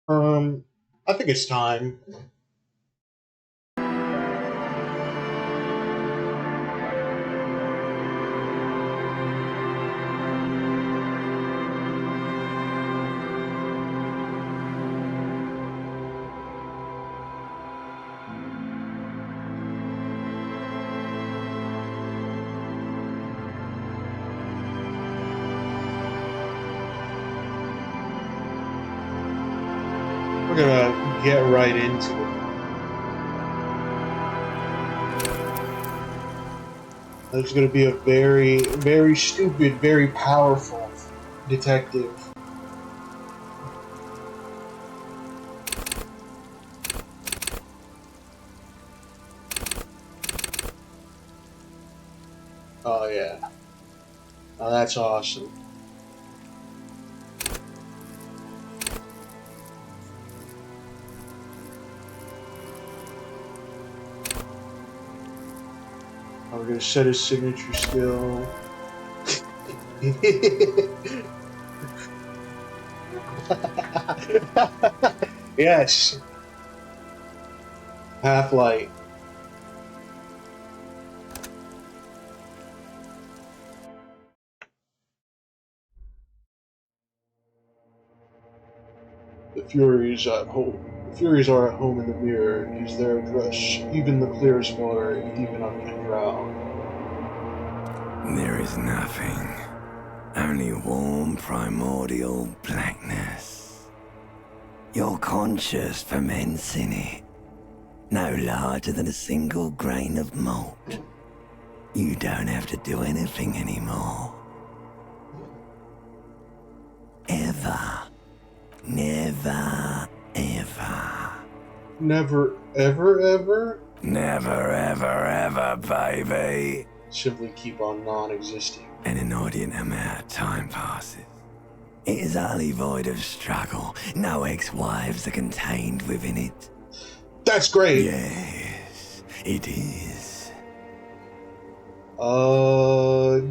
Um, I think it's time. We're gonna get right into it. There's gonna be a very, very stupid, very powerful detective. Oh yeah, oh, that's awesome. Oh, we're gonna set his signature skill. Yes, half light. The Furies at home. The Furies are at home in the mirror. Is their address even the clearest water, even underground? There is nothing, only warm primordial blackness. Your conscious ferments in it, no larger than a single grain of malt. You don't have to do anything anymore. Ever. Never, ever. Never, ever, ever. Never, ever, ever, baby. Simply keep on non-existing. An inordinate amount of time passes. It is utterly void of struggle. No ex-wives are contained within it. That's great. Yes, it is.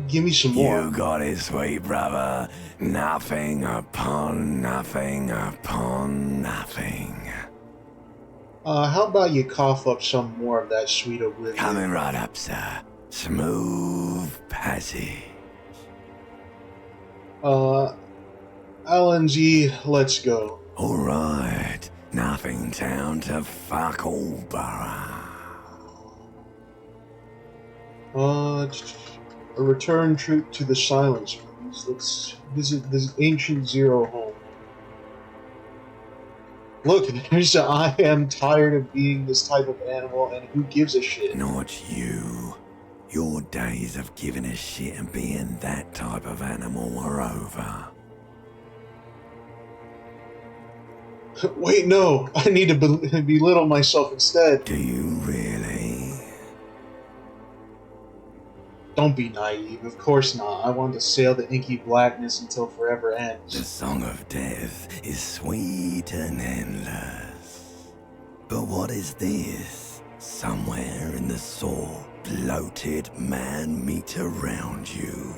Give me some more. You got it, sweet brother. Nothing upon nothing upon nothing. How about you cough up some more of that sweet oblivion? Coming right up, sir. Smooth passage. LNG, let's go. Alright. Nothing town to fuck all borough. A return trip to the silence, please. Let's visit this ancient Zero home. Look, there's a I am tired of being this type of animal, and who gives a shit? Not you. Your days of giving a shit and being that type of animal are over. Wait, no. I need to belittle myself instead. Do you really? Don't be naive. Of course not. I want to sail the inky blackness until forever The ends. song of death is sweet and endless. But what is this? Somewhere in the soul, bloated man meet around you.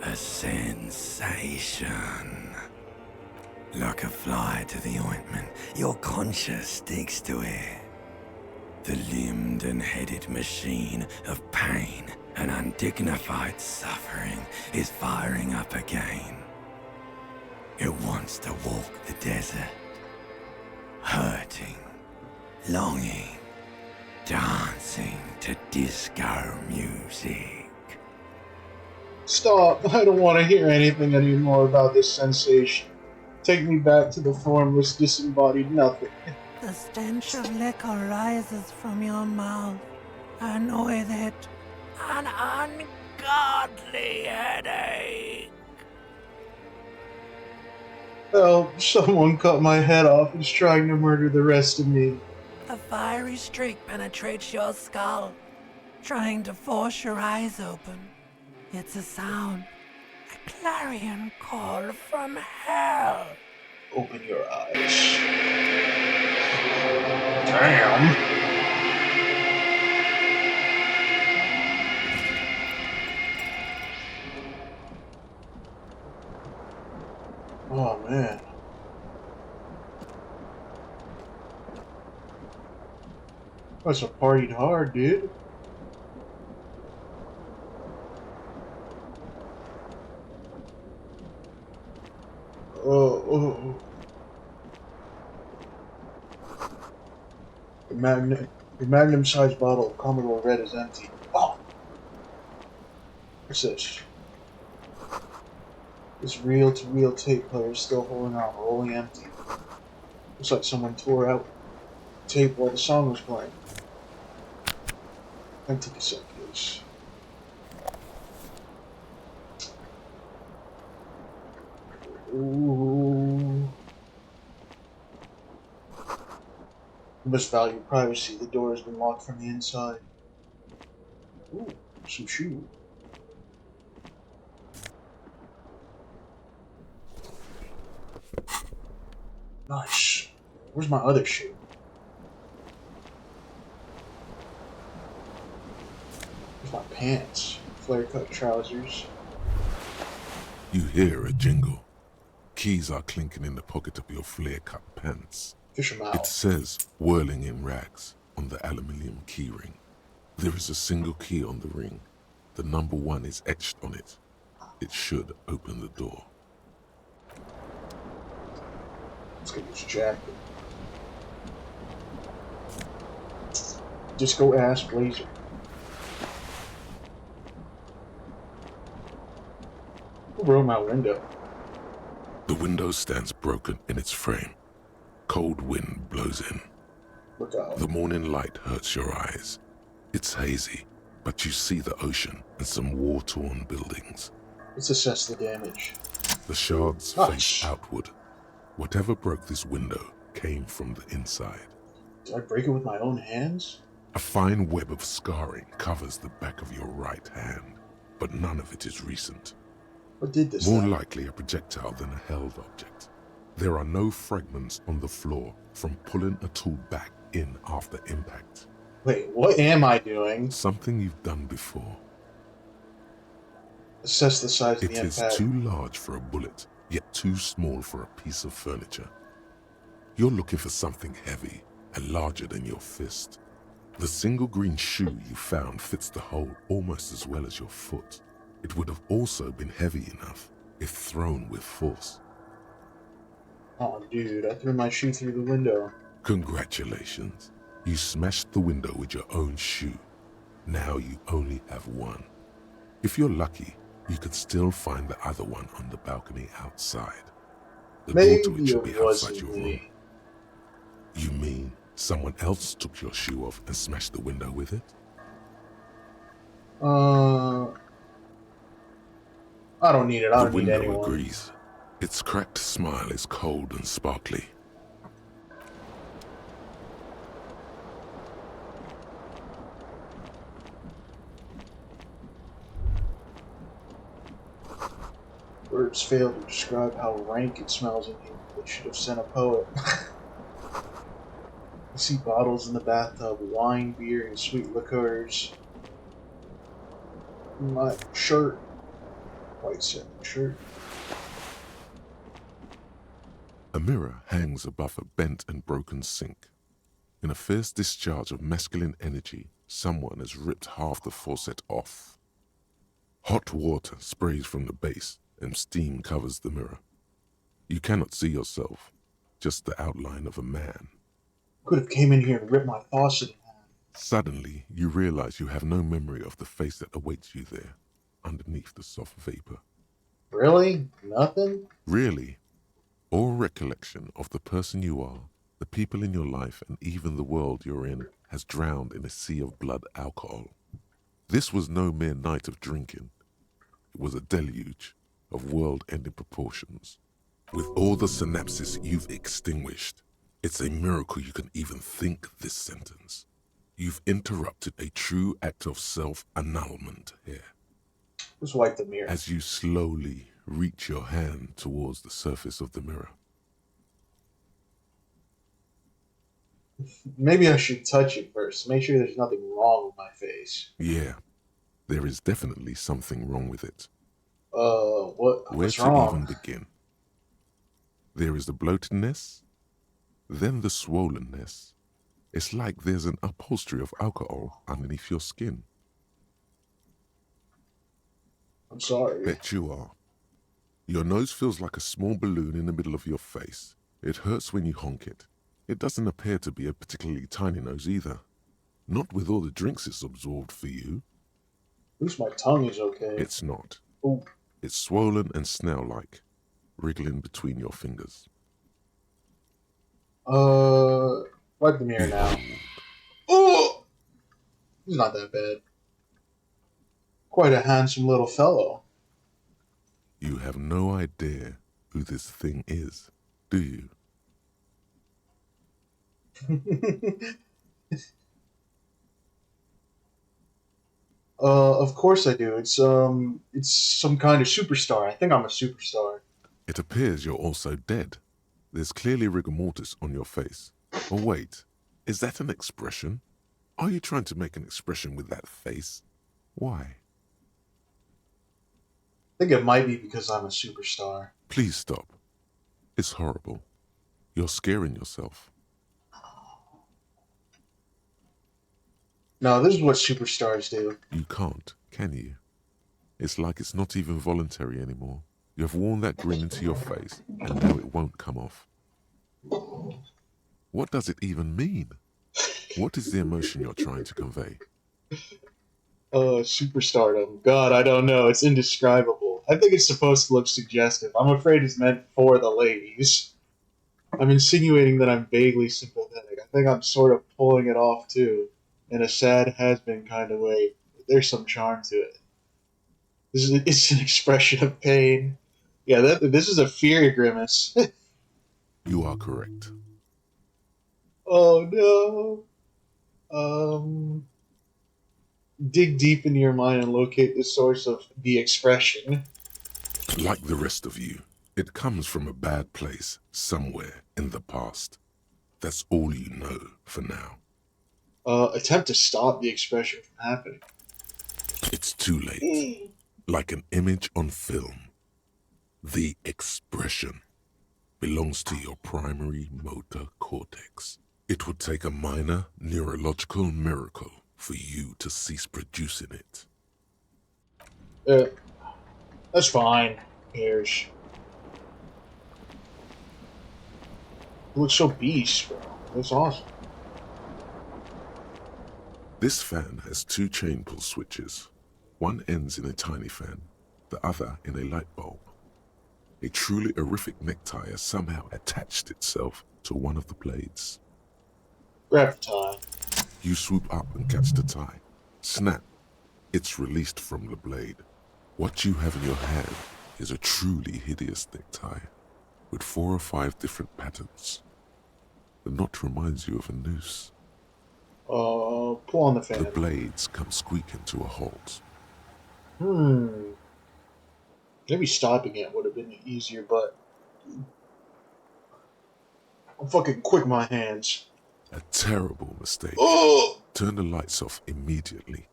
A sensation. Like a fly to the ointment, your conscience sticks to it. The limbed and headed machine of pain and undignified suffering is firing up again. It wants to walk the desert, hurting, longing, dancing to disco music. Stop. I don't want to hear anything anymore about this sensation. Take me back to the formless, disembodied nothing. The stench of liquor rises from your mouth, and with it, an ungodly headache. Help, someone cut my head off and is trying to murder the rest of me. A fiery streak penetrates your skull, trying to force your eyes open. It's a sound, a clarion call from hell. Open your eyes. Damn. Oh man. Must have partied hard, dude. Oh. The magnum-sized bottle of Commodore Red is empty. Oh! What's this? This reel-to-reel tape player is still holding on, rolling empty. Looks like someone tore out tape while the song was playing. Empty cassette case. Ooh. You must value privacy. The door has been locked from the inside. Ooh, some shoe. Nice. Where's my other shoe? Where's my pants? Flare-cut trousers. You hear a jingle. Keys are clinking in the pocket of your flare-cut pants. Fish 'em It out. says, whirling in rags, on the aluminium keyring. There is a single key on the ring. The number 1 is etched on it. It should open the door. Let's get this jacket. Disco ass blazer. Who broke my window? The window stands broken in its frame. Cold wind blows in. Look out. The morning light hurts your eyes. It's hazy, but you see the ocean and some war-torn buildings. Let's assess the damage. The shards Nice. face outward. Whatever broke this window came from the inside. Did I break it with my own hands? A fine web of scarring covers the back of your right hand, but none of it is recent. What did this More thing? likely a projectile than a held object. There are no fragments on the floor from pulling a tool back in after impact. Wait, what am I doing? Something you've done before. Assess the size of It the is impact. too large for a bullet, yet too small for a piece of furniture. You're looking for something heavy and larger than your fist. The single green shoe you found fits the hole almost as well as your foot. It would have also been heavy enough if thrown with force. Oh, dude, I threw my shoe through the window. Congratulations. You smashed the window with your own shoe. Now you only have one. If you're lucky, you could still find the other one on the balcony outside. The door to it Maybe should be it outside wasn't your room. me. You mean someone else took your shoe off and smashed the window with it? I don't need it. I The don't need window anyone. agrees. Its cracked smile is cold and sparkly. Words fail to describe how rank it smells in here. They should have sent a poet. I see bottles in the bathtub, wine, beer, and sweet liqueurs. My shirt. White satin shirt. A mirror hangs above a bent and broken sink. In a fierce discharge of masculine energy, someone has ripped half the faucet off. Hot water sprays from the base and steam covers the mirror. You cannot see yourself, just the outline of a man. Could have came in here and ripped my faucet in half. Suddenly, you realize you have no memory of the face that awaits you there, underneath the soft vapor. Really? Nothing? Really, all recollection of the person you are, the people in your life, and even the world you're in has drowned in a sea of blood alcohol. This was no mere night of drinking. It was a deluge of world-ending proportions. With all the synapses you've extinguished, it's a miracle you can even think this sentence. You've interrupted a true act of self-annulment here. Just wipe the mirror. As you slowly reach your hand towards the surface of the mirror. Maybe I should touch it first. Make sure there's nothing wrong with my face. Yeah, there is definitely something wrong with it. What's Where to wrong? even begin? There is the bloatedness, then the swollenness, It's like there's an upholstery of alcohol underneath your skin. I'm sorry. Bet you are. Your nose feels like a small balloon in the middle of your face. It hurts when you honk it. It doesn't appear to be a particularly tiny nose either. Not with all the drinks it's absorbed for you. At least my tongue is okay. It's not. Ooh. It's swollen and snail-like, wriggling between your fingers. Wipe the mirror now. Oh! He's not that bad. Quite a handsome little fellow. You have no idea who this thing is, do you? Of course I do. It's some kind of superstar. I think I'm a superstar. It appears you're also dead. There's clearly rigor mortis on your face. Oh wait, is that an expression? Are you trying to make an expression with that face? Why? I think it might be because I'm a superstar. Please stop. It's horrible. You're scaring yourself. No, this is what superstars do. You can't, can you? It's like it's not even voluntary anymore. You have worn that grin into your face, and now it won't come off. What does it even mean? What is the emotion you're trying to convey? Superstardom. God, I don't know. It's indescribable. I think it's supposed to look suggestive. I'm afraid it's meant for the ladies. I'm insinuating that I'm vaguely sympathetic. I think I'm sort of pulling it off, too. In a sad, has-been kind of way. There's some charm to it. It's an expression of pain. Yeah, this is a fear grimace. You are correct. Oh, no. Dig deep into your mind and locate the source of the expression. Like the rest of you, it comes from a bad place somewhere in the past. That's all you know for now. Attempt to stop the expression from happening. It's too late. Like an image on film. The expression belongs to your primary motor cortex. It would take a minor neurological miracle for you to cease producing it. That's fine. Who cares? It looks so beast, bro. That's awesome. This fan has two chain pull switches. One ends in a tiny fan, the other in a light bulb. A truly horrific necktie has somehow attached itself to one of the blades. Grab the tie. You swoop up and catch the tie. Snap. It's released from the blade. What you have in your hand is a truly hideous necktie, with 4 or 5 different patterns. The knot reminds you of a noose. Pull on the fan. The blades come squeaking to a halt. Maybe stopping it would have been easier, but I'm fucking quick with my hands. A terrible mistake. Oh! Turn the lights off immediately.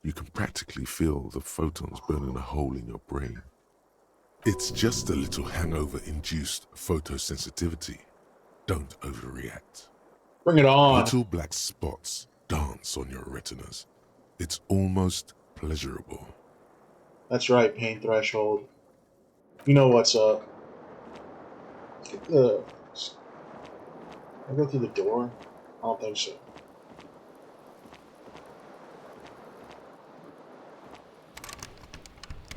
You can practically feel the photons burning a hole in your brain. It's just a little hangover-induced photosensitivity. Don't overreact. Bring it on. Little black spots dance on your retinas. It's almost pleasurable. That's right, pain threshold. You know what's up. I go through the door? I don't think so.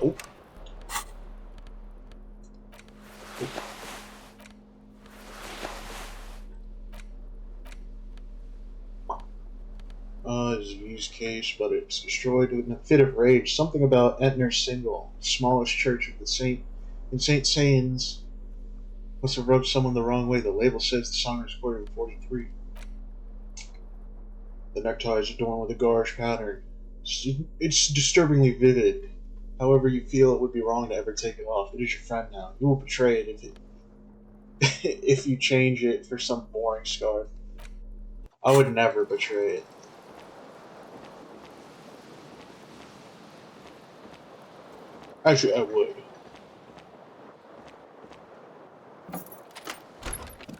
Oh. It's a used case, but it's destroyed in a fit of rage. Something about Etner's single, smallest church of the Saint in St. Sains. Must have rubbed someone the wrong way. The label says the song was recorded in 43. The necktie is adorned with a garish pattern. It's disturbingly vivid. However you feel, it would be wrong to ever take it off. It is your friend now. You will betray it if you change it for some boring scarf. I would never betray it. Actually, I would.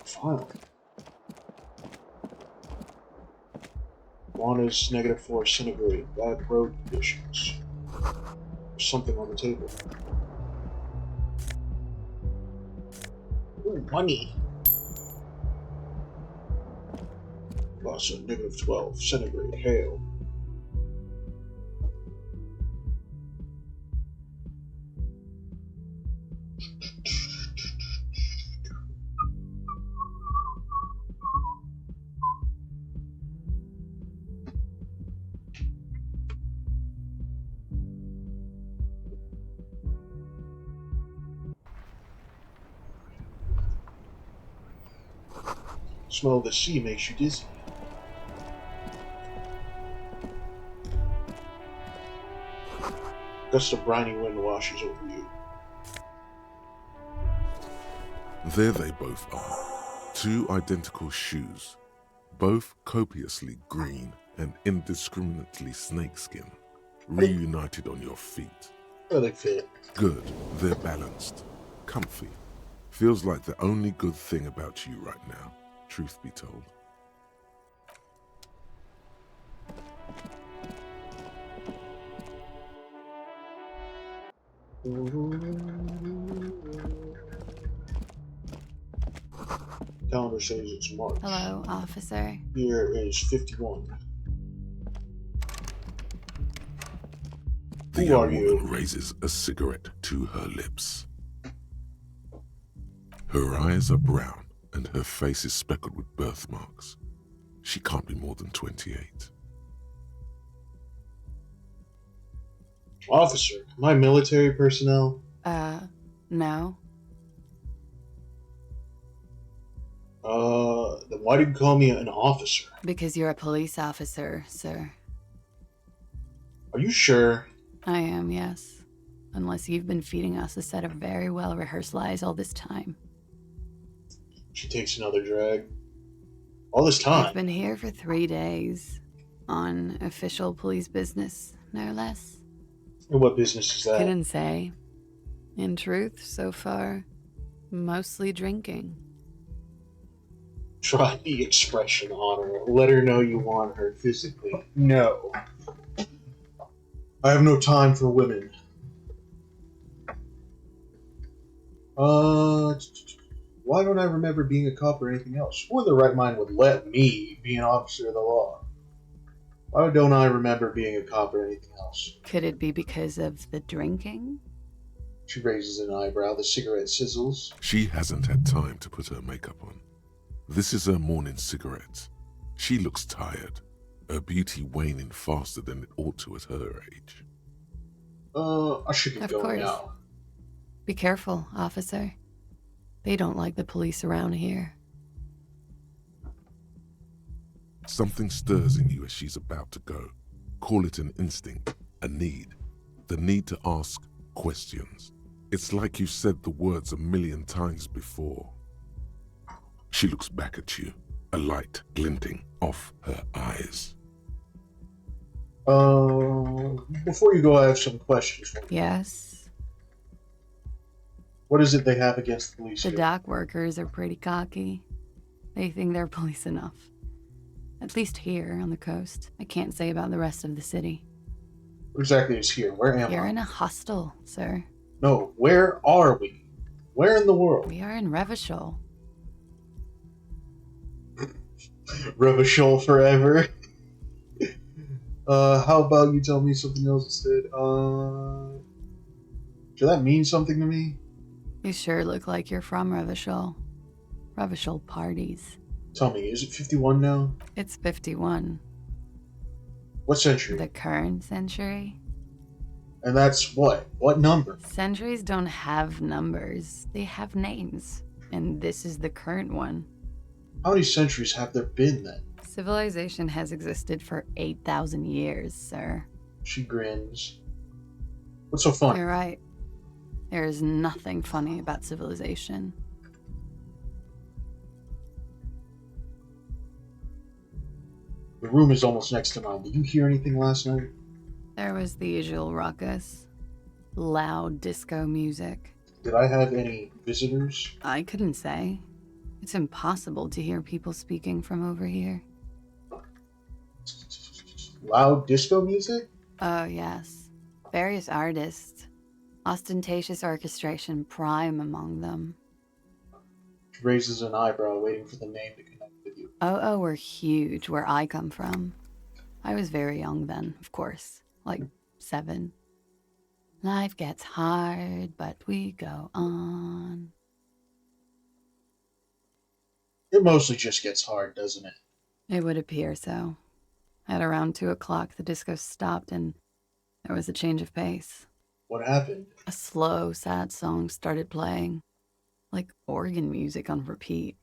Finally. Juana's -4 centigrade. Bad road conditions. There's something on the table. Ooh, money. Also, -12 centigrade. Hail. Smell of the sea makes you dizzy. Gust of briny wind washes over you. There they both are. Two identical shoes, both copiously green and indiscriminately snakeskin, reunited on your feet. How they fit? Good, they're balanced, comfy. Feels like the only good thing about you right now, truth be told. Calendar says it's March. Hello, officer. Year is 51. The Who are young you? woman raises a cigarette to her lips. Her eyes are brown and her face is speckled with birthmarks. She can't be more than 28. Officer, am I military personnel? No. Then why did you call me an officer? Because you're a police officer, sir. Are you sure? I am, yes. Unless you've been feeding us a set of very well-rehearsed lies all this time. She takes another drag. All this I've time? been here for 3 days. On official police business, no less. And what business is that? Couldn't say. In truth, so far, mostly drinking. Try the expression on her. Let her know you want her physically. No. I have no time for women. Why don't I remember being a cop or anything else? Who in their right mind would let me be an officer of the law? Why don't I remember being a cop or anything else? Could it be because of the drinking? She raises an eyebrow. The cigarette sizzles. She hasn't had time to put her makeup on. This is her morning cigarette. She looks tired, her beauty waning faster than it ought to at her age. I should get Of going course. now. Be careful, officer. They don't like the police around here. Something stirs in you as she's about to go. Call it an instinct, a need. The need to ask questions. It's like you said the words 1,000,000 times before. She looks back at you, a light glinting off her eyes. Before you go, I have some questions for you. Yes? What is it they have against the police The here? dock workers are pretty cocky. They think they're police enough. At least here on the coast. I can't say about the rest of the city. What exactly is here? Where am You're I? in a hostel, sir. No, where are we? Where in the world? We are in Revachol. Revachol forever. How about you tell me something else instead? Does that mean something to me? You sure look like you're from Revachol. Revachol parties. Tell me, is it 51 now? It's 51. What century? The current century? And that's what? What number? Centuries don't have numbers. They have names. And this is the current one. How many centuries have there been then? Civilization has existed for 8,000 years, sir. She grins. What's so funny? You're right. There is nothing funny about civilization. The room is almost next to mine. Did you hear anything last night? There was the usual ruckus. Loud disco music. Did I have any visitors? I couldn't say. It's impossible to hear people speaking from over here. Loud disco music? Oh, yes. Various artists. Ostentatious orchestration prime among them. Raises an eyebrow, waiting for the name to connect with you. Oh, were huge where I come from. I was very young then, of course. Like 7. Life gets hard, but we go on. It mostly just gets hard, doesn't it? It would appear so. At around 2 o'clock, the disco stopped and there was a change of pace. What happened? A slow, sad song started playing, like organ music on repeat.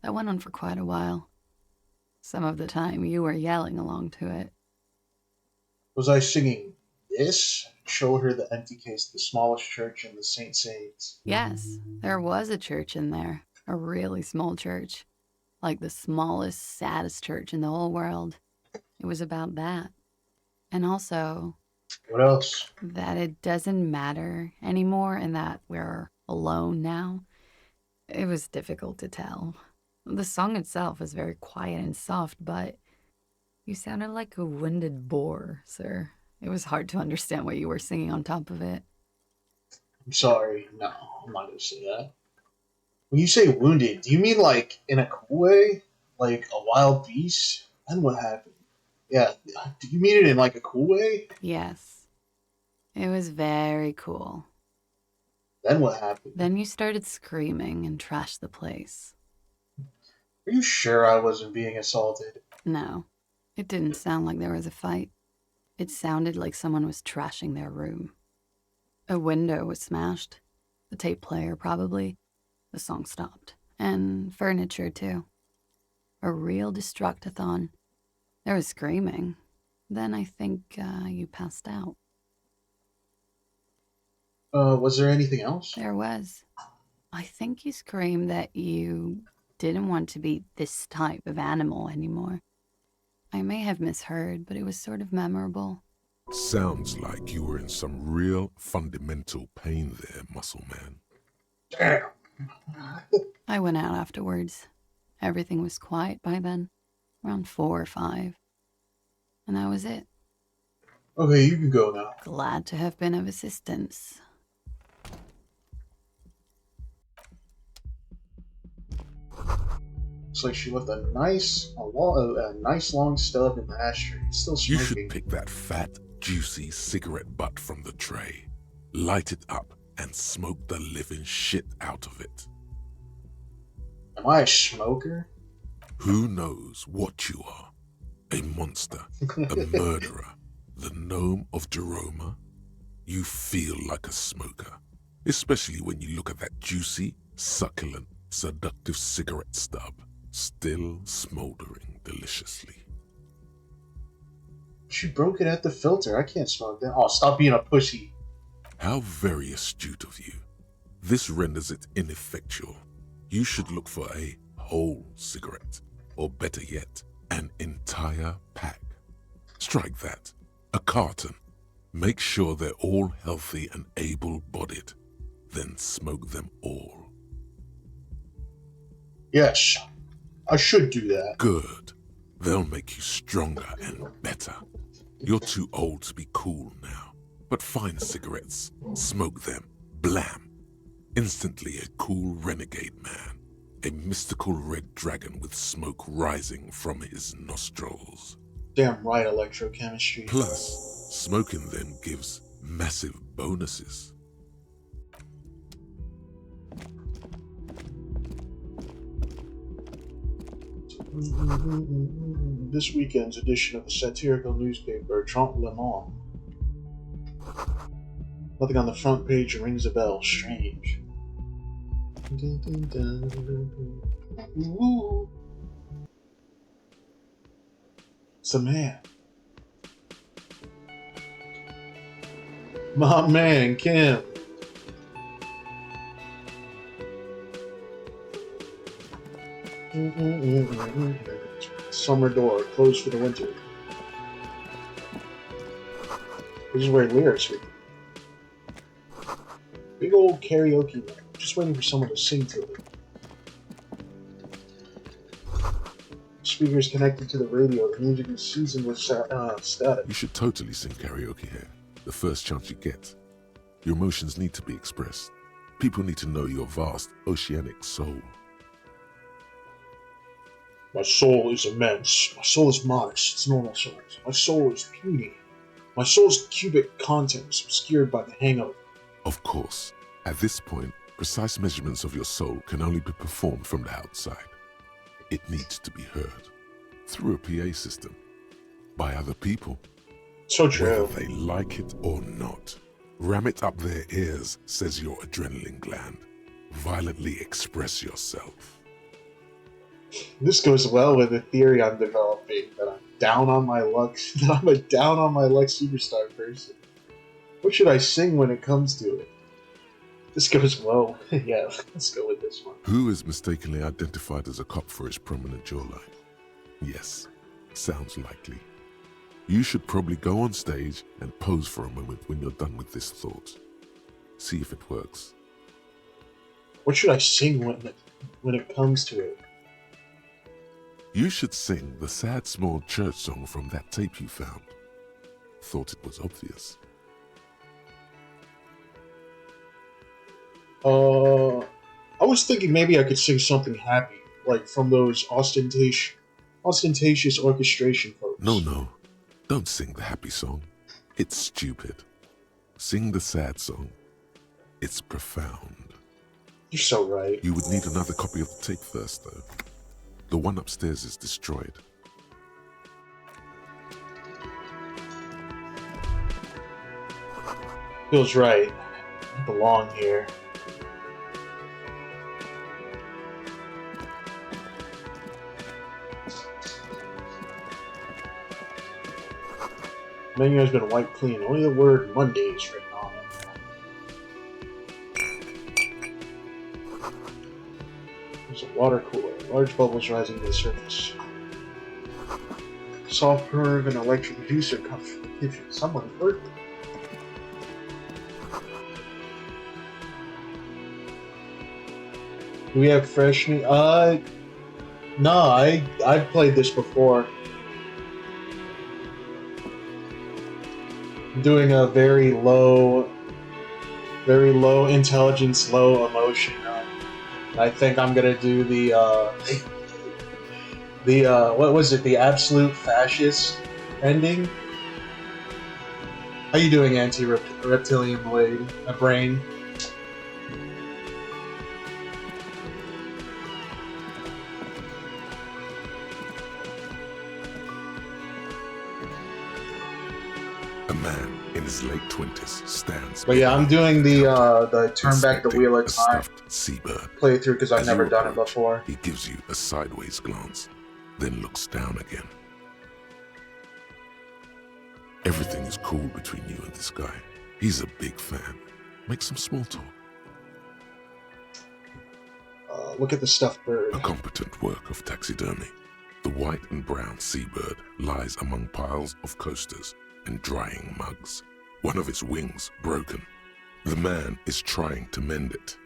That went on for quite a while. Some of the time, you were yelling along to it. Was I singing this? Showed her the empty case, the smallest church in the St. Saints. Yes, there was a church in there. A really small church. Like the smallest, saddest church in the whole world. It was about that. And also, What else? that it doesn't matter anymore and that we're alone now. It was difficult to tell. The song itself was very quiet and soft, but you sounded like a winded boar, sir. It was hard to understand what you were singing on top of it. I'm sorry. No, I'm not going to say that. When you say wounded, do you mean like in a cool way? Like a wild beast? Then what happened? Yeah, do you mean it in like a cool way? Yes, it was very cool. Then what happened? Then you started screaming and trashed the place. Are you sure I wasn't being assaulted? No, it didn't sound like there was a fight. It sounded like someone was trashing their room. A window was smashed. The tape player, probably. The song stopped. And furniture, too. A real destructathon. There was screaming. Then I think you passed out. Was there anything else? There was. I think you screamed that you didn't want to be this type of animal anymore. I may have misheard, but it was sort of memorable. Sounds like you were in some real fundamental pain there, muscle man. Damn. I went out afterwards. Everything was quiet by then, around 4 or 5. And that was it. Okay, you can go now. Glad to have been of assistance. Looks like she left a nice long stub in the ashtray. It's still You smoking. should pick that fat, juicy cigarette butt from the tray, light it up, and smoke the living shit out of it. Am I a smoker? Who knows what you are? A monster, a murderer, the gnome of Jeroma? You feel like a smoker, especially when you look at that juicy, succulent, seductive cigarette stub, still smoldering deliciously. She broke it at the filter. I can't smoke that. Oh, stop being a pussy. How very astute of you. This renders it ineffectual. You should look for a whole cigarette, or better yet, an entire pack. Strike that. A carton. Make sure they're all healthy and able-bodied. Then smoke them all. Yes, I should do that. Good. They'll make you stronger and better. You're too old to be cool now. But find cigarettes, smoke them, blam. Instantly a cool renegade man. A mystical red dragon with smoke rising from his nostrils. Damn right, electrochemistry. Plus, smoking then gives massive bonuses. This weekend's edition of the satirical newspaper Trente Le Monde. Nothing on the front page rings a bell. Strange. Ooh. It's a man. My man, Kim. Summer door closed for the winter. This is where lyrics written. Big old karaoke night. Just waiting for someone to sing to it. It's speakers connected to the radio. The music is seasoned with static. You should totally sing karaoke here, the first chance you get. Your emotions need to be expressed. People need to know your vast, oceanic soul. My soul is immense. My soul is modest. It's normal size. My soul is puny. My soul's cubic content is obscured by the hangover. Of course, at this point, precise measurements of your soul can only be performed from the outside. It needs to be heard through a PA system by other people, So true. whether they like it or not. Ram it up their ears, says your adrenaline gland. Violently express yourself. This goes well with the theory I'm developing that I'm down on my luck. That I'm a down on my luck superstar person. What should I sing when it comes to it? This goes well. Yeah, let's go with this one. Who is mistakenly identified as a cop for his prominent jawline? Yes, sounds likely. You should probably go on stage and pose for a moment when you're done with this thought. See if it works. What should I sing when it comes to it? You should sing the sad small church song from that tape you found. Thought it was obvious. I was thinking maybe I could sing something happy, like from those ostentatious orchestration folks. No, don't sing the happy song. It's stupid. Sing the sad song. It's profound. You're so right. You would need another copy of the tape first, though. The one upstairs is destroyed. Feels right. I belong here. Menu has been wiped clean. Only the word Monday is written on it. There's a water cooler. Large bubbles rising to the surface. Soft purr of an electric juicer comes from the kitchen. Someone's birthday. Do we have fresh meat? No, I've played this before. I'm doing a very low intelligence, low emotion. I think I'm gonna do the what was it? The absolute fascist ending. How you doing, anti-reptilian blade? A brain. A man in his late 20s stands. But yeah, I'm doing the turn back the wheel of a time stuffed seabird. playthrough because I've As never you done it approach, before. He gives you a sideways glance, then looks down again. Everything is cool between you and this guy. He's a big fan. Make some small talk. Look at the stuffed bird. A competent work of taxidermy. The white and brown seabird lies among piles of coasters and drying mugs. One of its wings broken. The man is trying to mend it.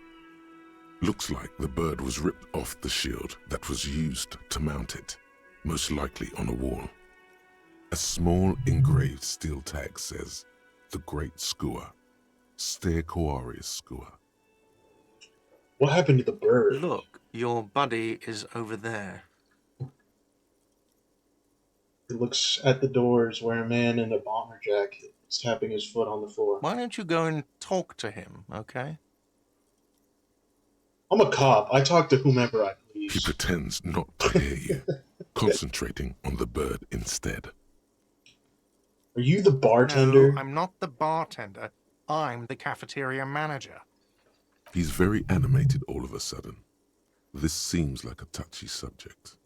Looks like the bird was ripped off the shield that was used to mount it, most likely on a wall. A small engraved steel tag says, "The Great Skua, Ste Koari's Skua." What happened to the bird? Look, your buddy is over there. He looks at the doors where a man in a bomber jacket is tapping his foot on the floor. Why don't you go and talk to him, okay? I'm a cop. I talk to whomever I He please. pretends not to hear you, concentrating on the bird instead. Are you the bartender? No, I'm not the bartender. I'm the cafeteria manager. He's very animated all of a sudden. This seems like a touchy subject.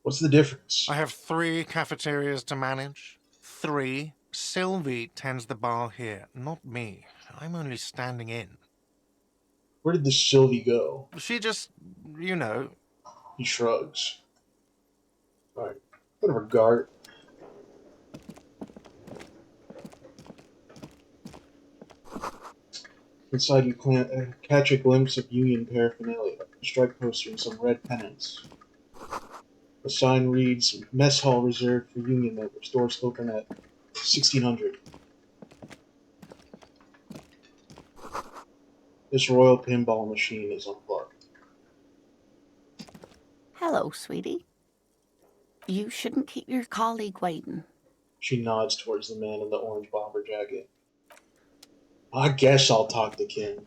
What's the difference? I have 3 cafeterias to manage. 3. Sylvie tends the bar here, not me. I'm only standing in. Where did the Sylvie go? She just, you know. He shrugs. Alright. Whatever, Gart. Inside you catch a glimpse of union paraphernalia, a strike poster and some red pennants. The sign reads, Mess Hall reserved for union members. Doors open at 1600. This royal pinball machine is unplugged. Hello, sweetie. You shouldn't keep your colleague waiting. She nods towards the man in the orange bomber jacket. I guess I'll talk to Kim.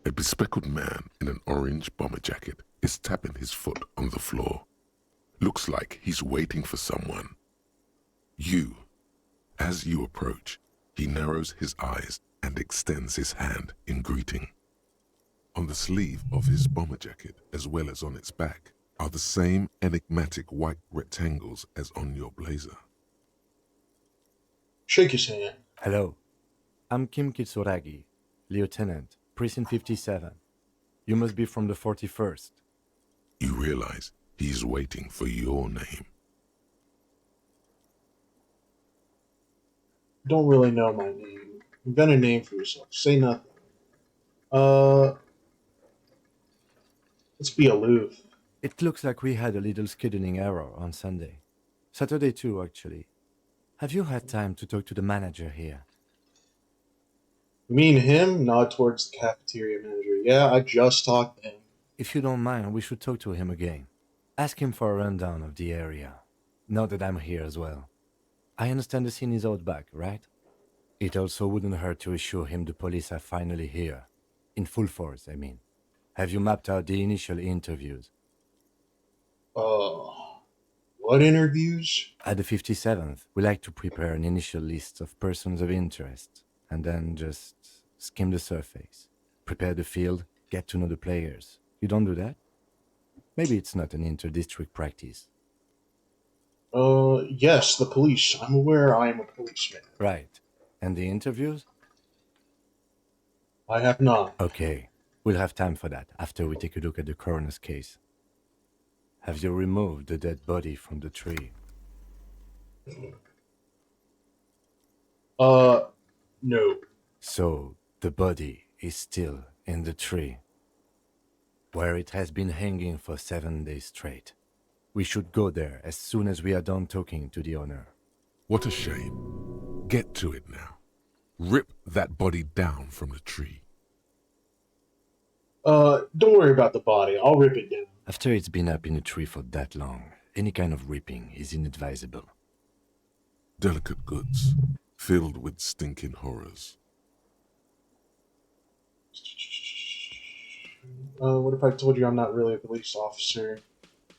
A bespectacled man in an orange bomber jacket is tapping his foot on the floor. Looks like he's waiting for someone. As you approach, he narrows his eyes and extends his hand in greeting. On the sleeve of his bomber jacket, as well as on its back, are the same enigmatic white rectangles as on your blazer. Shake his hand. Hello. I'm Kim Kitsuragi, Lieutenant, Precinct 57. You must be from the 41st. You realize he's waiting for your name. Don't really know my name. Invent a name for yourself. Say nothing. Let's be aloof. It looks like we had a little scheduling error on Sunday. Saturday too, actually. Have you had time to talk to the manager here? You mean him? Nod towards the cafeteria manager. Yeah, I just talked to him. If you don't mind, we should talk to him again. Ask him for a rundown of the area. Now that I'm here as well. I understand the scene is out back, right? It also wouldn't hurt to assure him the police are finally here. In full force, I mean. Have you mapped out the initial interviews? What interviews? At the 57th, we like to prepare an initial list of persons of interest, and then just skim the surface. Prepare the field, get to know the players. You don't do that? Maybe it's not an inter-district practice. Yes, the police. I'm aware I am a policeman. Right. And the interviews? I have not. Okay. We'll have time for that after we take a look at the coroner's case. Have you removed the dead body from the tree? No. So, the body is still in the tree, where it has been hanging for 7 days straight. We should go there as soon as we are done talking to the owner. What a shame. Get to it now. Rip that body down from the tree. Don't worry about the body. I'll rip it down. After it's been up in a tree for that long, any kind of ripping is inadvisable. Delicate goods, filled with stinking horrors. What if I told you I'm not really a police officer?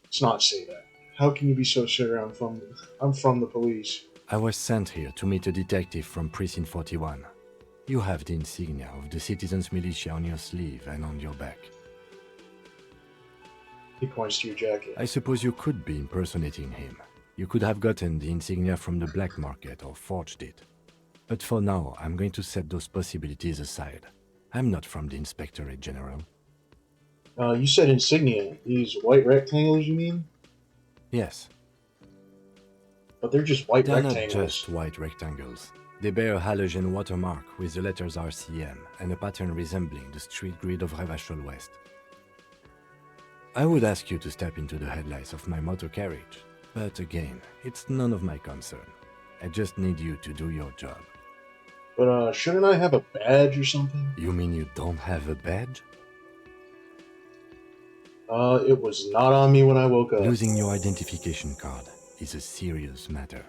Let's not say that. How can you be so sure I'm from the police? I was sent here to meet a detective from Precinct 41. You have the insignia of the Citizens Militia on your sleeve and on your back. He points to your jacket. I suppose you could be impersonating him. You could have gotten the insignia from the black market or forged it. But for now, I'm going to set those possibilities aside. I'm not from the Inspectorate General. You said insignia. These white rectangles, you mean? Yes. But they're just white They're rectangles. not just white rectangles. They bear a halogen watermark with the letters RCM and a pattern resembling the street grid of Revachol West. I would ask you to step into the headlights of my motor carriage, but again, it's none of my concern. I just need you to do your job. But, shouldn't I have a badge or something? You mean you don't have a badge? It was not on me when I woke up. Losing your identification card is a serious matter.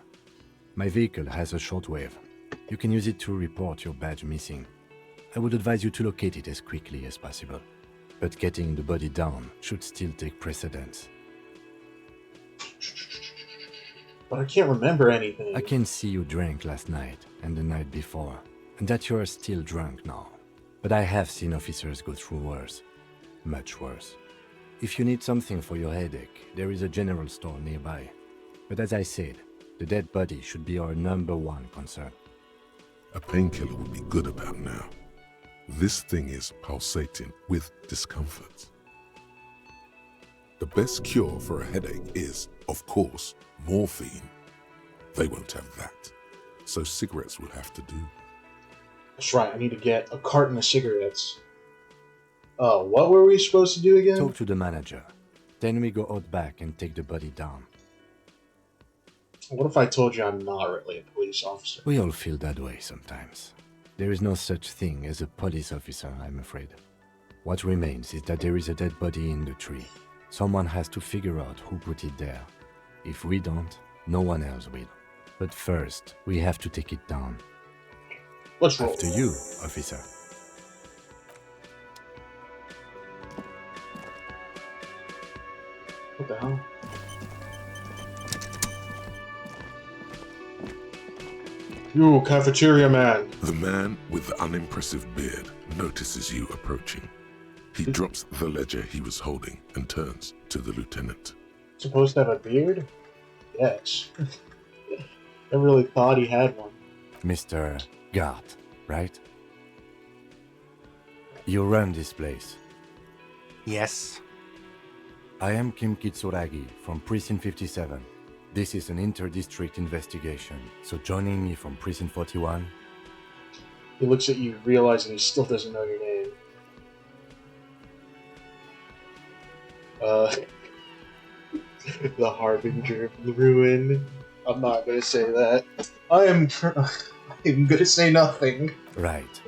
My vehicle has a shortwave. You can use it to report your badge missing. I would advise you to locate it as quickly as possible. But getting the body down should still take precedence. But I can't remember anything. I can see you drank last night and the night before, and that you are still drunk now. But I have seen officers go through worse. Much worse. If you need something for your headache, there is a general store nearby. But as I said, the dead body should be our #1 concern. A painkiller would be good about now. This thing is pulsating with discomfort. The best cure for a headache is, of course, morphine. They won't have that, so cigarettes will have to do. That's right, I need to get a carton of cigarettes. What were we supposed to do again? Talk to the manager. Then we go out back and take the body down. What if I told you I'm not really a police officer? We all feel that way sometimes. There is no such thing as a police officer, I'm afraid. What remains is that there is a dead body in the tree. Someone has to figure out who put it there. If we don't, no one else will. But first, we have to take it down. Let's roll. After you, officer. What the hell? You, cafeteria man. The man with the unimpressive beard notices you approaching. He drops the ledger he was holding and turns to the lieutenant. Supposed to have a beard? Yes. I really thought he had one. Mr. Gart, right? You run this place. Yes. I am Kim Kitsuragi from Precinct 57. This is an inter-district investigation, so joining me from Precinct 41... He looks at you, realizing he still doesn't know your name. The Harbinger of the Ruin. I'm not gonna say that. I'm gonna say nothing. Right.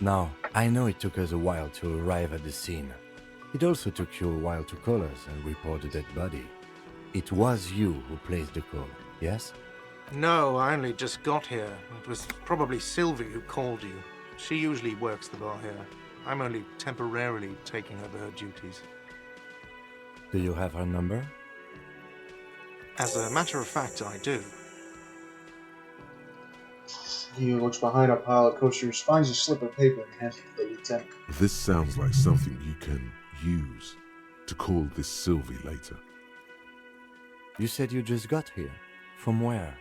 Now, I know it took us a while to arrive at the scene. It also took you a while to call us and report the dead body. It was you who placed the call, yes? No, I only just got here. It was probably Sylvie who called you. She usually works the bar here. I'm only temporarily taking over her duties. Do you have her number? As a matter of fact, I do. He looks behind a pile of coasters, finds a slip of paper, and hands it to the lieutenant. This sounds like something you can use to call this Sylvie later. You said you just got here. From where?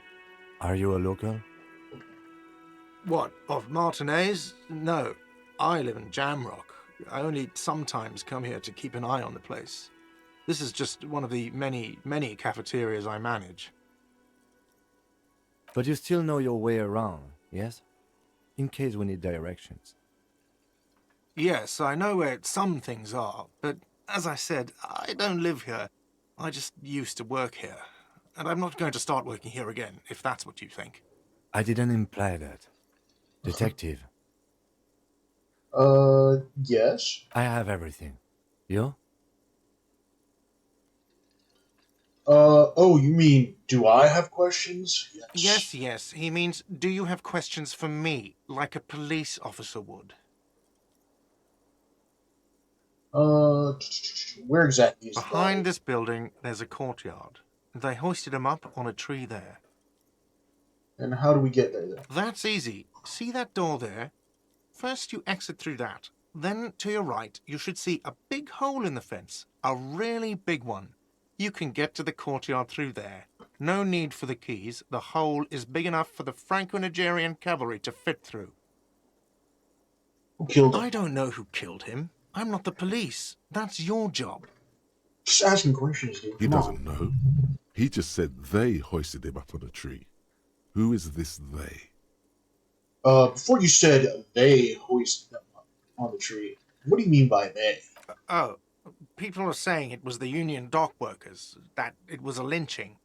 Are you a local? What, of Martinez? No, I live in Jamrock. I only sometimes come here to keep an eye on the place. This is just one of the many, many cafeterias I manage. But you still know your way around, yes? In case we need directions. Yes, I know where some things are, but as I said, I don't live here. I just used to work here. And I'm not going to start working here again, if that's what you think. I didn't imply that. Detective, Yes? I have everything. You? Oh, you mean, do I have questions? Yes, he means, do you have questions for me, like a police officer would? Where exactly is the Behind body? this building, there's a courtyard. They hoisted him up on a tree there. And how do we get there, then? That's easy. See that door there? First you exit through that. Then, to your right, you should see a big hole in the fence. A really big one. You can get to the courtyard through there. No need for the keys. The hole is big enough for the Franco-Nigerian cavalry to fit through. Who killed him? I don't know who killed him. I'm not the police. That's your job. Just asking questions, dude. He Come doesn't on. know. He just said they hoisted him up on a tree. Who is this they? Before you said they hoisted them up on the tree, what do you mean by they? Oh, people are saying it was the union dock workers, that it was a lynching.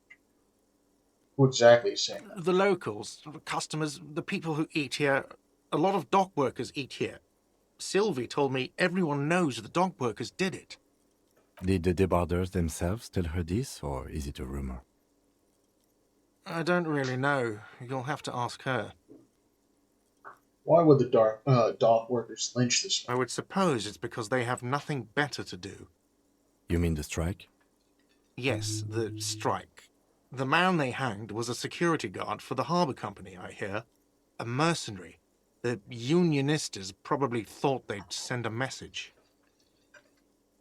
Who exactly is saying that? The locals, the customers, the people who eat here, a lot of dock workers eat here. Sylvie told me everyone knows the dock workers did it. Did the debarders themselves tell her this, or is it a rumor? I don't really know. You'll have to ask her. Why would the dock workers lynch this I man? would suppose it's because they have nothing better to do. You mean the strike? Yes, the strike. The man they hanged was a security guard for the harbour company, I hear. A mercenary. The unionistas probably thought they'd send a message.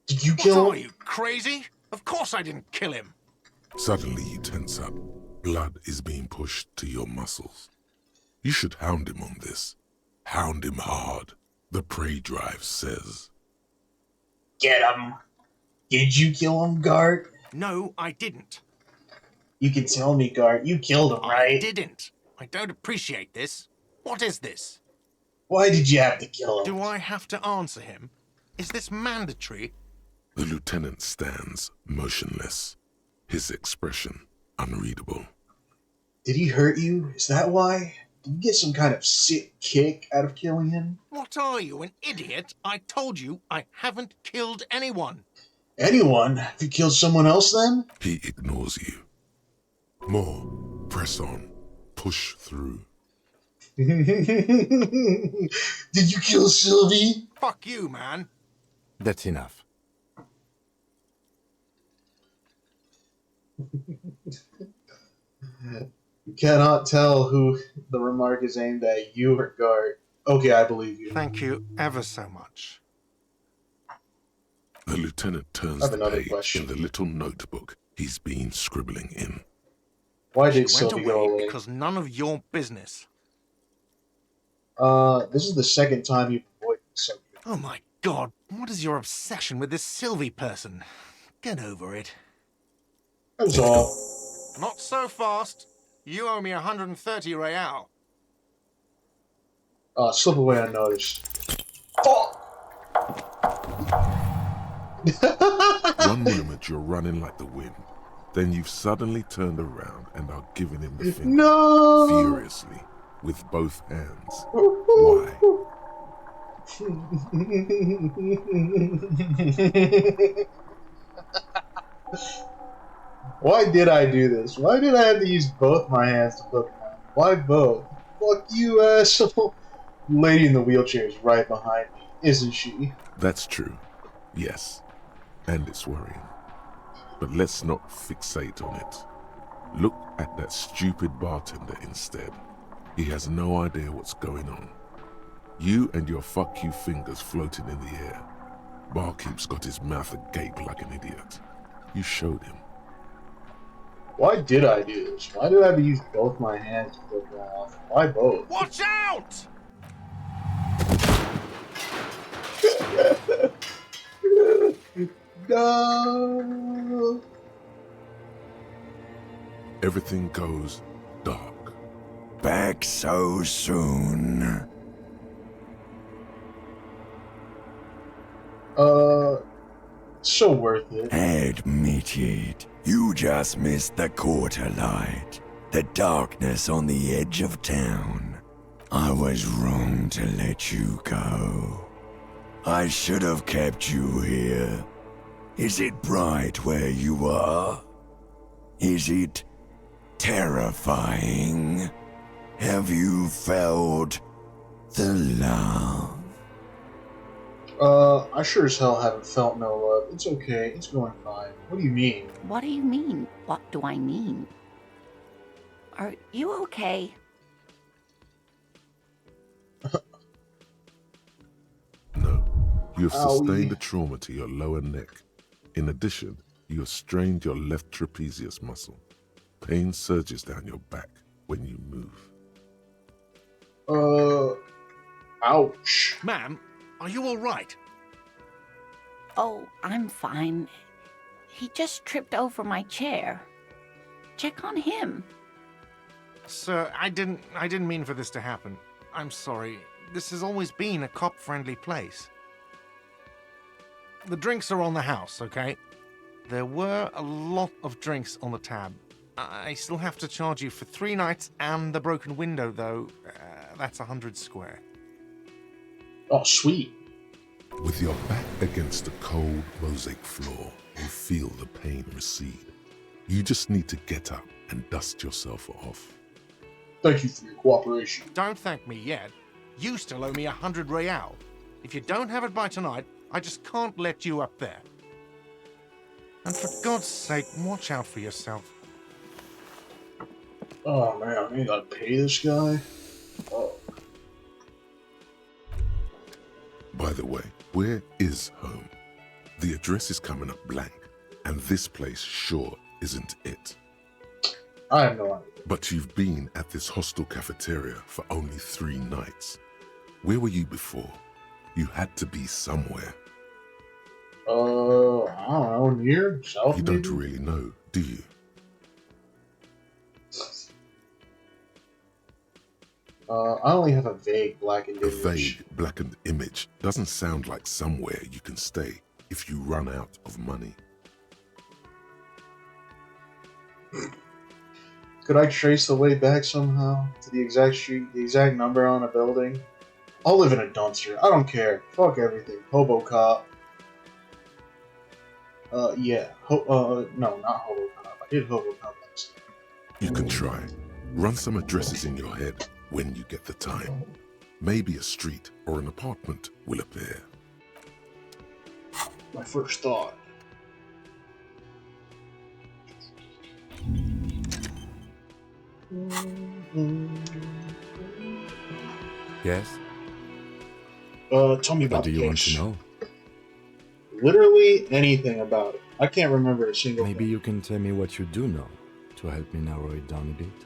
Did you What kill are him? you, crazy? Of course I didn't kill him. Suddenly you tense up. Blood is being pushed to your muscles. You should hound him on this. Hound him hard. The prey drive says. Get him! Did you kill him, Gart? No, I didn't. You can tell me, Gart. You killed him, I right? didn't. I don't appreciate this. What is this? Why did you have to kill him? Do I have to answer him? Is this mandatory? The lieutenant stands motionless, his expression unreadable. Did he hurt you? Is that why? Did you get some kind of sick kick out of killing him? What are you, an idiot? I told you I haven't killed anyone. Anyone? Have you killed someone else then? He ignores you. More. Press on. Push through. Did you kill Sylvie? Fuck you, man. That's enough. You cannot tell who the remark is aimed at, you or Gart. Okay, I believe you. Thank you ever so much. The lieutenant turns I have the another page question. in the little notebook he's been scribbling in. Why She did went Sylvie go away away? because none of your business. This is the second time you've avoided the subject. Oh my god, what is your obsession with this Sylvie person? Get over it. That's all. Not so fast. You owe me 130 real. Slip away unnoticed. Oh! One moment you're running like the wind, then you've suddenly turned around and are giving him the finger No! furiously with both hands. Why? Why did I do this? Why did I have to use both my hands to poke him out? Why both? Fuck you, asshole. Lady in the wheelchair is right behind me, isn't she? That's true. Yes. And it's worrying. But let's not fixate on it. Look at that stupid bartender instead. He has no idea what's going on. You and your fuck you fingers floating in the air. Barkeep's got his mouth agape like an idiot. You showed him. Why did I do this? Why did I have to use both my hands to poke him off? Why both? Watch out! No. Everything goes dark. Back so soon. So worth it. Admit it. You just missed the quarter light. The darkness on the edge of town. I was wrong to let you go. I should have kept you here. Is it bright where you are? Is it terrifying? Have you felt the love? I sure as hell haven't felt no love. It's okay. It's going fine. What do you mean? What do you mean? What do I mean? Are you okay? No. You have Owie. sustained a trauma to your lower neck. In addition, you have strained your left trapezius muscle. Pain surges down your back when you move. Ouch. Ma'am, are you all right? Oh, I'm fine. He just tripped over my chair. Check on him. Sir, I didn't mean for this to happen. I'm sorry. This has always been a cop-friendly place. The drinks are on the house, okay? There were a lot of drinks on the tab. I still have to charge you for 3 nights and the broken window, though. That's 100 square. Oh, sweet. With your back against the cold mosaic floor, you feel the pain recede. You just need to get up and dust yourself off. Thank you for your cooperation. Don't thank me yet. You still owe me 100 real. If you don't have it by tonight, I just can't let you up there. And for God's sake, watch out for yourself. Oh man, I need to pay this guy. Oh. By the way, where is home? The address is coming up blank, and this place sure isn't it. I have no idea. But you've been at this hostel cafeteria for only 3 nights. Where were you before? You had to be somewhere. I don't know, near? South, You maybe? don't really know, do you? I only have a vague blackened A image. vague, blackened image doesn't sound like somewhere you can stay. if you run out of money. Could I trace the way back somehow to the exact street, the exact number on a building? I'll live in a dumpster. I don't care. Fuck everything. Hobo cop. Yeah. No, not hobo cop. I did hobo cop last time. You can try. Run some addresses in your head when you get the time. Maybe a street or an apartment will appear. My first thought. Yes? Tell me What about do the you want to case. know? Literally anything about it. I can't remember a single Maybe thing. you can tell me what you do know to help me narrow it down a bit.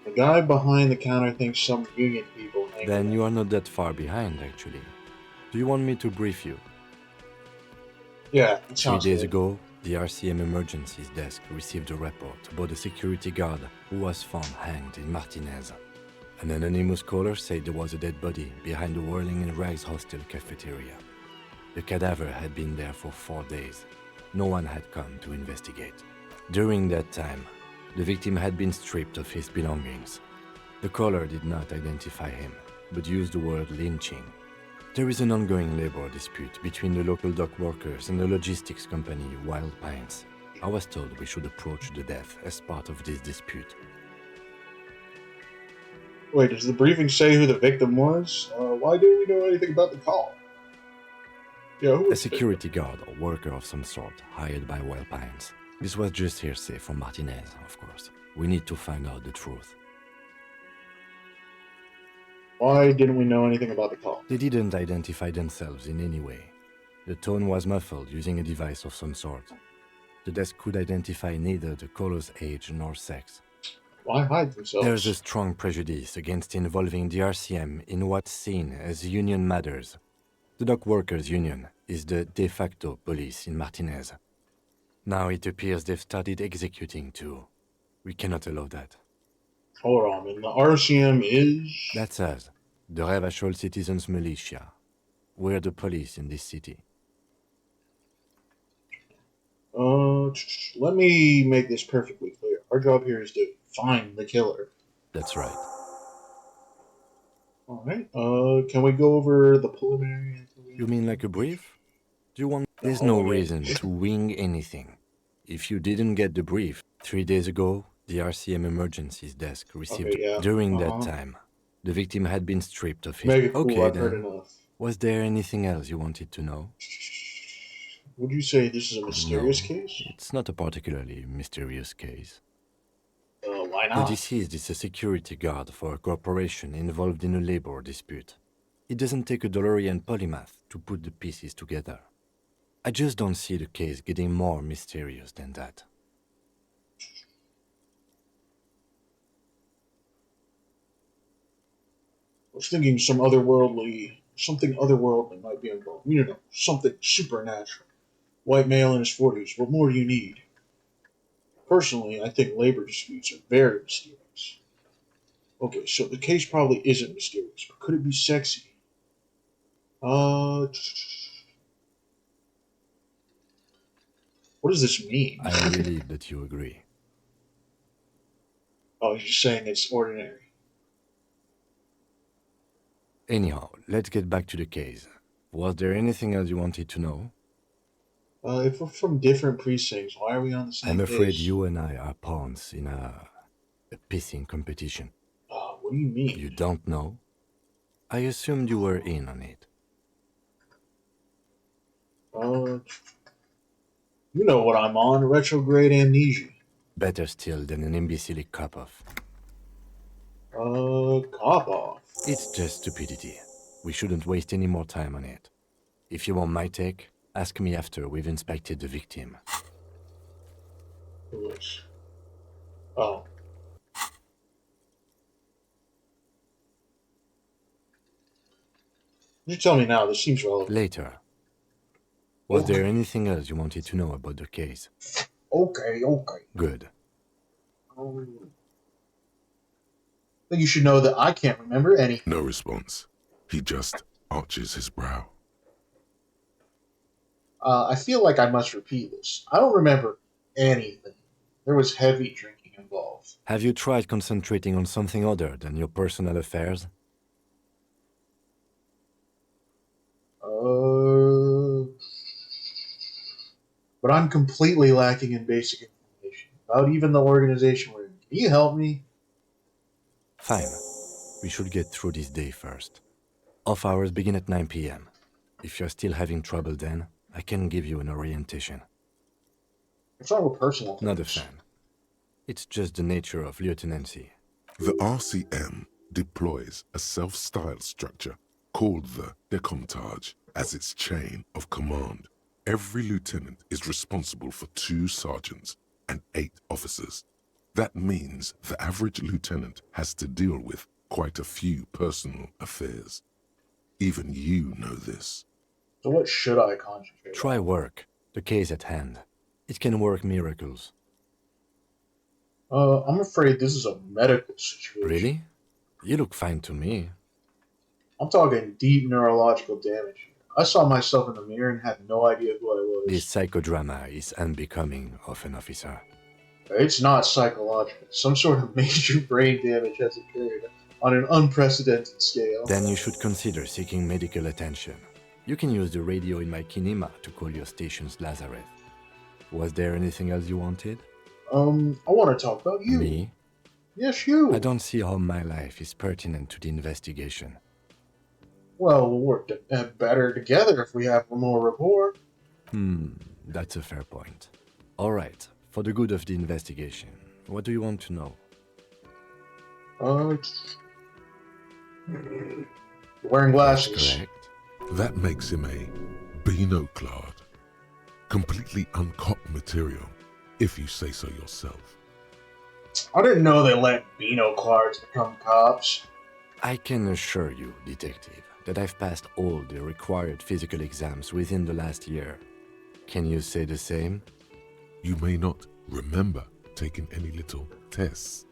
The guy behind the counter thinks some union people hang Then around. you are not that far behind, actually. Do you want me to brief you? Yeah, it 3 sounds days good. ago, the RCM emergencies desk received a report about a security guard who was found hanged in Martinez. An anonymous caller said there was a dead body behind the Whirling in Rags hostel cafeteria. The cadaver had been there for 4 days. No one had come to investigate. During that time, the victim had been stripped of his belongings. The caller did not identify him, but used the word lynching. There is an ongoing labor dispute between the local dock workers and the logistics company Wild Pines. I was told we should approach the death as part of this dispute. Wait, does the briefing say who the victim was? Why didn't we know anything about the call? Yeah, who A was the victim? security guard or worker of some sort hired by Wild Pines. This was just hearsay from Martinez, of course. We need to find out the truth. Why didn't we know anything about the call? They didn't identify themselves in any way. The tone was muffled using a device of some sort. The desk could identify neither the caller's age nor sex. Why hide themselves? There's a strong prejudice against involving the RCM in what's seen as union matters. The dock workers' union is the de facto police in Martinez. Now it appears they've started executing too. We cannot allow that. Hold on, and the RCM is... That's us, the Revachol Citizens Militia. We're the police in this city. Let me make this perfectly clear. Our job here is to find the killer. That's right. Alright, can we go over the preliminary... You mean like a brief? Do you want... There's No, no I mean- reason to wing anything. If you didn't get the brief, 3 days ago, the RCM emergencies desk received... Okay, yeah. During that Uh-huh. time, the victim had been stripped of his... Make it cool, Okay, I've heard then. enough. Was there anything else you wanted to know? Would you say this is a mysterious No, case? It's not a particularly mysterious case. Why The not? deceased is a security guard for a corporation involved in a labor dispute. It doesn't take a DeLorean polymath to put the pieces together. I just don't see the case getting more mysterious than that. I was thinking something otherworldly might be involved. You know, something supernatural. White male in his 40s, what more do you need? Personally, I think labor disputes are very mysterious. Okay, so the case probably isn't mysterious, but could it be sexy? What does this mean? I believe that you agree. Oh, you're saying it's ordinary. Anyhow, let's get back to the case. Was there anything else you wanted to know? If we're from different precincts, why are we on the same I'm afraid case? you and I are pawns in a pissing competition. What do you mean? You don't know? I assumed you were in on it. You know what I'm on, retrograde amnesia. Better still than an imbecilic cop-off. Cop off. It's just stupidity. We shouldn't waste any more time on it. If you want my take, ask me after we've inspected the victim. Foolish. Oh. You tell me now, this seems relevant. Later. Was there anything else you wanted to know about the case? Okay. Good. I think you should know that I can't remember any. No response. He just arches his brow. I feel like I must repeat this. I don't remember anything. There was heavy drinking involved. Have you tried concentrating on something other than your personal affairs? Uh, but I'm completely lacking in basic information about even the organization we're in. Can you help me? Fine. We should get through this day first. Off hours begin at 9 p.m. If you're still having trouble then, I can give you an orientation. It's not a personal thing. Not a fan. It's just the nature of lieutenancy. The RCM deploys a self-styled structure called the Decomptage as its chain of command. Every lieutenant is responsible for 2 sergeants and 8 officers. That means the average lieutenant has to deal with quite a few personal affairs. Even you know this. So what should I concentrate Try on? work, the case at hand. It can work miracles. I'm afraid this is a medical situation. Really? You look fine to me. I'm talking deep neurological damage here. I saw myself in the mirror and had no idea who I was. This psychodrama is unbecoming of an officer. It's not psychological. Some sort of major brain damage has occurred on an unprecedented scale. Then you should consider seeking medical attention. You can use the radio in my kinema to call your station's Lazareth. Was there anything else you wanted? I want to talk about you. Me? Yes, you. I don't see how my life is pertinent to the investigation. Well, we'll work better together if we have more rapport. That's a fair point. All right, for the good of the investigation, what do you want to know? You're wearing glasses. Correct. That makes him a binoclard. Completely uncopped material, if you say so yourself. I didn't know they let binoclards become cops. I can assure you, detective, that I've passed all the required physical exams within the last year. Can you say the same? You may not remember taking any little tests,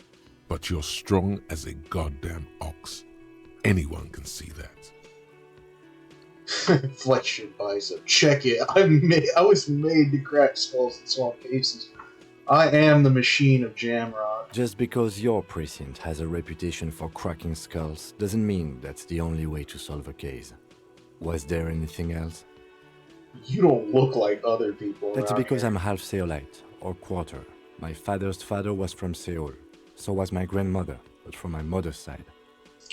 but you're strong as a goddamn ox. Anyone can see that. Flex your bicep. Check it. I was made to crack skulls and solve cases. I am the machine of Jamrod. Just because your precinct has a reputation for cracking skulls doesn't mean that's the only way to solve a case. Was there anything else? You don't look like other people. That's around because here. I'm half Seolite, or quarter. My father's father was from Seoul. So was my grandmother, but from my mother's side.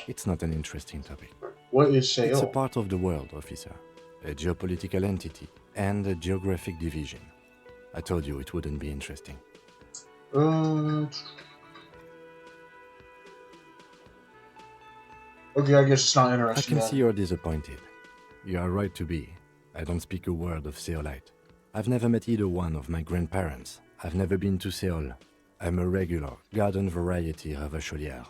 It's not an interesting topic. What is It's a Seoul? part of the world, officer. A geopolitical entity and a geographic division. I told you it wouldn't be interesting. Okay, I guess it's not I interesting. can see you're disappointed. You are right to be. I don't speak a word of Seolite. I've never met either one of my grandparents. I've never been to Seoul. I'm a regular garden variety ravacholière.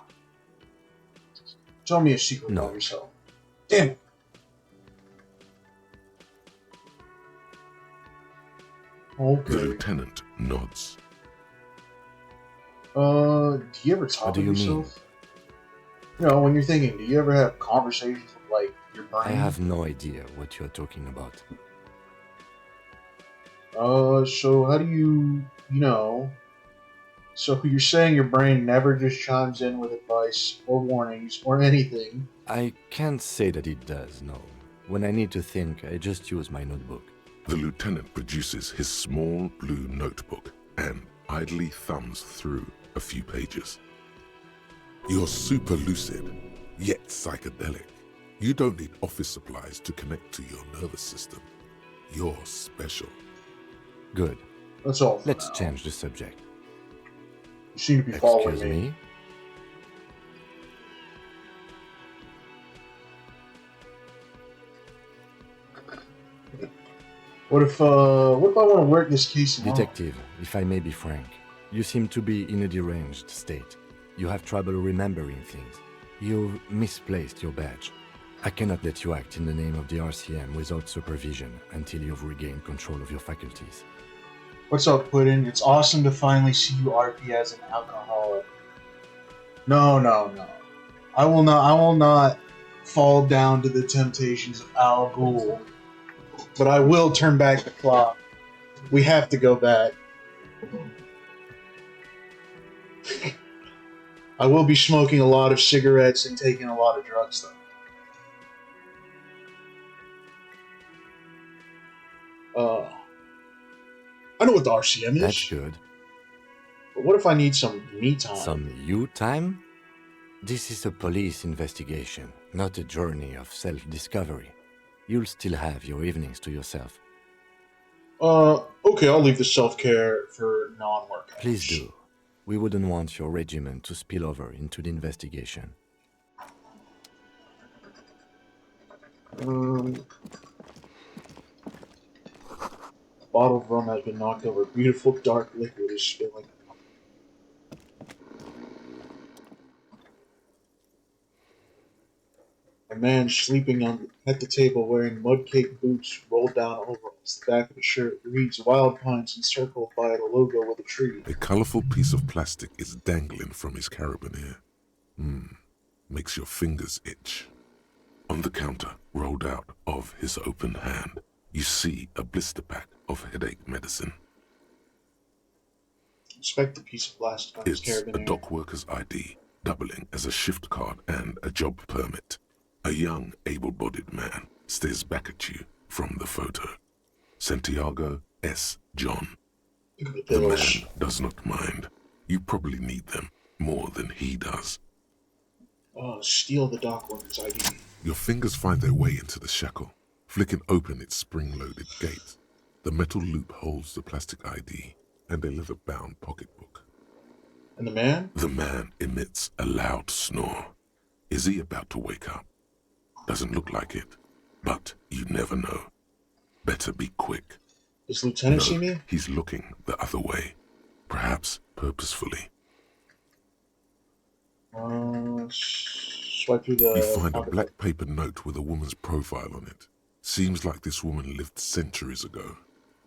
Tell me a secret No. about yourself. Damn it. The Okay. lieutenant nods. Do you ever talk What do to you mean? yourself? You know, when you're thinking, do you ever have conversations with, like, your brain? I have no idea what you're talking about. So how do so you're saying your brain never just chimes in with advice or warnings or anything. I can't say that it does, no. When I need to think, I just use my notebook. The lieutenant produces his small blue notebook and idly thumbs through a few pages. You're super lucid, yet psychedelic. You don't need office supplies to connect to your nervous system. You're special. Good. That's all. for Let's now. change the subject. You seem to be following Excuse me? What if I want to work this case alone? Detective, if I may be frank, you seem to be in a deranged state. You have trouble remembering things. You've misplaced your badge. I cannot let you act in the name of the RCM without supervision until you've regained control of your faculties. What's up, Puddin? It's awesome to finally see you RP as an alcoholic. No. I will not fall down to the temptations of Al Ghul. but I will turn back the clock. We have to go back. I will be smoking a lot of cigarettes and taking a lot of drugs, though. I know what the RCM is. That's good. But what if I need some me time? Some you time? This is a police investigation, not a journey of self-discovery. You'll still have your evenings to yourself. Okay, I'll leave the self-care for non-work hours. Please do. We wouldn't want your regiment to spill over into the investigation. Bottle of rum has been knocked over. Beautiful dark liquid is spilling. A man sleeping at the table wearing mud-caked boots rolled down overalls. The back of the shirt reads Wild Pines encircled by the logo with a tree. A colorful piece of plastic is dangling from his carabiner. Makes your fingers itch. On the counter, rolled out of his open hand, you see a blister pack of headache medicine. Inspect the piece of plastic on his It's a carabiner. dock worker's ID, doubling as a shift card and a job permit. A young, able-bodied man stares back at you from the photo. Santiago S. John. Look at the The bills. man does not mind. You probably need them more than he does. Steal the dock worker's ID. Your fingers find their way into the shackle, flicking open its spring-loaded gate. The metal loop holds the plastic ID and a leather-bound pocketbook. And the man? The man emits a loud snore. Is he about to wake up? Doesn't look like it, but you never know. Better be quick. Does Lieutenant see No, me? he's looking the other way, perhaps purposefully. Swipe through the You find a pocket. black paper note with a woman's profile on it. Seems like this woman lived centuries ago.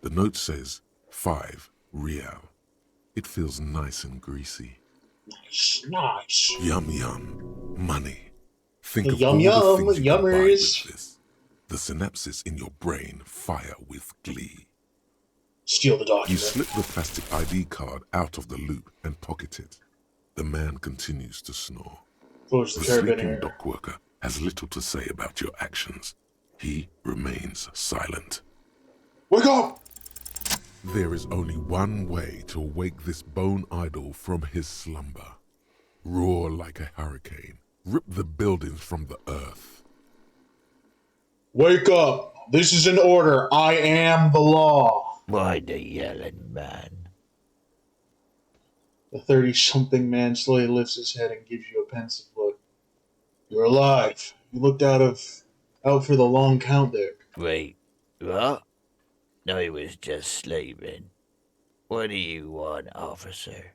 The note says 5 real. It feels nice and greasy. Nice. Yum yum. Money. Think Hey, of yum, all yum, the things you can buy yummers. with this. The synapses in your brain fire with glee. Steal the You document. slip the plastic ID card out of the loop and pocket it. The man continues to snore. Close the The sleeping carabiner. dock worker has little to say about your actions. He remains silent. Wake up! There is only one way to awake this bone idol from his slumber. Roar like a hurricane. Rip the buildings from the earth. Wake up! This is an order. I am the law. Why the yelling, man? The 30-something man slowly lifts his head and gives you a pensive look. You're alive. You looked out for the long count there. Wait, what? I was just sleeping. What do you want, officer?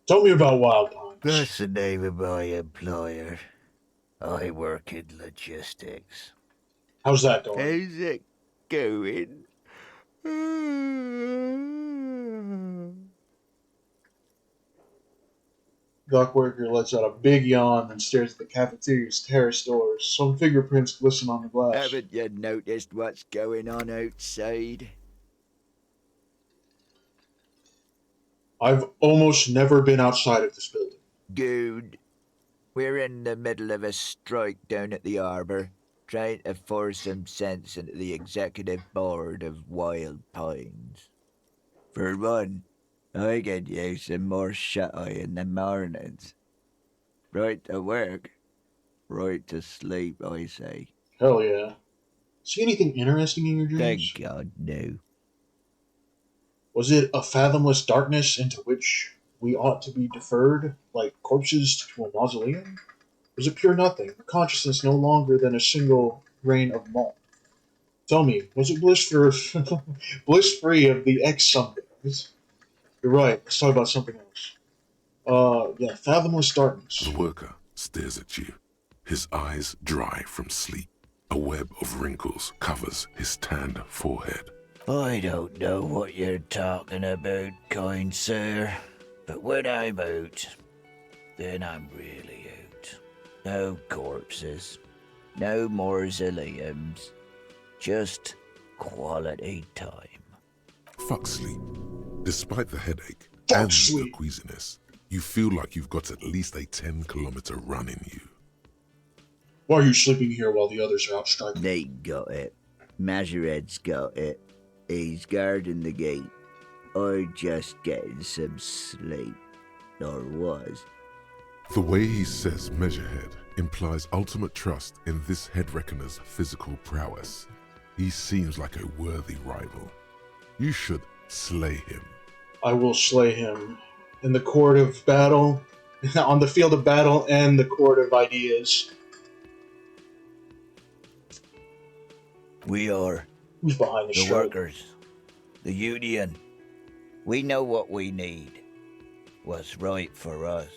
Tell me about Wild Pines. That's the name of my employer. I work in logistics. How's that going? How's it going? Dock worker lets out a big yawn and stares at the cafeteria's terrace doors. Some fingerprints glisten on the glass. Haven't you noticed what's going on outside? I've almost never been outside of this building. Good. We're in the middle of a strike down at the harbour, trying to force some sense into the executive board of Wild Pines. For one, I could use some more shut-eye in the mornings. Right to work, right to sleep, I say. Hell yeah. See anything interesting in your dreams? Thank God, no. Was it a fathomless darkness into which we ought to be deferred, like corpses to a mausoleum? Was it pure nothing, a consciousness no longer than a single grain of malt? Tell me, was it bliss-free of the X-somethings? You're right, let's talk about something else. Yeah, fathomless darkness. The worker stares at you, his eyes dry from sleep. A web of wrinkles covers his tanned forehead. I don't know what you're talking about, kind sir, but when I'm out, then I'm really out. No corpses, No mausoleums. Just quality time. Fuck sleep. Despite the headache Fuck and the sleep. queasiness, you feel like you've got at least a 10-kilometer run in you. Why are you sleeping here while the others are out striking? They got it. Majoret's got it. He's guarding the gate. Or just getting some sleep. Or was. The way he says Measurehead implies ultimate trust in this head reckoner's physical prowess. He seems like a worthy rival. You should slay him. I will slay him in the court of battle, on the field of battle, and the court of ideas. We are Who's behind the the strike? workers. The union. We know what we need. What's right for us.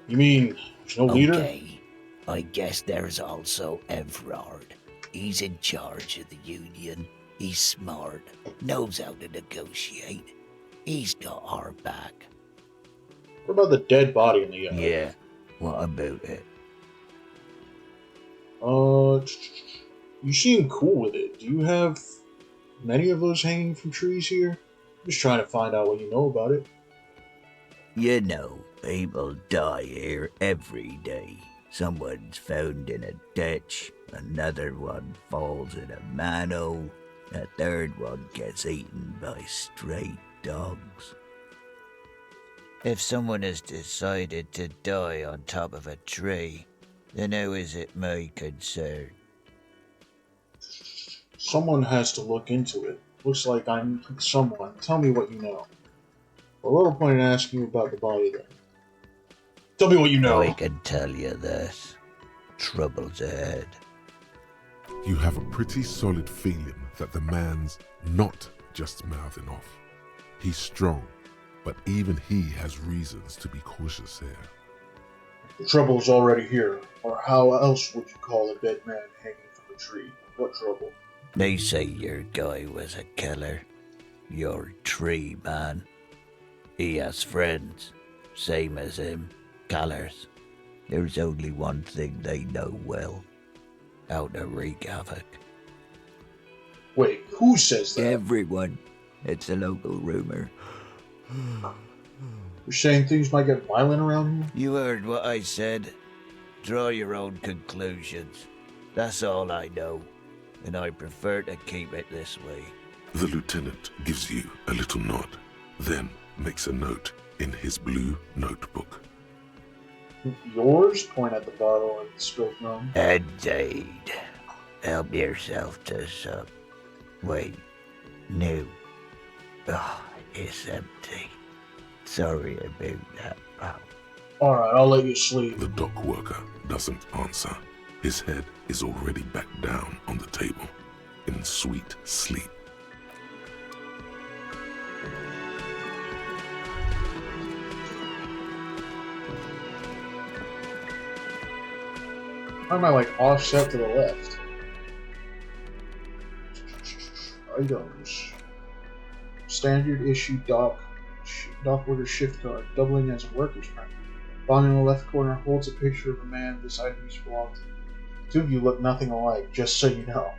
You mean there's no leader? Okay. I guess there's also Everard. He's in charge of the union. He's smart. Knows how to negotiate. He's got our back. What about the dead body in the yard? Yeah. What about it? You seem cool with it. Do you have many of those hanging from trees here? I'm just trying to find out what you know about it. You know, people die here every day. Someone's found in a ditch, another one falls in a manhole, a third one gets eaten by stray dogs. If someone has decided to die on top of a tree, then how is it my concern? Someone has to look into it. Looks like I'm someone. Tell me what you know. A little point in asking you about the body then. Tell me what you know. I can tell you this. Trouble's ahead. You have a pretty solid feeling that the man's not just mouthing off. He's strong, but even he has reasons to be cautious here. The trouble's already here. Or how else would you call a dead man hanging from a tree? What trouble? They say your guy was a killer. Your tree man. He has friends, same as him, killers. There's only one thing they know well. How to wreak havoc. Wait, who says that? Everyone. It's a local rumor. You're saying things might get violent around here? You heard what I said. Draw your own conclusions. That's all I know, and I prefer to keep it this way. The lieutenant gives you a little nod, then makes a note in his blue notebook. Yours? Point at the bottle and spilt rum. Indeed. Help yourself to some. Wait. No. Oh, it's empty. Sorry about that, pal. Alright, I'll let you sleep. The dock worker doesn't answer. His head is already back down on the table, in sweet sleep. Why am I like offset to the left? Items. Standard issue dock worker shift card, doubling as a worker's permit. Bottom in the left corner holds a picture of a man this item used to belong to. Two of you look nothing alike, just so you know.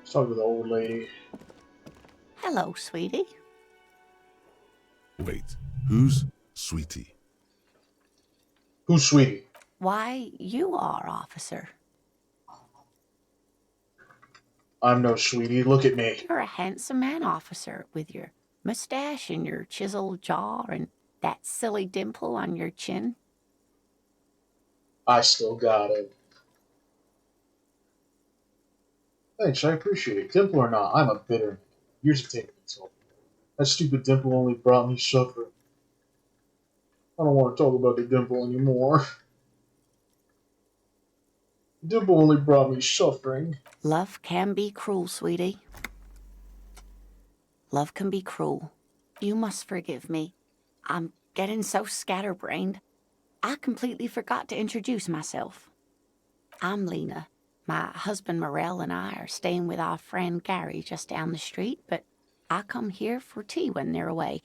Let's talk to the old lady. Hello, sweetie. Wait, who's Sweetie? Who's Sweetie? Why, you are, officer. I'm no Sweetie, look at me. You're a handsome man, officer, with your mustache and your chiseled jaw and that silly dimple on your chin. I still got it. Thanks, I appreciate it. Dimple or not, I'm a bitter man. Years of taking insult. That stupid dimple only brought me suffering. I don't want to talk about the dimple anymore. The dimple only brought me suffering. Love can be cruel, sweetie. Love can be cruel. You must forgive me. I'm getting so scatterbrained. I completely forgot to introduce myself. I'm Lena. My husband Morel and I are staying with our friend Gary just down the street, but I come here for tea when they're away.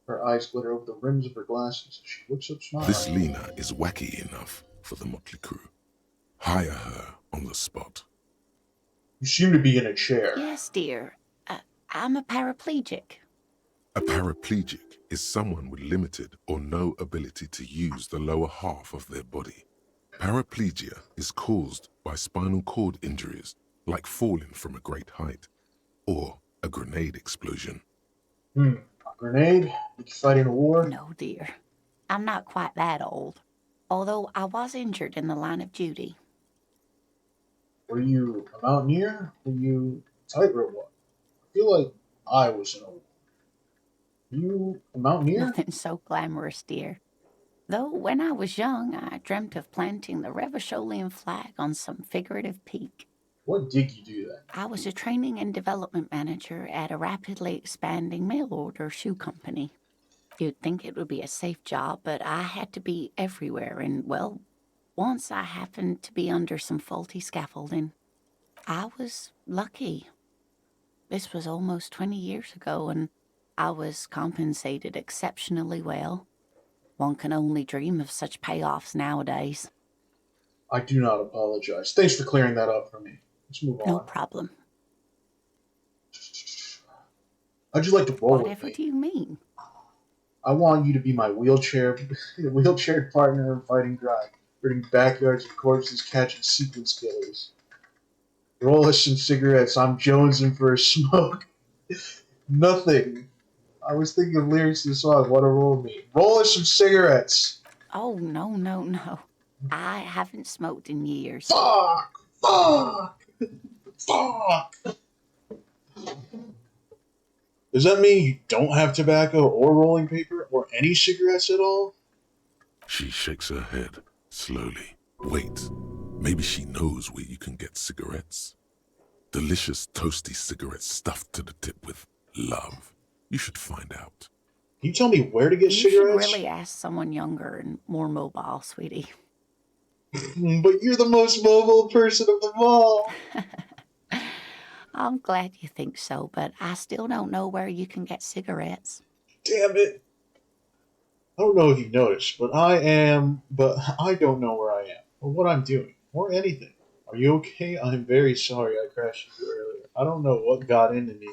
Her eyes glitter over the rims of her glasses as she looks up smiling. This Lena is wacky enough for the motley crew. Hire her on the spot. You seem to be in a chair. Yes, dear. I'm a paraplegic. A paraplegic is someone with limited or no ability to use the lower half of their body. Paraplegia is caused by spinal cord injuries, like falling from a great height, or a grenade explosion. A grenade? Did you fight in a war? No, dear. I'm not quite that old, although I was injured in the line of duty. Were you a mountaineer? Were you a tightrope walker? I feel like I was in a war. You a mountaineer? Nothing so glamorous, dear. Though when I was young, I dreamt of planting the Revacholian flag on some figurative peak. What did you do then? I was a training and development manager at a rapidly expanding mail-order shoe company. You'd think it would be a safe job, but I had to be everywhere, and, well, once I happened to be under some faulty scaffolding. I was lucky. This was almost 20 years ago, and I was compensated exceptionally well. One can only dream of such payoffs nowadays. I do not apologize. Thanks for clearing that up for me. Let's move on. No problem. How'd you like to roll Whatever with do me? you mean? I want you to be my wheelchair partner in fighting crime, ridding backyards of corpses, catching sequence killers. Roll us some cigarettes. I'm jonesing for a smoke. Nothing. I was thinking of lyrics to the song. What a roll me. Roll us some cigarettes. Oh, no. I haven't smoked in years. Fuck! Does that mean you don't have tobacco or rolling paper or any cigarettes at all? She shakes her head slowly. Wait, maybe she knows where you can get cigarettes. Delicious toasty cigarettes stuffed to the tip with love. You should find out. Can you tell me where to get You should cigarettes? really ask someone younger and more mobile, sweetie. But you're the most mobile person of them all. I'm glad you think so, but I still don't know where you can get cigarettes. Damn it. I don't know if you noticed, but I don't know where I am, or what I'm doing, or anything. Are you okay? I'm very sorry I crashed you earlier. I don't know what got into me.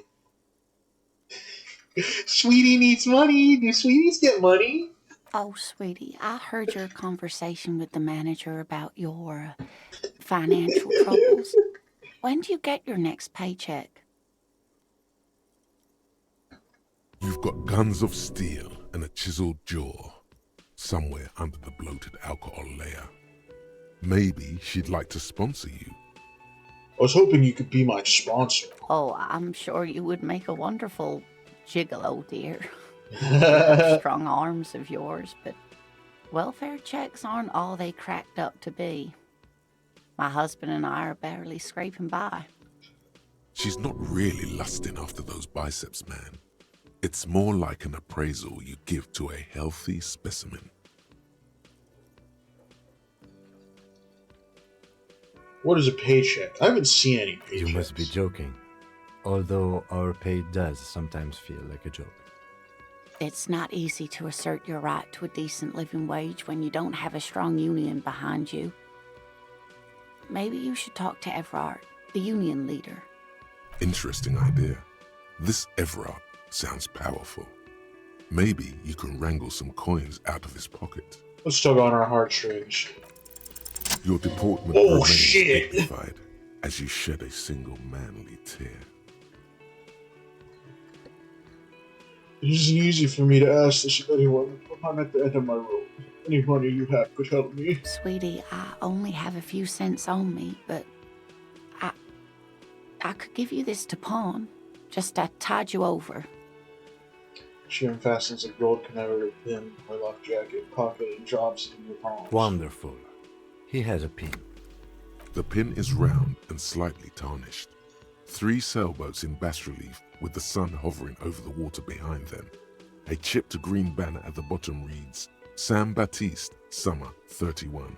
Sweetie needs money. Do sweeties get money? Oh, sweetie, I heard your conversation with the manager about your financial troubles. When do you get your next paycheck? You've got guns of steel and a chiseled jaw somewhere under the bloated alcohol layer. Maybe she'd like to sponsor you. I was hoping you could be my sponsor. Oh, I'm sure you would make a wonderful gigolo, dear. Those strong arms of yours, but welfare checks aren't all they cracked up to be. My husband and I are barely scraping by. She's not really lusting after those biceps, man. It's more like an appraisal you give to a healthy specimen. What is a paycheck? I haven't seen any paychecks. You must be joking. Although our pay does sometimes feel like a joke. It's not easy to assert your right to a decent living wage when you don't have a strong union behind you. Maybe you should talk to Everard, the union leader. Interesting idea. This Everard sounds powerful. Maybe you can wrangle some coins out of his pocket. Let's tug on our heartstrings. Your deportment Oh, remains shit. dignified as you shed a single manly tear. It isn't easy for me to ask this of anyone. I'm at the end of my rope. Any money you have could help me. Sweetie, I only have a few cents on me, but I could give you this to pawn. Just to tide you over. She unfastens a gold commemorative pin, my lock jacket, pocket, and drops it in your palm. Wonderful. He has a pin. The pin is round and slightly tarnished. 3 sailboats in bas-relief with the sun hovering over the water behind them. A chipped green banner at the bottom reads, Sam Baptiste, Summer 31.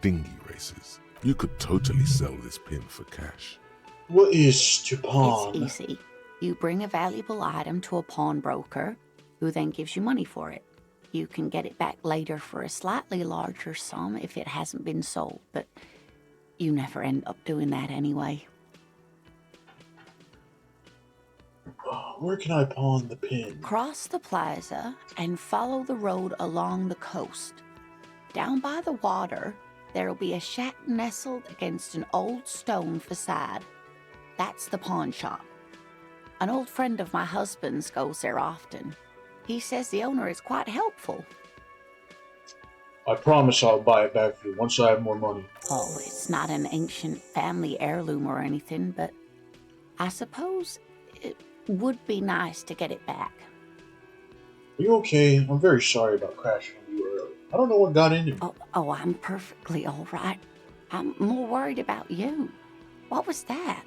dinghy races. You could totally sell this pin for cash. What is to It's pawn? easy. You bring a valuable item to a pawnbroker, who then gives you money for it. You can get it back later for a slightly larger sum if it hasn't been sold, but you never end up doing that anyway. Where can I pawn the pin? Cross the plaza and follow the road along the coast. Down by the water, there'll be a shack nestled against an old stone facade. That's the pawn shop. An old friend of my husband's goes there often. He says the owner is quite helpful. I promise I'll buy it back for you once I have more money. Oh, it's not an ancient family heirloom or anything, but I suppose it would be nice to get it back. Are you okay? I'm very sorry about crashing on you earlier. I don't know what got into me. Oh, I'm perfectly all right. I'm more worried about you. What was that?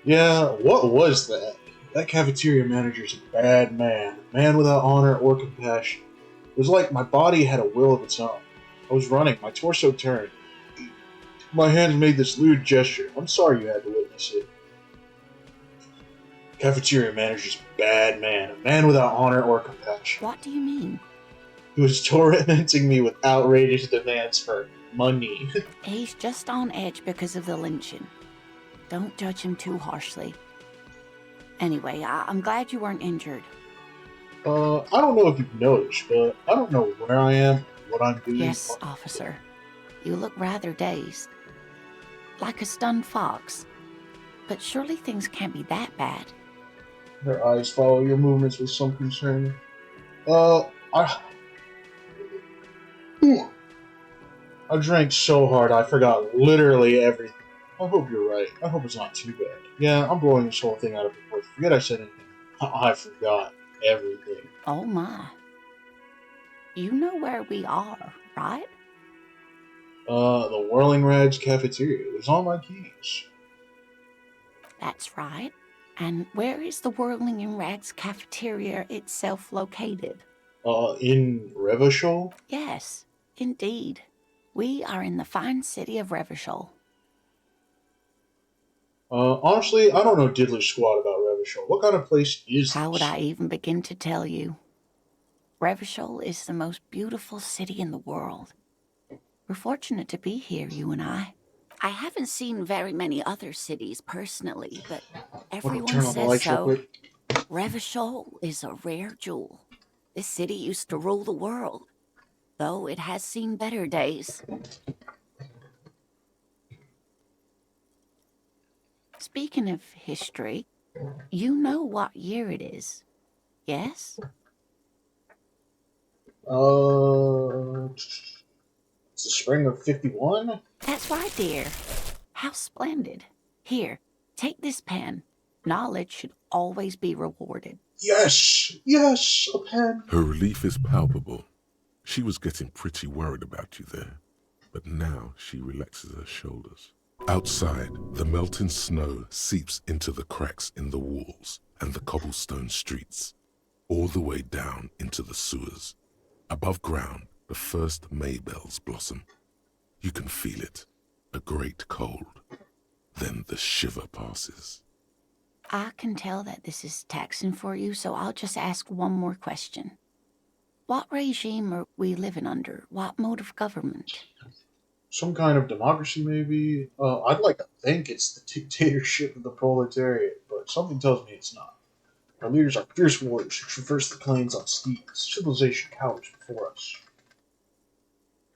Yeah, what was that? That cafeteria manager's a bad man. A man without honor or compassion. It was like my body had a will of its own. I was running, my torso turned. My hands made this lewd gesture. I'm sorry you had to witness it. Cafeteria manager's a bad man. A man without honor or compassion. What do you mean? He was tormenting me with outrageous demands for money. He's just on edge because of the lynching. Don't judge him too harshly. Anyway, I'm glad you weren't injured. I don't know if you've noticed, but I don't know where I am, what I'm doing. Yes, officer. You look rather dazed. Like a stunned fox. But surely things can't be that bad. Her eyes follow your movements with some concern. I drank so hard I forgot literally everything. I hope you're right. I hope it's not too bad. Yeah, I'm blowing this whole thing out of proportion. Forget I said anything. I forgot everything. Oh my. You know where we are, right? The Whirling Rags cafeteria. It was on my keys. That's right. And where is the Whirling in Rags cafeteria itself located? In Revachol? Yes, indeed. We are in the fine city of Revachol. Honestly, I don't know diddly squat about Revachol. What kind of place is How would this? I even begin to tell you? Revachol is the most beautiful city in the world. We're fortunate to be here, you and I. I haven't seen very many other cities personally, but everyone Turn on the says lights real so. quick. Revachol is a rare jewel. This city used to rule the world, though it has seen better days. Speaking of history, you know what year it is, yes? It's the spring of 51? That's right, dear. How splendid. Here, take this pen. Knowledge should always be rewarded. Yes! Yes! A pen! Her relief is palpable. She was getting pretty worried about you there, but now she relaxes her shoulders. Outside, the melting snow seeps into the cracks in the walls and the cobblestone streets, all the way down into the sewers. Above ground, the first maybells blossom. You can feel it, a great cold. Then the shiver passes. I can tell that this is taxing for you, so I'll just ask one more question. What regime are we living under? What mode of government? Some kind of democracy, maybe? I'd like to think it's the dictatorship of the proletariat, but something tells me it's not. Our leaders are fierce warriors who traverse the plains on steeds. Civilization cowers before us.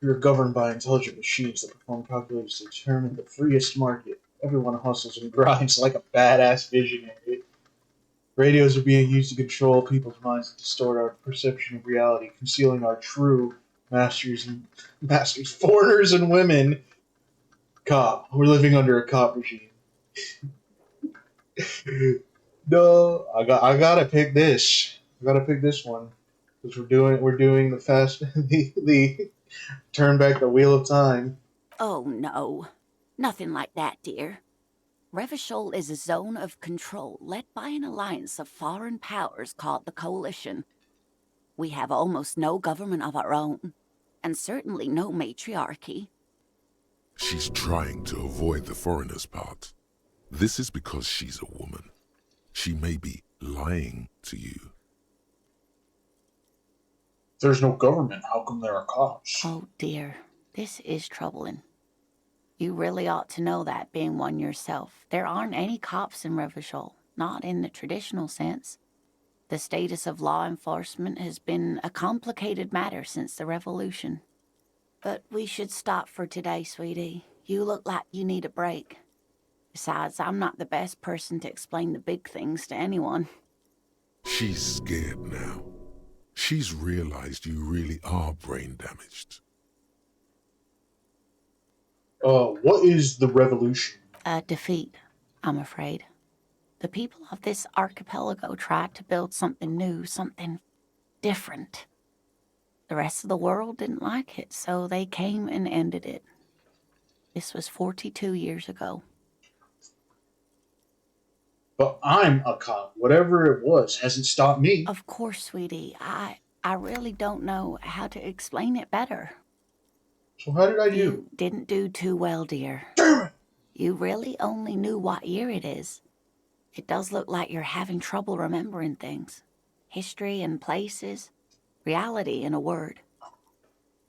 We are governed by intelligent machines that perform calculations to determine the freest market. Everyone hustles and grinds like a badass visionary. Radios are being used to control people's minds and distort our perception of reality, concealing our true masters, foreigners and women. Cop. We're living under a cop regime. No, I gotta pick this. I gotta pick this one because we're doing the fast the turn back the wheel of time. Oh, no. Nothing like that, dear. Revachol is a zone of control led by an alliance of foreign powers called the Coalition. We have almost no government of our own, and certainly no matriarchy. She's trying to avoid the foreigner's part. This is because she's a woman. She may be lying to you. If there's no government, how come there are cops? Oh dear, this is troubling. You really ought to know that, being one yourself. There aren't any cops in Revachol, not in the traditional sense. The status of law enforcement has been a complicated matter since the revolution. But we should stop for today, sweetie. You look like you need a break. Besides, I'm not the best person to explain the big things to anyone. She's scared now. She's realized you really are brain damaged. What is the revolution? A defeat, I'm afraid. The people of this archipelago tried to build something new, something different. The rest of the world didn't like it, so they came and ended it. This was 42 years ago. But I'm a cop. Whatever it was hasn't stopped me. Of course, sweetie. I really don't know how to explain it better. So how did I do? You didn't do too well, dear. Damn it! You really only knew what year it is. It does look like you're having trouble remembering things. History and places. Reality, in a word.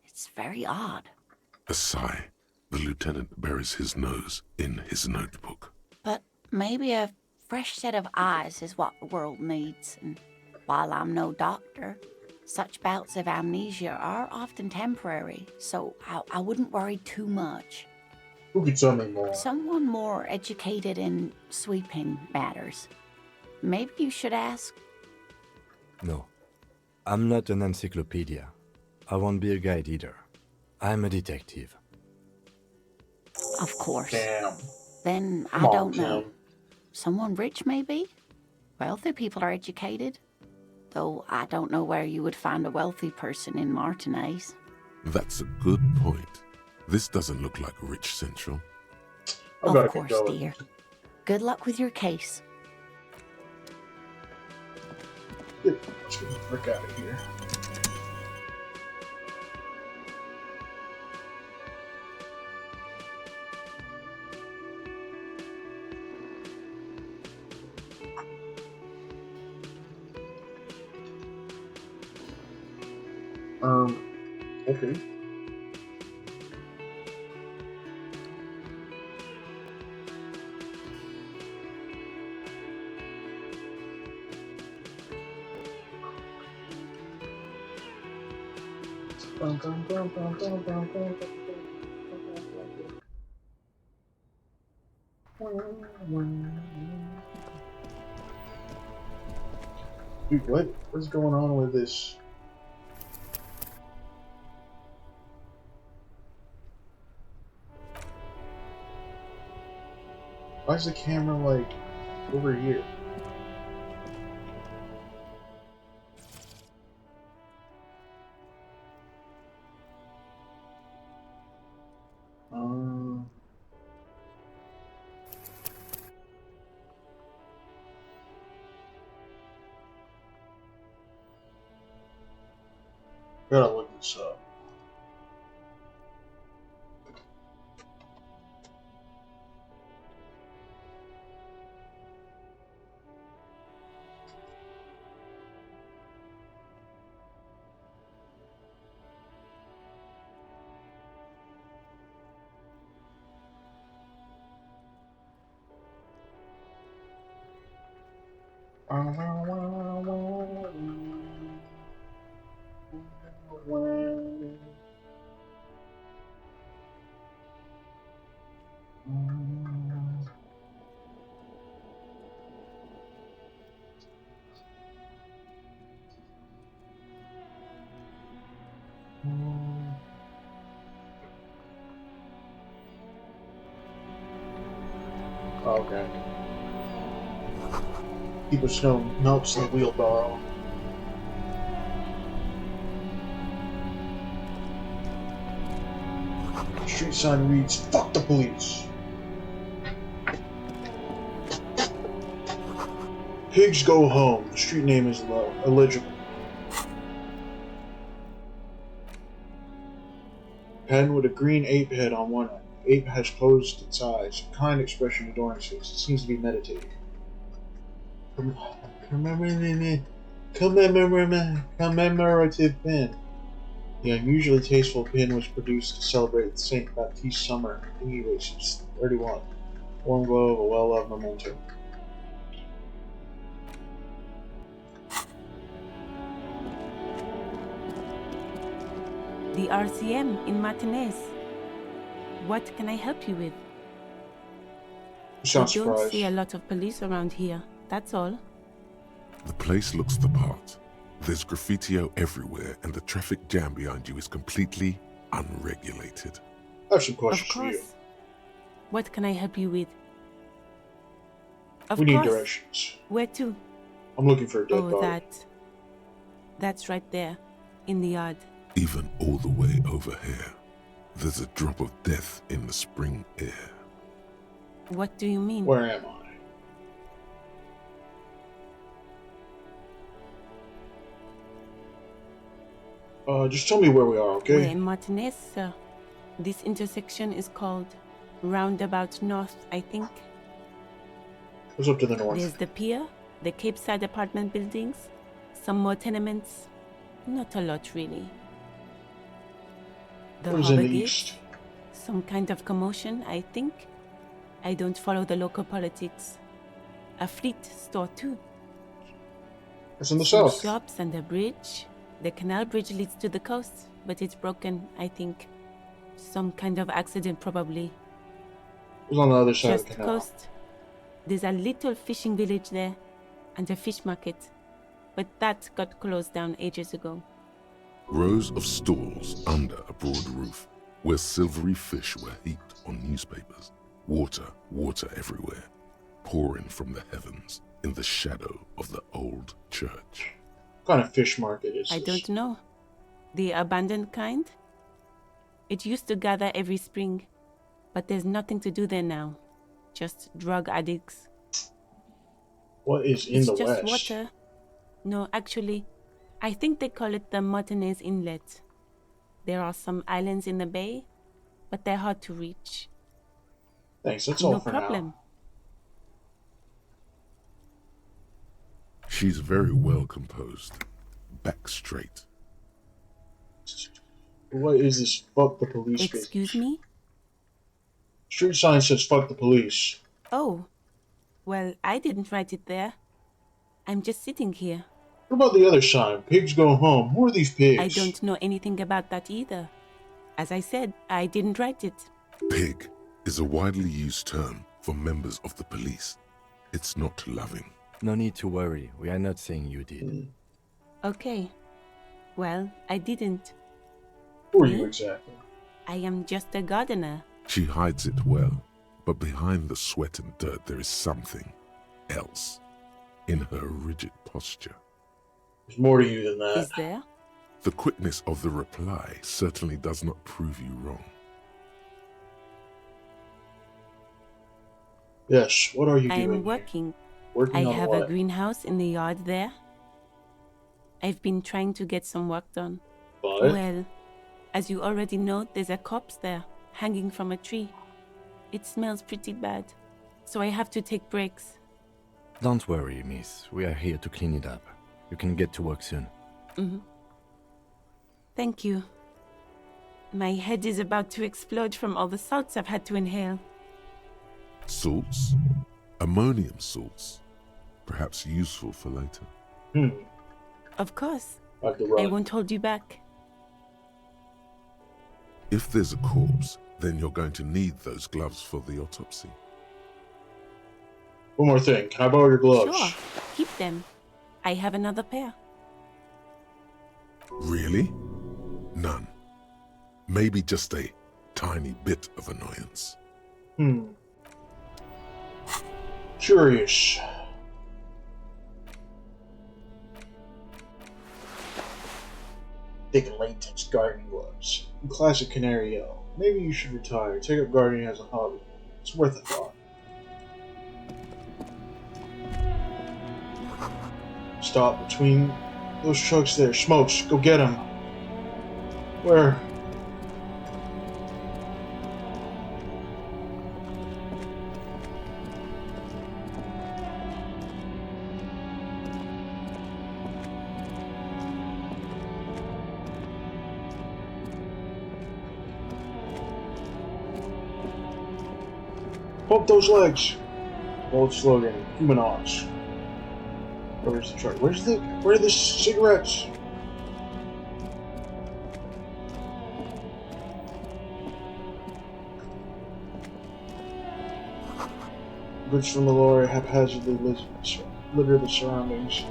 It's very odd. A sigh. The lieutenant buries his nose in his notebook. But maybe a fresh set of eyes is what the world needs. And while I'm no doctor, such bouts of amnesia are often temporary, so I wouldn't worry too much. Who could tell me more? Someone more educated in sweeping matters. Maybe you should ask. No, I'm not an encyclopedia. I won't be a guide either. I'm a detective. Of course. Damn. Then Come I on, don't know. Kim. Someone rich, maybe? Wealthy people are educated. Though I don't know where you would find a wealthy person in Martinez. That's a good point. This doesn't look like Rich Central. I gotta Of get course, going. dear. Good luck with your case. Let's get the frick out of here. Okay. Dude, what's going on with this? Why is the camera like over here? Gotta look this up. Okay. Keep the snow melts in the wheelbarrow. Street sign reads, "Fuck the police." Pigs go home. The street name is illegible. pen with a green ape head on one end. The ape has closed its eyes, a kind expression adorning its face. It seems to be meditating. Commemorative pin. The unusually tasteful pin was produced to celebrate St. Baptiste summer. Thingy weights 31. Warm glow of a well-loved memento. The RCM in Martinez. What can I help you with? You sound I don't surprised. see a lot of police around here, that's all. The place looks the part. There's graffitio everywhere, and the traffic jam behind you is completely unregulated. I have some Of questions for you. course. What can I help you with? Of We need course. directions. Where to? I'm looking for a dead Oh, body. that's right there, in the yard. Even all the way over here, there's a drop of death in the spring air. What do you mean? Where am I? Just tell me where we are, okay? We're in Martinez, sir. This intersection is called Roundabout North, I think. What's up to the north? There's the pier, the Cape Side apartment buildings, some more tenements. Not a lot, really. The What is in Harbour the Gate, east? some kind of commotion, I think. I don't follow the local politics. A fleet store, too. It's in the Some south. shops and a bridge. The canal bridge leads to the coast, but it's broken, I think. Some kind of accident, probably. It's on the other side Just of the canal. coast. There's a little fishing village there, and a fish market. But that got closed down ages ago. Rows of stalls under a broad roof, where silvery fish were heaped on newspapers. Water everywhere, pouring from the heavens in the shadow of the old church. What kind of fish market is I this? don't know. The abandoned kind? It used to gather every spring, but there's nothing to do there now. Just drug addicts. What is in It's the just west? water. No, actually, I think they call it the Martinez Inlet. There are some islands in the bay, but they're hard to reach. Thanks, that's all No for problem. She's very well composed, back straight. now. What is this fuck the police business? Excuse me? Street sign says fuck the police. Oh, well, I didn't write it there. I'm just sitting here. What about the other sign? Pigs go home. Who are these pigs? I don't know anything about that either. As I said, I didn't write it. Pig is a widely used term for members of the police. It's not loving. No need to worry, we are not saying you did. Okay. Well, I didn't. Who are you exactly? I am just a gardener. She hides it well, but behind the sweat and dirt there is something else in her rigid posture. There's more to you than that. Is there? The quickness of the reply certainly does not prove you wrong. Yes, what are you I doing? am here? working. Working I on have what? a greenhouse in the yard there. I've been trying to get some work done. But Well, as you already know, there's a corpse there, hanging from a tree. It smells pretty bad, so I have to take breaks. Don't worry, miss, we are here to clean it up. You can get to work soon. Thank you. My head is about to explode from all the salts I've had to inhale. Salts? Ammonium salts? Perhaps useful for later. Of course, like the I run. won't hold you back. If there's a corpse, then you're going to need those gloves for the autopsy. One more thing. Can I borrow your gloves? Sure, keep them. I have another pair. Really? None. Maybe just a tiny bit of annoyance. Curious. Thick latex gardening gloves. Classic canary yellow. Maybe you should retire. Take up gardening as a hobby. It's worth a thought. Stop between those trucks there. Smokes, go get them. Where? Pump those legs. Bold slogan. Humanoids. Where's the truck? Where are the cigarettes? Goods from the lorry haphazardly litter the surroundings.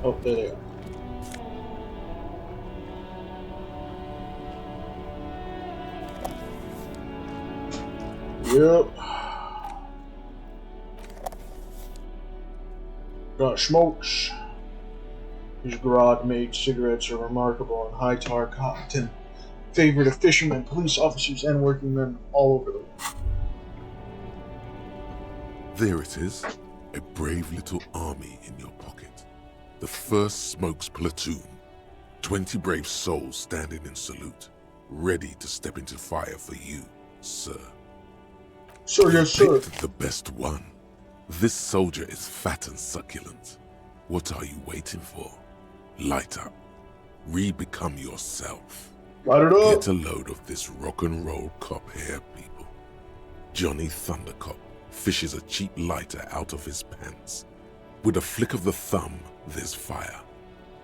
Oh, there they are. Yep. Got smokes. These garage-made cigarettes are remarkable and high-tar cotton. Favorite of fishermen, police officers, and working men all over the world. There it is, a brave little army in your pocket. The 1st Smokes Platoon. 20 brave souls standing in salute, ready to step into fire for you, sir. Sir, yes, sir. Picked the best one. This soldier is fat and succulent. What are you waiting for? Light up. Re-become yourself. Light it up. Get a load of this rock and roll cop here, people. Johnny Thundercop fishes a cheap lighter out of his pants. With a flick of the thumb, there's fire.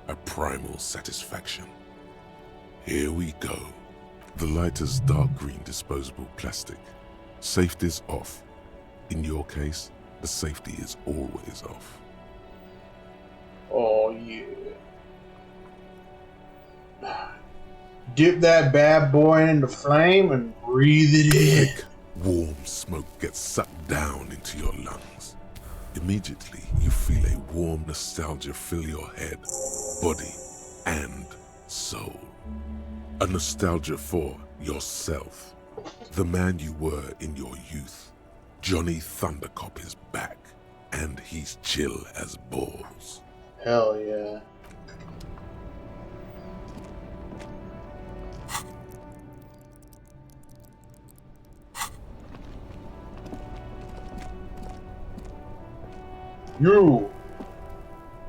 A primal satisfaction. Here we go. The lighter's dark green disposable plastic. Safety's off. In your case, the safety is always off. Oh, yeah. Dip that bad boy in the flame and breathe it in. Thick, warm smoke gets sucked down into your lungs. Immediately, you feel a warm nostalgia fill your head, body, and soul. A nostalgia for yourself. The man you were in your youth. Johnny Thundercop is back, and he's chill as balls. Hell yeah. You.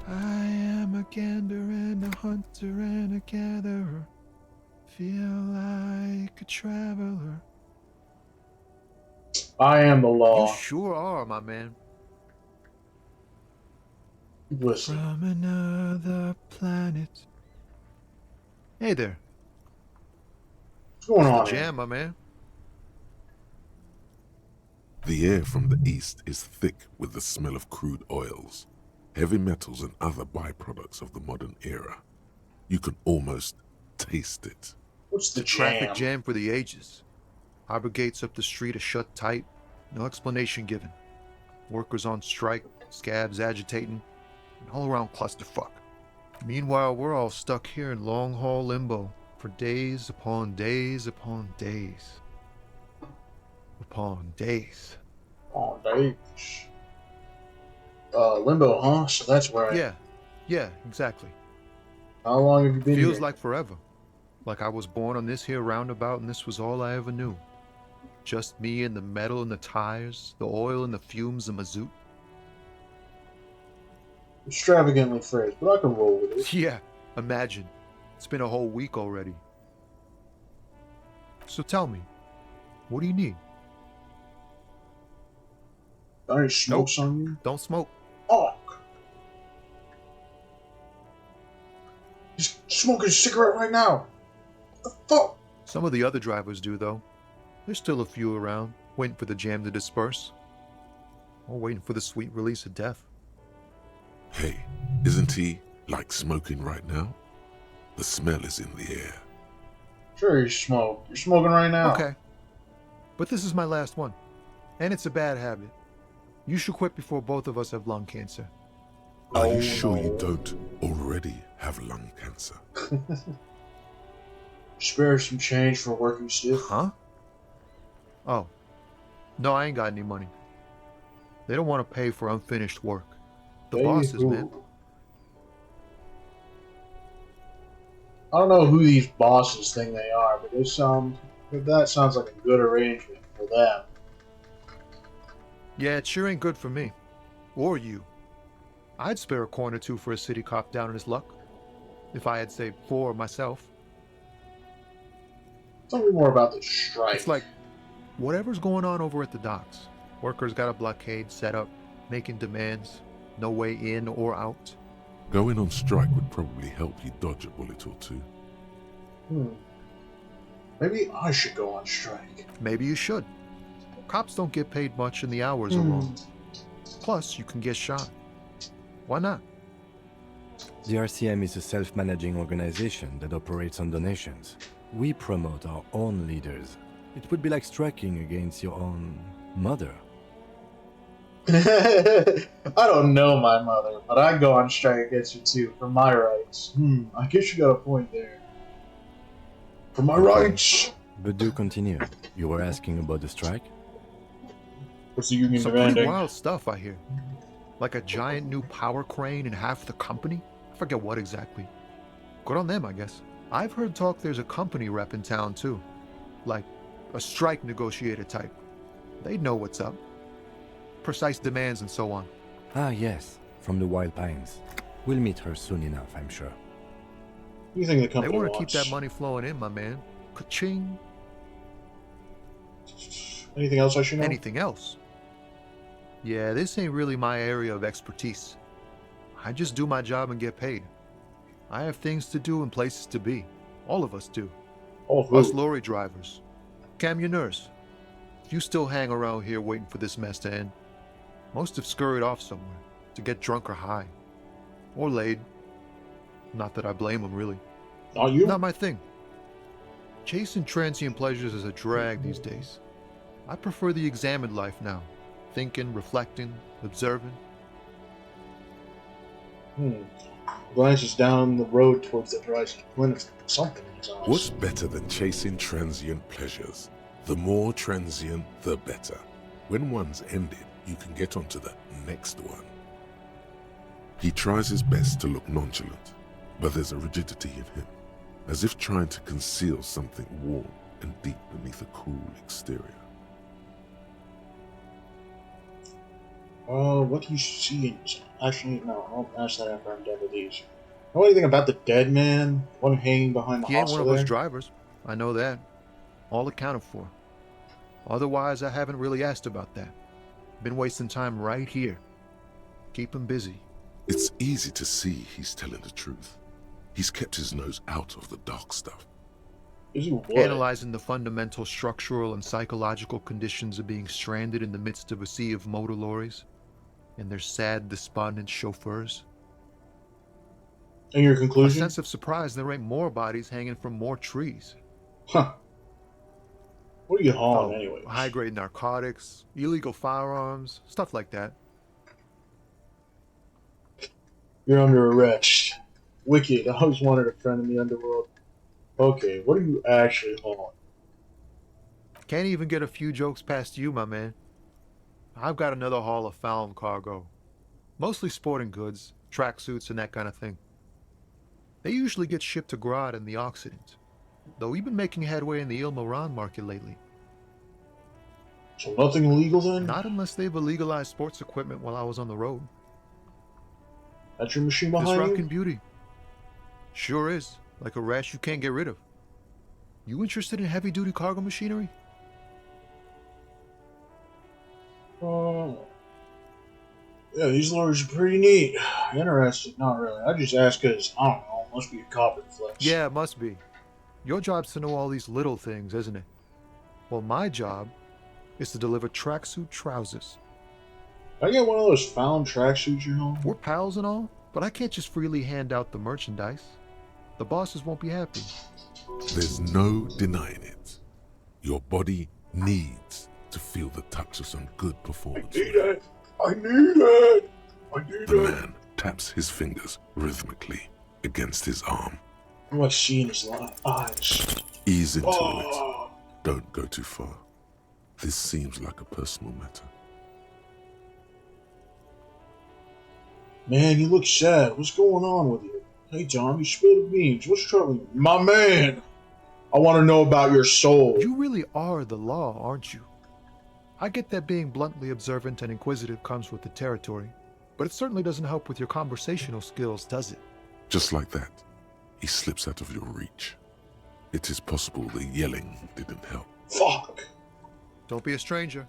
I am a gander and a hunter and a gatherer. Feel like a traveler. I am the law. You sure are, my man. Listen. From another planet. Hey there. What's going The on here? jam, my man. The air from the east is thick with the smell of crude oils, heavy metals and other byproducts of the modern era. You can almost taste it. What's the Traffic jam? jam for the ages. Harbor gates up the street are shut tight. No explanation given. Workers on strike, scabs agitating, an all-around clusterfuck. Meanwhile, we're all stuck here in long-haul limbo for days upon days upon days. Upon days. Oh, days. Limbo, huh? So that's where Yeah, exactly. How long have you been Feels here? like forever. Like I was born on this here roundabout and this was all I ever knew. Just me and the metal and the tires, the oil and the fumes of mazout. Extravagantly phrased, but I can roll with it. Yeah, imagine. It's been a whole week already. So tell me, what do you need? Got any smokes on you? Don't smoke. Oh. He's smoking a cigarette right now. What the fuck? Some of the other drivers do, though. There's still a few around, waiting for the jam to disperse. Or waiting for the sweet release of death. Hey, isn't he like smoking right now? The smell is in the air. Sure, you smoke. You're smoking right now. Okay. But this is my last one. And it's a bad habit. You should quit before both of us have lung cancer. Are Oh, you sure you no. don't already have lung cancer? Spare some change for working stiff. Huh? Oh. No, I ain't got any money. They don't want to pay for unfinished work. The Hey, bosses, who? man. I don't know who these bosses think they are, but that sounds like a good arrangement for them. Yeah, it sure ain't good for me. Or you. I'd spare a coin or two for a city cop down in his luck. If I had, say, 4 myself. Tell me more about the strike. It's like Whatever's going on over at the docks. Workers got a blockade set up, making demands, no way in or out. Going on strike would probably help you dodge a bullet or two. Maybe I should go on strike. Maybe you should. Cops don't get paid much and the hours are long. Plus, you can get shot. Why not? The RCM is a self-managing organization that operates on donations. We promote our own leaders. It would be like striking against your own mother. I don't know my mother, but I'd go on strike against her too, for my rights. I guess you got a point there. For my rights! But do continue. You were asking about the strike? What's the union Some pretty demanding? wild stuff, I hear. Like a giant new power crane in half the company? I forget what exactly. Good on them, I guess. I've heard talk there's a company rep in town too. Like a strike negotiator type. They'd know what's up. Precise demands and so on. Ah, yes. From the Wild Pines. We'll meet her soon enough, I'm sure. What do you think the They company want to keep wants? that money flowing in, my man. Ka-ching. Anything else I should know? Anything else? Yeah, this ain't really my area of expertise. I just do my job and get paid. I have things to do and places to be. All of us do. Us lorry drivers. Camionneurs. You still hang around here waiting for this mess to end. Most have scurried off somewhere to get drunk or high. Or laid. Not that I blame them, really. Not you? Not my thing. Chasing transient pleasures is a drag these days. I prefer the examined life now. Thinking, reflecting, observing. Glances down the road towards the horizon. Something in his eyes. What's better than chasing transient pleasures? The more transient, the better. When one's ended, you can get onto the next one. He tries his best to look nonchalant, but there's a rigidity in him, as if trying to conceal something warm and deep beneath a cool exterior. What do you see in his eyes? Actually, no, I'll ask that after I'm done with these. Know anything about the dead man? One hanging behind the He ain't hostel one of us there? drivers. I know that. All accounted for. Otherwise, I haven't really asked about that. Been wasting time right here. Keep him busy. It's easy to see he's telling the truth. He's kept his nose out of the dark stuff. Is he what? Analyzing the fundamental structural and psychological conditions of being stranded in the midst of a sea of motor lorries and their sad, despondent chauffeurs. And your A conclusion? sense of surprise there ain't more bodies hanging from more trees. Huh. What are you hauling anyway? High-grade narcotics, illegal firearms, stuff like that. You're under arrest. Wicked. I always wanted a friend in the underworld. Okay, what are you actually hauling? Can't even get a few jokes past you, my man. I've got another haul of found cargo. Mostly sporting goods, tracksuits, and that kind of thing. They usually get shipped to Grad in the Occident, though we've been making headway in the Il Moran market lately. So nothing illegal then? Not unless they've illegalized sports equipment while I was on the road. That's your machine This behind rockin' you? beauty. Sure is. Like a rash you can't get rid of. You interested in heavy-duty cargo machinery? Yeah, these lorries are pretty neat. Interested? Not really. I just asked because, I don't know, must be a copper flex. Yeah, it must be. Your job's to know all these little things, isn't it? Well, my job is to deliver tracksuit trousers. Can I get one of those found tracksuits you're hauling? We're pals and all, but I can't just freely hand out the merchandise. The bosses won't be happy. There's no denying it. Your body needs to feel the touch of some good performance. I need it! I need it! I need The it! man taps his fingers rhythmically against his arm. What do I see in his eyes? Ease into Oh. it. Don't go too far. This seems like a personal matter. Man, you look sad. What's going on with you? Hey, Tom, you spilled the beans. What's troubling you? My man! I want to know about your soul. You really are the law, aren't you? I get that being bluntly observant and inquisitive comes with the territory, but it certainly doesn't help with your conversational skills, does it? Just like that, he slips out of your reach. It is possible the yelling didn't help. Fuck! Don't be a stranger.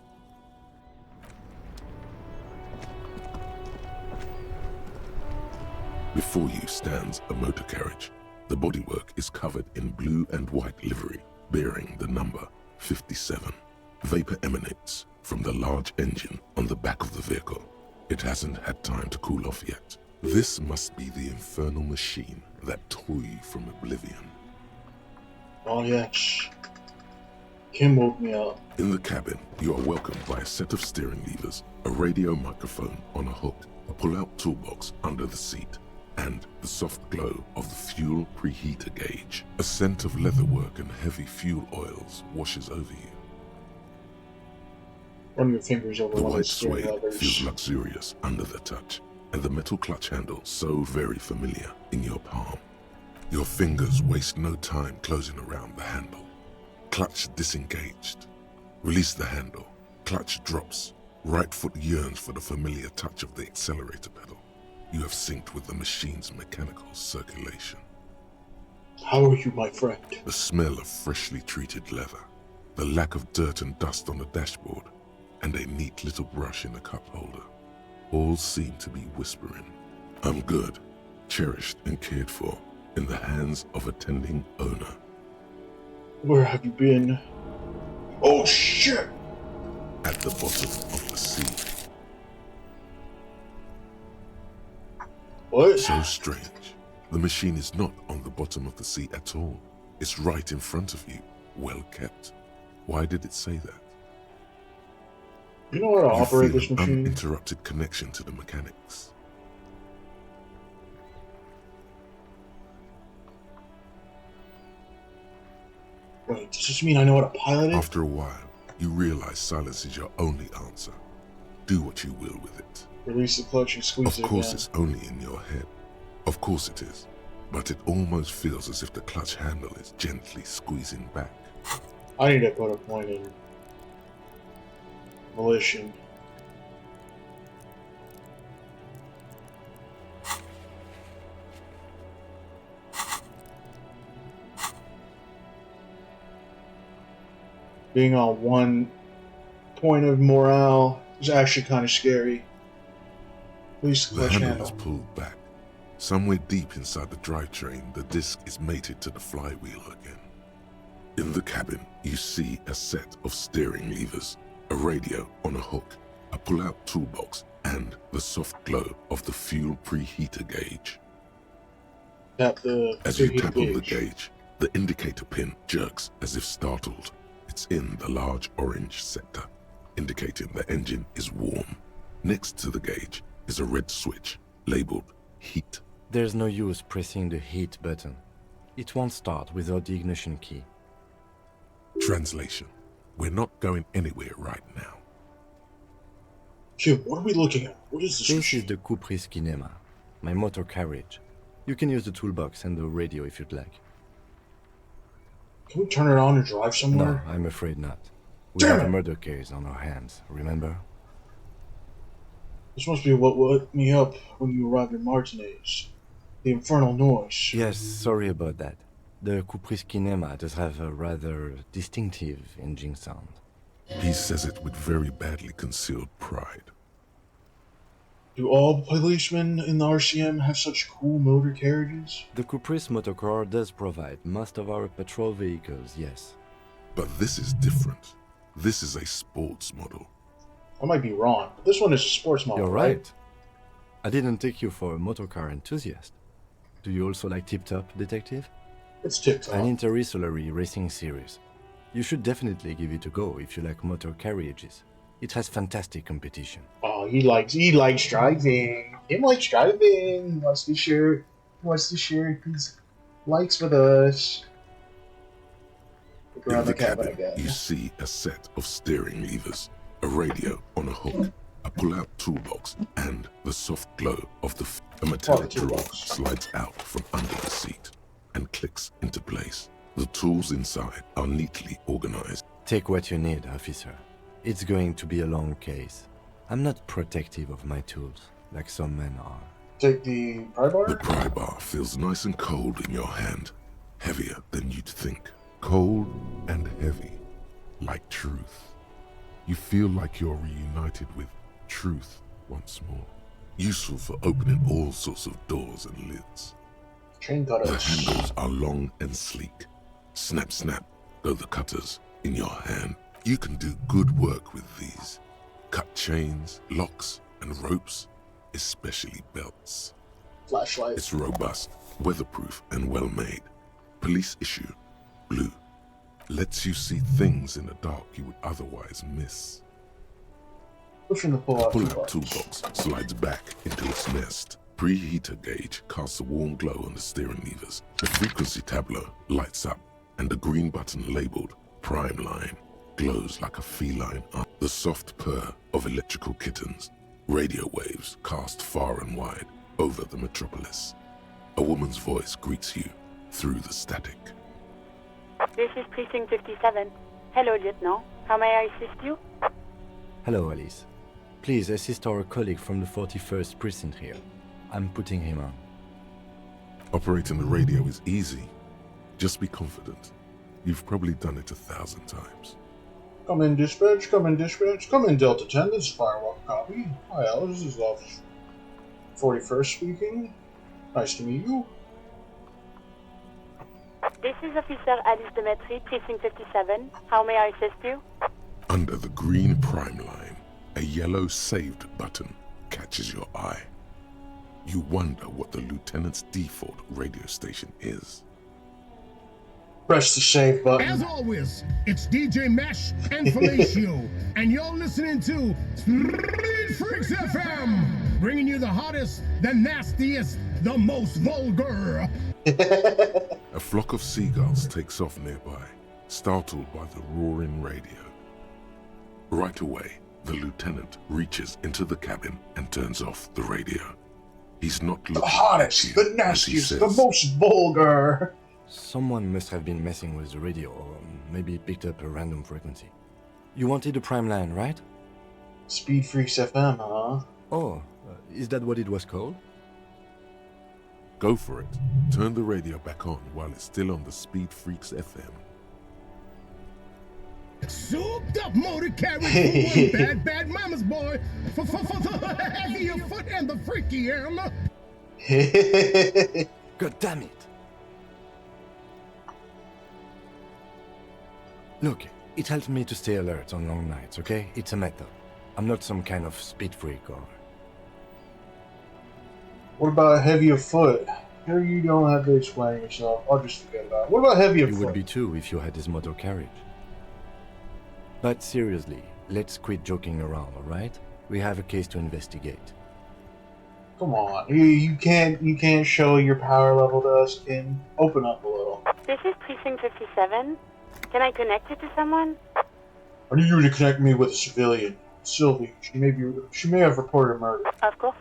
Before you stands a motor carriage. The bodywork is covered in blue and white livery, bearing the number 57. Vapor emanates from the large engine on the back of the vehicle. It hasn't had time to cool off yet. This must be the infernal machine that tore you from oblivion. Oh, yes. Kim woke me up. In the cabin, you are welcomed by a set of steering levers, a radio microphone on a hook, a pull-out toolbox under the seat, and the soft glow of the fuel preheater gauge. A scent of leatherwork and heavy fuel oils washes over you. Run your fingers over The one of the white steering suede levers. feels luxurious under the touch, and the metal clutch handle so very familiar in your palm. Your fingers waste no time closing around the handle. Clutch disengaged. Release the handle. Clutch drops. Right foot yearns for the familiar touch of the accelerator pedal. You have synced with the machine's mechanical circulation. How are you, my friend? The smell of freshly treated leather, the lack of dirt and dust on the dashboard, and a neat little brush in the cup holder, all seem to be whispering, "I'm good, cherished and cared for, in the hands of a tending owner." Where have you been? Oh, shit! At the bottom of the sea. What? So strange. The machine is not on the bottom of the sea at all. It's right in front of you, well kept. Why did it say that? You know how to You operate feel this an machine? uninterrupted connection to the mechanics. Wait, does this mean I know how to pilot it? After a while, you realize silence is your only answer. Do what you will with it. Release the clutch and squeeze Of it course again. it's only in your head. Of course it is. But it almost feels as if the clutch handle is gently squeezing back. I need to put a point in volition. Being on one point of morale is actually kind of scary. Release the The clutch handle handle. is pulled back. Somewhere deep inside the drivetrain, the disc is mated to the flywheel again. In the cabin, you see a set of steering levers, a radio on a hook, a pull-out toolbox, and the soft glow of the fuel preheater gauge. Tap the As you preheater tap on the gauge, the indicator pin jerks as if startled. It's in the large orange sector, indicating the engine is warm. Next to the gauge is a red switch labeled heat. There's no use pressing the heat button. It won't start without the ignition key. Translation: we're not going anywhere right now. Kid, what are we looking at? What is this This machine? is the Caprice Kinema, my motor carriage. You can use the toolbox and the radio if you'd like. Can we turn it on and drive No, somewhere? I'm afraid not. We Damn have it! a murder case on our hands, remember? This must be what woke me up when you arrived in Martinez. The infernal noise. Yes, sorry about that. The Caprice Kinema does have a rather distinctive engine sound. He says it with very badly concealed pride. Do all policemen in the RCM have such cool motor carriages? The Caprice motorcar does provide most of our patrol vehicles, yes. But this is different. This is a sports model. I might be wrong, but this one is a sports model, You're right. I didn't take you for a motorcar enthusiast. Do you also like Tip Top, Detective? It's TikTok. An interstellary racing series. You should definitely give it a go if you like motor carriages. It has fantastic competition. Oh, he likes driving. He likes driving. He wants to share his likes with us. Look In around the the cabin cabin, again. you see a set of steering levers, a radio on a hook, a pull-out toolbox, and the soft glow of a metallic drawer toolbox. slides out from under the seat and clicks into place. The tools inside are neatly organized. Take what you need, officer. It's going to be a long case. I'm not protective of my tools, like some men are. Take the pry bar? The pry bar feels nice and cold in your hand, heavier than you'd think. Cold and heavy, like truth. You feel like you're reunited with truth once more. Useful for opening all sorts of doors and lids. Chain The cutters. handles are long and sleek. Snap, snap, go the cutters in your hand. You can do good work with these. Cut chains, locks, and ropes, especially belts. Flashlight. It's robust, weatherproof, and well made. Police issue, blue. Lets you see things in the dark you would otherwise miss. Pushing the pull-out Pull-out toolbox. toolbox slides back into its nest. Preheater gauge casts a warm glow on the steering levers. The frequency tableau lights up, and the green button labeled Prime Line glows like a feline eye. The soft purr of electrical kittens. Radio waves cast far and wide over the metropolis. A woman's voice greets you through the static. This is Precinct 57. Hello, Lieutenant. How may I assist you? Hello, Alice. Please assist our colleague from the 41st Precinct here. I'm putting him on. Operating the radio is easy. Just be confident. You've probably done it 1,000 times. Come in, dispatch. Come in, dispatch. Come in, Delta 10. This is Firewalk copy. Hi, Alice. This is Officer 41st speaking. Nice to meet you. This is Officer Alice Demetri, Precinct 57. How may I assist you? Under the green Prime Line, a yellow saved button catches your eye. You wonder what the lieutenant's default radio station is. Press the save button. As always, it's DJ Mesh and Felicio, and you're listening to Street Freaks FM, bringing you the hottest, the nastiest, the most vulgar. A flock of seagulls takes off nearby, startled by the roaring radio. Right away, the lieutenant reaches into the cabin and turns off the radio. He's not looking The hottest, at you, the as he nastiest, says. the most vulgar. Someone must have been messing with the radio, or maybe picked up a random frequency. You wanted a Prime Line, right? Speed Freaks FM, huh? Oh, is that what it was called? Go for it. Turn the radio back on while it's still on the Speed Freaks FM. Souped up motor carriage for one bad mama's boy. For the heavier foot and the freaky arm. God damn it! Look, it helps me to stay alert on long nights, okay? It's a method. I'm not some kind of speed freak or... What about heavier foot? Here you don't have to explain yourself. I'll just forget about it. What about heavier You foot? would be too if you had this motor carriage. But seriously, let's quit joking around, alright? We have a case to investigate. Come on, you can't show your power level to us, kid. Open up a little. This is Precinct 57. Can I connect it to someone? I need you to connect me with a civilian, Sylvie. She may have reported a murder. Of course.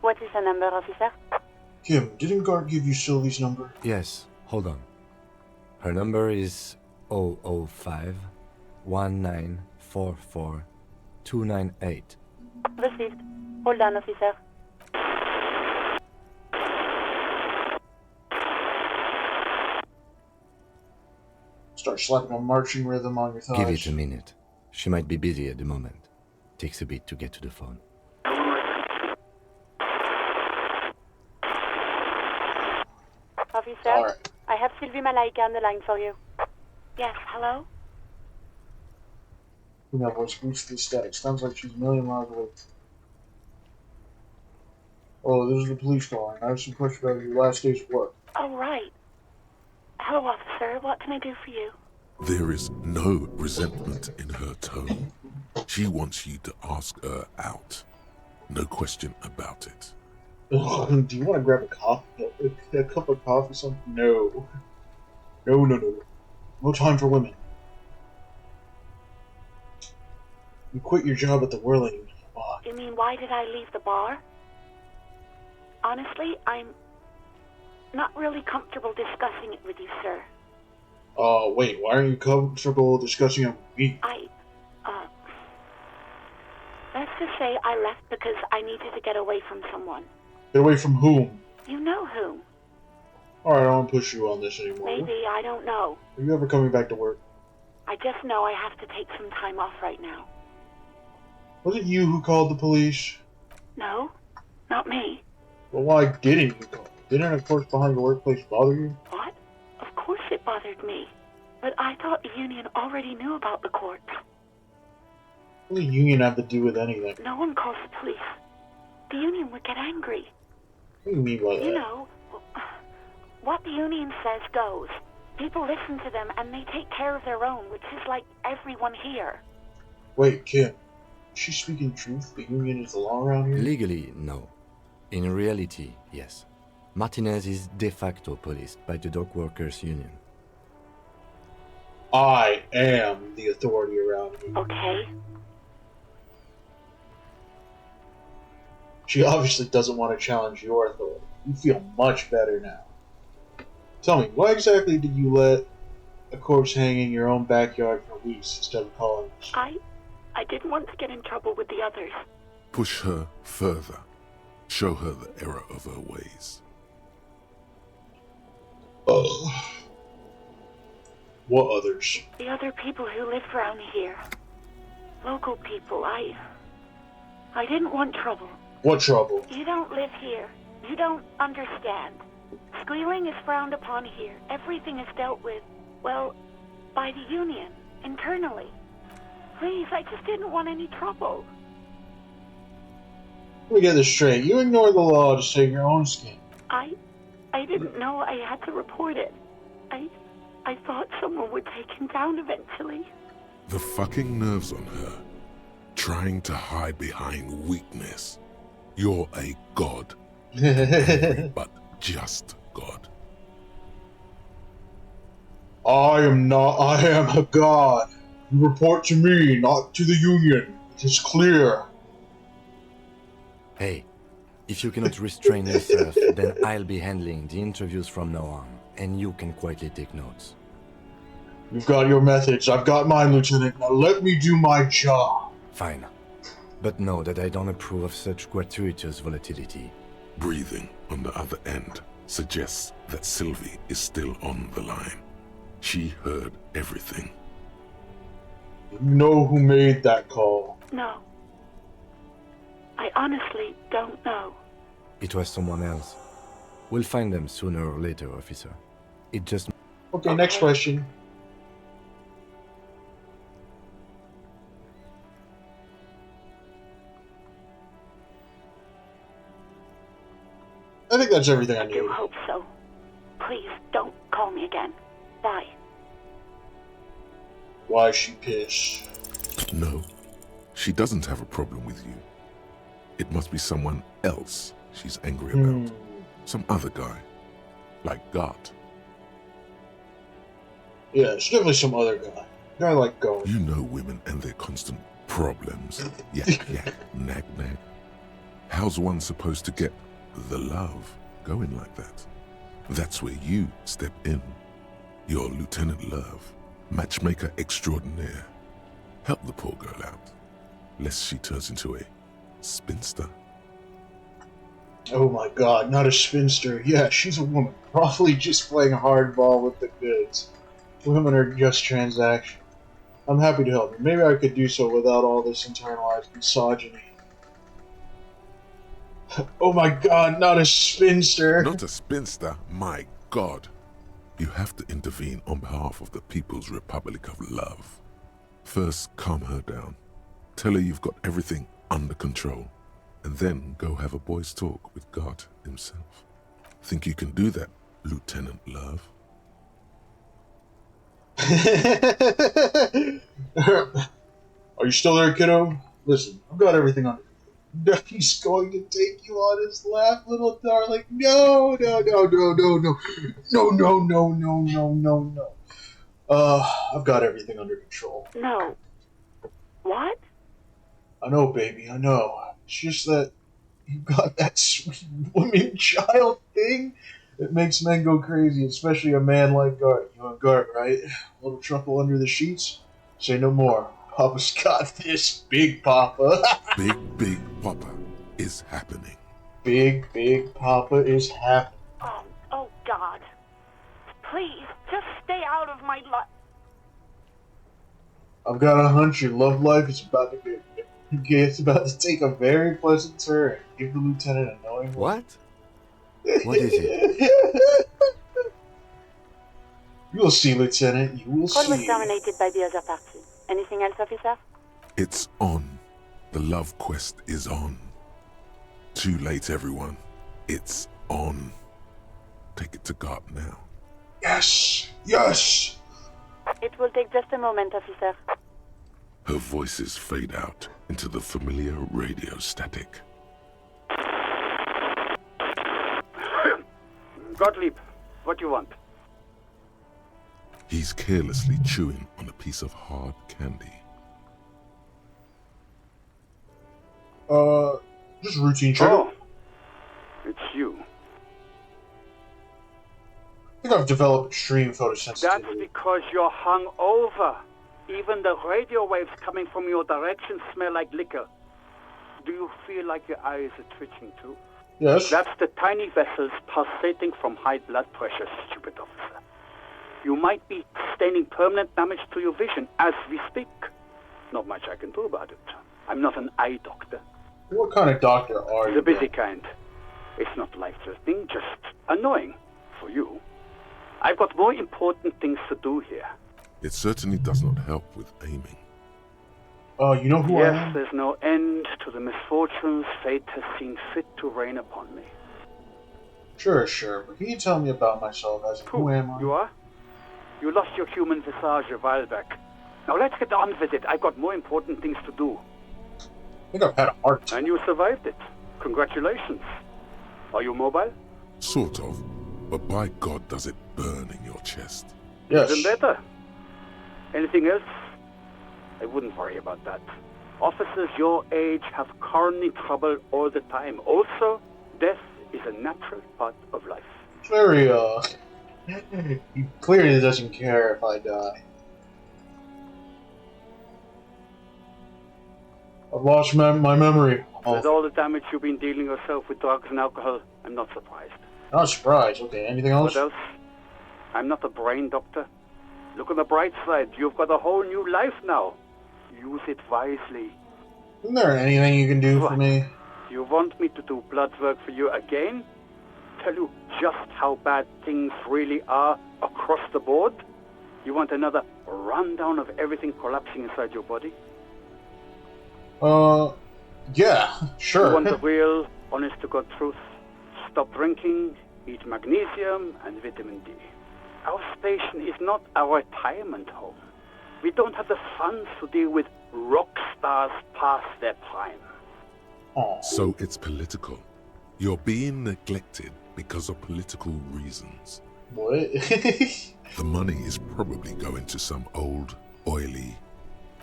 What is the number, officer? Kim, didn't Guard give you Sylvie's number? Yes, hold on. Her number is 005 1944 298. Received. Hold on, officer. Start slapping a marching rhythm on your thighs. Give it a minute. She might be busy at the moment. Takes a bit to get to the phone. Officer, All right. I have Sylvie Malaika on the line for you. Yes, hello? That voice boosts the static. Sounds like she's a million miles away. Oh, this is the police calling. I have some questions about your last day's work. Oh, right. Hello, officer. What can I do for you? There is no resentment in her tone. She wants you to ask her out. No question about it. Ugh, do you want to grab a cup of coffee or something? No. No. No time for women. You quit your job at the Whirling. Fuck. You mean, why did I leave the bar? Honestly, I'm not really comfortable discussing it with you, sir. Wait, why aren't you comfortable discussing it with me? Let's just say I left because I needed to get away from someone. Get away from whom? You know whom. Alright, I don't push you on this anymore. Maybe, I don't know. Are you ever coming back to work? I just know I have to take some time off right now. Was it you who called the police? No, not me. Well, why didn't you call? Didn't a course behind your workplace bother you? What? Of course it bothered me. But I thought the union already knew about the court. What does the union have to do with anything? No one calls the police. The union would get angry. What do you mean by that? You know, what the union says goes. People listen to them and they take care of their own, which is like everyone here. Wait, Kim. Is she speaking truth? The union is the law around here? Legally, no. In reality, yes. Martinez is de facto policed by the dock workers union. I am the authority around here. Okay. She obviously doesn't want to challenge your authority. You feel much better now. Tell me, why exactly did you let a corpse hang in your own backyard for weeks instead of calling us? I didn't want to get in trouble with the others. Push her further. Show her the error of her ways. Oh. What others? The other people who live around here. Local people. I didn't want trouble. What trouble? You don't live here. You don't understand. Squealing is frowned upon here. Everything is dealt with, well, by the union, internally. Please, I just didn't want any trouble. Let me get this straight. You ignore the law to save your own skin. I didn't know I had to report it. I thought someone would take him down eventually. The fucking nerves on her. Trying to hide behind weakness. You're a god. Angry, but just God. I am not. I am a god. You report to me, not to the union. It is clear. Hey, if you cannot restrain yourself, then I'll be handling the interviews from now on, and you can quietly take notes. You've got your methods. I've got mine, Lieutenant. Now let me do my job. Fine. But know that I don't approve of such gratuitous volatility. Breathing on the other end suggests that Sylvie is still on the line. She heard everything. You know who made that call? No. I honestly don't know. It was someone else. We'll find them sooner or later, officer. It just... Okay, next question. I think that's everything I need. I do hope so. Please, don't call me again. Bye. Why is she pissed? No, she doesn't have a problem with you. It must be someone else she's angry about. Some other guy. Like God. Yeah, it's definitely some other guy. Guy like God. You know women and their constant problems. Yak, yak, nag, nag. How's one supposed to get the love going like that? That's where you step in. You're Lieutenant Love, matchmaker extraordinaire. Help the poor girl out, lest she turns into a spinster. Oh my god, not a spinster. Yeah, she's a woman. Probably just playing hardball with the goods. Women are just transactions. I'm happy to help you. Maybe I could do so without all this internalized misogyny. Oh my god, not a spinster. Not a spinster, my god. You have to intervene on behalf of the People's Republic of Love. First, calm her down. Tell her you've got everything under control. And then go have a boys' talk with God himself. Think you can do that, Lieutenant Love? Are you still there, kiddo? Listen, I've got everything under control. He's going to take you on his lap, little darling. No, no, no, no, no, no. No, no, no, no, no, no, no. I've got everything under control. No. What? I know, baby, I know. It's just that you got that sweet woman child thing that makes men go crazy, especially a man like Gart. You know Gart, right? A little truffle under the sheets? Say no more. Papa's got this, Big Papa. Big Papa is happening. Big Papa is happening. Oh, God. Please, just stay out of my life. I've got a hunch your love life is about to Okay, it's about to take a very pleasant turn. Give the lieutenant a knowing look. What? What is it? You'll see, Lieutenant. You will Call was see. terminated by the other party. Anything else, officer? It's on. The love quest is on. Too late, everyone. It's on. Take it to God now. Yes! Yes! It will take just a moment, officer. Her voices fade out into the familiar radio static. Gottlieb, what do you want? He's carelessly chewing on a piece of hard candy. Just routine check. Oh, it's you. I think I've developed extreme photosensitivity. That's because you're hung over. Even the radio waves coming from your direction smell like liquor. Do you feel like your eyes are twitching too? Yes. That's the tiny vessels pulsating from high blood pressure, stupid officer. You might be sustaining permanent damage to your vision as we speak. Not much I can do about it. I'm not an eye doctor. What kind of doctor are you? The busy kind. It's not life-threatening, just annoying. For you. I've got more important things to do here. It certainly does not help with aiming. You know who I am? Yes, there's no end to the misfortunes fate has seen fit to rain upon me. Sure, but can you tell me about myself as who am I? You are? You lost your human visage a while back. Now let's get on with it. I've got more important things to do. I think I've had a heart attack. And you survived it. Congratulations. Are you mobile? Sort of, but by God does it burn in your chest. Yes. Even better. Anything else? I wouldn't worry about that. Officers your age have coronary trouble all the time. Also, death is a natural part of life. Very, he clearly doesn't care if I die. I've lost my memory. With all the damage you've been dealing yourself with drugs and alcohol, I'm not surprised. Not surprised. Okay, anything else? What else? I'm not a brain doctor. Look on the bright side. You've got a whole new life now. Use it wisely. Isn't there anything you can do for me? You want me to do blood work for you again? Tell you just how bad things really are across the board? You want another rundown of everything collapsing inside your body? Yeah, sure. You want the real, honest-to-God truth? Stop drinking, eat magnesium and vitamin D. Our station is not our retirement home. We don't have the funds to deal with rock stars past their prime. So it's political. You're being neglected because of political reasons. What? The money is probably going to some old, oily...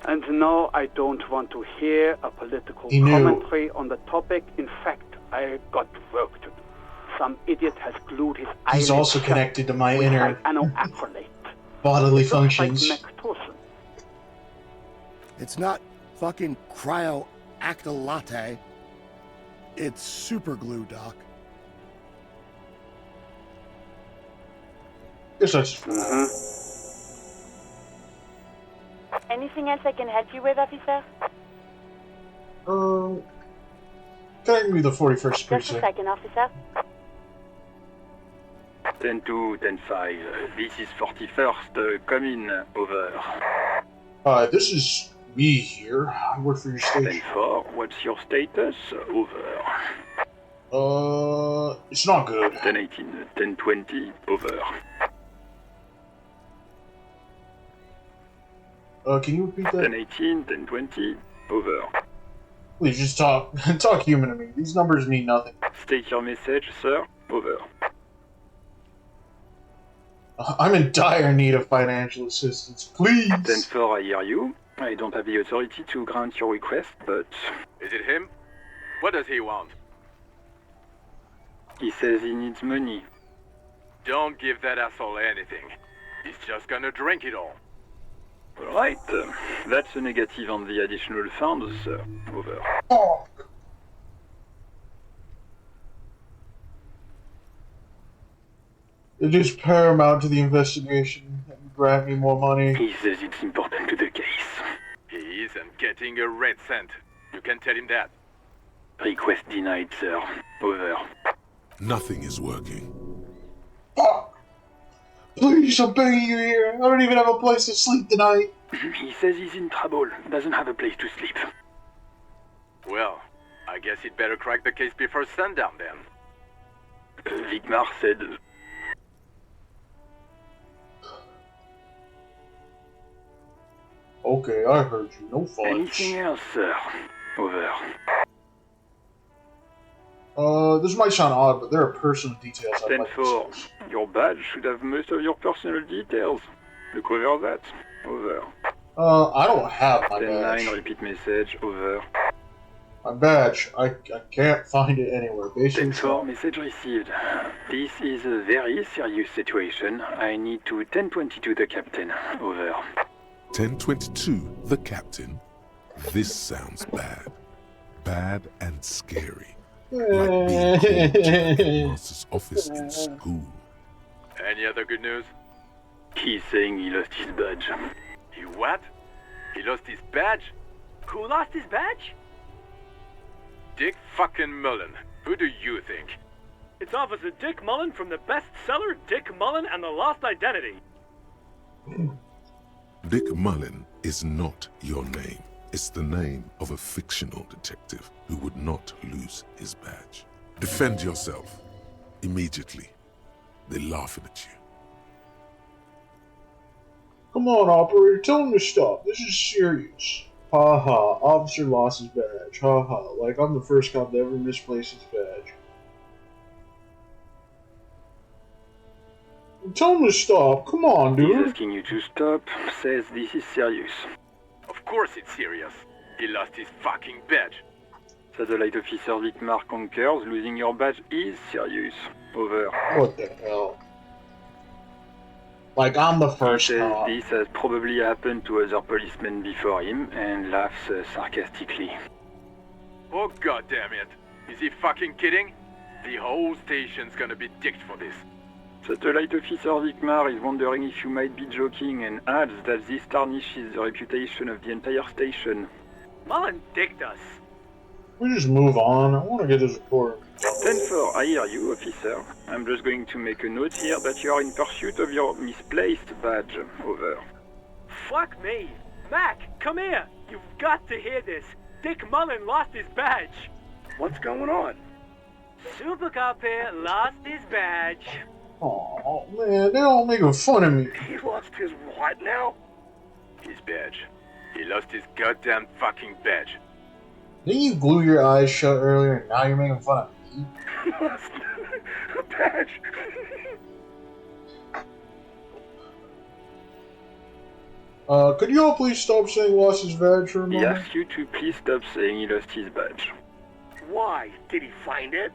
And no, I don't want to hear a political commentary on the topic. In fact, I've got work to do. Some idiot has glued his eyelids He's also connected to my inner bodily functions. It's not fucking cryo-actylate. It's super glue, Doc. Yes, that's... Anything else I can help you with, officer? Can me the 41st Just a precinct. second, officer. 10-2, 10-5. This is 41st. Come in. Over. This is me here. I work for your station. 10-4. What's your status? Over. It's not good. 10-18. 10-20. Over. Can you repeat that? 10-18. 10-20. Over. Please just talk human to me. These numbers mean nothing. State your message, sir. Over. I'm in dire need of financial assistance. Please. 10-4, I hear you. I don't have the authority to grant your request, but... Is it him? What does he want? He says he needs money. Don't give that asshole anything. He's just gonna drink it all. Alright, that's a negative on the additional funds, sir. Over. Oh. It is paramount to the investigation that you grant me more money. He says it's important to the case. He isn't getting a red cent. You You can tell him that. Request denied, sir. Over. Nothing is working. Fuck! Please, I'm begging you here. I don't even have a place to sleep tonight. He says he's in trouble. Doesn't have a place to sleep. Well, I guess he'd better crack the case before sundown then. Vigmar said... Okay, I heard you. No fudge. Anything else, sir? Over. This might sound odd, but there are personal details I'd like to 10-4. discuss. Your badge should have most of your personal details. Look over that. Over. I don't have my 10-9, badge. repeat message. Over. My badge. I can't find it anywhere. Basically, 10-4, message received. This is a very serious situation. I need to 10-22 the captain. Over. 1022, the captain. This sounds bad. Bad and scary. Like being called to the master's office in school. Any other good news? He's saying he lost his badge. He what? He lost his badge? Who lost his badge? Dick fucking Mullen. Who do you think? It's Officer Dick Mullen from the bestseller Dick Mullen and the Lost Identity. Dick Mullen is not your name. It's the name of a fictional detective who would not lose his badge. Defend yourself. Immediately. They're laughing at you. Come on, operator, tell him to stop. This is serious. Ha ha, officer lost his badge. Ha ha, like I'm the first cop to ever misplace his badge. Tell him to stop. Come on, dude. He's asking you to stop. Says this is serious. Of course it's serious. He lost his fucking badge. Satellite Officer Vigmar concurs. Losing your badge is serious. Over. What the hell? Like, I'm the first He says cop. this has probably happened to other policemen before him and laughs sarcastically. Oh god damn it. Is he fucking kidding? The whole station's gonna be dicked for this. Satellite Officer Vigmar is wondering if you might be joking and adds that this tarnishes the reputation of the entire station. Mullen dicked us. We just move on. I want to get this report. 10-4, I hear you, officer. I'm just going to make a note here that you are in pursuit of your misplaced badge. Over. Fuck me. Mac, come here. You've got to hear this. Dick Mullen lost his badge. What's going on? Super Cop here lost his badge. Oh man, they're all making fun of me. He lost his what now? His badge. He lost his goddamn fucking badge. Didn't you glue your eyes shut earlier and now you're making fun of me? He lost a badge. Could you all please stop saying lost his badge for a He moment? asks you to please stop saying he lost his badge. Why? Did he find it?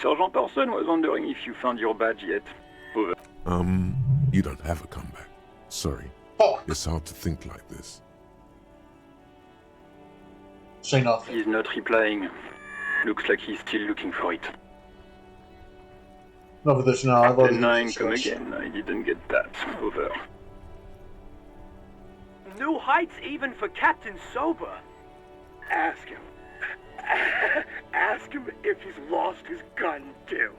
Sergeant Person was wondering if you found your badge yet. Over. You don't have a comeback. Sorry. It's hard to think like this. Say nothing. He's not replying. Looks like he's still looking for it. Enough of this now. I've already 10-9, come again. I didn't get that. Over. New heights even for Captain Sober. Ask him. Ask him if he's lost his gun too.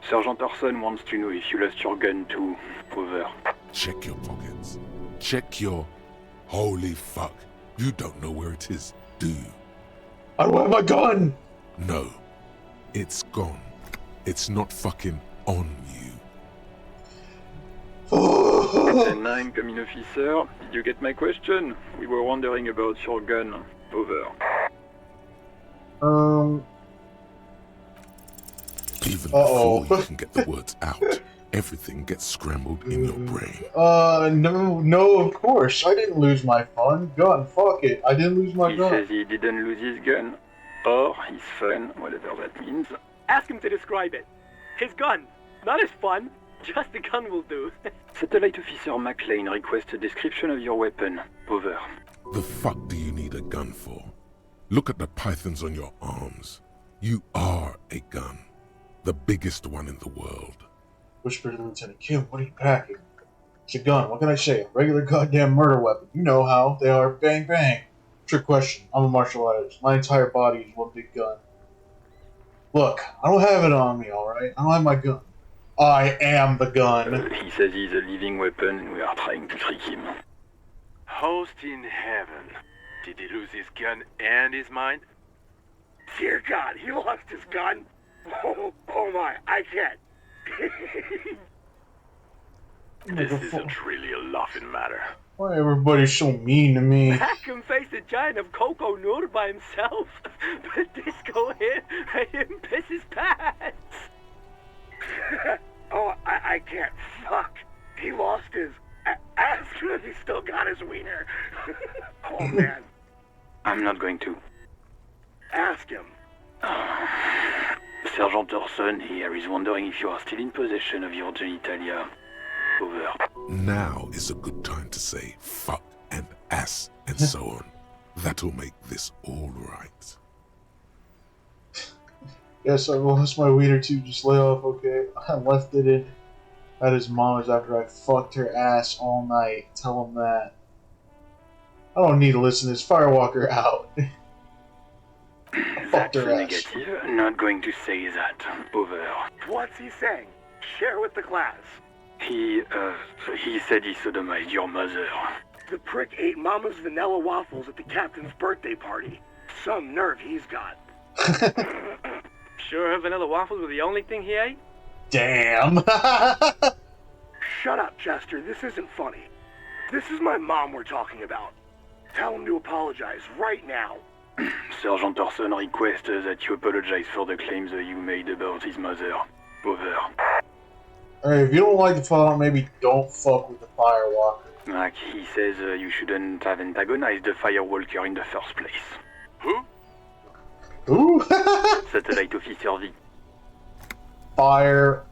Sergeant Person wants to know if you lost your gun too. Over. Check your pockets. Check your... Holy fuck. You don't know where it is, do you? I don't have my gun! No. It's gone. It's not fucking on you. 10-9, come in, officer. Did you get my question? We were wondering about your gun. Over. Even before you can get the words out, everything gets scrambled in your brain. No, of course. I didn't lose my gun. Fuck it. I didn't lose my He gun. says he didn't lose his gun. Or his fun, whatever that means. Ask him to describe it. His gun. Not his fun. Just the gun will do. Satellite Officer McLean requests a description of your weapon. Over. The fuck do you need a gun for? Look at the pythons on your arms. You are a gun. The biggest one in the world. Whispered to Lieutenant Kim, what are you packing? It's a gun. What can I say? A regular goddamn murder weapon. You know how. They are bang bang. Trick question. I'm a martial artist. My entire body is one big gun. Look, I don't have it on me, alright? I don't have my gun. I am the gun. He says he's a living weapon and we are trying to trick him. Host in heaven. Did he lose his gun and his mind? Dear God, he lost his gun? Oh my, I can't. This isn't really a laughing matter. Why everybody so mean to me? Mac can face the giant of Coco Nur by himself, but Disco here made him piss his pants. Oh, I can't. Fuck. He lost his ass, but he still got his wiener. Oh man. I'm not going to. Ask him. Sergeant Orson here is wondering if you are still in possession of your genitalia. Over. Now is a good time to say fuck and ass and so on. That'll make this all right. Yes, I lost my wiener too. Just lay off, okay? I left it in at his mom's after I fucked her ass all night. Tell him that. I don't need to listen to this. Firewalker out. That's negative. Not going to say that. Over. What's he saying? Share with the class. He said he sodomized your mother. The prick ate Mama's vanilla waffles at the captain's birthday party. Some nerve he's got. Sure her vanilla waffles were the only thing he ate? Damn. Shut up, Chester. This isn't funny. This is my mom we're talking about. Tell him to apologize right now. Sergeant Orson requests that you apologize for the claims that you made about his mother. Over. Alright, if you don't like the file, maybe don't fuck with the Firewalker. Like he says you shouldn't have antagonized the Firewalker in the first place. Who? Who? Satellite Officer V. Firewalker.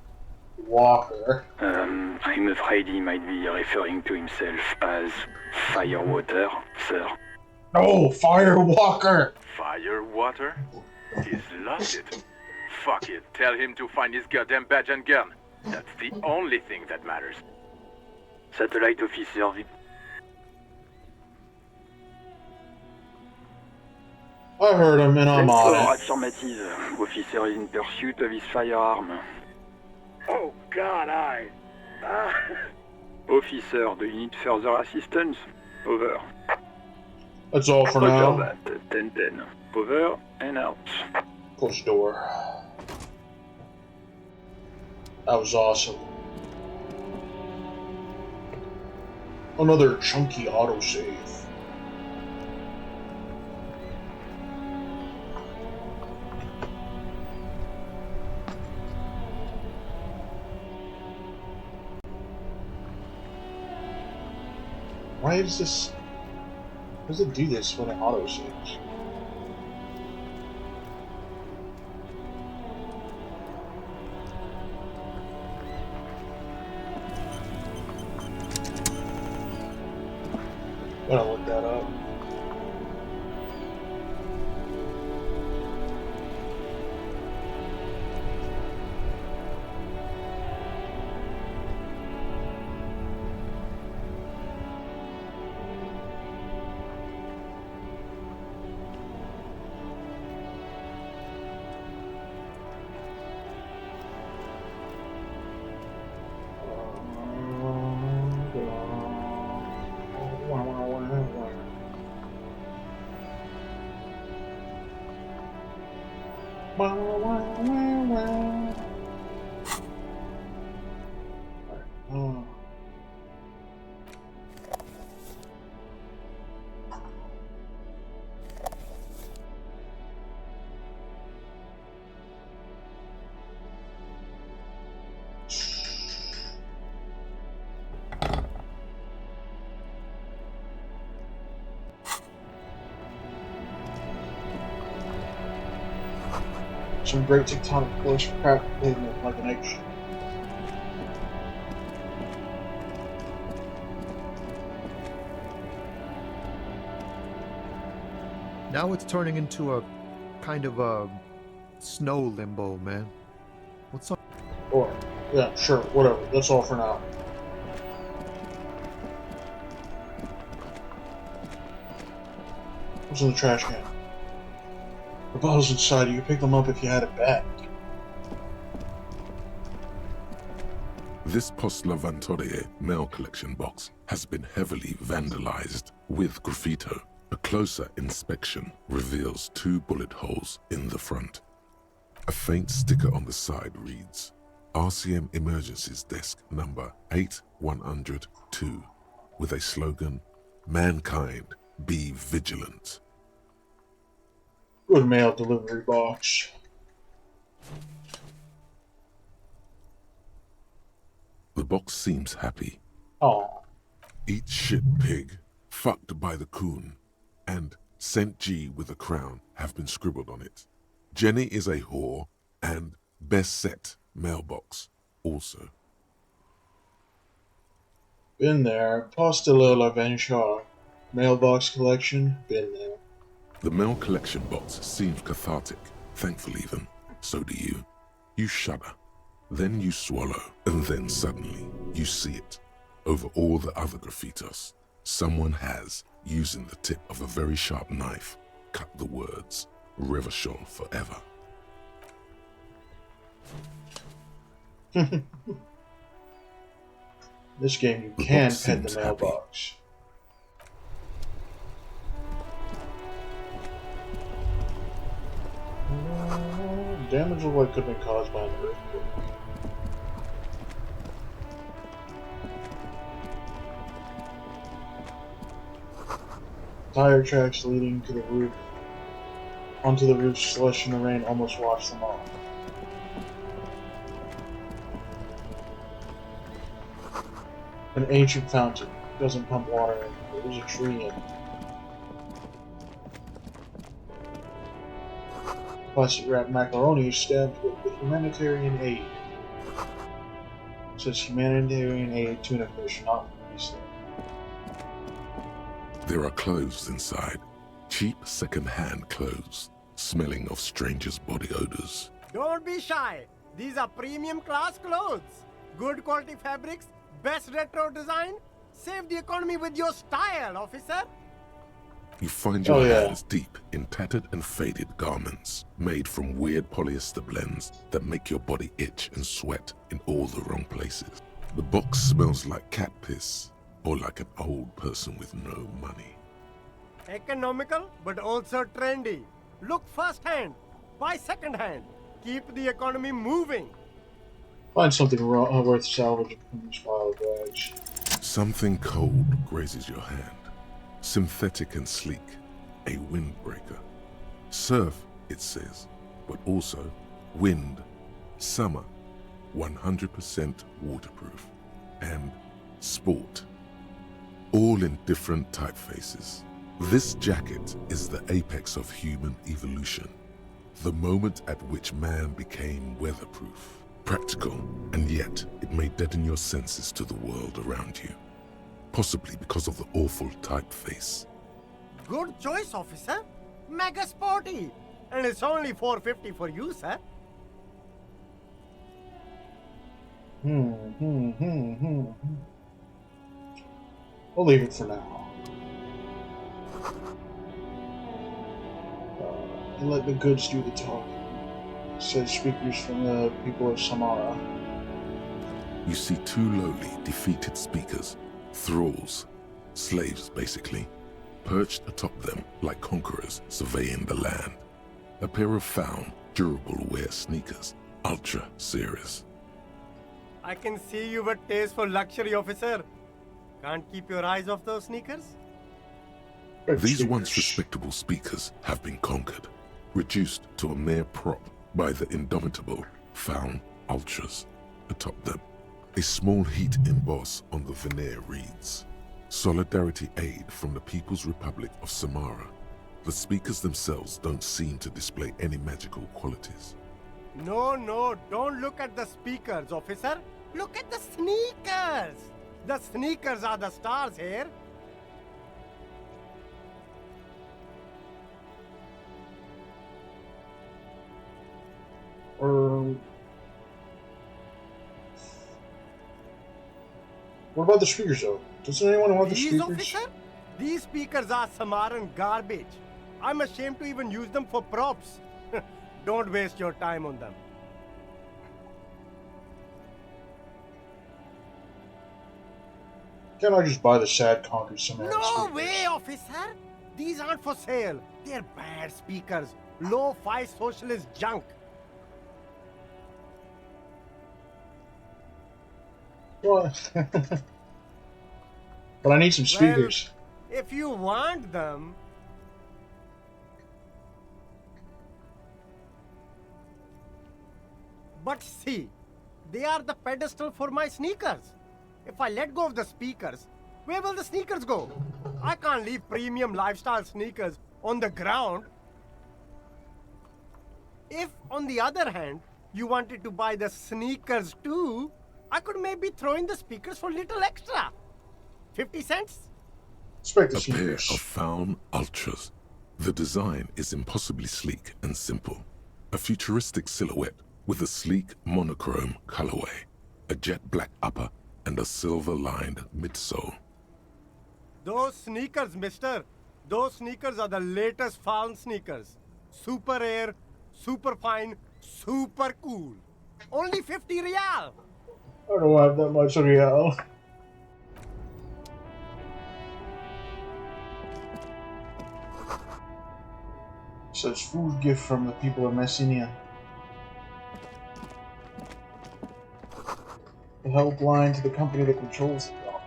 I'm afraid he might be referring to himself as Firewater, sir. No, Firewalker! Firewater? He's lost it. Fuck it. Tell him to find his goddamn badge and gun. That's the only thing that matters. Satellite Officer V. I heard him and I'm on it. Affirmative. Officer is in pursuit of his firearm. Oh God, Officer, do you need further assistance? Over. That's all for now. Roger that. 10-10. Over and out. Close the door. That was awesome. Another chunky autosave. Why does this... How does it do this when it autosaves? Gotta look that up. Some great tectonic plates for crap pavement like an egg. Now it's turning into a kind of a snow limbo, man. What's up? Or, yeah, sure, whatever. That's all for now. What's in the trash can? The bottles inside. You could pick them up if you had a bat. This Post Lavatorie mail collection box has been heavily vandalized with graffito. A closer inspection reveals 2 bullet holes in the front. A faint sticker on the side reads, RCM Emergencies Desk number 8102, with a slogan, Mankind, be vigilant. Good mail delivery box. The box seems happy. Oh. Eat shit, pig, fucked by the coon, and St. G with a crown have been scribbled on it. Jenny is a whore, and best set mailbox also. Been there. Poste le l'Aventure. Mailbox collection. Been there. The mail collection box seems cathartic, thankful even. So do you. You shudder. Then you swallow, and then suddenly you see it. Over all the other graffitos, someone has, using the tip of a very sharp knife, cut the words, Revachol forever. This game you The can box pet the seems mailbox. Damage of what could have been caused by an earthquake. Tire tracks leading to the roof. Onto the roof, slush and the rain almost washed them off. An ancient fountain. Doesn't pump water in. There's a tree in it. Plastic wrapped macaroni is stabbed with humanitarian aid. It says humanitarian aid tuna fish, not released. There are clothes inside. Cheap second-hand clothes, smelling of strangers' body odors. Don't be shy. These are premium class clothes. Good quality fabrics, best retro design. Save the economy with your style, officer. You find your hands deep in tattered and faded garments, made from weird polyester blends that make your body itch and sweat in all the wrong places. The box smells like cat piss, or like an old person with no money. Economical, but also trendy. Look first-hand, buy second-hand. Keep the economy moving. Find something worth salvaging from these pile of bags. Something cold grazes your hand. Synthetic and sleek, a windbreaker. Surf, it says, but also wind, summer, 100% waterproof, and sport. All in different typefaces. This jacket is the apex of human evolution, the moment at which man became weatherproof, practical, and yet it may deaden your senses to the world around you. Possibly because of the awful typeface. Good choice, officer. Mega sporty. And it's only $4.50 for you, sir. We'll leave it for now. And let the goods do the talking. Says speakers from the people of Samara. You see 2 lowly, defeated speakers, thralls, slaves basically, perched atop them like conquerors surveying the land. A pair of found, durable wear sneakers, ultra serious. I can see you've a taste for luxury, officer. Can't keep your eyes off those sneakers? These once respectable speakers have been conquered, reduced to a mere prop by the indomitable found ultras atop them. A small heat emboss on the veneer reads, Solidarity Aid from the People's Republic of Samara. The speakers themselves don't seem to display any magical qualities. No, don't look at the speakers, officer. Look at the sneakers. The sneakers are the stars here. What about the speakers, though? Doesn't anyone want the These, speakers? officer? These speakers are Samaran garbage. I'm ashamed to even use them for props. Don't waste your time on them. Can't I just buy the sad conquer some No way, officer! These aren't for sale. They're bad speakers. Low-fi socialist junk. What? But I need some speakers. Well, if you want them... But see, they are the pedestal for my sneakers. If I let go of the speakers, where will the sneakers go? I can't leave premium lifestyle sneakers on the ground. If, on the other hand, you wanted to buy the sneakers too, I could maybe throw in the speakers for little extra. 50 cents? A pair of found ultras. The design is impossibly sleek and simple. A futuristic silhouette with a sleek monochrome colorway, a jet black upper, and a silver-lined midsole. Those sneakers, mister. Those sneakers are the latest found sneakers. Super air, super fine, super cool. Only 50 real. I don't have that much real. Says food gift from the people of Messenia. The helpline to the company that controls the dock.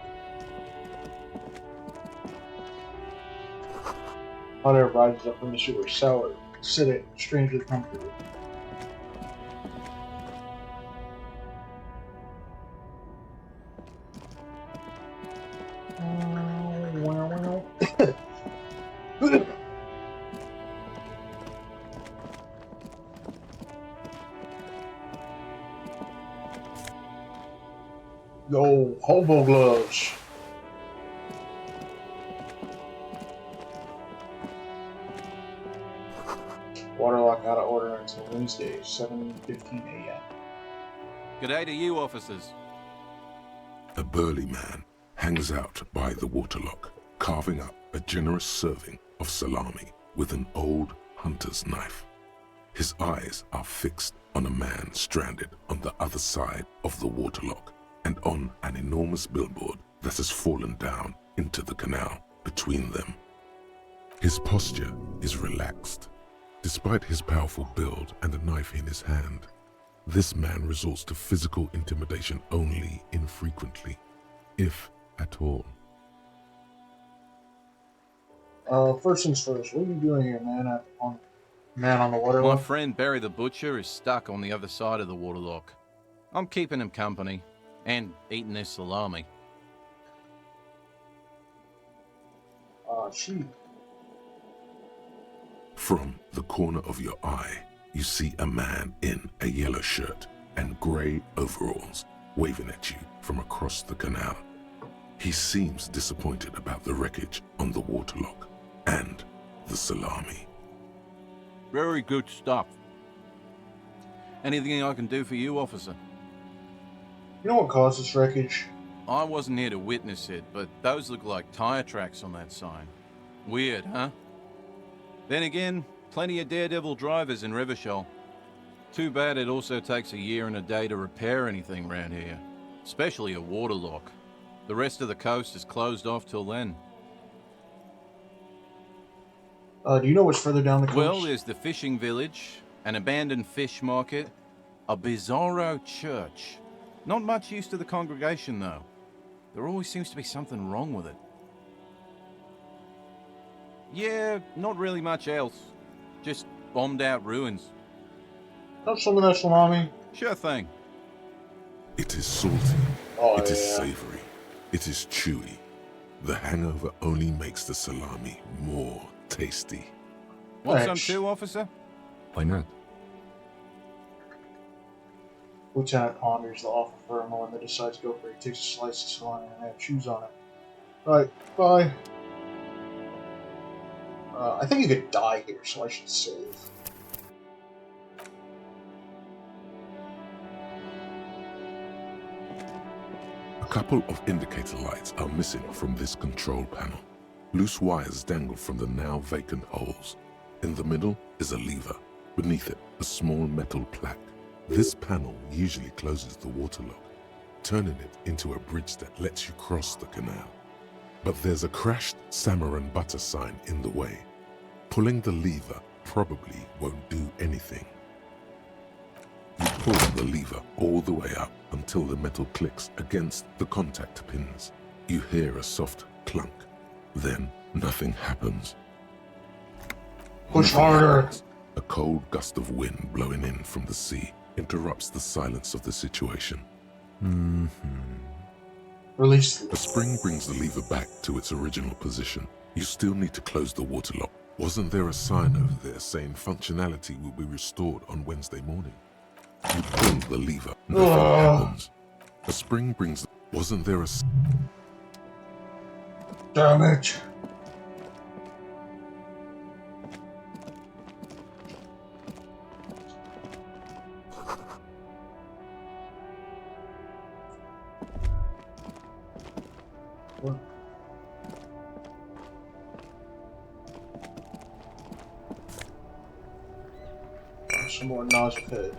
Hot air rises up from the sewer, sour, acidic, strangely comfortable. Yo, hobo gloves. Waterlock out of order until Wednesday, 7:15 a.m. G'day to you, officers. A burly man hangs out by the waterlock, carving up a generous serving of salami with an old hunter's knife. His eyes are fixed on a man stranded on the other side of the waterlock and on an enormous billboard that has fallen down into the canal between them. His posture is relaxed. Despite his powerful build and a knife in his hand, this man resorts to physical intimidation only infrequently, if at all. First things first, what are you doing here, man? Man on the water. My friend Barry the Butcher is stuck on the other side of the waterlock. I'm keeping him company and eating his salami. Sheep. From the corner of your eye, you see a man in a yellow shirt and grey overalls waving at you from across the canal. He seems disappointed about the wreckage on the waterlock and the salami. Very good stuff. Anything I can do for you, officer? You know what caused this wreckage? I wasn't here to witness it, but those look like tire tracks on that sign. Weird, huh? Then again, plenty of daredevil drivers in Revachol. Too bad it also takes a year and a day to repair anything around here, especially a waterlock. The rest of the coast is closed off till then. Do you know what's further down the coast? Well, there's the fishing village, an abandoned fish market, a bizarro church. Not much use to the congregation, though. There always seems to be something wrong with it. Yeah, not really much else. Just bombed out ruins. Have some of that salami. Sure thing. It is salty. It is savory. It is chewy. The hangover only makes the salami more tasty. Want some too, officer? Why not? Lieutenant ponders the offer for a moment, then decides to go for it. He takes a slice of salami and have chews on it. Right, bye. I think you could die here, so I should save. A couple of indicator lights are missing from this control panel. Loose wires dangle from the now vacant holes. In the middle is a lever. Beneath it, a small metal plaque. This panel usually closes the waterlock, turning it into a bridge that lets you cross the canal. But there's a crashed salmon and butter sign in the way. Pulling the lever probably won't do anything. You pull the lever all the way up until the metal clicks against the contact pins. You hear a soft clunk. Then nothing happens. Push harder. A cold gust of wind blowing in from the sea interrupts the silence of the situation. Release. A spring brings the lever back to its original position. You still need to close the waterlock. Wasn't there a sign over there saying functionality will be restored on Wednesday morning? You pull the lever. Nothing happens. A spring brings... Wasn't there a... Damn it. What? Some more nausea head.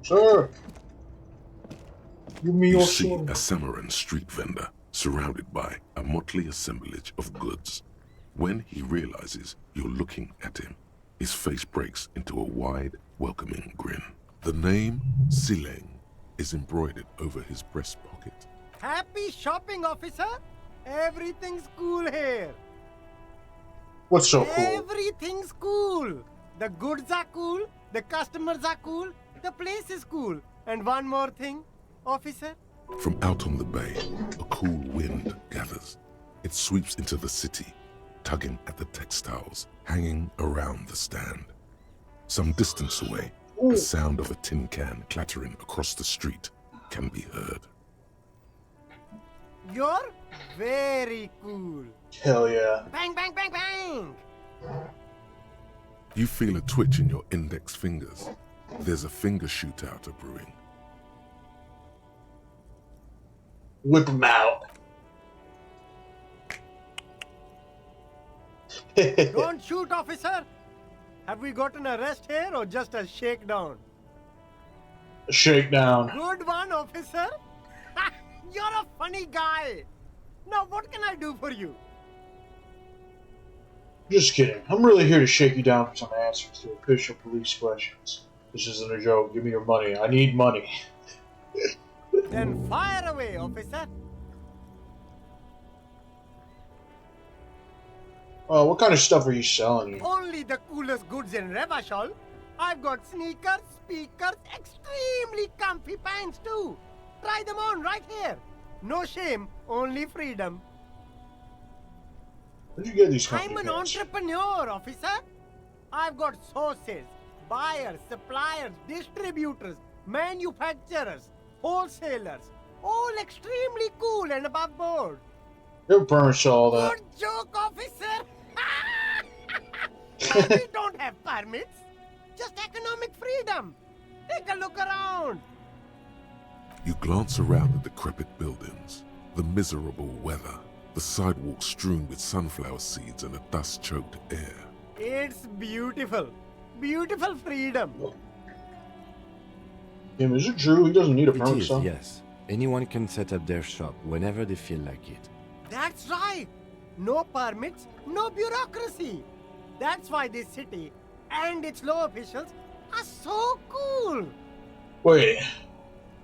Sir! Give me You your see sword. a Samaran street vendor surrounded by a motley assemblage of goods. When he realizes you're looking at him, his face breaks into a wide, welcoming grin. The name Sileng is embroidered over his breast pocket. Happy shopping, officer! Everything's cool here. What's so cool? Everything's cool. The goods are cool, the customers are cool, the place is cool. And one more thing, officer. From out on the bay, a cool wind gathers. It sweeps into the city, tugging at the textiles hanging around the stand. Some distance away, the sound of a tin can clattering across the street can be heard. You're very cool. Hell yeah. Bang, bang, bang, bang! You feel a twitch in your index fingers. There's a finger shootout brewing. Whip him out. Don't shoot, officer! Have we got an arrest here or just a shakedown? A shakedown. Good one, officer! You're a funny guy! Now what can I do for you? Just kidding. I'm really here to shake you down for some answers to official police questions. This isn't a joke. Give me your money. I need money. Then fire away, officer! What kind of stuff are you selling here? Only the coolest goods in Revachol. I've got sneakers, speakers, extremely comfy pants too. Try them on right here. No shame, only freedom. Where'd you get these I'm comfy an pants? entrepreneur, officer. I've got sources, buyers, suppliers, distributors, manufacturers, wholesalers, all extremely cool and above board. Your permits show all that. Good joke, officer. But we don't have permits, just economic freedom. Take a look around. You glance around the decrepit buildings, the miserable weather, the sidewalks strewn with sunflower seeds and a dust-choked air. It's beautiful. Beautiful freedom. Tim, is it true he doesn't need a It permit, is, son? yes. Anyone can set up their shop whenever they feel like it. That's right. No permits, no bureaucracy. That's why this city and its law officials are so cool. Wait.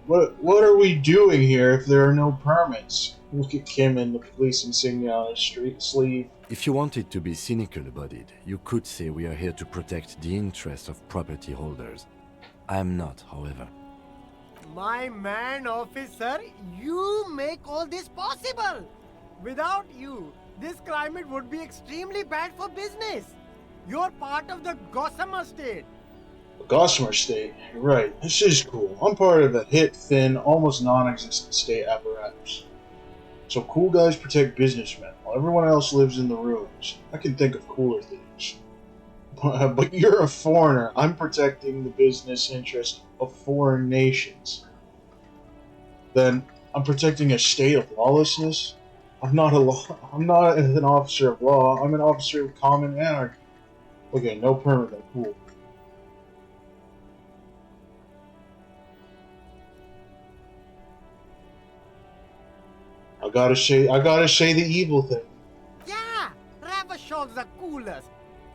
What are we doing here if there are no permits? Look at Kim and the police insignia on his street sleeve. If you wanted to be cynical about it, you could say we are here to protect the interests of property holders. I am not, however. My man, officer, you make all this possible. Without you, this climate would be extremely bad for business. You're part of the Gossamer State. Gossamer State. You're right. This is cool. I'm part of the hit, thin, almost non-existent state apparatus. So cool guys protect businessmen, while everyone else lives in the ruins. I can think of cooler things. But you're a foreigner. I'm protecting the business interest of foreign nations. Then I'm protecting a state of lawlessness. I'm not an officer of law. I'm an officer of common anarchy. Okay, no permit. Then cool. I gotta say the evil thing. Yeah, Ravashol's the coolest.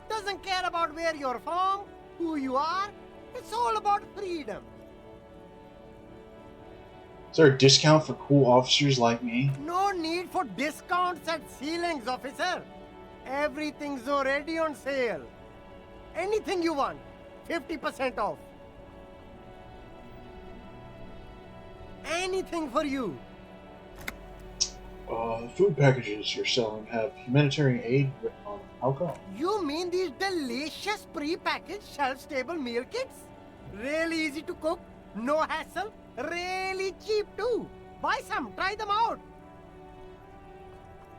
Doesn't care about where you're from, who you are. It's all about freedom. Is there a discount for cool officers like me? No need for discounts at ceilings, officer. Everything's already on sale. Anything you want, 50% off. Anything for you. The food packages you're selling have humanitarian aid written on them. How come? You mean these delicious pre-packaged shelf-stable meal kits? Really easy to cook, no hassle, really cheap too. Buy some, try them out.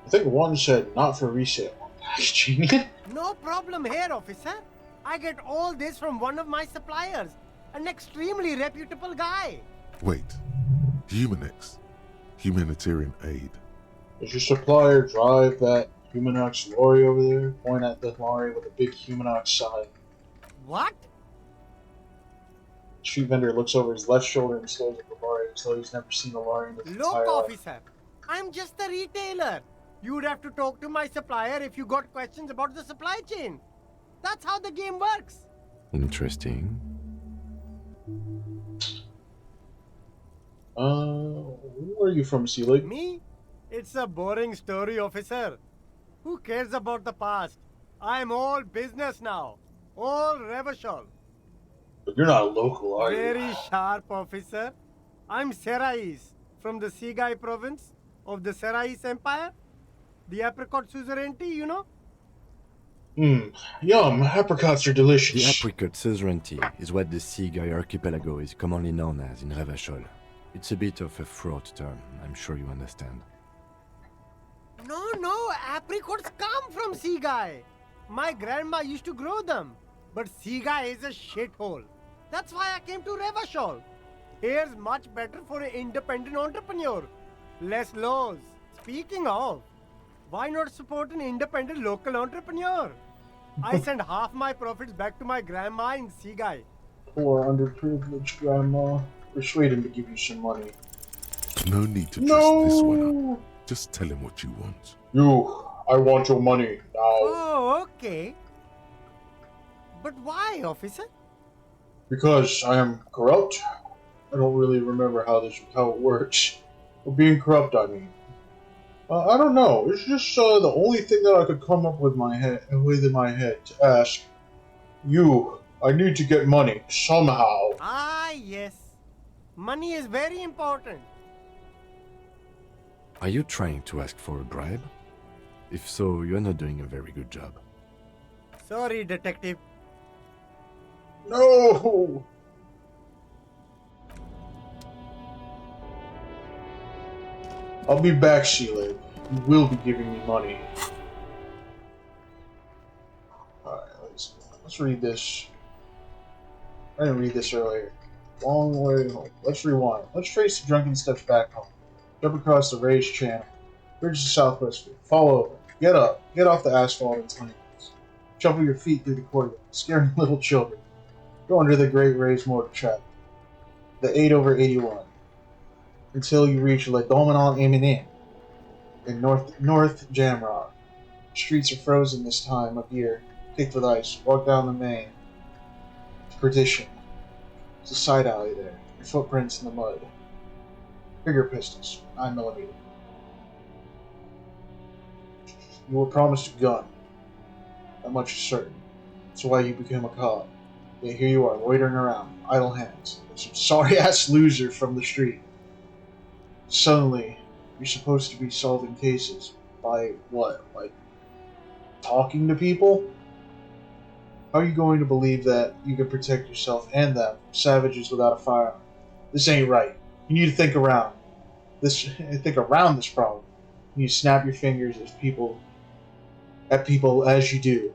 I think one said not for resale on packaging. No problem here, officer. I get all this from one of my suppliers, an extremely reputable guy. Wait. Humanex. Humanitarian aid. Does your supplier drive that Humanox lorry over there? Point at the lorry with a big Humanox sign. What? Street vendor looks over his left shoulder and stares at the lorry as though he's never seen a lorry in his Look, entire life. officer, I'm just a retailer. You'd have to talk to my supplier if you got questions about the supply chain. That's how the game works. Interesting. Where are you from, Seelig? Me? It's a boring story, officer. Who cares about the past? I'm all business now. All Revachol. But you're not a local, are you? Very sharp, officer. I'm Serais, from the Sigai province of the Serais Empire. The apricot suzerainty, you know? Yum, apricots are delicious. The apricot suzerainty is what the Sigai archipelago is commonly known as in Revachol. It's a bit of a fraught term, I'm sure you understand. No, apricots come from Sigai. My grandma used to grow them. But Sigai is a shithole. That's why I came to Revachol. Here's much better for an independent entrepreneur. Less laws. Speaking of, why not support an independent local entrepreneur? I send half my profits back to my grandma in Sigai. Poor underprivileged grandma. Persuade him to give you some money. No need to dress this one up. Just tell him what you want. I want your money now. Oh, okay. But why, officer? Because I am corrupt. I don't really remember how it works. Well, being corrupt, I mean. I don't know. It's just the only thing that I could come up with in my head to ask. I need to get money somehow. Ah, yes. Money is very important. Are you trying to ask for a bribe? If so, you're not doing a very good job. Sorry, detective. No! I'll be back, Sheila. You will be giving me money. Alright, let's read this. I didn't read this earlier. Long way home. Let's rewind. Let's trace the drunken steps back home. Jump across the raised channel. Bridge to Southwest Street. Fall over. Get up. Get off the asphalt in 20 minutes. Shuffle your feet through the courtyard, scaring little children. Go under the great raised mortar trap. The 8/81. Until you reach Le Dominant Eminem in North Jamrock. Streets are frozen this time of year, thick with ice. Walk down the main. It's perdition. There's a side alley there. Your footprints in the mud. Bigger pistols, 9mm. You were promised a gun. That much is certain. That's why you became a cop. Yet here you are, loitering around, idle hands. Some sorry-ass loser from the street. Suddenly, you're supposed to be solving cases. By what? Like, talking to people? How are you going to believe that you can protect yourself and them, savages without a firearm? This ain't right. You need to think around this problem. You snap your fingers at people as you do.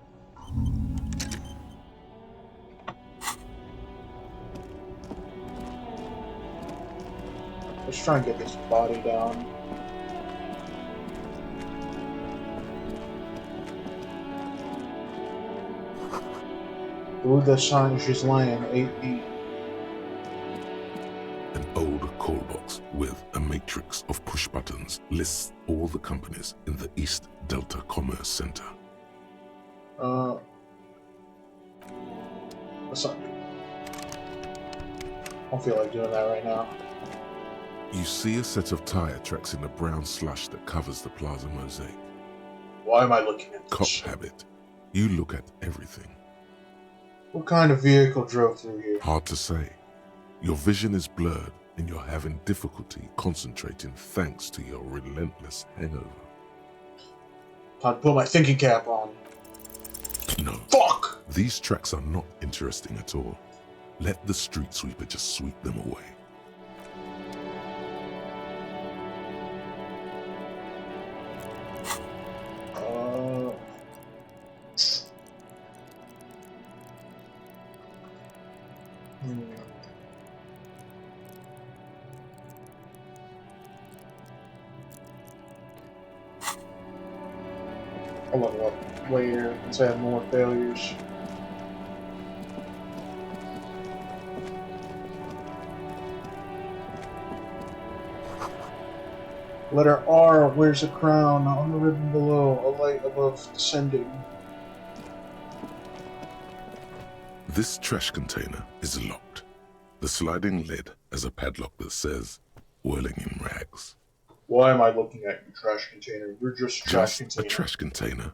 Let's try and get this body down. Rue de Saint-Gislain, 8B. An old call box with a matrix of push buttons lists all the companies in the East Delta Commerce Center. What's up? I don't feel like doing that right now. You see a set of tire tracks in the brown slush that covers the plaza mosaic. Why am I looking at this? Cop habit. You look at everything. What kind of vehicle drove through here? Hard to say. Your vision is blurred and you're having difficulty concentrating thanks to your relentless hangover. Time to put my thinking cap on. No. Fuck! These tracks are not interesting at all. Let the street sweeper just sweep them away. I'll level up later once I have more failures. Letter R wears a crown on the ribbon below, a light above descending. This trash container is locked. The sliding lid has a padlock that says, "Whirling in rags." Why am I looking at your trash container? You're just a trash container. A trash container.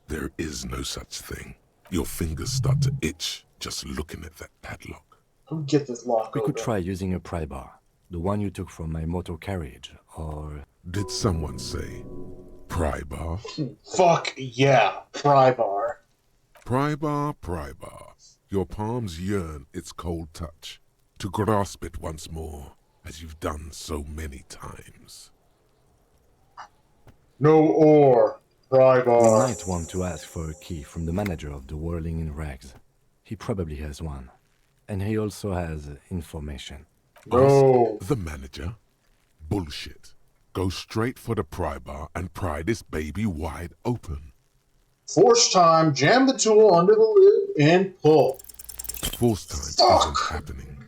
There is no such thing. Your fingers start to itch just looking at that padlock. Who get this lock We open? could try using a pry bar, the one you took from my motor carriage, or... Did someone say pry bar? Fuck yeah, pry bar. Pry bar, pry bar. Your palms yearn its cold touch, to grasp it once more, as you've done so many times. No ore, pry bar. We might want to ask for a key from the manager of the Whirling in Rags. He probably has one. And he also has information. No. Ask the manager? Bullshit. Go straight for the pry bar and pry this baby wide open. Force time, jam the tool under the lid and pull. Force time isn't happening.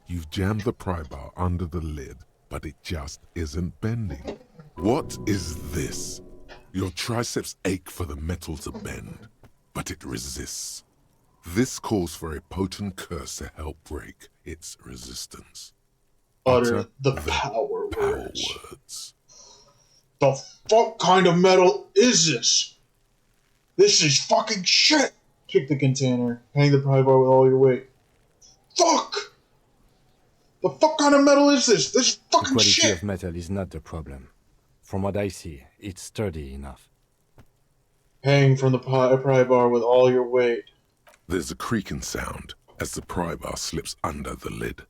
You've jammed the pry bar under the lid, but it just isn't bending. What is this? Your triceps ache for the metal to bend, but it resists. This calls for a potent curse to help break its resistance. Utter the power words. The fuck kind of metal is this? This is fucking shit! Kick the container. Hang the pry bar with all your weight. Fuck! The fuck kind of metal is this? This is The fucking quality shit! of metal is not the problem. From what I see, it's sturdy enough. Hang from the pry bar with all your weight. There's a creaking sound as the pry bar slips under the lid.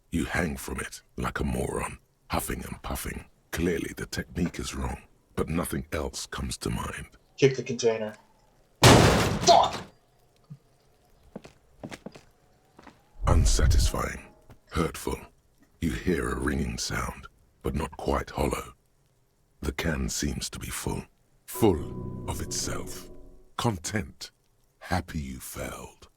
You hang from it like a moron, huffing and puffing. Clearly the technique is wrong, but nothing else comes to mind. Kick the container. Fuck! Unsatisfying, hurtful. You hear a ringing sound, but not quite hollow. The can seems to be full of itself, content, happy you failed.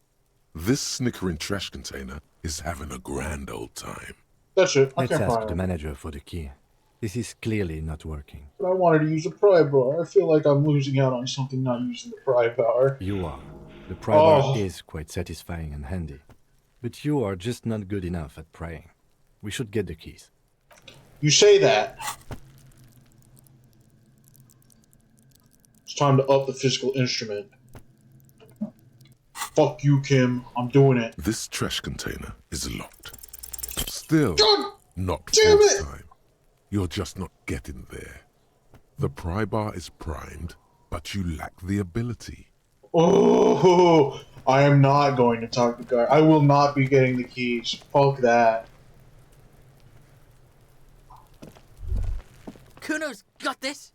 This snickering trash container is having a grand old time. That's it. I Let's can't ask find the it. manager for the key. This is clearly not working. But I wanted to use a pry bar. I feel like I'm losing out on something not using the pry bar. You are. The pry bar is quite satisfying and handy. But you are just not good enough at prying. We should get the keys. You say that. It's time to up the physical instrument. Fuck you, Kim. I'm doing it. This trash container is locked. Still, not damn force it! time. You're just not getting there. The pry bar is primed, but you lack the ability. Oh, I am not going to talk to Gar. I will not be getting the keys. Fuck that. Kuno's got this.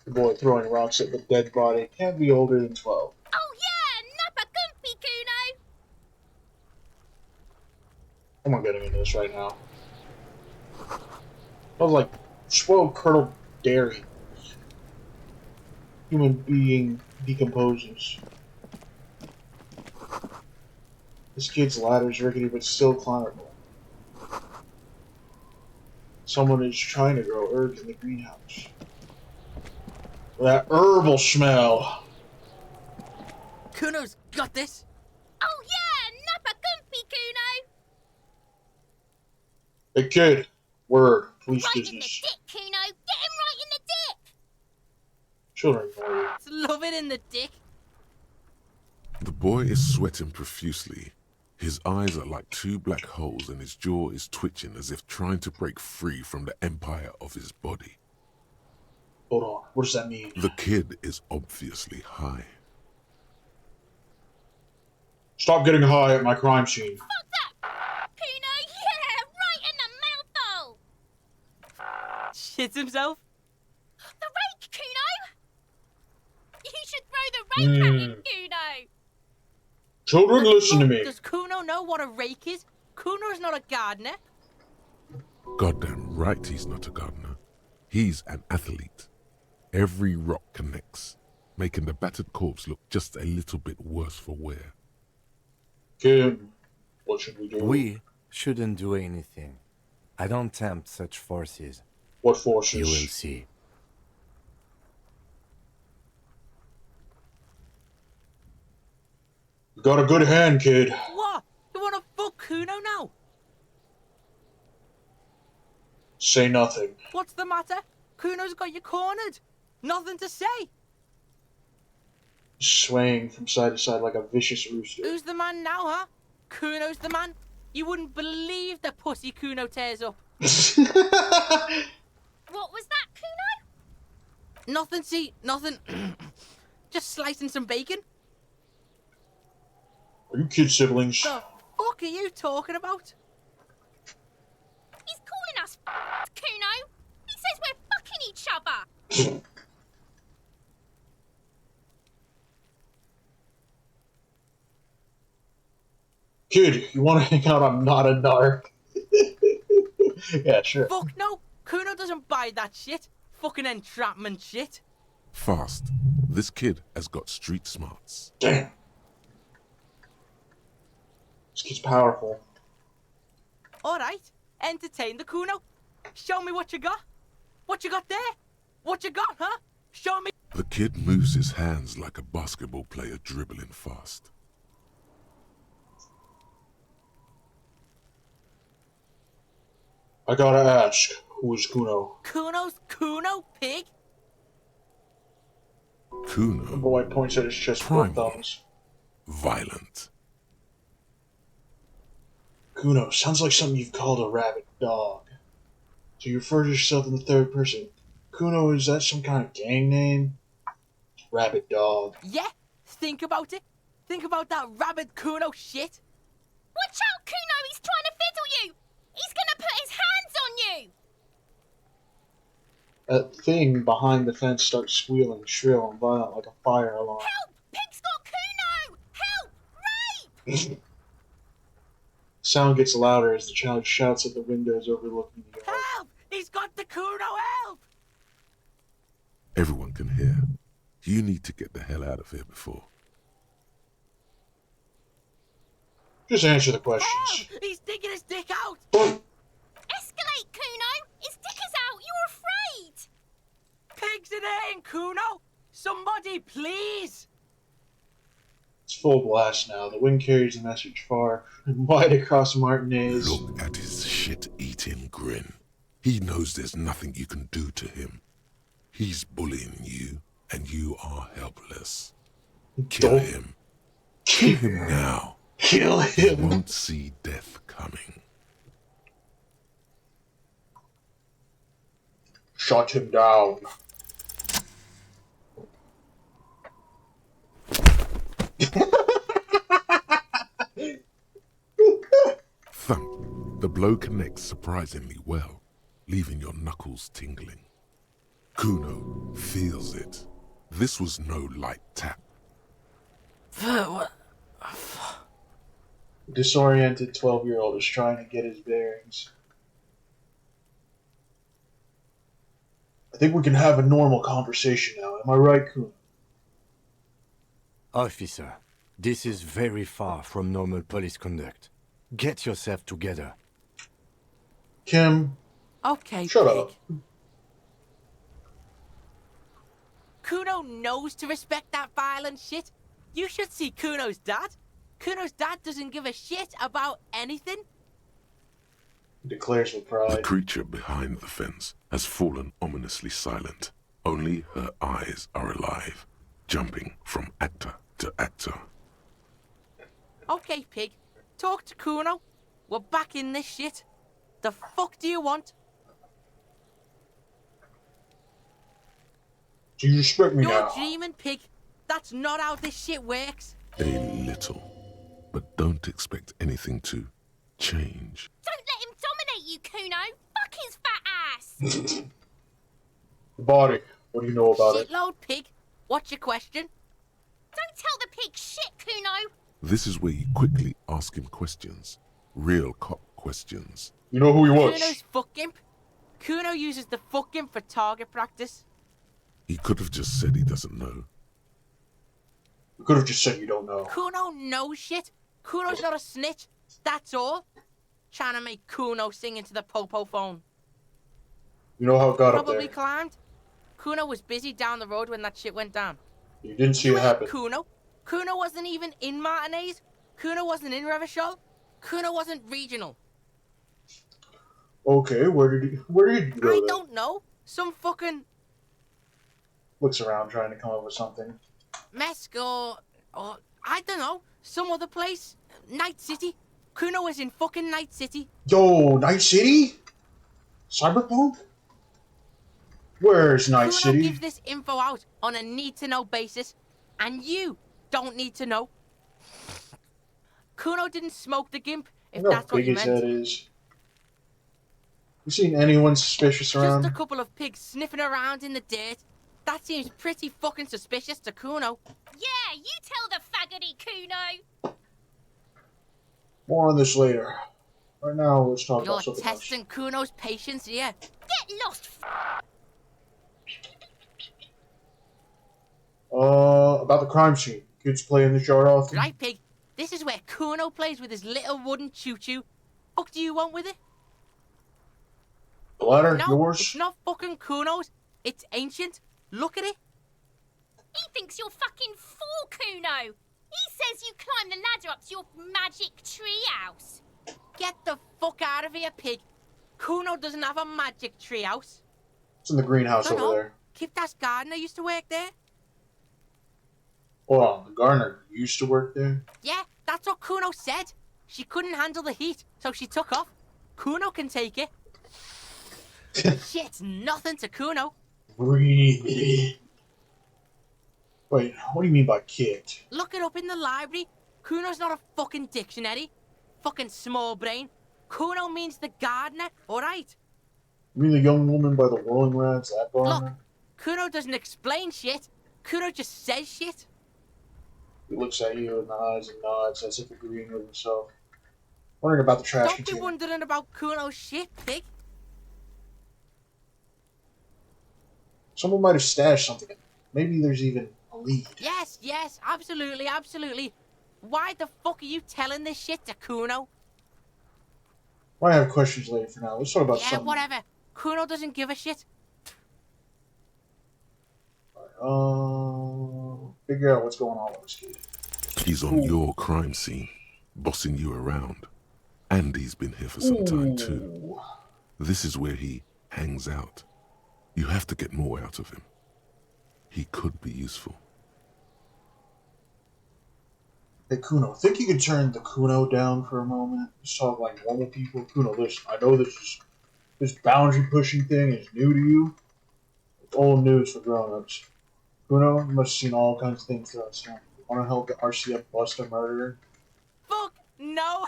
The boy throwing rocks at the dead body can't be older than 12. Oh yeah, Nappa Gumpy, Kuno. I'm not getting into this right now. Smells like spoiled curdled dairy. Human being decomposes. This kid's ladder is rickety but still climbable. Someone is trying to grow herbs in the greenhouse. That herbal smell. Kuno's got this. Oh yeah, Nappa Gumpy, Kuno. Hey kid, word, police Right business. in the dick, Kuno. Get him right in the dick. Children party. Love it in the dick. The boy is sweating profusely. His eyes are like two black holes and his jaw is twitching as if trying to break free from the empire of his body. Hold on, what does that mean? The kid is obviously high. Stop getting high at my crime scene. Fuck that. Kuno, yeah, right in the mouthhole. Shits himself. The rake, Kuno. You should throw the rake at him, Kuno. Children, listen to me. Does Kuno know what a rake is? Kuno's not a gardener. Goddamn right he's not a gardener. He's an athlete. Every rock connects, making the battered corpse look just a little bit worse for wear. Kim, what should we do? We shouldn't do anything. I don't tempt such forces. What forces? You will see. You got a good hand, kid. What? You wanna fuck Kuno now? Say nothing. What's the matter? Kuno's got you cornered. Nothing to say. Swaying from side to side like a vicious rooster. Who's the man now, huh? Kuno's the man. You wouldn't believe the pussy Kuno tears up. What was that, Kuno? Nothing, see, nothing. Just slicing some bacon. Are you kid siblings? The fuck are you talking about? He's calling us Kuno. He says we're fucking each other. Kid, you want to hang out? I'm not a narc. Yeah, sure. Fuck no. Kuno doesn't buy that shit. Fucking entrapment shit. Fast. This kid has got street smarts. Damn. This kid's powerful. Alright. Entertain the Kuno. Show me what you got. What you got there? What you got, huh? Show me. The kid moves his hands like a basketball player dribbling fast. I gotta ask, who is Kuno? Kuno's Kuno, pig? Kuno. The boy points at his chest with both thumbs. Violent. Kuno, sounds like something you've called a rabid dog. So you refer to yourself in the third person. Kuno, is that some kind of gang name? Rabid dog. Yeah, think about it. Think about that rabid Kuno shit. Watch out, Kuno, he's trying to fiddle you. He's gonna put his hands on you. That thing behind the fence starts squealing, shrill and violent like a fire alarm. Help! Pig's got Kuno! Help! Rape! Sound gets louder as the child shouts at the windows overlooking the yard. Help! He's got the Kuno, help! Everyone can hear. You need to get the hell out of here before. Just answer the questions. Help! He's digging his dick out! Escalate, Kuno! His dick is out! You're afraid! Pigs in here, Kuno! Somebody, please! It's full blast now. The wind carries the message far and wide across Martinez. Look at his shit-eating grin. He knows there's nothing you can do to him. He's bullying you, and you are helpless. Kill him. Kill him now. Kill him. You won't see death coming. Shut him down. Thump. The blow connects surprisingly well, leaving your knuckles tingling. Kuno feels it. This was no light tap. What? Disoriented 12-year-old is trying to get his bearings. I think we can have a normal conversation now. Am I right, Kuno? Officer, this is very far from normal police conduct. Get yourself together. Kim, Okay, shut pig. up. Kuno knows to respect that violent shit. You should see Kuno's dad. Kuno's dad doesn't give a shit about anything. He declares with The pride. creature behind the fence has fallen ominously silent. Only her eyes are alive, jumping from actor to actor. Okay, pig. Talk to Kuno. We're back in this shit. The fuck do you want? Do you respect me You're now? dreaming, pig. That's not how this shit works. A little. But don't expect anything to change. Don't let him dominate you, Kuno. Fuck his fat ass. The body. What do you know about it? Shitload, pig. What's your question? Don't tell the pig shit, Kuno. This is where you quickly ask him questions. Real cop questions. You know who he was? Kuno's fuck gimp. Kuno uses the fuck gimp for target practice. He could have just said he doesn't know. You could have just said you don't know. Kuno knows shit. Kuno's not a snitch. That's all. Trying to make Kuno sing into the popo phone. You know how it got up Probably there. climbed. Kuno was busy down the road when that shit went down. You didn't see You it ain't happen. Kuno. Kuno wasn't even in Martinez. Kuno wasn't in Revachol. Kuno wasn't regional. Okay, where did you go I then? don't know. Some fucking Looks around trying to come up with something. Mesco or I don't know. Some other place. Night City. Kuno was in fucking Night City. Yo, Night City? Cyberpunk? Where's Night Kuno City? gives this info out on a need-to-know basis, and you don't need to know. Kuno didn't smoke the gimp, if Look how that's what big you his meant. head is. You seen anyone suspicious around? Just a couple of pigs sniffing around in the dirt. That seems pretty fucking suspicious to Kuno. Yeah, you tell the faggoty, Kuno. More on this later. Right now, let's talk You're about something else. testing Kuno's patience here. Get lost. About the crime scene. Kids play in the yard often. Right, pig. This is where Kuno plays with his little wooden choo-choo. What do you want with it? The ladder, No, yours? it's not fucking Kuno's. It's ancient. Look at it. He thinks you're fucking fool, Kuno. He says you climb the ladder up to your magic treehouse. Get the fuck out of here, pig. Kuno doesn't have a magic treehouse. It's in the greenhouse over there. Kipta's gardener used to work there. Hold on, the gardener used to work there? Yeah, that's what Kuno said. She couldn't handle the heat, so she took off. Kuno can take it. Shit's nothing to Kuno. Breathe. Wait, what do you mean by kicked? Look it up in the library. Kuno's not a fucking dictionary. Fucking small brain. Kuno means the gardener, alright? You mean the young woman by the whirling rats, that gardener? Kuno doesn't explain shit. Kuno just says shit. He looks at you in the eyes and nods as if agreeing with himself. Wondering about the trash Don't be container. wondering about Kuno's shit, pig. Someone might have stashed something. Maybe there's even a lead. Yes, absolutely, absolutely. Why the fuck are you telling this shit to Kuno? Might have questions later for now. Let's talk about Yeah, something. whatever. Kuno doesn't give a shit. Figure out what's going on with this kid. He's on your crime scene, bossing you around. And he's been here for some time too. This is where he hangs out. You have to get more out of him. He could be useful. Hey, Kuno, think you could turn the Kuno down for a moment? Just talk like normal people. Kuno, listen, I know this boundary pushing thing is new to you. It's old news for grown-ups. Kuno, you must have seen all kinds of things throughout this time. Want to help the RCF bust a murderer? Fuck no.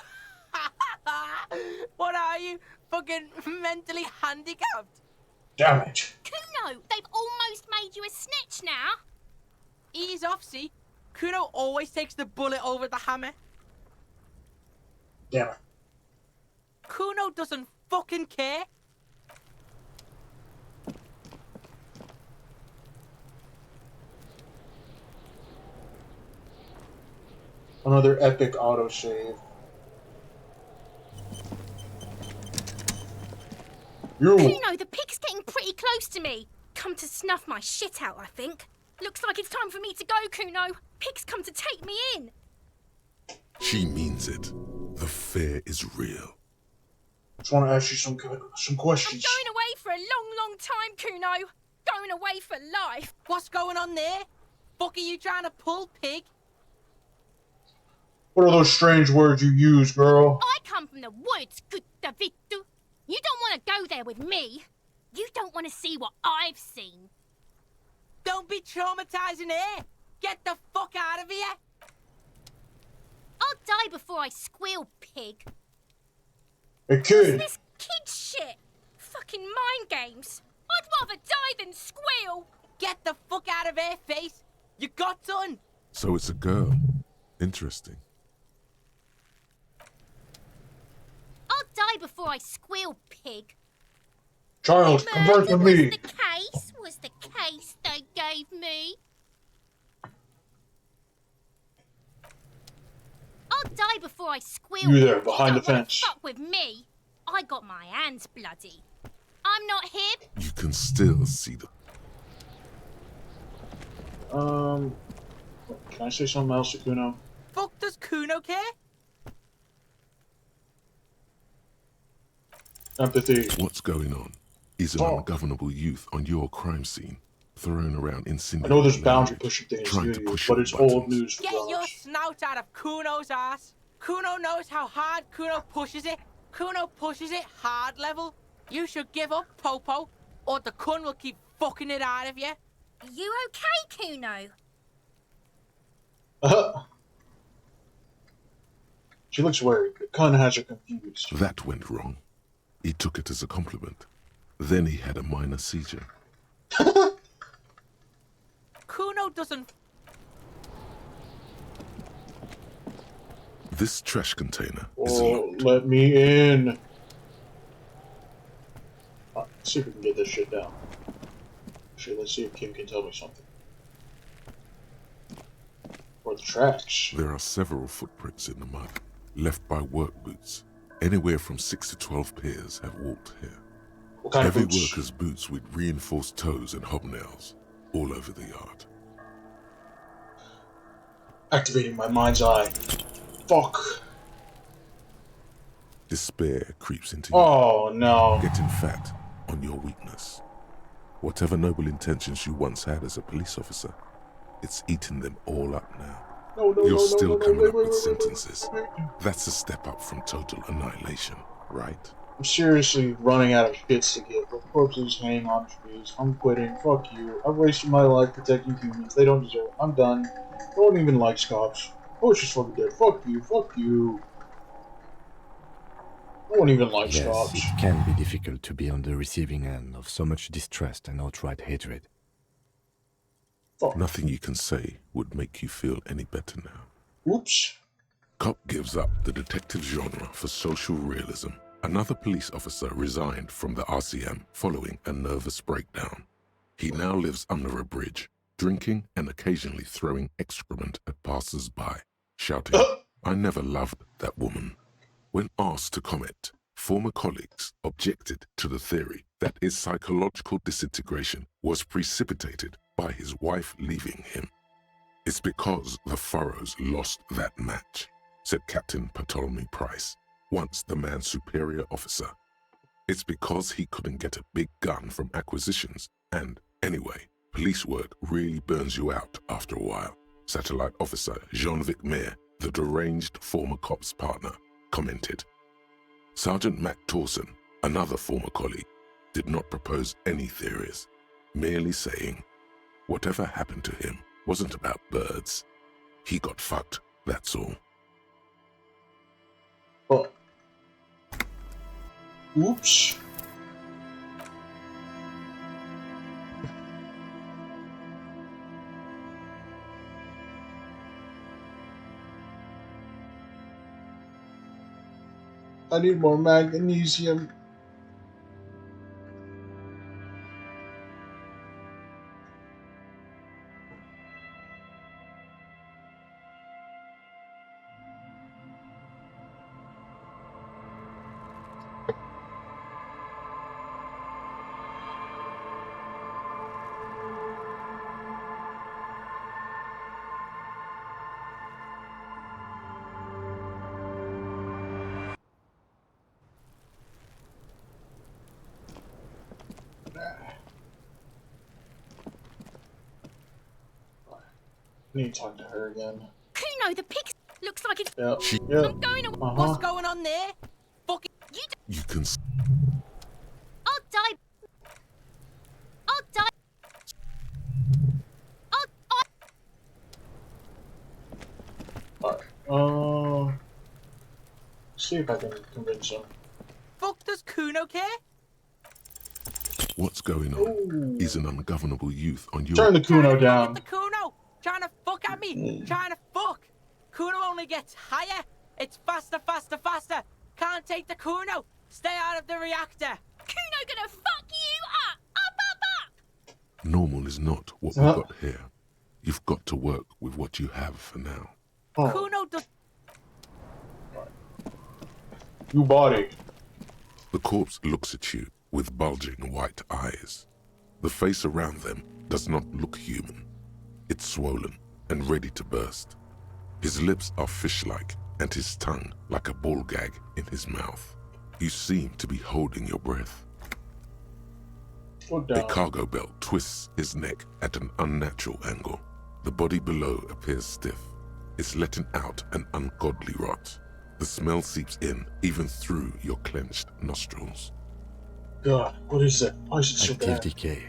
What are you? Fucking mentally handicapped? Damn it. Kuno, they've almost made you a snitch now. Ease off, see? Kuno always takes the bullet over the hammer. Damn it. Kuno doesn't fucking care. Another epic autosave. You! Kuno, the pig's getting pretty close to me. Come to snuff my shit out, I think. Looks like it's time for me to go, Kuno. Pig's come to take me in. She means it. The fear is real. I just want to ask you some questions. I'm going away for a long, long time, Kuno. Going away for life. What's going on there? Fuck are you trying to pull, pig? What are those strange words you use, girl? I come from the woods, good Davidu. You don't want to go there with me. You don't want to see what I've seen. Don't be traumatizing her. Get the fuck out of here. I'll die before I squeal, pig. Hey, kid. What's this kid shit? Fucking mind games. I'd rather die than squeal. Get the fuck out of her face. You got done. So it's a girl. Interesting. I'll die before I squeal, pig. Child, convert to me. Was the case they gave me. I'll die before I squeal. You there, behind the don't wanna fence. Fuck with me. I got my hands bloody. I'm not hip. You can still see the... Can I say something else to Kuno? Fuck does Kuno care? Empathy. What's going on? Is an ungovernable youth on your crime scene, throwing around I insinuating know this boundary pushing thing is trying new to to you, push but your it's old buttons. news for Get your grown-ups. snout out of Kuno's ass. Kuno knows how hard Kuno pushes it. Kuno pushes it hard level. You should give up, Popo, or the Kun will keep fucking it out of you. You okay, Kuno? She looks worried. The Kun has her confused. That went wrong. He took it as a compliment. Then he had a minor seizure. Kuno doesn't... This trash container is Oh, locked. let me in. Let's see if we can get this shit down. Actually, let's see if Kim can tell me something. Or the tracks. There are several footprints in the mud, left by work boots. Anywhere from 6 to 12 pairs have walked here. What kind of Heavy boots? workers' boots with reinforced toes and hobnails all over the yard. Activating my mind's eye. Fuck. Despair creeps into you. Oh, no. Getting fat on your weakness. Whatever noble intentions you once had as a police officer, it's eaten them all up now. You're still coming up with sentences. That's a step up from total annihilation, right? I'm seriously running out of shits to give. The corpses hang on trees. I'm quitting. Fuck you. I've wasted my life protecting humans. They don't deserve it. I'm done. I don't even like cops. Oh, she's fucking dead. Fuck you. Fuck you. I don't even like Yes, cops. it can be difficult to be on the receiving end of so much distrust and outright hatred. Nothing you can say would make you feel any better now. Oops. Cop gives up the detective genre for social realism. Another police officer resigned from the RCM following a nervous breakdown. He now lives under a bridge, drinking and occasionally throwing excrement at passers-by, shouting, "I never loved that woman." When asked to comment, former colleagues objected to the theory that his psychological disintegration was precipitated by his wife leaving him. "It's because the Furrows lost that match," said Captain Ptolemy Price, once the man's superior officer. "It's because he couldn't get a big gun from acquisitions, and anyway, police work really burns you out after a while," Satellite Officer Jean-Vic Mayer, the deranged former cop's partner, commented. Sergeant Mac Torson, another former colleague, did not propose any theories, merely saying, "Whatever happened to him wasn't about birds. He got fucked, that's all." Oh. Oops. I need more magnesium. I need to talk to her again. Kuno, the pig looks like it's... Yep. She- Yep. I'm going away. What's going on there? Fucking... You can. I'll die. I'll die. Alright. See if I can convince him. Fuck does Kuno care? What's going on? He's an ungovernable youth on your. Turn the Kuno down. The Kuno! Trying to fuck at me! Trying to fuck! Kuno only gets higher! It's faster, faster, faster! Can't take the Kuno! Stay out of the reactor! Kuno gonna fuck you up! Up! Normal is not what we've got here. You've got to work with what you have for now. Kuno does... You body. The corpse looks at you with bulging white eyes. The face around them does not look human. It's swollen and ready to burst. His lips are fish-like and his tongue like a ball gag in his mouth. You seem to be holding your breath. A cargo belt twists his neck at an unnatural angle. The body below appears stiff. It's letting out an ungodly rot. The smell seeps in even through your clenched nostrils. God, what is that? Why is it so Active bad? decay.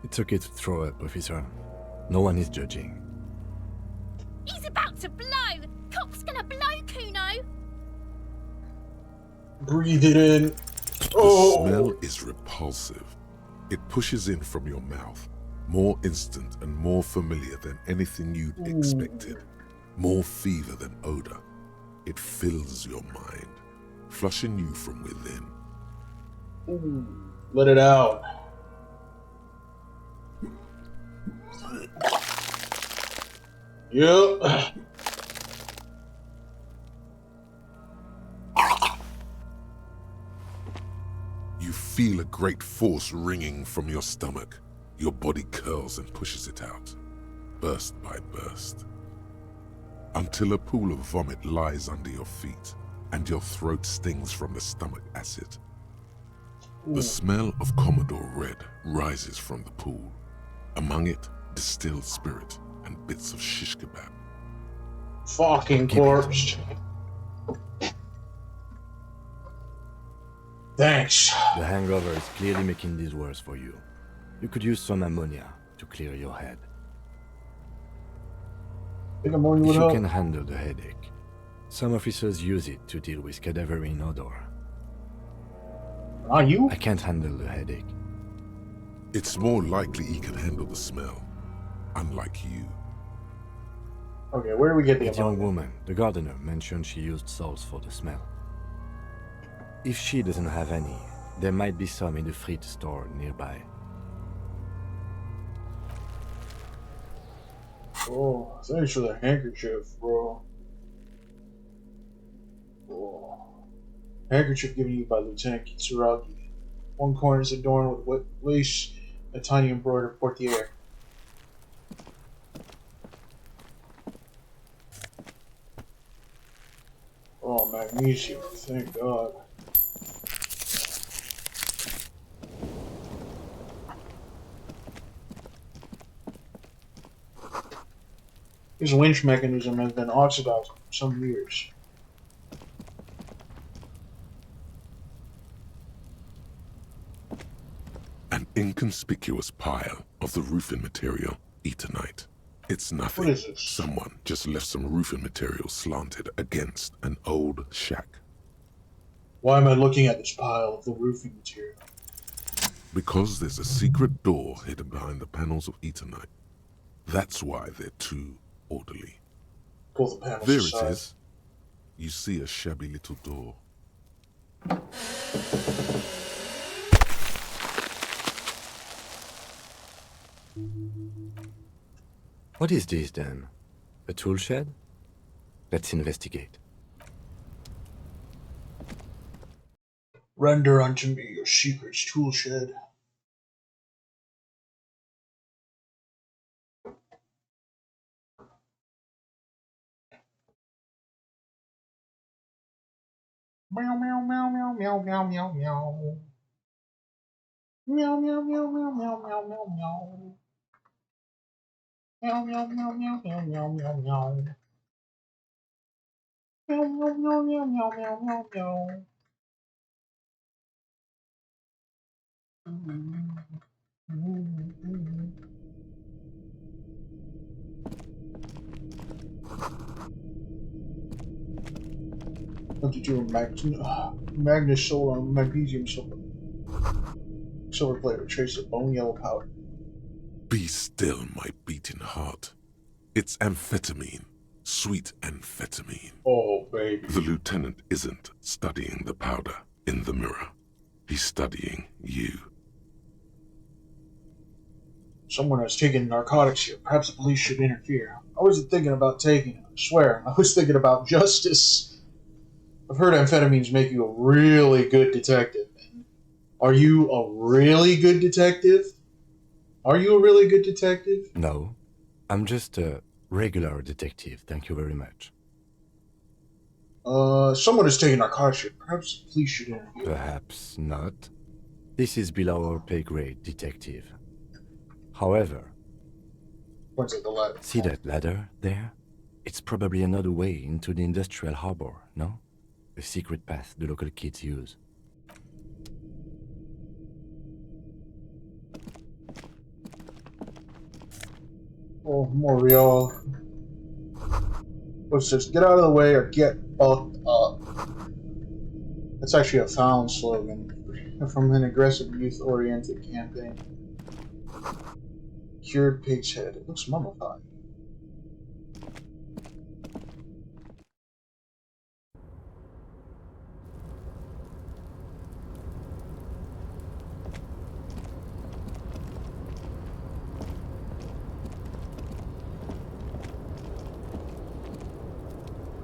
It's okay to throw up, officer. No one is judging. He's about to blow! Cock's gonna blow, Kuno! Breathe it in. The smell is repulsive. It pushes in from your mouth, more instant and more familiar than anything you'd expected. More fever than odor. It fills your mind, flushing you from within. Let it out. Yep. You feel a great force ringing from your stomach. Your body curls and pushes it out, burst by burst, until a pool of vomit lies under your feet and your throat stings from the stomach acid. The smell of Commodore Red rises from the pool. Among it, distilled spirit and bits of shish kebab. Fucking corpse. Thanks. The hangover is clearly making this worse for you. You could use some ammonia to clear your head. Think ammonia If would you help. can handle the headache, some officers use it to deal with cadaverine odor. Are you? I can't handle the headache. It's more likely he can handle the smell, unlike you. Okay, where do we get the That young ammonia? woman, the gardener, mentioned she used salts for the smell. If she doesn't have any, there might be some in the fridge store nearby. Oh, thanks for the handkerchief, bro. Oh. Handkerchief given you by Lieutenant Kitsuragi. One corner is adorned with wet lace, a tiny embroidered portiere. Oh, magnesium, thank God. This winch mechanism has been oxidized for some years. An inconspicuous pile of the roofing material, Eternite. It's nothing. What is this? Someone just left some roofing material slanted against an old shack. Why am I looking at this pile of the roofing material? Because there's a secret door hidden behind the panels of Eternite. That's why they're too orderly. Pull the panels There aside. it is. You see a shabby little door. What is this then? A tool shed? Let's investigate. Render unto me your secrets, tool shed. Meow meow meow meow meow meow meow meow. Meow meow meow meow meow meow meow meow. Meow meow meow meow meow meow meow meow. Meow meow meow meow meow meow meow meow. What did you do? Magnus solar, magnesium silver. Silver plate with trace of bone yellow powder. Be still, my beating heart. It's amphetamine. Sweet amphetamine. Oh, baby. The lieutenant isn't studying the powder in the mirror. He's studying you. Someone has taken narcotics here. Perhaps the police should interfere. I wasn't thinking about taking it, I swear. I was thinking about justice. I've heard amphetamines make you a really good detective. Are you a really good detective? Are you a really good detective? No. I'm just a regular detective, thank you very much. Someone has taken narcotics here. Perhaps the police should interview. Perhaps not. This is below our pay grade, detective. However, points at the ladder. See that ladder there? It's probably another way into the industrial harbor, no? A secret path the local kids use. Oh, more real. What's this? Get out of the way or get fucked up. That's actually a found slogan from an aggressive youth-oriented campaign. Cured pig's head. It looks mummified.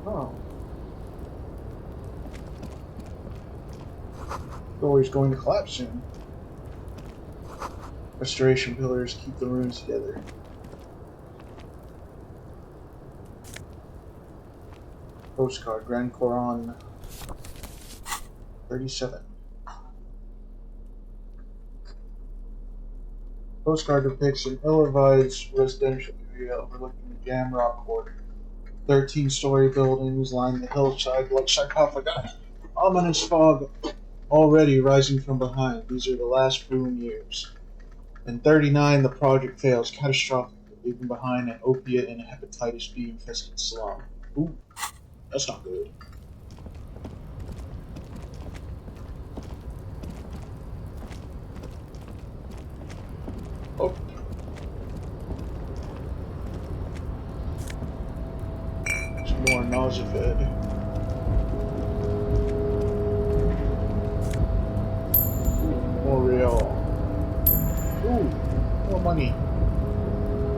Oh. Doorway's going to collapse soon. Restoration pillars keep the rooms together. Postcard, Grand Coron 37. Postcard depicts an ill-advised residential area overlooking the Jam Rock Quarter. 13-story buildings line the hillside like sarcophagi. Ominous fog already rising from behind. These are the last boom years. In 39, the project fails catastrophically, leaving behind an opiate and hepatitis B infested slum. Ooh, that's not good. Oh. Some more nausea-fed. More real. Ooh, more money.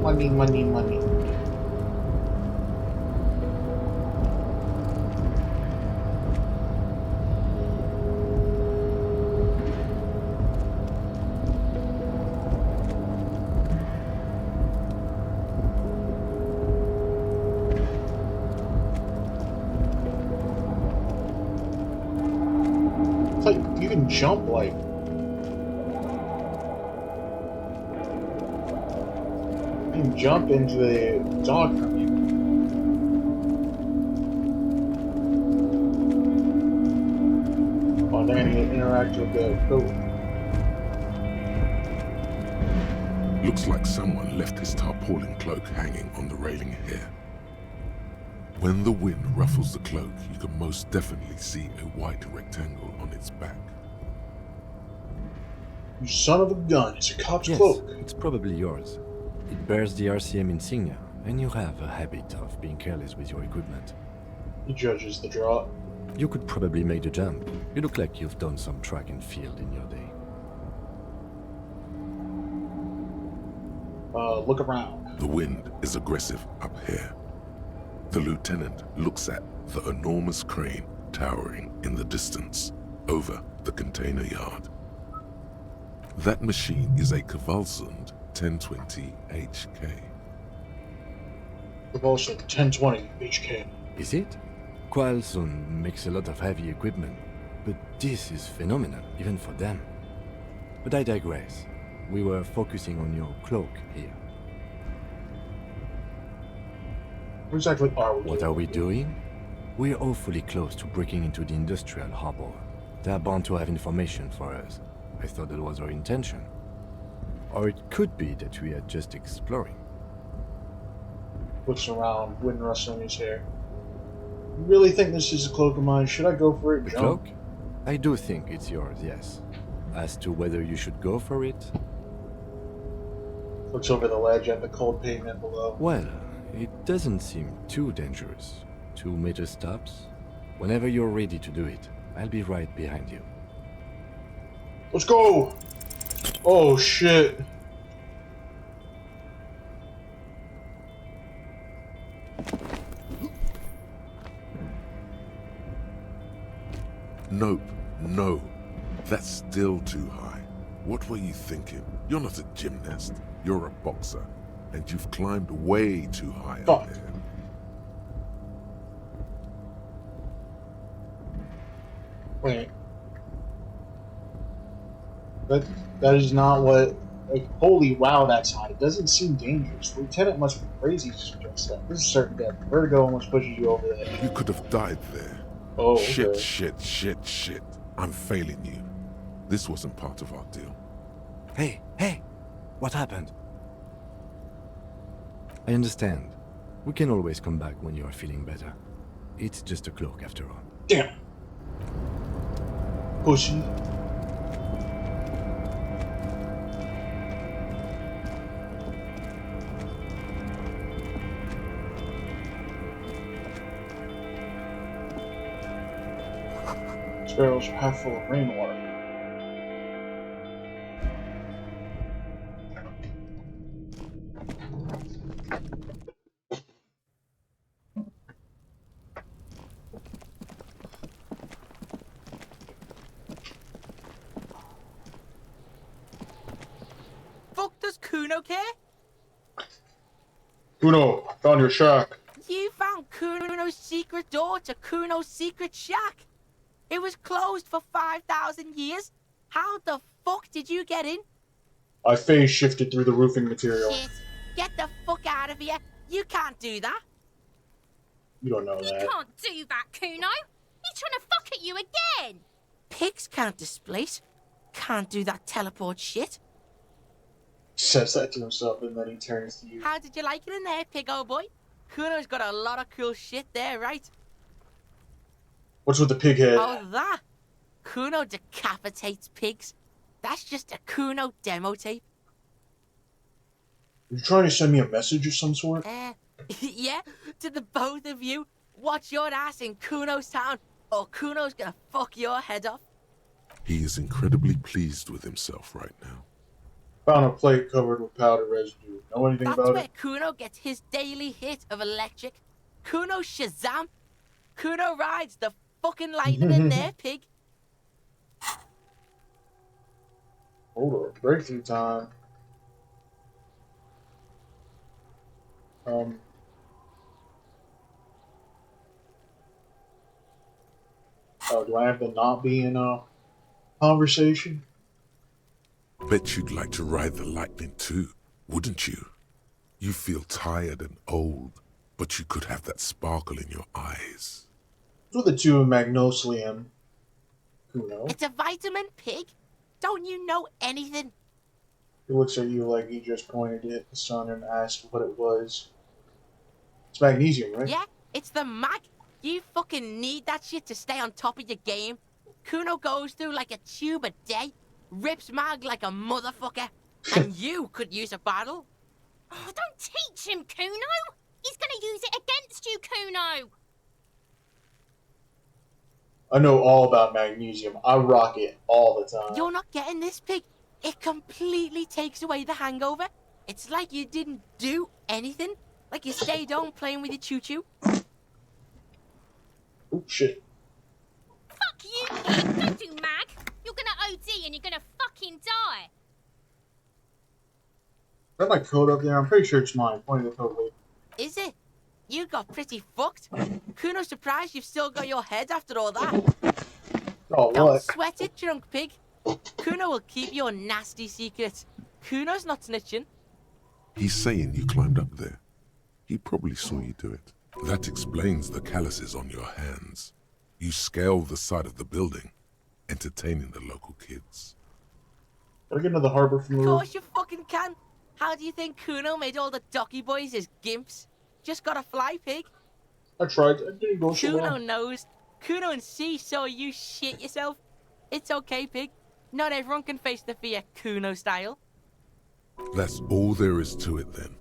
Money, money, money. It's like you can jump like. You can jump into the dog from you. Oh, then you interact with the boat. Looks like someone left his tarpaulin cloak hanging on the railing here. When the wind ruffles the cloak, you can most definitely see a white rectangle on its back. You son of a gun, it's a cop's Yes, cloak. it's probably yours. It bears the RCM insignia, and you have a habit of being careless with your equipment. He judges the draw. You could probably make the jump. You look like you've done some track and field in your day. Look around. The wind is aggressive up here. The lieutenant looks at the enormous crane towering in the distance over the container yard. That machine is a Kvalsund 1020 HK. Propulsion 1020 HK. Is it? Kvalsund makes a lot of heavy equipment, but this is phenomenal, even for them. But I digress. We were focusing on your cloak here. What exactly are we What are we doing? We're awfully close to breaking into the industrial harbor. They're bound to have information for us. I thought that was our intention. Or it could be that we are just exploring. Looks around, wind rustling his hair. You really think this is a cloak of mine? Should I go for it? The cloak? I do think it's yours, yes. As to whether you should go for it? Looks over the ledge at the cold pavement below. Well, it doesn't seem too dangerous. 2 meter stops. Whenever you're ready to do it, I'll be right behind you. Let's go! Oh shit. Nope, no. That's still too high. What were you thinking? You're not a gymnast. You're a boxer. And you've climbed way too high up there. Wait. That is not what... Like, holy wow, that's high. It doesn't seem dangerous. The lieutenant must be crazy to suggest that. This is certain death. Vertigo almost pushes you over the edge. You could have died there. Oh, shit, okay. shit. I'm failing you. This wasn't part of our deal. Hey! What happened? I understand. We can always come back when you are feeling better. It's just a cloak after all. Damn. Pussy. This barrel's half full of rainwater. Fuck does Kuno care? Kuno, found your shack. You found Kuno's secret door to Kuno's secret shack. It was closed for 5,000 years. How the fuck did you get in? I phase shifted through the roofing material. Shit. Get the fuck out of here. You can't do that. You don't know You that. can't do that, Kuno. He's trying to fuck at you again. Pigs can't displace. Can't do that teleport shit. Says that to himself and then he turns to you. How did you like it in there, pig old boy? Kuno's got a lot of cool shit there, right? What's with the pig head? Oh, that? Kuno decapitates pigs. That's just a Kuno demo tape. Are you trying to send me a message of some sort? Yeah, to the both of you. Watch your ass in Kuno's town, or Kuno's gonna fuck your head off. He is incredibly pleased with himself right now. Found a plate covered with powder residue. Know anything That's about where it? Kuno gets his daily hit of electric. Kuno Shazam. Kuno rides the fucking lightning in there, pig. Hold on, breakthrough time. Oh, do I have to not be in a conversation? Bet you'd like to ride the lightning too, wouldn't you? You feel tired and old, but you could have that sparkle in your eyes. What's with the two of Magnosium? Kuno. It's a vitamin, pig. Don't you know anything? He looks at you like he just pointed at the sun and asked what it was. It's magnesium, right? Yeah, it's the mag. You fucking need that shit to stay on top of your game. Kuno goes through like a tube a day, rips mag like a motherfucker, and you could use a bottle. Oh, don't teach him, Kuno. He's gonna use it against you, Kuno. I know all about magnesium. I rock it all the time. You're not getting this, pig. It completely takes away the hangover. It's like you didn't do anything. Like you stayed home playing with your choo-choo. Oh, shit. Fuck you, pig. Don't do mag. You're gonna OD and you're gonna fucking die. Is that my code up there? I'm pretty sure it's mine. Pointing the code later. Is it? You got pretty fucked. Kuno's surprised you've still got your head after all that. Oh, Don't what? sweat it, drunk pig. Kuno will keep your nasty secrets. Kuno's not snitching. He's saying you climbed up there. He probably saw you do it. That explains the calluses on your hands. You scale the side of the building, entertaining the local kids. Can I get into the harbor from the Of roof? course you fucking can. How do you think Kuno made all the docky boys his gimps? Just got a fly pig. I tried. I didn't go so Kuno well. knows. Kuno and C saw you shit yourself. It's okay, pig. Not everyone can face the fear Kuno style. That's all there is to it then.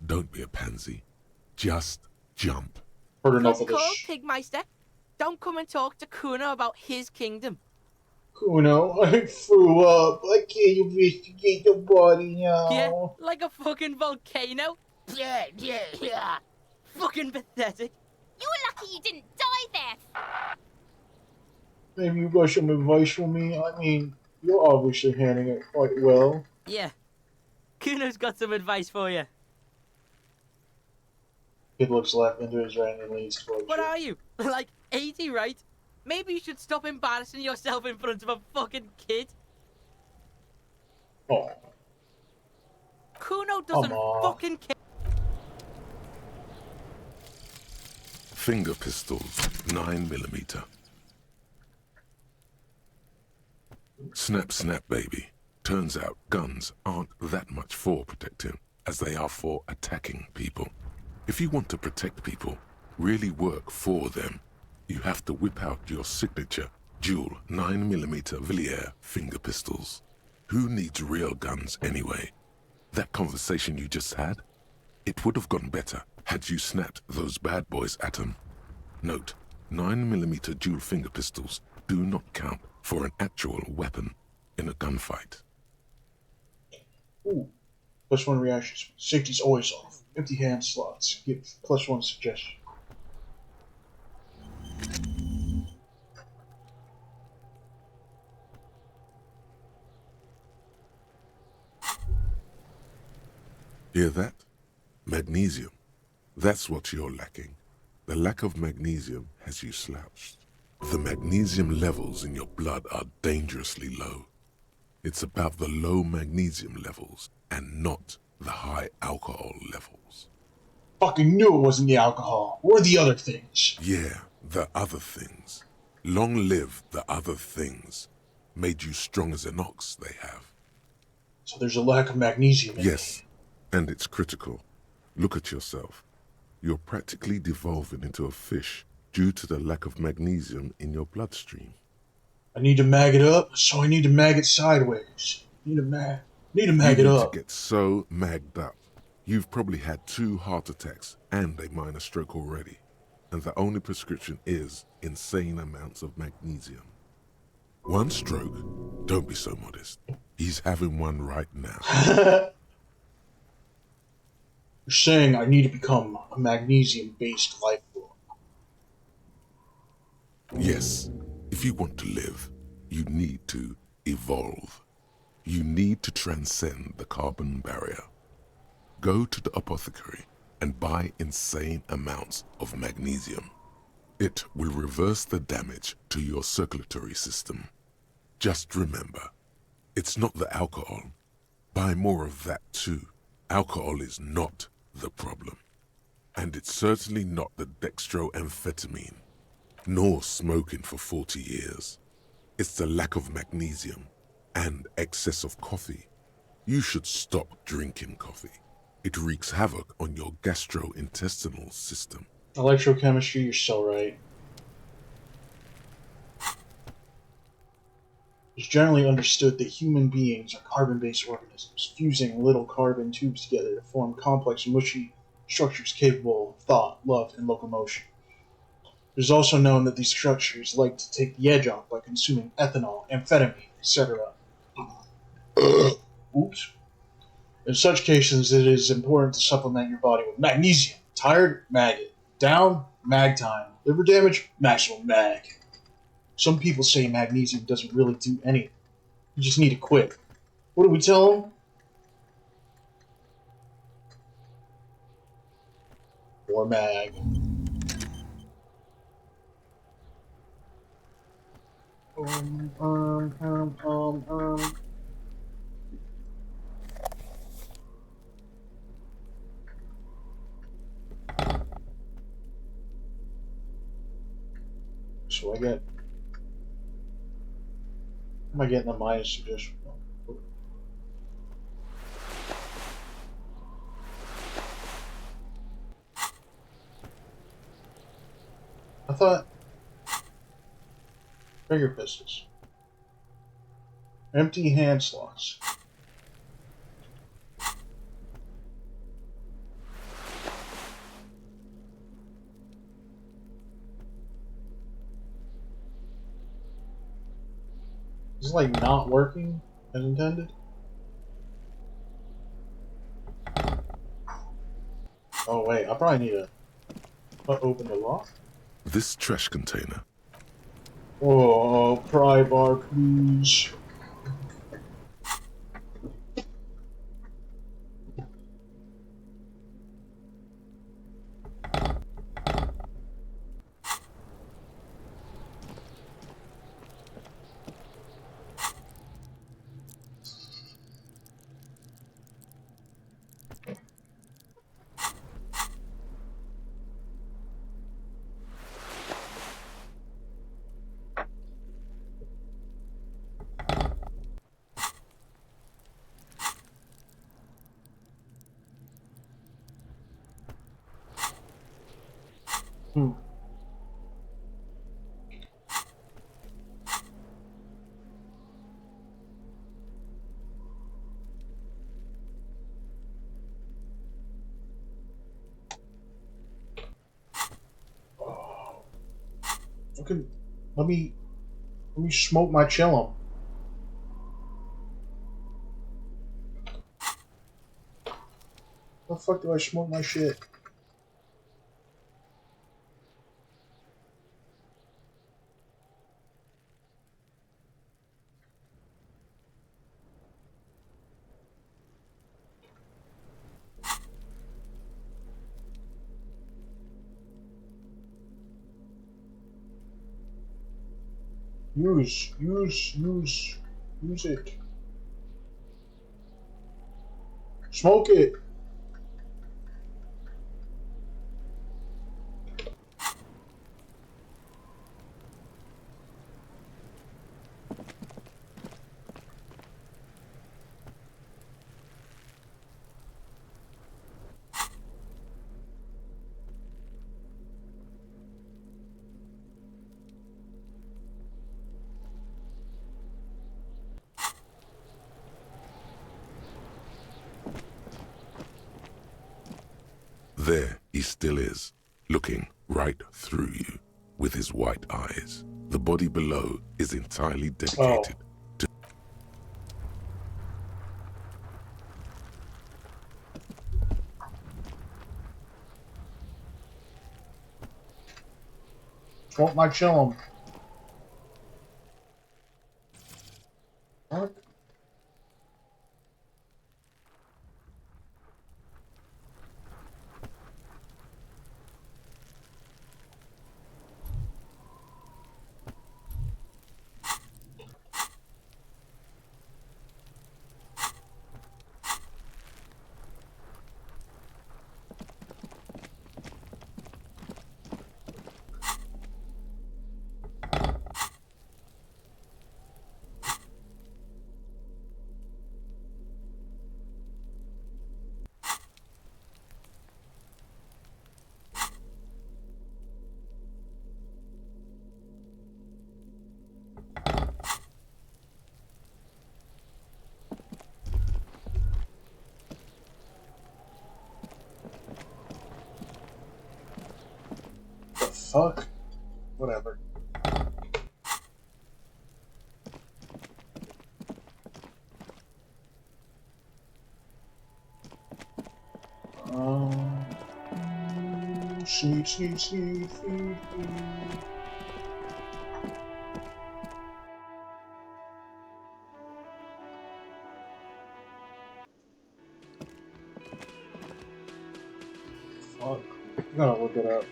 Don't be a pansy. Just jump. Heard enough Good of this. call, Pigmeister. Don't come and talk to Kuno about his kingdom. Kuno, I threw up. I can't investigate your body now. Yeah, like a fucking volcano. Yeah. Fucking pathetic. You were lucky you didn't die there. Maybe you got some advice for me? I mean, you're obviously handling it quite well. Yeah. Kuno's got some advice for you. Kid looks left into his right and leans towards What you. are you? Like 80, right? Maybe you should stop embarrassing yourself in front of a fucking kid. Oh. Kuno doesn't fucking care. Finger pistols, 9mm. Snap, snap, baby. Turns out guns aren't that much for protecting as they are for attacking people. If you want to protect people, really work for them, you have to whip out your signature dual 9mm Villiers finger pistols. Who needs real guns anyway? That conversation you just had? It would have gone better had you snapped those bad boys at them. Note, 9mm dual finger pistols do not count for an actual weapon in a gunfight. Ooh. +1 reaction. Safety's always off. Empty hand slots. Give +1 suggestion. Hear that? Magnesium. That's what you're lacking. The lack of magnesium has you slouched. The magnesium levels in your blood are dangerously low. It's about the low magnesium levels and not the high alcohol levels. Fucking knew it wasn't the alcohol. Or the other things. Yeah, the other things. Long live the other things. Made you strong as an ox, they have. So there's a lack of magnesium in Yes, and it's critical. Look at yourself. You're practically devolving into a fish due to the lack of magnesium in your bloodstream. I need to mag it up, so I need to mag it sideways. Need to mag You it need up. to get so magged up. You've probably had 2 heart attacks and a minor stroke already. And the only prescription is insane amounts of magnesium. 1 stroke? Don't be so modest. He's having one right now. You're saying I need to become a magnesium-based life form. Yes, if you want to live, you need to evolve. You need to transcend the carbon barrier. Go to the apothecary and buy insane amounts of magnesium. It will reverse the damage to your circulatory system. Just remember, it's not the alcohol. Buy more of that too. Alcohol is not the problem. And it's certainly not the dextroamphetamine, nor smoking for 40 years. It's the lack of magnesium and excess of coffee. You should stop drinking coffee. It wreaks havoc on your gastrointestinal system. Electrochemistry, you're so right. It's generally understood that human beings are carbon-based organisms, fusing little carbon tubes together to form complex, mushy structures capable of thought, love, and locomotion. It is also known that these structures like to take the edge off by consuming ethanol, amphetamine, etc. Oops. In such cases, it is important to supplement your body with magnesium. Tired? Mag it. Down? Mag time. Liver damage? Maximum mag. Some people say magnesium doesn't really do anything. You just need to quit. What do we tell them? More mag. Do I get... Am I getting a minus suggestion? I thought... Finger pistols. Empty hand slots. Is it like not working as intended? Oh wait, I probably need to open the lock. This trash container. Oh, pry bar, please. Okay, let me smoke my chillum. How the fuck do I smoke my shit? Use it. Smoke it. There he still is, looking right through you with his white eyes. The body below is entirely dedicated to... Smoke my chillum. What? The fuck? Whatever. See. Fuck. I gotta look it up.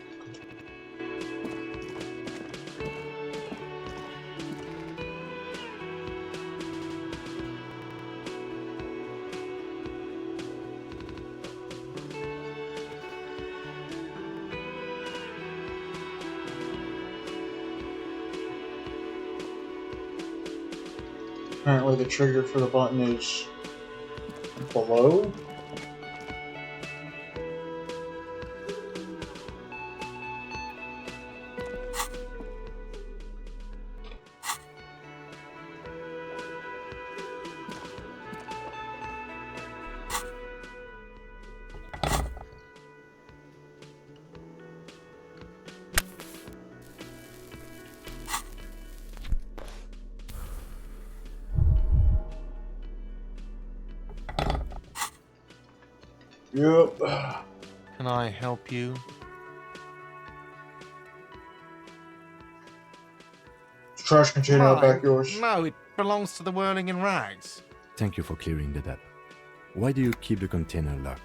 Apparently the trigger for the button is below. Yep. Can I help you? Trash container out back yours. No, it belongs to the Whirling in Rags. Thank you for clearing that up. Why do you keep the container locked?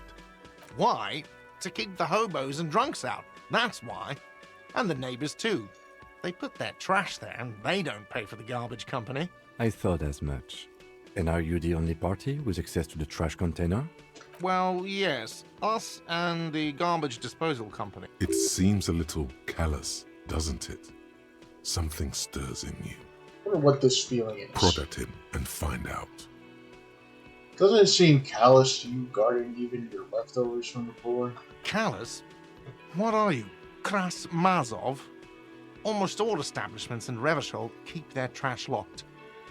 Why? To keep the hobos and drunks out. That's why. And the neighbors too. They put their trash there and they don't pay for the garbage company. I thought as much. And are you the only party with access to the trash container? Well, yes. Us and the garbage disposal company. It seems a little callous, doesn't it? Something stirs in you. I wonder what this feeling is. Prod at him and find out. Doesn't it seem callous to you guarding even your leftovers from the poor? Callous? What are you? Kras Mazov? Almost all establishments in Revachol keep their trash locked.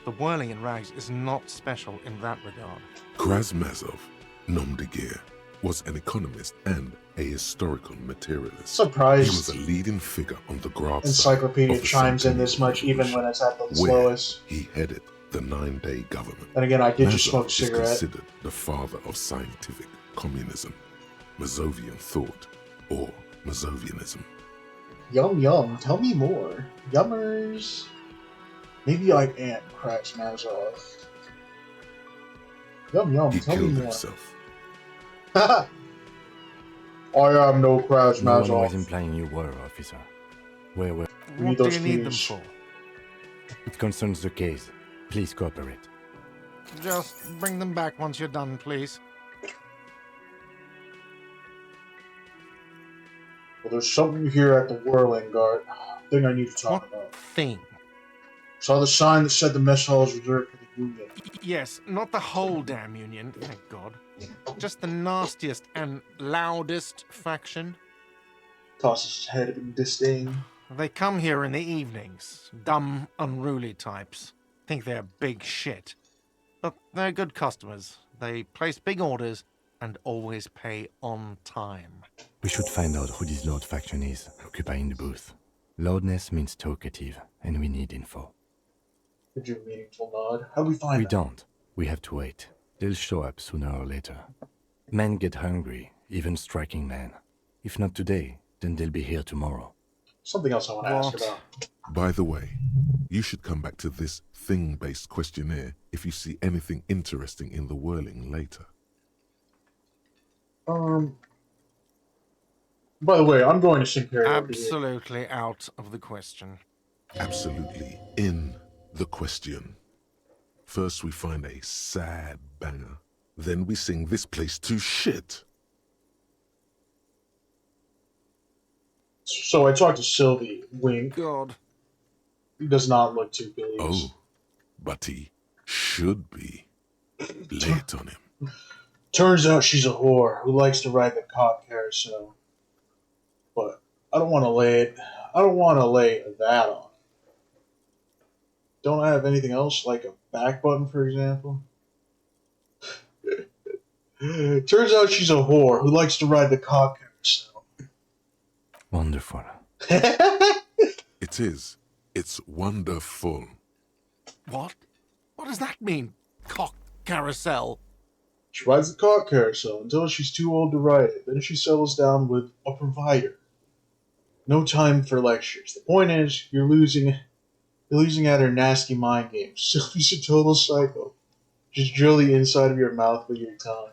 The Whirling in Rags is not special in that regard. Krasmazov, nom de guerre, was an economist and a historical materialist. Surprised. He was a leading figure on the graft Encyclopedia chimes in this much even when it's at the slowest. He headed the 9-day government. And again, I did just Mazov smoke a is cigarette. considered the father of scientific communism, Mazovian thought, or Mazovianism. Yum yum, tell me more. Yummers. Maybe I am Crash Mazov. Yum yum, He tell me killed more. himself. I am no Crash No one was Mazov. implying you were, officer. Where were... We need What those do you need them keys. for? It concerns the case. Please cooperate. Just bring them back once you're done, please. Well, there's something here at the Whirling Guard. Thing I need to talk about. Thing? Saw the sign that said the mess hall is reserved for the Union. Yes, not the whole damn Union, thank God. Just the nastiest and loudest faction. Tosses his head in disdain. They come here in the evenings. Dumb, unruly types. Think they're big shit. But they're good customers. They place big orders and always pay on time. We should find out who this Lord faction is, occupying the booth. Loudness means talkative, and we need info. Did you meaningful nod? How do we find We them? don't. We have to wait. They'll show up sooner or later. Men get hungry, even striking men. If not today, then they'll be here tomorrow. Something else I want to ask What? about. By the way, you should come back to this thing-based questionnaire if you see anything interesting in the Whirling later. By the way, I'm going to Sinclair. Absolutely out of the question. Absolutely in the question. First we find a sad banger, then we sing this place to shit. So I talked to Sylvie. Wink. God. He does not look too pleased. Oh, but he should be. Lay it on him. Turns out she's a whore who likes to ride the cock carousel. But I don't want to lay it. I don't want to lay that on. Don't I have anything else, like a back button, for example? Turns out she's a whore who likes to ride the cock carousel. Wonderful. It is. It's wonderful. What? What does that mean? Cock carousel? She rides the cock carousel until she's too old to ride it. Then she settles down with a provider. No time for lectures. The point is, you're losing at her nasty mind games. Sylvie's a total psycho. Just drill the inside of your mouth with your tongue.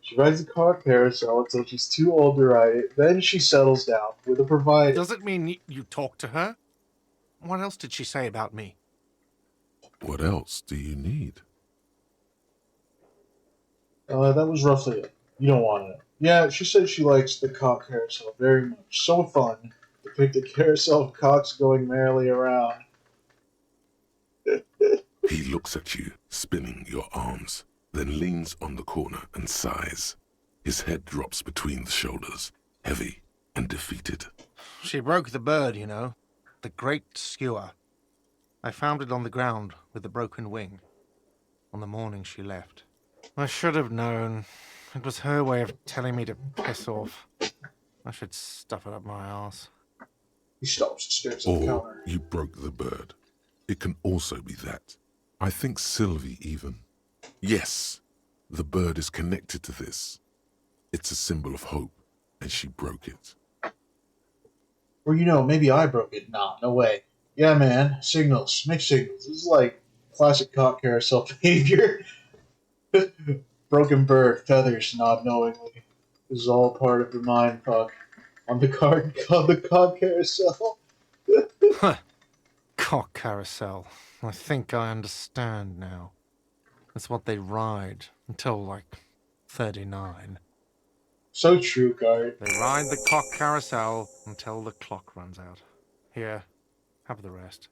She rides the cock carousel until she's too old to ride it. Then she settles down with a provider. Does it mean you talked to her? What else did she say about me? What else do you need? That was roughly it. You don't want to know. Yeah, she said she likes the cock carousel very much. So fun. Depict a carousel of cocks going merrily around. He looks at you, spinning your arms, then leans on the corner and sighs. His head drops between the shoulders, heavy and defeated. She broke the bird, you know. The great skewer. I found it on the ground with the broken wing. On the morning she left. I should have known. It was her way of telling me to piss off. I should stuff it up my arse. He stops and stares at the Or counter. you broke the bird. It can also be that. I think Sylvie even. Yes, the bird is connected to this. It's a symbol of hope, and she broke it. Or, you know, maybe I broke it. Nah, no way. Yeah, man. Signals. Mixed signals. This is like classic cock carousel behavior. Broken bird, feathers, not knowingly. This is all part of the mind fuck on the cock carousel. Cock carousel. I think I understand now. That's what they ride until, like, 39. So true, Gart. They ride the cock carousel until the clock runs out. Here, have the rest.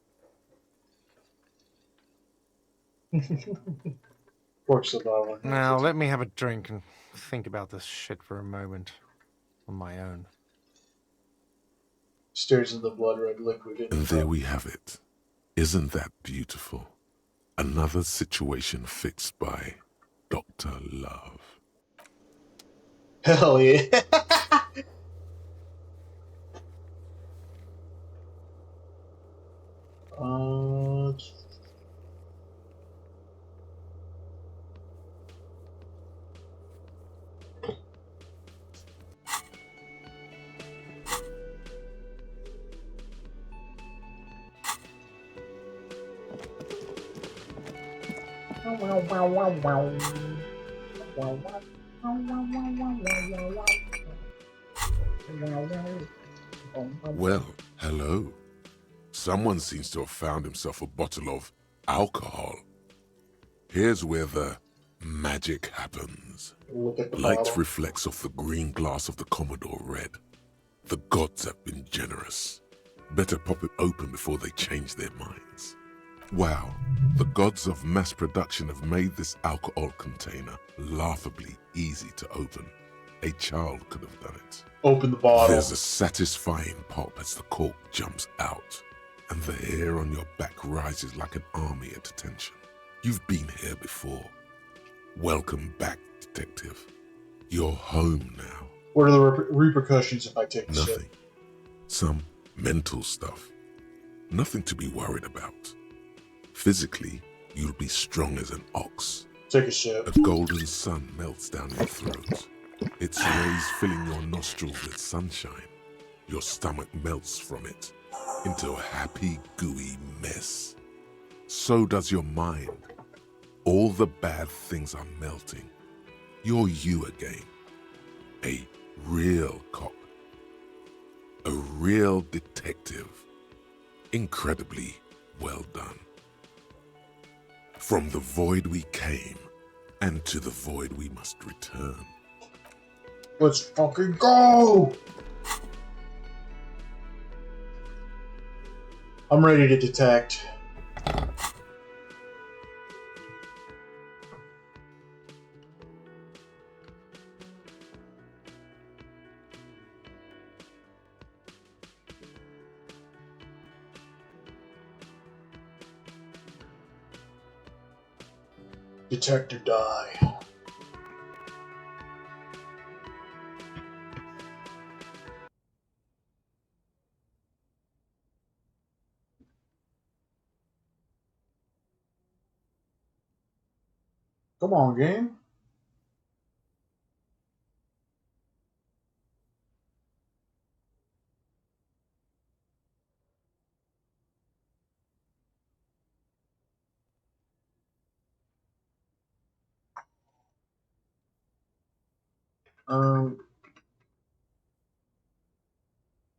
Works about one. Now, let me have a drink and think about this shit for a moment. On my own. Stares at the blood red liquid. And there we have it. Isn't that beautiful? Another situation fixed by Dr. Love. Hell yeah. Well, hello. Someone seems to have found himself a bottle of alcohol. Here's where the magic happens. Light reflects off the green glass of the Commodore Red. The gods have been generous. Better pop it open before they change their minds. Wow, the gods of mass production have made this alcohol container laughably easy to open. A child could have done it. Open the bottle. There's a satisfying pop as the cork jumps out, and the hair on your back rises like an army at attention. You've been here before. Welcome back, detective. You're home now. What are the repercussions if I take a sip? Nothing. Some mental stuff. Nothing to be worried about. Physically, you'll be strong as an ox. Take a sip. A golden sun melts down your throat. Its rays filling your nostrils with sunshine. Your stomach melts from it into a happy, gooey mess. So does your mind. All the bad things are melting. You're you again. A real cop. A real detective. Incredibly well done. From the void we came, and to the void we must return. Let's fucking go! I'm ready to detect. Detect or die. Come on, game.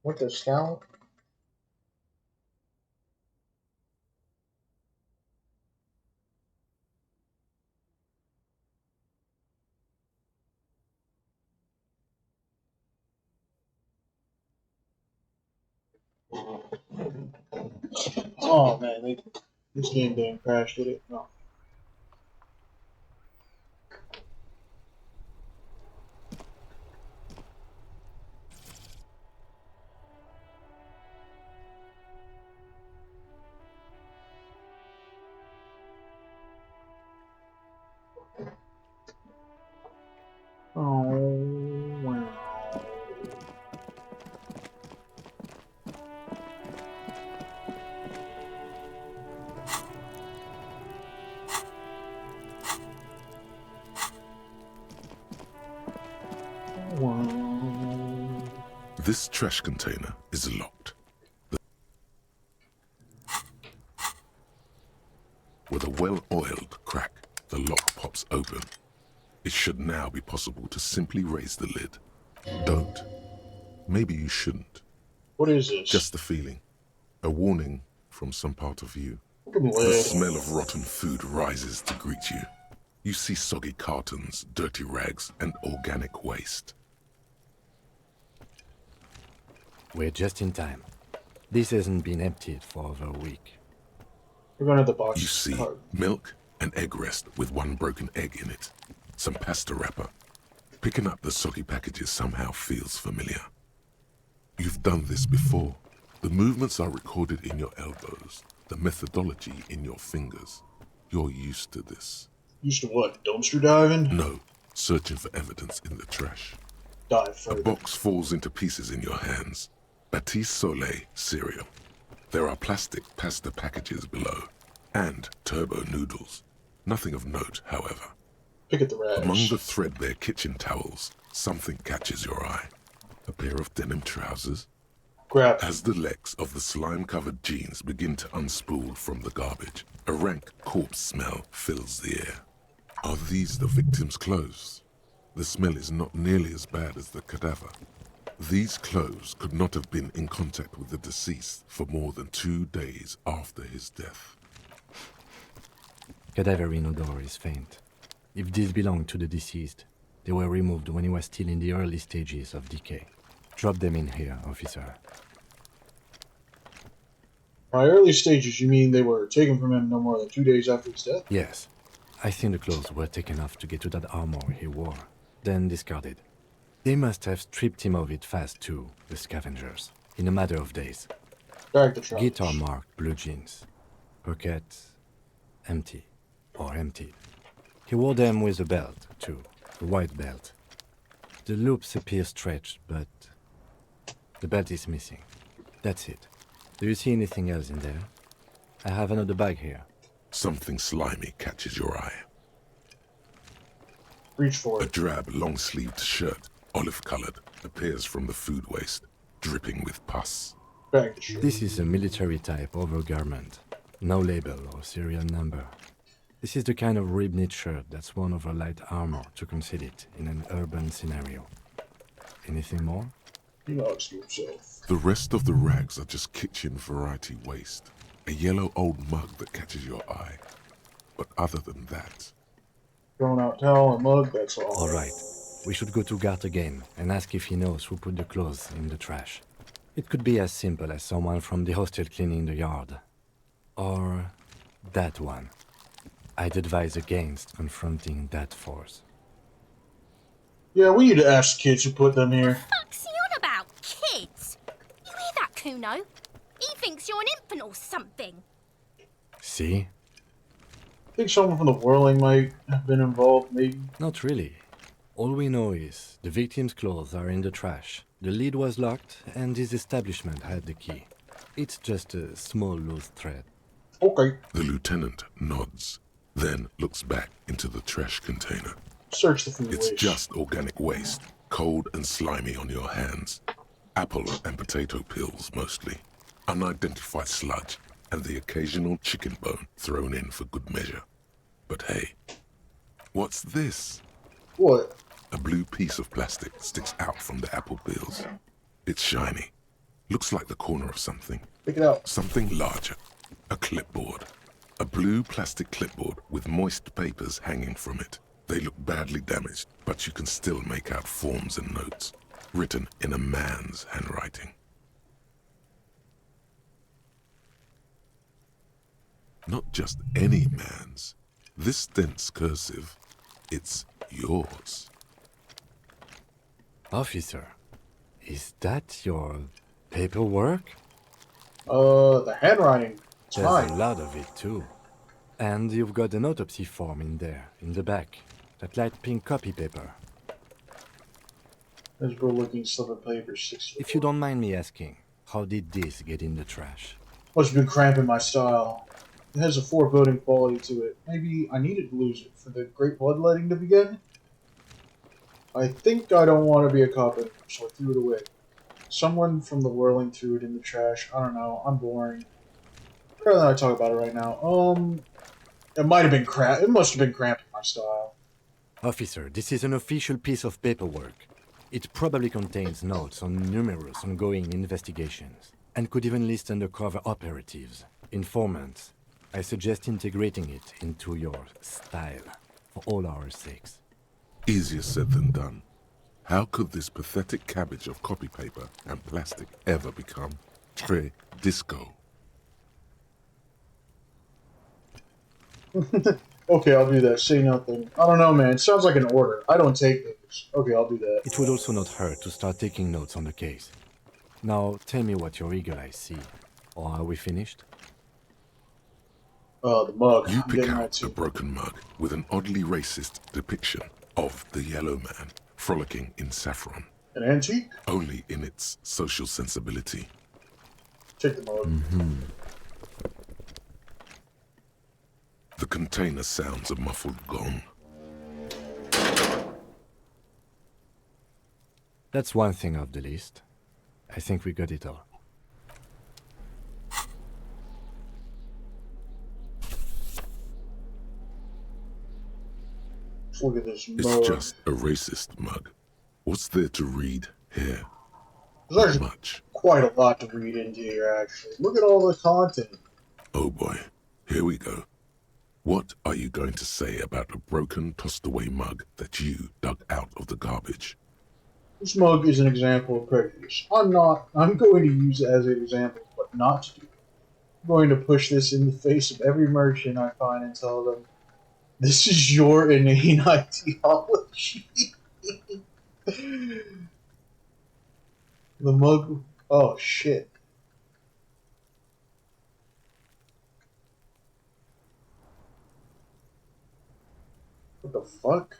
What the scout? Oh man, This game didn't crash, did it? No. Oh, wow. This trash container is locked. With a well-oiled crack, the lock pops open. It should now be possible to simply raise the lid. Don't. Maybe you shouldn't. What is this? Just the feeling. A warning from some part of you. Fucking The lid. smell of rotten food rises to greet you. You see soggy cartons, dirty rags, and organic waste. We're just in time. This hasn't been emptied for over a week. We're going to the box. You see milk and egg rest with one broken egg in it. Some pasta wrapper. Picking up the soggy packages somehow feels familiar. You've done this before. The movements are recorded in your elbows. The methodology in your fingers. You're used to this. Used to what? Dumpster diving? No. Searching for evidence in the trash. Dive further. A box falls into pieces in your hands. Batiste Soleil cereal. There are plastic pasta packages below. And turbo noodles. Nothing of note, however. Pick at the rags. Among the threadbare kitchen towels, something catches your eye. A pair of denim trousers. Grab. As the legs of the slime-covered jeans begin to unspool from the garbage, a rank corpse smell fills the air. Are these the victim's clothes? The smell is not nearly as bad as the cadaver. These clothes could not have been in contact with the deceased for more than 2 days after his death. Cadaverine odor is faint. If these belong to the deceased, they were removed when he was still in the early stages of decay. Drop them in here, officer. By early stages, you mean they were taken from him no more than 2 days after his death? Yes. I think the clothes were taken off to get to that armor he wore, then discarded. They must have stripped him of it fast too, the scavengers, in a matter of days. Back the trousers. Guitar-marked blue jeans. Pockets empty, or emptied. He wore them with a belt, too, a white belt. The loops appear stretched, but the belt is missing. That's it. Do you see anything else in there? I have another bag here. Something slimy catches your eye. Reach for A it. drab, long-sleeved shirt, olive-colored, appears from the food waste, dripping with pus. Back the shirt. This is a military-type overgarment. No label or serial number. This is the kind of rib-knit shirt that's worn over light armor to conceal it in an urban scenario. Anything more? He loves himself. The rest of the rags are just kitchen variety waste. A yellow old mug that catches your eye. But other than that... Thrown out towel and mug, that's all. All right. We should go to Gart again and ask if he knows who put the clothes in the trash. It could be as simple as someone from the hostel cleaning the yard. Or that one. I'd advise against confronting that force. Yeah, we need to ask kids who put them here. What's he on about, kids? You hear that, Kuno? He thinks you're an infant or something. See? I think someone from the whirling might have been involved, maybe. Not really. All we know is the victim's clothes are in the trash. The lid was locked, and his establishment had the key. It's just a small loose thread. Okay. The lieutenant nods, then looks back into the trash container. Search the food It's waste. just organic waste, cold and slimy on your hands. Apple and potato peels, mostly. Unidentified sludge, and the occasional chicken bone thrown in for good measure. But hey, what's this? What? A blue piece of plastic sticks out from the apple peels. It's shiny. Looks like the corner of something. Pick it out. Something larger. A clipboard. A blue plastic clipboard with moist papers hanging from it. They look badly damaged, but you can still make out forms and notes, written in a man's handwriting. Not just any man's. This dense cursive, it's yours. Officer, is that your paperwork? The handwriting. It's There's fine. a lot of it, too. And you've got an autopsy form in there, in the back. That light pink copy paper. Miserable-looking silver paper, 6 If you don't mind me asking, how did this get in the trash? Must have been cramping my style. It has a foreboding quality to it. Maybe I needed to lose it for the great bloodletting to begin? I think I don't want to be a cop anymore, so I threw it away. Someone from the whirling threw it in the trash. I don't know. I'm boring. Rather than I talk about it right now. It might have been It must have been cramping my style. Officer, this is an official piece of paperwork. It probably contains notes on numerous ongoing investigations, and could even list undercover operatives, informants. I suggest integrating it into your style, for all our sakes. Easier said than done. How could this pathetic cabbage of copy paper and plastic ever become très disco? Okay, I'll do that. Say nothing. I don't know, man. It sounds like an order. I don't take things. Okay, I'll do that. It would also not hurt to start taking notes on the case. Now, tell me what your eagle eyes see. Or are we finished? Oh, the mug. You pick out a broken mug with an oddly racist depiction of the yellow man frolicking in saffron. An antique? Only in its social sensibility. Take the mug. The container sounds a muffled gong. That's one thing off the list. I think we got it all. Look at this mug. It's just a racist mug. What's there to read here? There's Not much. quite a lot to read into here, actually. Look at all the content. Oh boy, here we go. What are you going to say about a broken, tossed-away mug that you dug out of the garbage? This mug is an example of prejudice. I'm going to use it as an example, but not to do it. I'm going to push this in the face of every merchant I find and tell them, this is your inane ideology. The mug... Oh, shit. What the fuck?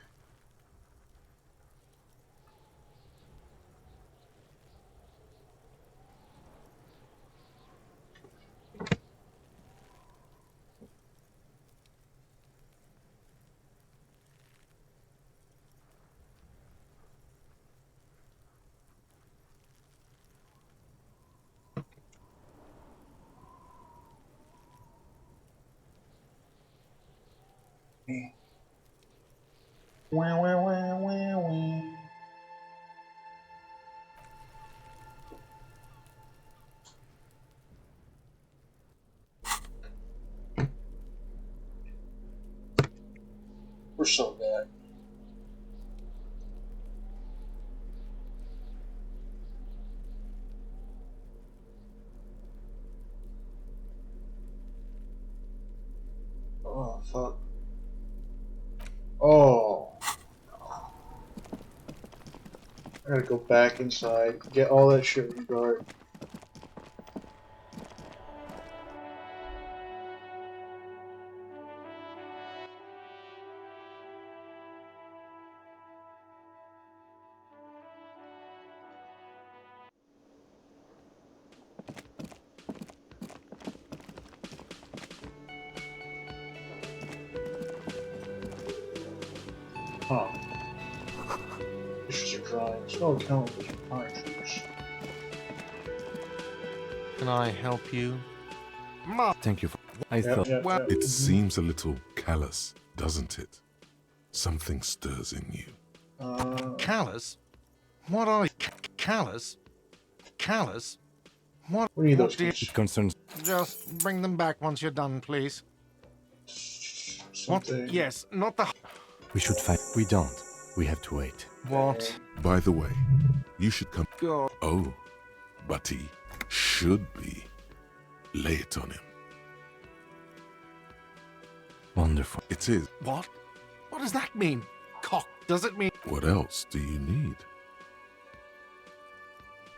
Wah, wah, wah, wah, wah. We're so bad. Oh, fuck. Oh. I gotta go back inside, get all that shit from guard. Huh. Pictures are drawings. No account of the punishers. Can I help you? Thank you for... I thought... It seems a little callous, doesn't it? Something stirs in you. Callous? What are you? Callous? Callous? What need those do you... It concerns... Just bring them back once you're done, please. What? Yes, not the... We should find... We don't. We have to wait. What? By the way, you should come... God. Oh, but he should be. Lay it on him. Wonderful. It is. What? What does that mean? Cock, does it mean... What else do you need?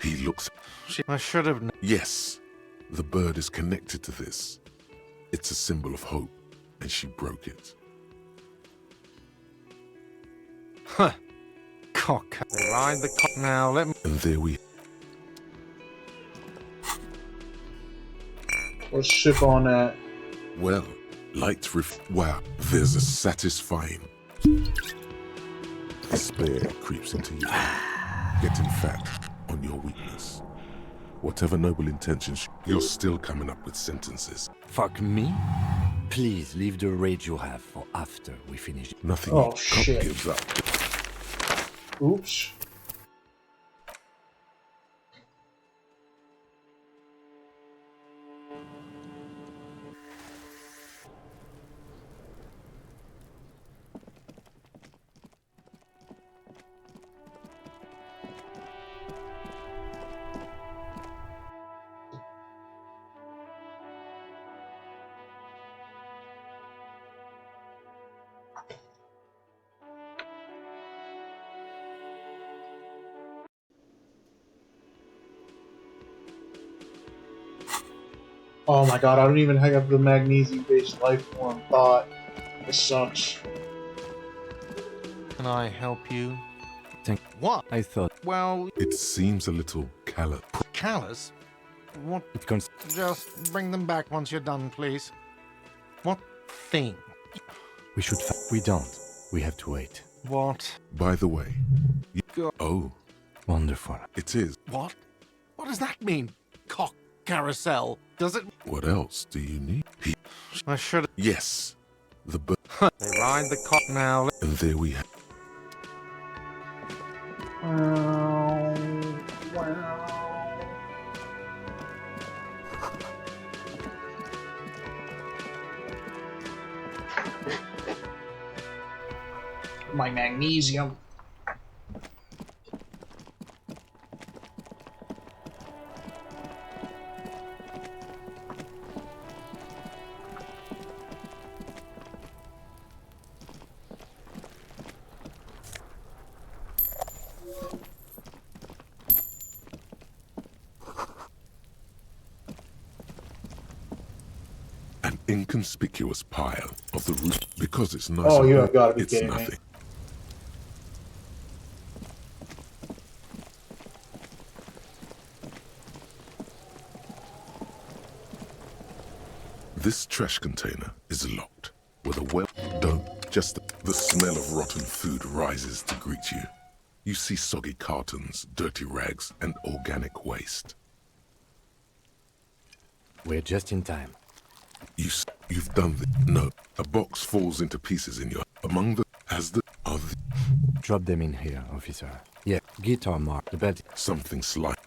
He looks... I should have... Yes, the bird is connected to this. It's a symbol of hope, and she broke it. Huh. Cock. Ride the cock now, let me... And there we... What's ship on at? Well, light wow, there's a satisfying... Despair creeps into you. Getting fat on your weakness. Whatever noble intentions, you're still coming up with sentences. Fuck me? Please leave the rage you have for after we finish. Nothing Oh, cop shit. gives up. Oops. Oh my god, I don't even have the magnesium-based life form thought. This sucks. Can I help you? Thank... What? I thought... Well... It seems a little callous. Callous? What? It cons... Just bring them back once you're done, please. What thing? We should... We don't. We have to wait. What? By the way... Oh. Wonderful. It is. What? What does that mean? Cock carousel? Does it... What else do you need? I should... Yes. The bird... They ride the cock now. And there we have... My magnesium. An inconspicuous pile of the roof because it's nice. Oh, you have got to be it's kidding nothing. me. This trash container is locked with a well. Don't just the smell of rotten food rises to greet you. You see soggy cartons, dirty rags, and organic waste. We're just in time. You've done this. No, a box falls into pieces in your among the as the other. Drop them in here, officer. Yeah, guitar mark the bed. Something slight.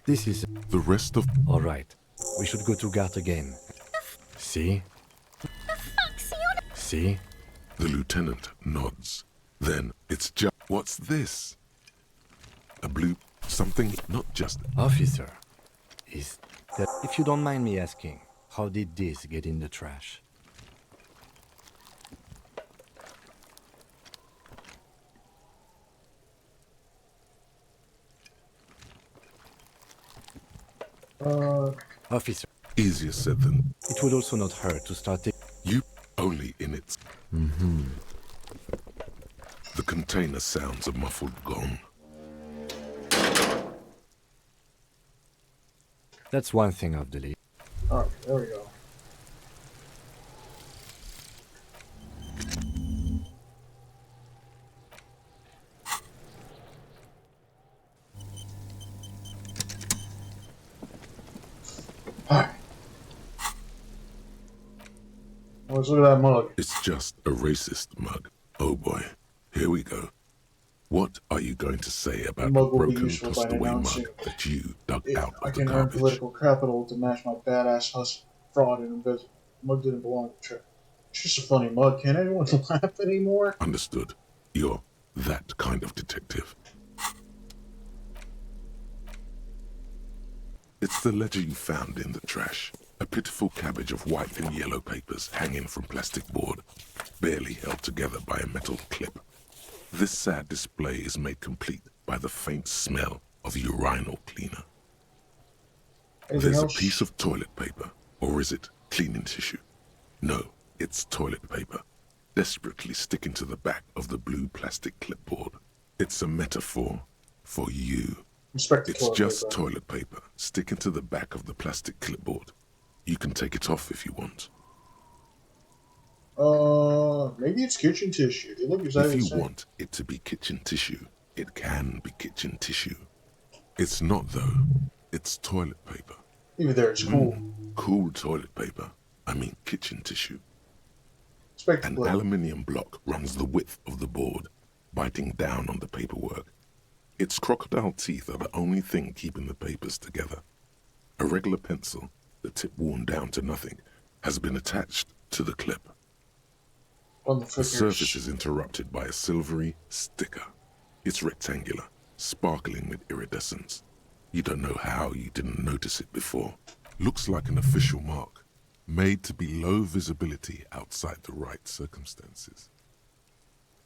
This is the rest of. All right, we should go to guard again. See? See? The lieutenant nods. Then it's just. What's this? A blue something, not just. Officer, is that if you don't mind me asking, how did this get in the trash? Officer. Easier said than. It would also not hurt to start it. You only in its. Mm-hmm. The container sounds a muffled gong. That's one thing of the lead. Alright, there we go. Alright. Let's look at that mug. It's just a racist mug. Oh boy, here we go. What are you going to say about a Mug will be broken, useful by tossed away announcing mug that you dug out I of the can earn garbage? political capital to match my badass hustle, fraud, and embezzlement. Mug didn't belong to the trip. It's just a funny mug. Can anyone laugh anymore? Understood. You're that kind of detective. It's the ledger you found in the trash. A pitiful cabbage of white and yellow papers hanging from plastic board, barely held together by a metal clip. This sad display is made complete by the faint smell of urinal cleaner. Anything There's else? a piece of toilet paper, or is it cleaning tissue? No, it's toilet paper, desperately sticking to the back of the blue plastic clipboard. It's a metaphor for you. Inspector It's toilet just paper. toilet paper sticking to the back of the plastic clipboard. You can take it off if you want. Maybe it's kitchen tissue. They look exactly If you the same. want it to be kitchen tissue, it can be kitchen tissue. It's not, though. It's toilet paper. Even there, it's cool. Cool toilet paper. I mean kitchen tissue. Inspector An toilet. aluminium block runs the width of the board, biting down on the paperwork. Its crocodile teeth are the only thing keeping the papers together. A regular pencil, the tip worn down to nothing, has been attached to the clip. On the The flickers. surface is interrupted by a silvery sticker. It's rectangular, sparkling with iridescence. You don't know how you didn't notice it before. Looks like an official mark, made to be low visibility outside the right circumstances.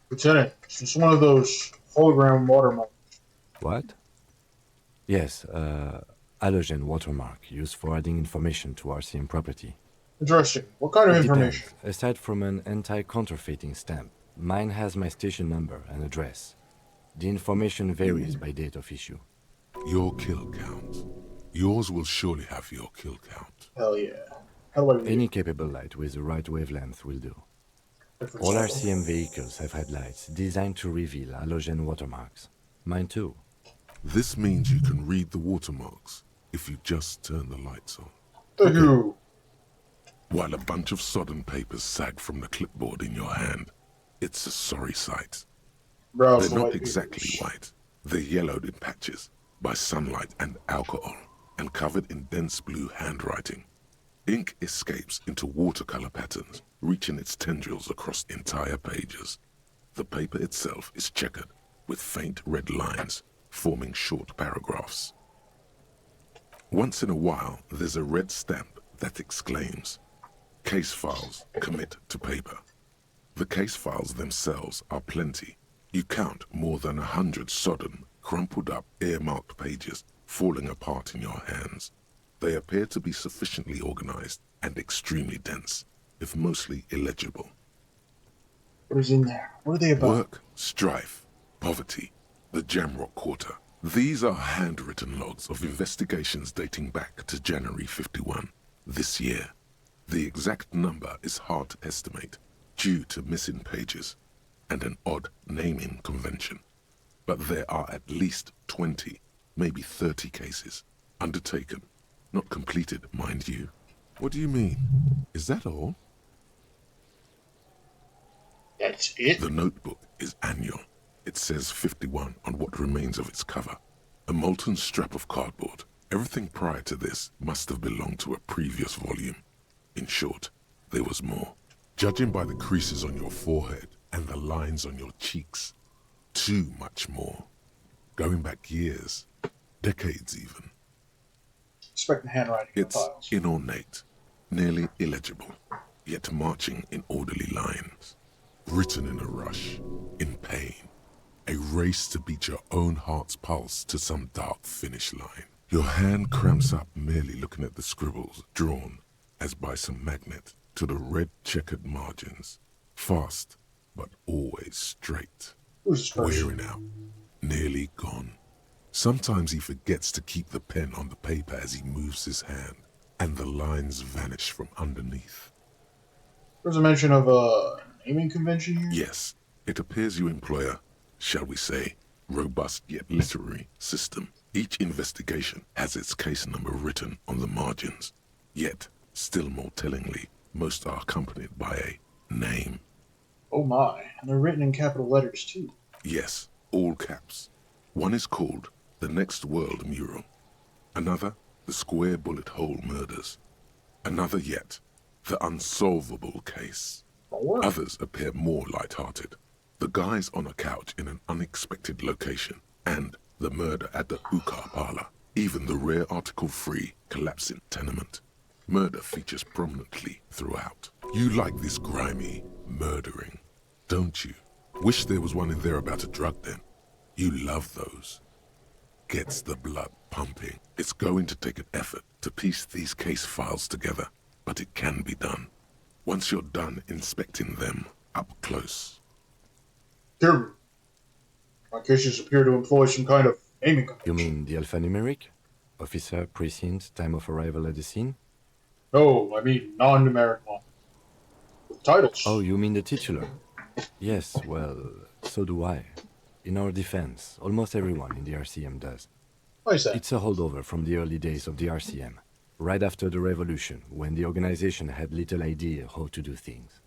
Lieutenant, it's one of those hologram watermarks. What? Yes, halogen watermark used for adding information to RCM property. Interesting. What kind of It information? depends. Aside from an anti-counterfeiting stamp, mine has my station number and address. The information varies by date of issue. Your kill count. Yours will surely have your kill count. Hell yeah. How do I read? Any capable light with the right wavelength will do. All RCM vehicles have headlights designed to reveal halogen watermarks. Mine too. This means you can read the watermarks if you just turn the lights on. Thank you. While a bunch of sodden papers sag from the clipboard in your hand, it's a sorry sight. Bro, They're so not white exactly papers. white. They're yellowed in patches by sunlight and alcohol, and covered in dense blue handwriting. Ink escapes into watercolor patterns, reaching its tendrils across entire pages. The paper itself is checkered, with faint red lines, forming short paragraphs. Once in a while, there's a red stamp that exclaims, "Case files commit to paper." The case files themselves are plenty. You count more than 100 sodden, crumpled up, earmarked pages falling apart in your hands. They appear to be sufficiently organized and extremely dense, if mostly illegible. What is in there? What are they about? Work, strife, poverty, the Jamrock Quarter. These are handwritten logs of investigations dating back to January 51, this year. The exact number is hard to estimate, due to missing pages and an odd naming convention. But there are at least 20, maybe 30 cases, undertaken, not completed, mind you. What do you mean? Is that all? That's it? The notebook is annual. It says 51 on what remains of its cover. A molten strap of cardboard. Everything prior to this must have belonged to a previous volume. In short, there was more. Judging by the creases on your forehead and the lines on your cheeks, too much more. Going back years, decades even. Expecting handwriting in the It's files. inornate, nearly illegible, yet marching in orderly lines. Written in a rush, in pain. A race to beat your own heart's pulse to some dark finish line. Your hand cramps up merely looking at the scribbles, drawn, as by some magnet, to the red checkered margins. Fast, but always straight. Who's this person? Wearing out, nearly gone. Sometimes he forgets to keep the pen on the paper as he moves his hand, and the lines vanish from underneath. There's a mention of a naming convention here? Yes, it appears you employ a, shall we say, robust yet literary system. Each investigation has its case number written on the margins. Yet, still more tellingly, most are accompanied by a name. Oh my, and they're written in capital letters too. Yes, all caps. One is called The Next World Mural. Another, The Square Bullet Hole Murders. Another yet, The Unsolvable Case. Others appear more light-hearted. The guys on a couch in an unexpected location, and the murder at the hookah parlor. Even the rare Article 3 collapsing tenement. Murder features prominently throughout. You like this grimy murdering, don't you? Wish there was one in there about a drug den. You love those. Gets the blood pumping. It's going to take an effort to piece these case files together, but it can be done. Once you're done inspecting them up close. Here. My cases appear to employ some kind of aiming. You mean the alphanumeric? Officer, precinct, time of arrival at the scene? No, I mean non-numeric one. With titles. Oh, you mean the titular? Yes, well, so do I. In our defense, almost everyone in the RCM does. Why is that? It's a holdover from the early days of the RCM, right after the revolution, when the organization had little idea how to do things.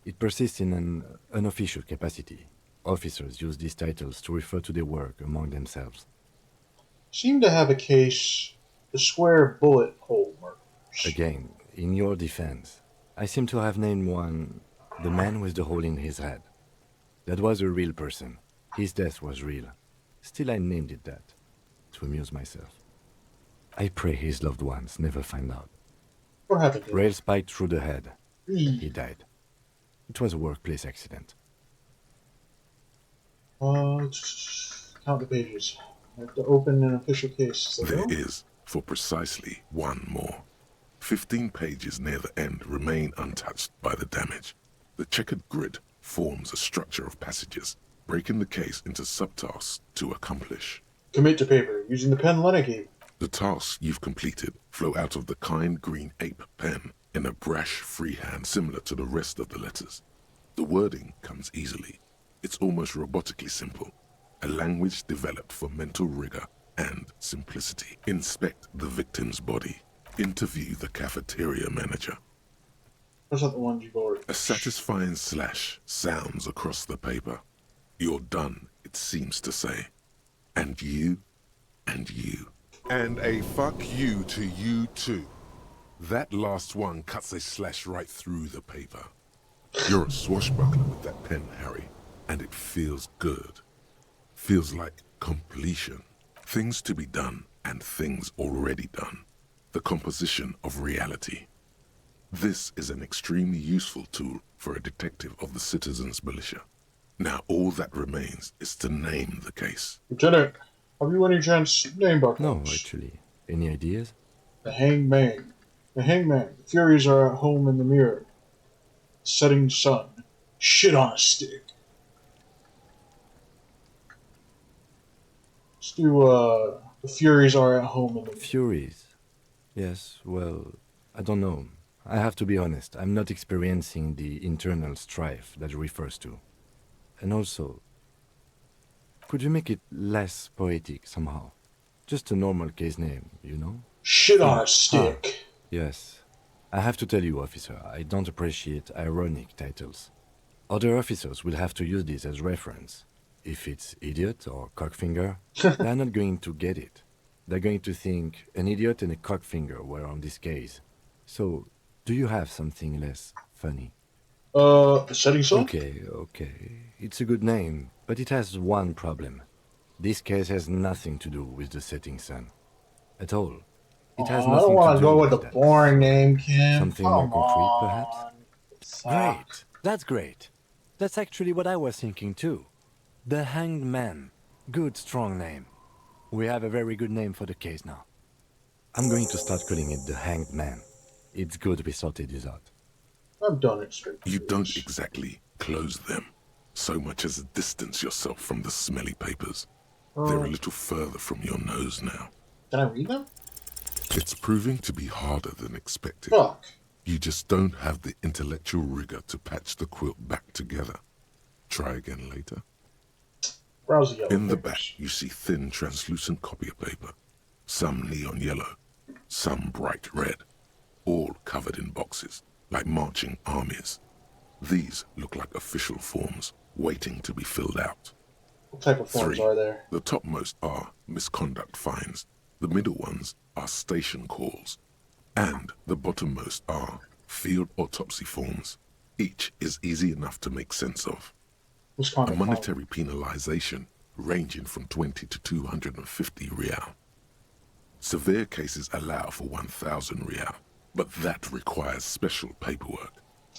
It persists in an unofficial capacity. Officers use these titles to refer to their work among themselves. Seem to have a case, the square bullet hole murders. Again, in your defense, I seem to have named one, the man with the hole in his head. That was a real person. His death was real. Still, I named it that, to amuse myself. I pray his loved ones never find out. What happened? Rail spiked through the head. He died. It was a workplace accident. Count the pages. I have to open an official case. There is, for precisely one more. 15 pages near the end remain untouched by the damage. The checkered grid forms a structure of passages, breaking the case into subtasks to accomplish. Commit to paper, using the pen Lenna gave. The tasks you've completed flow out of the kind green ape pen in a brash freehand similar to the rest of the letters. The wording comes easily. It's almost robotically simple. A language developed for mental rigor and simplicity. Inspect the victim's body. Interview the cafeteria manager. That's not the one you bought. A satisfying slash sounds across the paper. You're done, it seems to say. And you, and you. And a fuck you to you too. That last one cuts a slash right through the paper. You're a swashbuckler with that pen, Harry, and it feels good. Feels like completion. Things to be done and things already done. The composition of reality. This is an extremely useful tool for a detective of the citizens' militia. Now all that remains is to name the case. Lieutenant, have you any chance name buckles? No, actually. Any ideas? The Hanged Man. The Hanged Man. The Furies are at home in the mirror. Setting sun. Shit on a stick. Let's do, the Furies are at home in the mirror. Furies? Yes, well, I don't know. I have to be honest, I'm not experiencing the internal strife that it refers to. And also, could you make it less poetic somehow? Just a normal case name, you know? Shit on a stick. Yes. I have to tell you, officer, I don't appreciate ironic titles. Other officers will have to use this as reference. If it's idiot or cockfinger, they're not going to get it. They're going to think an idiot and a cockfinger were on this case. So, do you have something less funny? Setting sun? Okay. It's a good name, but it has one problem. This case has nothing to do with the setting sun. At all. It has I nothing don't want to to do go with the that. boring name, Kim. Something Come more concrete, on. perhaps? Great. That's great. That's actually what I was thinking too. The Hanged Man. Good, strong name. We have a very good name for the case now. I'm going to start calling it the Hanged Man. It's good we sorted this out. I've done it straight. You don't exactly close them, so much as distance yourself from the smelly papers. They're a little further from your nose now. Can I read them? It's proving to be harder than expected. Fuck. You just don't have the intellectual rigor to patch the quilt back together. Try again later. Browse the yellow In the papers. back, you see thin, translucent copy of paper. Some neon yellow, some bright red, all covered in boxes, like marching armies. These look like official forms, waiting to be filled out. What type of forms 3. are there? The topmost are misconduct fines. The middle ones are station calls. And the bottommost are field autopsy forms. Each is easy enough to make sense of. A monetary penalization ranging from 20 to 250 real. Severe cases allow for 1,000 real. but that requires special paperwork.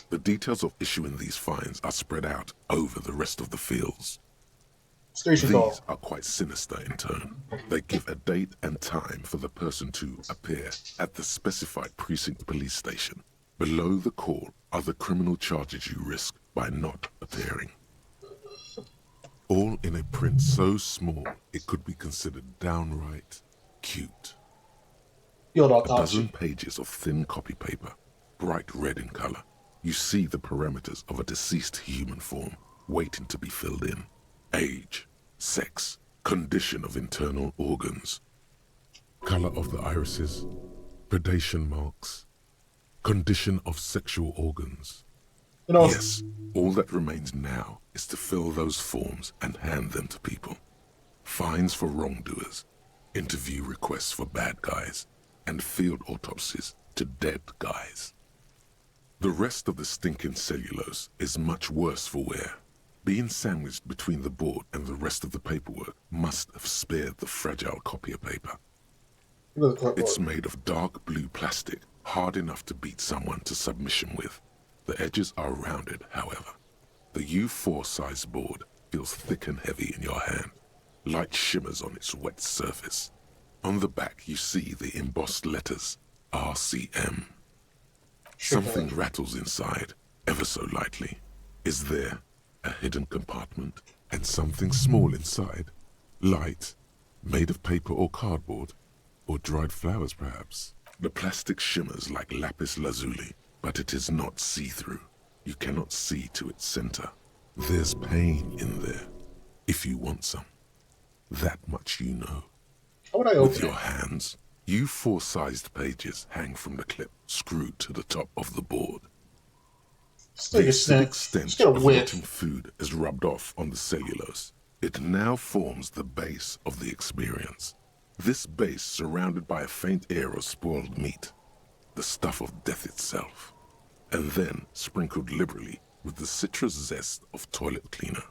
The details of issuing these fines are spread out over the rest of the fields. Station call. These are quite sinister in tone. They give a date and time for the person to appear at the specified precinct police station. Below the call are the criminal charges you risk by not appearing. All in a print so small it could be considered downright cute. Field A autopsy. dozen pages of thin copy paper, bright red in color. You see the parameters of a deceased human form waiting to be filled in. Age, sex, condition of internal organs, color of the irises, predation marks, condition of sexual organs. Yes, all that remains now is to fill those forms and hand them to people. Fines for wrongdoers, interview requests for bad guys, and field autopsies to dead guys. The rest of the stinking cellulose is much worse for wear. Being sandwiched between the board and the rest of the paperwork must have spared the fragile copier paper. It's made of dark blue plastic, hard enough to beat someone to submission with. The edges are rounded, however. The U4 size board feels thick and heavy in your hand. Light shimmers on its wet surface. On the back you see the embossed letters, RCM. Something rattles inside, ever so lightly. Is there a hidden compartment and something small inside? Light, made of paper or cardboard, or dried flowers perhaps? The plastic shimmers like lapis lazuli, but it is not see-through. You cannot see to its center. There's pain in there, if you want some. That much you know. How would I With open your hands, U4-sized pages hang from the clip screwed to the top of the board. Just take The a sniff. acidic stench Just get a of whiff. rotting food is rubbed off on the cellulose. It now forms the base of the experience. This base surrounded by a faint air of spoiled meat, the stuff of death itself, and then sprinkled liberally with the citrus zest of toilet cleaner.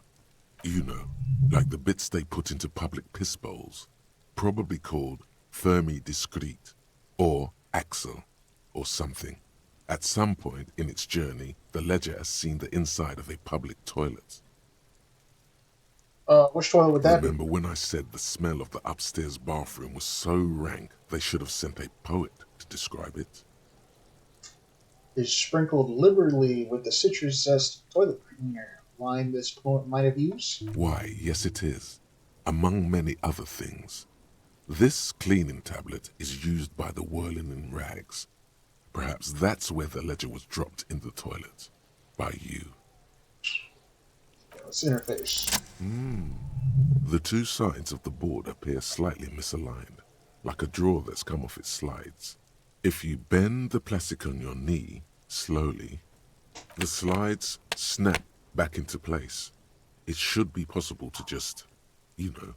You know, like the bits they put into public piss bowls, probably called Fermi Discrete, or Axel, or something. At some point in its journey, the ledger has seen the inside of a public toilet. Which toilet would that be? Remember when I said the smell of the upstairs bathroom was so rank they should have sent a poet to describe it? Is sprinkled liberally with the citrus zest toilet cleaner. Line this poet might have used? Why, yes it is. Among many other things. This cleaning tablet is used by the whirling in rags. Perhaps that's where the ledger was dropped in the toilet. By you. Let's interface. The two sides of the board appear slightly misaligned, like a drawer that's come off its slides. If you bend the plastic on your knee, slowly, the slides snap back into place. It should be possible to just, you know,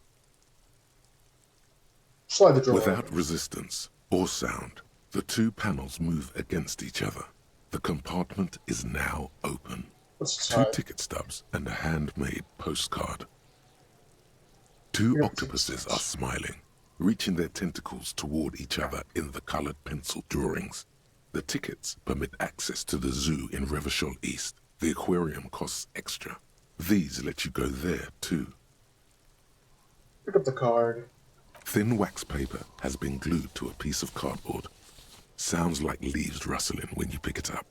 slide the drawer. Without resistance or sound, the two panels move against each other. The compartment is now open. Two ticket stubs and a handmade postcard. Two octopuses are smiling, reaching their tentacles toward each other in the colored pencil drawings. The tickets permit access to the zoo in Revachol East. The aquarium costs extra. These let you go there, too. Pick up the card. Thin wax paper has been glued to a piece of cardboard. Sounds like leaves rustling when you pick it up.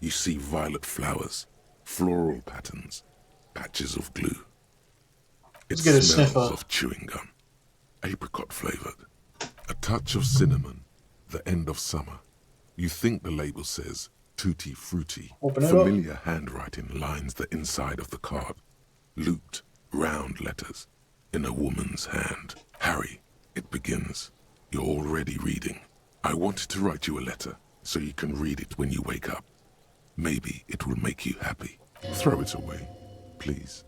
You see violet flowers, floral patterns, patches of glue. It Let's get a smells sniffer. of chewing gum, apricot flavored, a touch of cinnamon, the end of summer. You think the label says Tutti Frutti. Open it up. Familiar handwriting lines the inside of the card. Looped, round letters in a woman's hand. Harry, it begins. You're already reading. I wanted to write you a letter so you can read it when you wake up. Maybe it will make you happy. Throw it away, please.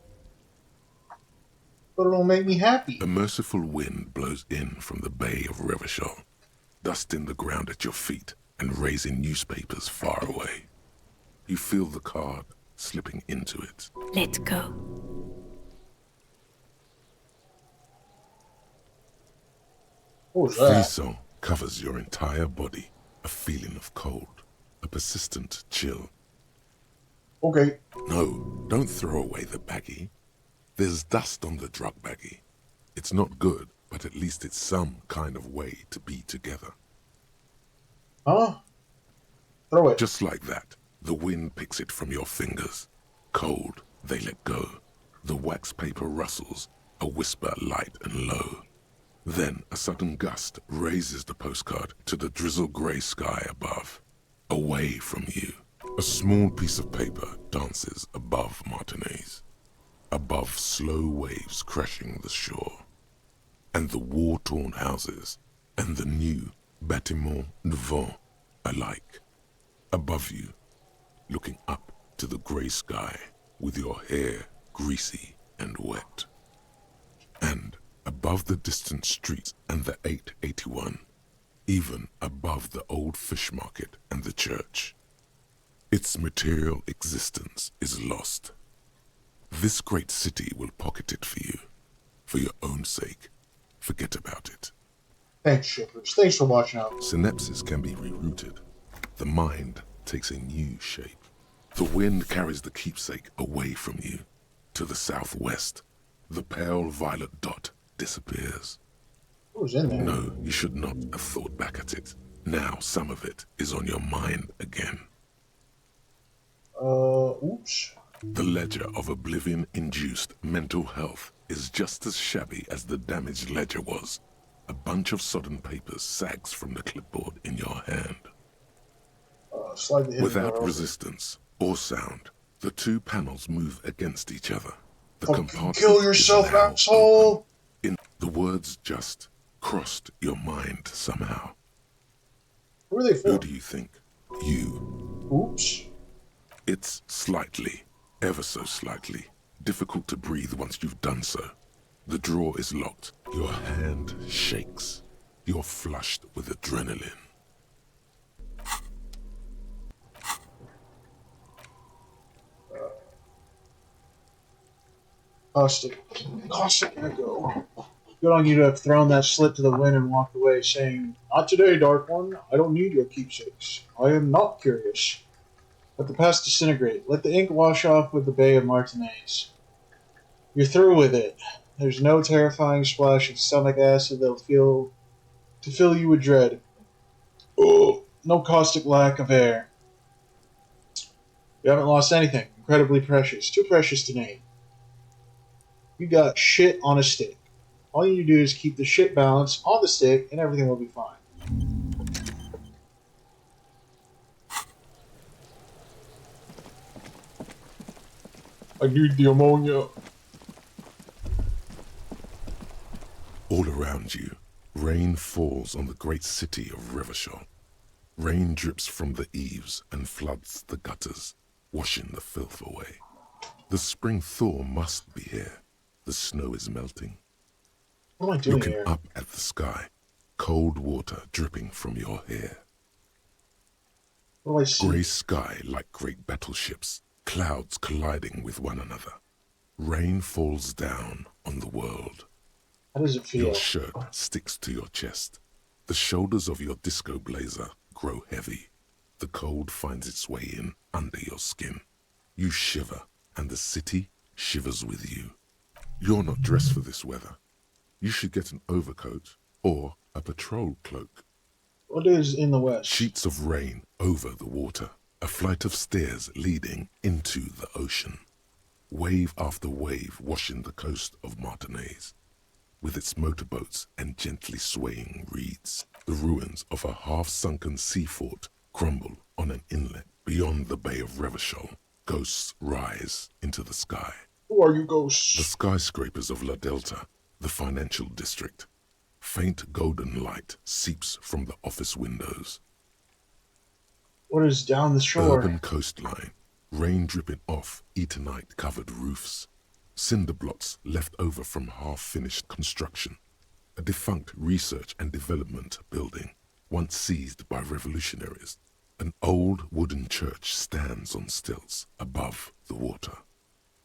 But it'll make me happy. A merciful wind blows in from the bay of Revachol, dusting the ground at your feet and raising newspapers far away. You feel the card slipping into it. Let's go. What was that? Frisson covers your entire body. a feeling of cold, a persistent chill. Okay. No, don't throw away the baggie. There's dust on the drug baggie. It's not good, but at least it's some kind of way to be together. Huh? Throw it. Just like that, the wind picks it from your fingers. Cold, they let go. The wax paper rustles, a whisper light and low. Then a sudden gust raises the postcard to the drizzle-grey sky above. Away from you, a small piece of paper dances above Martinez. Above slow waves crashing the shore. And the war-torn houses, and the new bâtiments nouveaux alike. Above you, looking up to the grey sky with your hair greasy and wet. And above the distant streets and the 881, even above the old fish market and the church. Its material existence is lost. This great city will pocket it for you, for your own sake. Forget about it. Thanks, shippers. Thanks for watching out. Synapses can be rerouted. The mind takes a new shape. The wind carries the keepsake away from you. To the southwest, the pale violet dot disappears. Who's in there? No, you should not have thought back at it. Now some of it is on your mind again. Oops. The ledger of oblivion-induced mental health is just as shabby as the damaged ledger was. A bunch of sodden papers sags from the clipboard in your hand. Slide the Without resistance or sound, the two panels move against each other. The compartment kill yourself, is now asshole! open. The words just crossed your mind somehow. Who are they for? Who do you think? You. Oops. It's slightly, ever so slightly, difficult to breathe once you've done so. The drawer is locked. Your hand shakes. You're flushed with adrenaline. Caustic echo. Good on you to have thrown that slit to the wind and walked away, saying, "Not today, Dark One. I don't need your keepsakes. I am not curious." Let the past disintegrate. Let the ink wash off with the Bay of Martinez. You're through with it. There's no terrifying splash of stomach acid that'll fill you with dread. Oh, no caustic lack of air. You haven't lost anything. Incredibly precious. Too precious to name. You got shit on a stick. All you need to do is keep the shit balance on the stick and everything will be fine. I need the ammonia. All around you, rain falls on the great city of Revachol. Rain drips from the eaves and floods the gutters, washing the filth away. The spring thaw must be here. The snow is melting. What am I doing Looking here? up at the sky, cold water dripping from your hair. What do I see? Grey sky like great battleships, clouds colliding with one another. Rain falls down on the world. How does it feel? Your shirt sticks to your chest. The shoulders of your disco blazer grow heavy. The cold finds its way in under your skin. You shiver, and the city shivers with you. You're not dressed for this weather. You should get an overcoat or a patrol cloak. What is in the west? Sheets of rain over the water. A flight of stairs leading into the ocean. Wave after wave washing the coast of Martinez. With its motorboats and gently swaying reeds. The ruins of a half-sunken sea fort crumble on an inlet beyond the Bay of Revachol. Ghosts rise into the sky. Who are you, ghosts? The skyscrapers of La Delta, the financial district. Faint golden light seeps from the office windows. What is down the shore? Urban coastline, rain dripping off Eternite-covered roofs. Cinder blots left over from half-finished construction. A defunct research and development building, once seized by revolutionaries. An old wooden church stands on stilts above the water.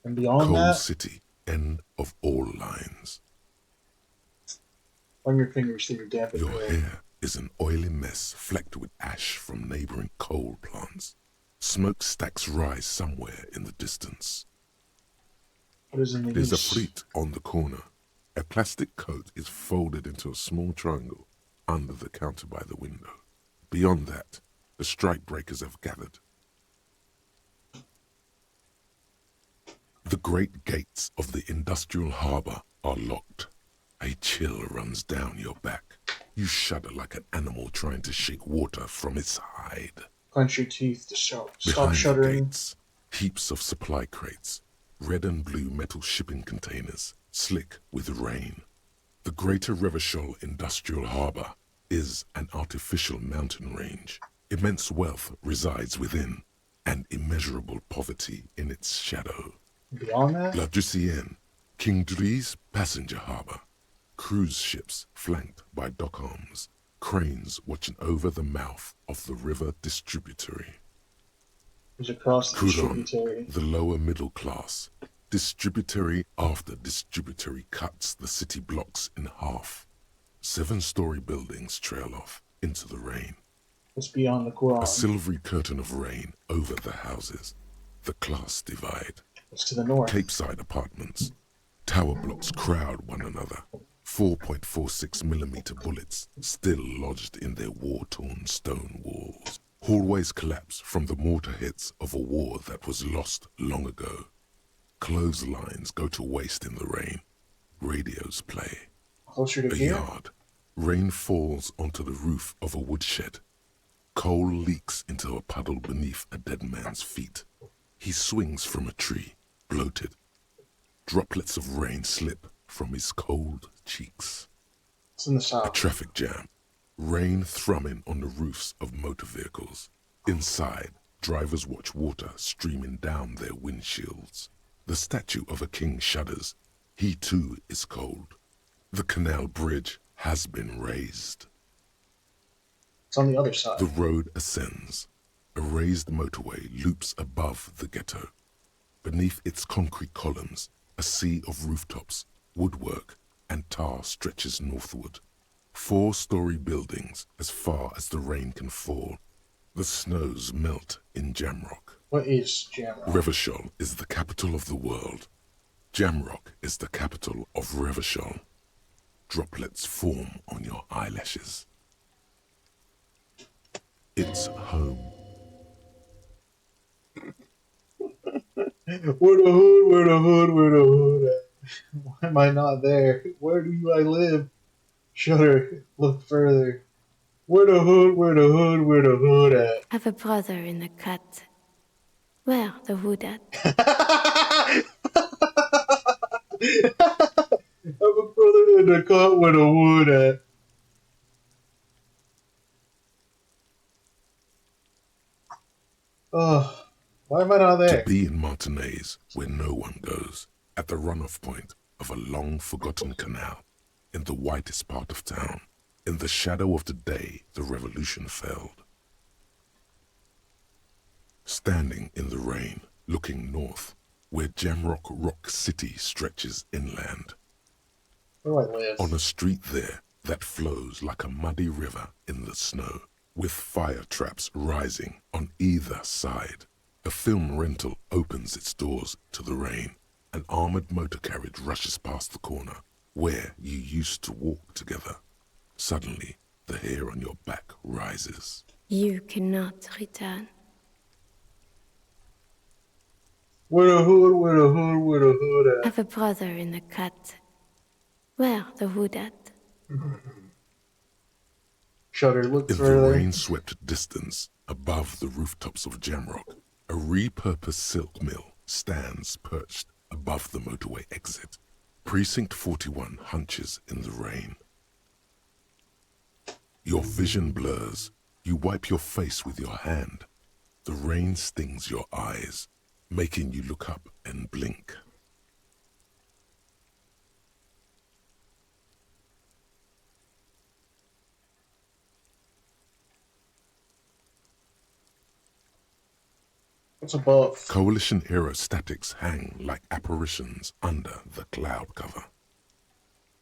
And beyond Coal that? City, end of all lines. Run your fingers through your damp Your hair. hair is an oily mess flecked with ash from neighboring coal plants. Smokestacks rise somewhere in the distance. What is in the There's a east? fleet on the corner. A plastic coat is folded into a small triangle under the counter by the window. Beyond that, the strike breakers have gathered. The great gates of the industrial harbour are locked. A chill runs down your back. You shudder like an animal trying to shake water from its hide. Clench your teeth to stop Behind shuddering. the gates, heaps of supply crates, red and blue metal shipping containers, slick with rain. The Greater Revachol Industrial Harbour is an artificial mountain range. Immense wealth resides within, and immeasurable poverty in its shadow. Beyond that? La Ducienne, King Dries passenger harbour. Cruise ships flanked by dock arms. Cranes watching over the mouth of the river distributary. Who's across the Coudon, distributary? the lower middle class. Distributary after distributary cuts the city blocks in half. 7-story buildings trail off into the rain. What's beyond the Quran? A silvery curtain of rain over the houses. The class divide. What's to the north? Capeside apartments. Tower blocks crowd one another. 4.46mm bullets still lodged in their war-torn stone walls. Hallways collapse from the mortar hits of a war that was lost long ago. Clotheslines go to waste in the rain. Radios play. Closer to A here? yard. Rain falls onto the roof of a woodshed. Coal leaks into a puddle beneath a dead man's feet. He swings from a tree, bloated. Droplets of rain slip from his cold cheeks. It's in the A south. traffic jam. Rain thrumming on the roofs of motor vehicles. Inside, drivers watch water streaming down their windshields. The statue of a king shudders. He too is cold. The canal bridge has been raised. It's on the other side. The road ascends. A raised motorway loops above the ghetto. Beneath its concrete columns, a sea of rooftops, woodwork, and tar stretches northward. 4-story buildings as far as the rain can fall. The snows melt in Jamrock. What is Jamrock? Revachol is the capital of the world. Jamrock is the capital of Revachol. Droplets form on your eyelashes. It's home. Where the hood, where the hood, where the hood at? Why am I not there? Where do I live? Shudder, look further. Where the hood, where the hood, where the hood at? Have a brother in the cut. Where the hood at? Have a brother in the cut where the wood at. Oh, why am I not there? To be in Martinaise, where no one goes, at the runoff point of a long-forgotten canal, in the whitest part of town, in the shadow of the day the revolution failed. Standing in the rain, looking north, where Jamrock Rock City stretches inland. Where do I live? On a street there that flows like a muddy river in the snow, with fire traps rising on either side. A film rental opens its doors to the rain. An armored motor carriage rushes past the corner, where you used to walk together. Suddenly, the hair on your back rises. You cannot return. Where the hood, where the hood, where the hood at? Have a brother in the cut. Where the hood at? Shudder, look In further. the rain-swept distance, above the rooftops of Jamrock, a repurposed silk mill stands perched above the motorway exit. Precinct 41 hunches in the rain. Your vision blurs. You wipe your face with your hand. The rain stings your eyes, making you look up and blink. What's above? Coalition aerostatics hang like apparitions under the cloud cover.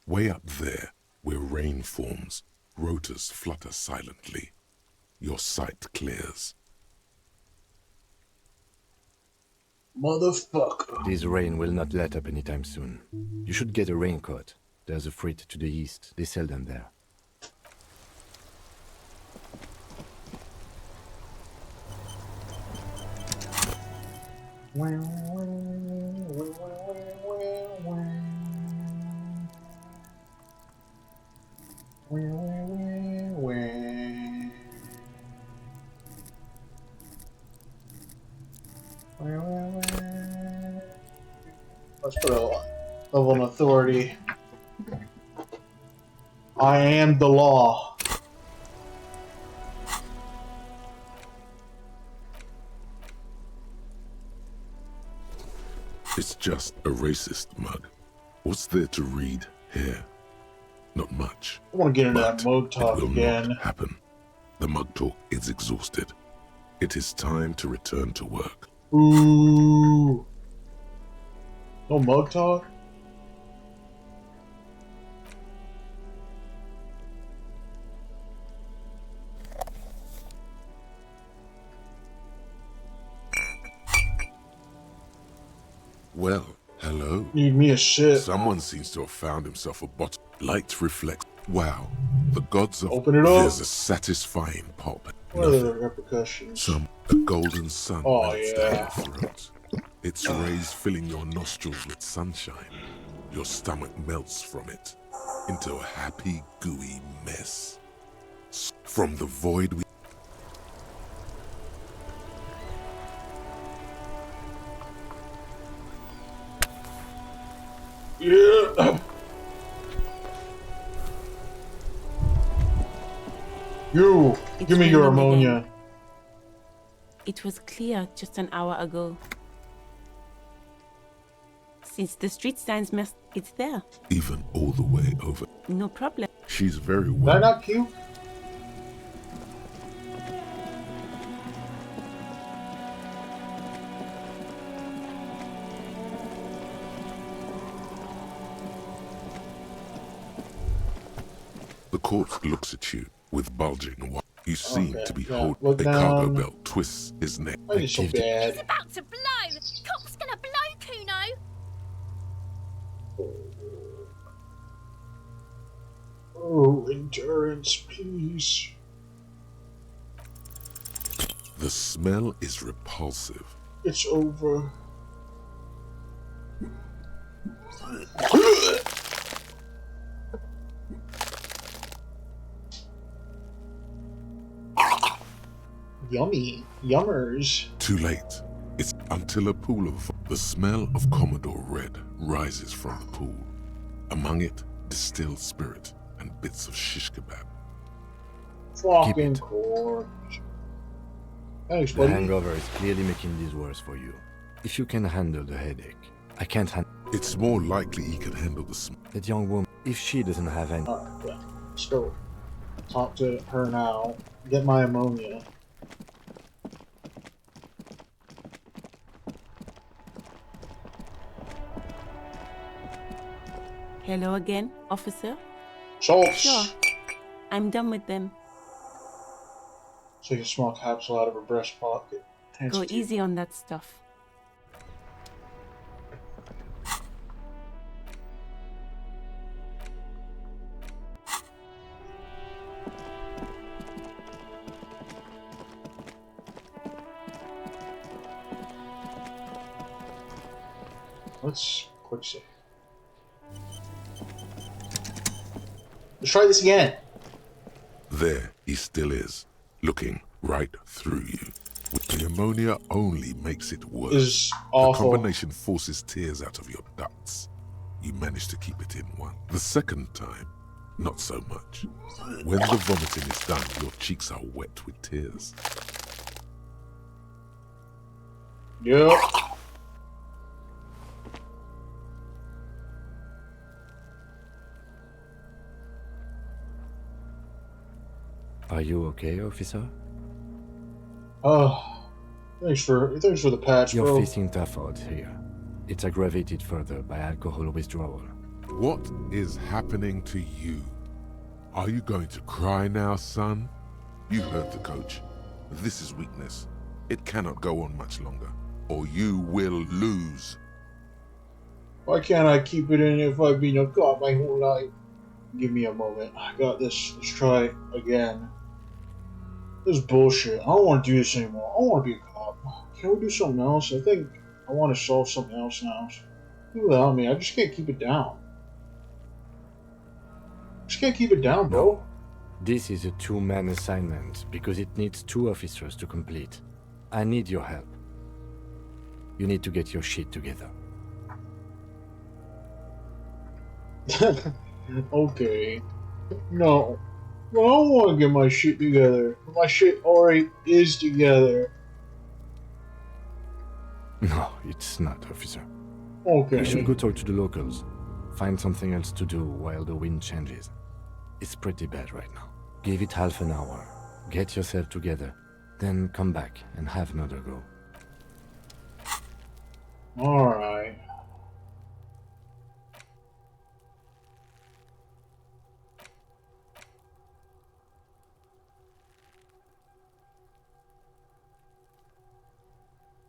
Way up there, where rain forms, Rotors flutter silently. Your sight clears. Motherfucker. This rain will not let up anytime soon. You should get a raincoat. There's a freight to the east. They sell them there. Let's put a level of authority. I am the law. It's just a racist mug. What's there to read here? Not much. I want to get into that mug talk it will again. Not happen. The mug talk is exhausted. It is time to return to work. Ooh. No mug talk? Well, hello. Need me a shit. Someone seems to have found himself a bottle. Light reflects. Wow. The gods of... Open it up. There's a satisfying pop. What are the repercussions? A golden sun melts down yeah. your throat. Its rays filling your nostrils with sunshine. Your stomach melts from it into a happy, gooey mess. From the void we... Yeah. You, give me your ammonia. Again. It was clear just an hour ago. Since the street signs messed, it's there. Even all the way over. No problem. She's very well. Is that not cute? The corpse looks at you with bulging eyes. You seem to be holding look a cargo down. belt twists his neck. Why is it so bad? He's about to blow! Cock's gonna blow, Kuno! Oh, endurance, please. The smell is repulsive. It's over. Yummy. Yummers. Too late. It's until a pool of... The smell of Commodore Red rises from the pool. Among it, distilled spirit and bits of shish kebab. Fucking corpse. Thanks, The buddy. hangover is clearly making this worse for you. If you can handle the headache, I can't handle... It's more likely he can handle the smell. That young woman, if she doesn't have any... Yeah. Let's go. Talk to her now. Get my ammonia. Hello again, officer? Schultz. Sure. I'm done with them. Take a small capsule out of her breast pocket. Go easy on that stuff. Let's quick save. Let's try this again. There he still is, looking right through you. The ammonia only makes it worse. This is The awful. combination forces tears out of your ducts. You manage to keep it in one. The second time, not so much. When the vomiting is done, your cheeks are wet with tears. Yep. Are you okay, officer? Oh, thanks for the patch, You're bro. facing tough odds here. It's aggravated further by alcohol withdrawal. What is happening to you? Are you going to cry now, son? You heard the coach. This is weakness. It cannot go on much longer, or you will lose. Why can't I keep it in if I've been a cop my whole life? Give me a moment. I got this. Let's try again. This is bullshit. I don't want to do this anymore. I don't want to be a cop. Can we do something else? I think I want to solve something else now. Do without me. I just can't keep it down. Just can't keep it down, bro. No. This is a two-man assignment because it needs 2 officers to complete. I need your help. You need to get your shit together. Okay. No. I don't want to get my shit together. My shit already is together. No, it's not, officer. Okay. We should go talk to the locals. Find something else to do while the wind changes. It's pretty bad right now. Give it half an hour. Get yourself together. Then come back and have another go. Alright.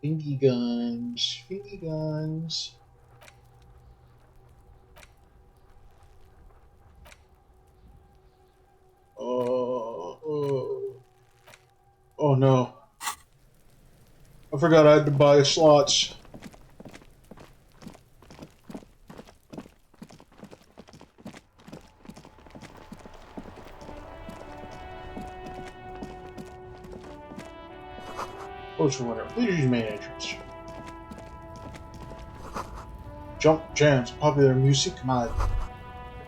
Fingy guns. Fingy guns. Oh no. I forgot I had to buy slots. Potion winner. Please use main entrance. Jump Jams. Popular music mod.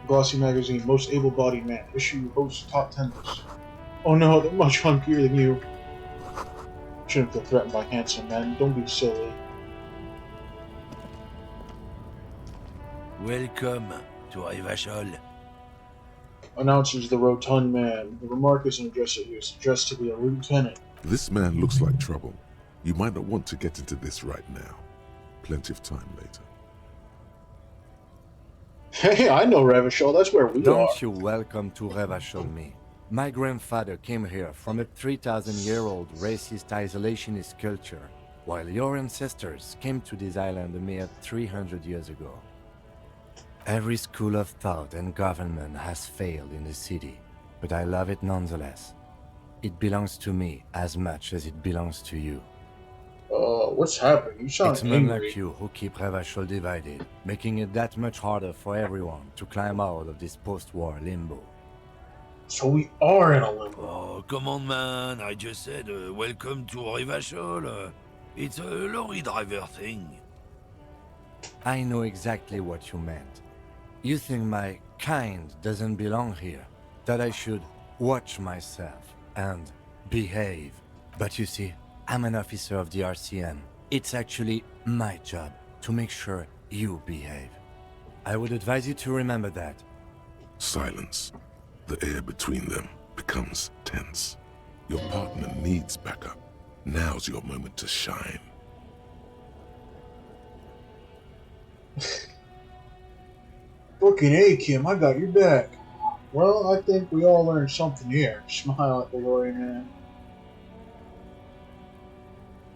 Glossy magazine. Most able-bodied man. Issue hosts top 10 list. Oh no, they're much hunkier than you. Shouldn't feel threatened by handsome men. Don't be silly. Welcome to Rivachol. Announces the rotund man. The remark isn't addressed at you. It's addressed to the lieutenant. This man looks like trouble. You might not want to get into this right now. Plenty of time later. Hey, I know Revachol. That's where we are. Don't you welcome to Revachol me. My grandfather came here from a 3,000-year-old racist isolationist culture, while your ancestors came to this island a mere 300 years ago. Every school of thought and government has failed in the city, but I love it nonetheless. It belongs to me as much as it belongs to you. What's happening? You sound It's men angry. like you who keep Revachol divided, making it that much harder for everyone to climb out of this post-war limbo. So we are in a limbo. Oh, come on, man. I just said, welcome to Rivachol. It's a lorry driver thing. I know exactly what you meant. You think my kind doesn't belong here, that I should watch myself and behave. But you see, I'm an officer of the RCM. It's actually my job to make sure you behave. I would advise you to remember that. Silence. The air between them becomes tense. Your partner needs backup. Now's your moment to shine. Fucking A, Kim, I got your back. Well, I think we all learned something here. Smile at the lawyer man.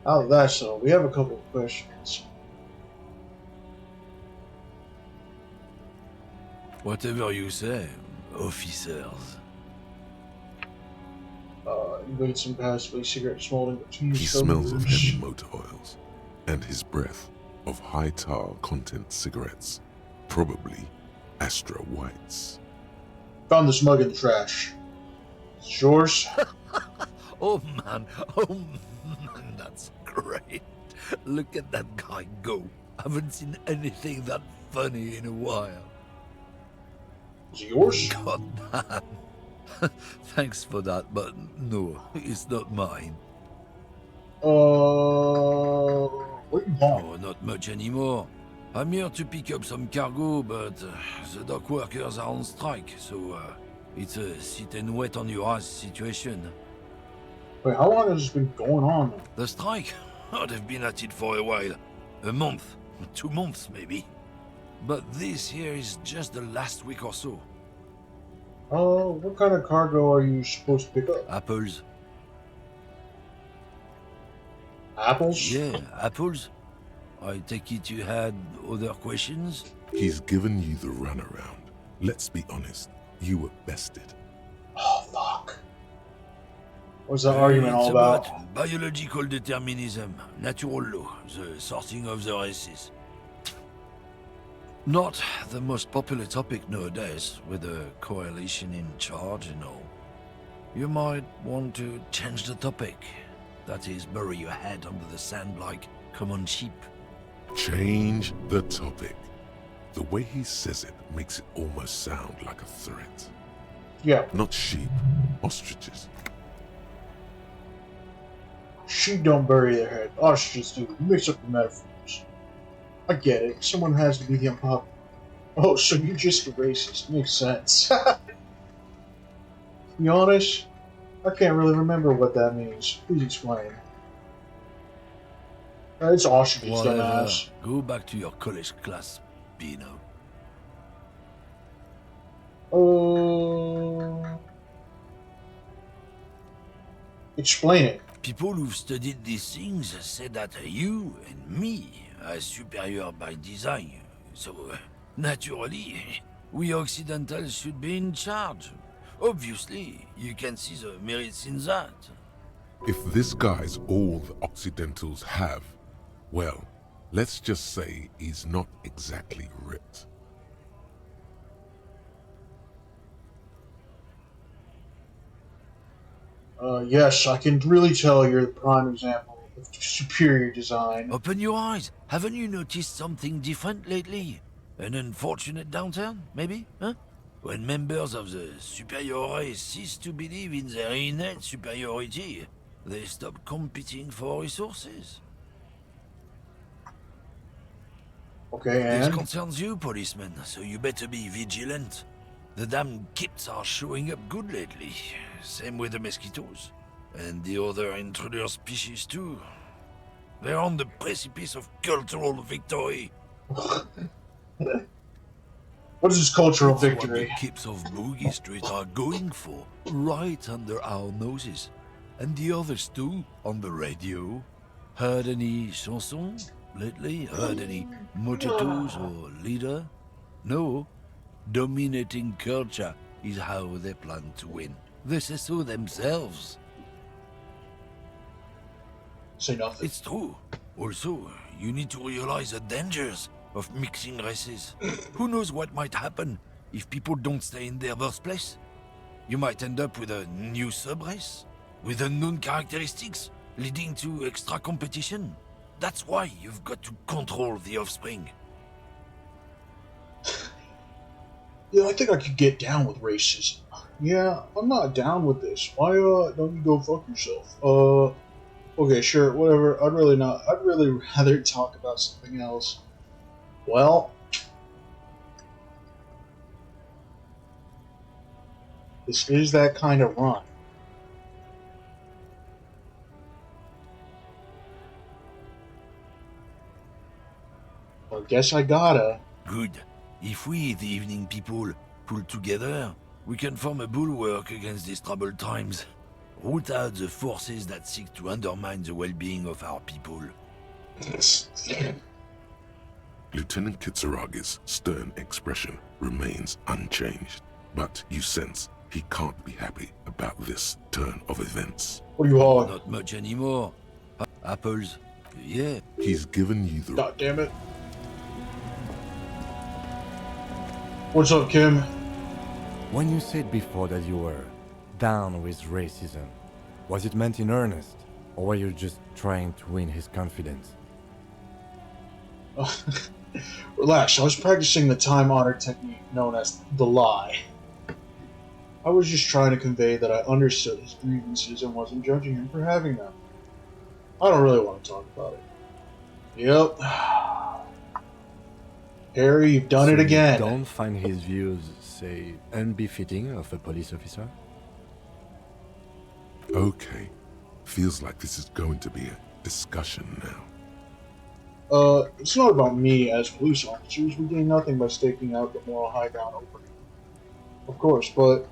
Out of that, so we have a couple of questions. Whatever you say, officers. Invade some passively cigarette smoldering between He smells of heavy motor oils, and his breath of high tar content cigarettes, probably Astra Whites. Found this mug in the trash. It's yours? Oh man, that's great. Look at that guy go. Haven't seen anything that funny in a while. Is it yours? God damn. Thanks for that, but no, it's not mine. What do you want? Oh, not much anymore. I'm here to pick up some cargo, but the dock workers are on strike, so it's a sit and wait on your ass situation. Wait, how long has this been going on? The strike? Oh, they've been at it for a while. A month, 2 months maybe. But this here is just the last week or so. What kind of cargo are you supposed to pick up? Apples. Apples? Yeah, apples. I take it you had other questions? He's given you the runaround. Let's be honest, you were bested. Oh, fuck. What's that argument all about? Biological determinism, natural law, the sorting of the races. Not the most popular topic nowadays, with the coalition in charge and all. You might want to change the topic. That is, bury your head under the sand like common sheep. Change the topic. The way he says it makes it almost sound like a threat. Yeah. Not sheep, ostriches. Sheep don't bury their head. Ostriches do. You mix up the metaphors. I get it. Someone has to be the unpopular. Oh, so you're just a racist. Makes sense. To be honest, I can't really remember what that means. Please explain. It's ostriches, Whatever. dumbass. Go back to your college class, Bino. Explain it. People who've studied these things say that you and me are superior by design. So, naturally, we Occidentals should be in charge. Obviously, you can see the merits in that. If this guy's all the Occidentals have, well, let's just say he's not exactly ripped. Yes, I can really tell you're the prime example of superior design. Open your eyes. Haven't you noticed something different lately? An unfortunate downturn, maybe? Huh? When members of the superior race cease to believe in their innate superiority, they stop competing for resources. Okay, This and? concerns you, policeman, so you better be vigilant. The damn kids are showing up good lately. Same with the mosquitoes. And the other intruder species too. They're on the precipice of cultural victory. What is this cultural It's victory? what the kids of Boogie Street are going for, right under our noses. And the others too, on the radio. Heard any chansons lately? Heard any mojitos or leader? No. Dominating culture is how they plan to win. They say so themselves. Say nothing. It's true. Also, you need to realize the dangers of mixing races. Who knows what might happen if people don't stay in their birthplace? You might end up with a new sub-race, with unknown characteristics, leading to extra competition. That's why you've got to control the offspring. Yeah, I think I could get down with racism. Yeah, I'm not down with this. Why, don't you go fuck yourself? Okay, sure, whatever. I'd really rather talk about something else. Well, this is that kind of run. Well, I guess I gotta. Good. If we, the evening people, pull together, we can form a bulwark against these troubled times. Root out the forces that seek to undermine the well-being of our people. Lieutenant Kitsaragi's stern expression remains unchanged, but you sense he can't be happy about this turn of events. What are you hauling? Not much anymore. Apples, yeah. He's given you the... God damn it. What's up, Kim? When you said before that you were down with racism, was it meant in earnest, or were you just trying to win his confidence? Relax, I was practicing the time-honored technique known as the lie. I was just trying to convey that I understood his grievances and wasn't judging him for having them. I don't really want to talk about it. Yep. Harry, you've done it again. You don't find his views, say, unbefitting of a police officer? Okay. Feels like this is going to be a discussion now. It's not about me as police officers. We gain nothing by staking out the moral high ground opening. Of course, but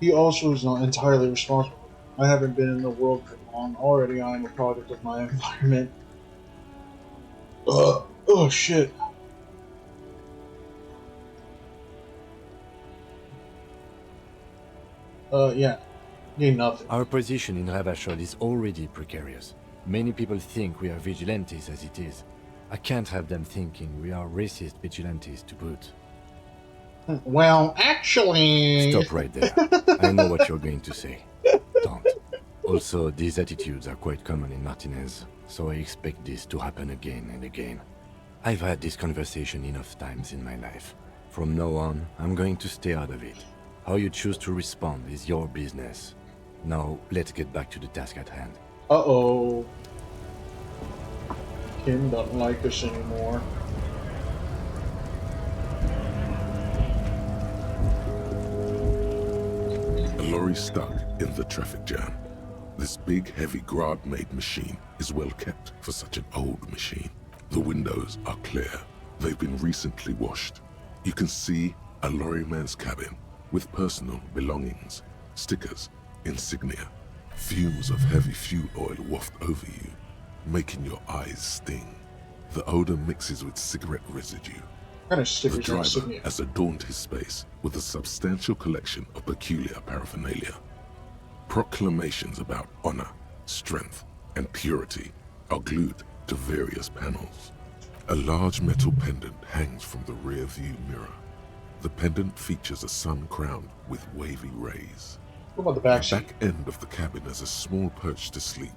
He also is not entirely responsible. I haven't been in the world for long. Already I am a product of my environment. Oh shit. Yeah. Need nothing. Our position in Ravachol is already precarious. Many people think we are vigilantes as it is. I can't have them thinking we are racist vigilantes to boot. Well, actually... Stop right there. I know what you're going to say. Don't. Also, these attitudes are quite common in Martinez, so I expect this to happen again and again. I've had this conversation enough times in my life. From now on, I'm going to stay out of it. How you choose to respond is your business. Now, let's get back to the task at hand. Uh-oh. Kim doesn't like us anymore. A lorry stuck in the traffic jam. This big, heavy Grad-made machine is well kept for such an old machine. The windows are clear. They've been recently washed. You can see a lorryman's cabin with personal belongings, stickers, insignia. Fumes of heavy fuel oil waft over you, making your eyes sting. The odor mixes with cigarette residue. The driver has adorned his space with a substantial collection of peculiar paraphernalia. Proclamations about honor, strength, and purity are glued to various panels. A large metal pendant hangs from the rear view mirror. The pendant features a sun crowned with wavy rays. What about the back seat? The back end of the cabin has a small perch to sleep,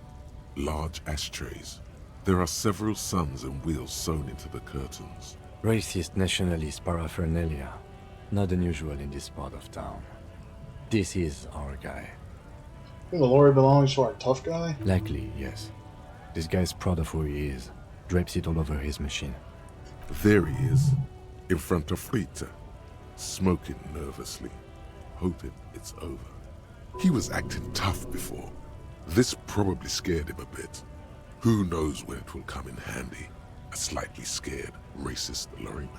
large ashtrays. There are several suns and wheels sewn into the curtains. Racist nationalist paraphernalia. Not unusual in this part of town. This is our guy. I think the lorry belongs to our tough guy? Likely, yes. This guy's proud of who he is. Drapes it all over his machine. There he is, in front of Rita, smoking nervously, hoping it's over. He was acting tough before. This probably scared him a bit. Who knows when it will come in handy? A slightly scared, racist lorryman.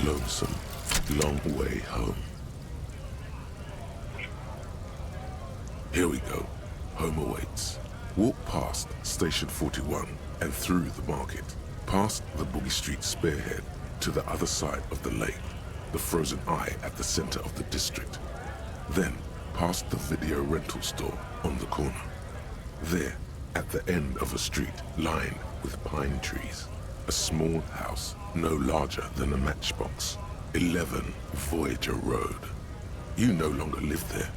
Lonesome, long way home. Here we go. Home awaits. Walk past Station 41 and through the market, past the Boogie Street spearhead to the other side of the lake, the frozen eye at the center of the district. Then past the video rental store on the corner. There, at the end of a street lined with pine trees, a small house no larger than a matchbox. 11 Voyager Road. You no longer live there.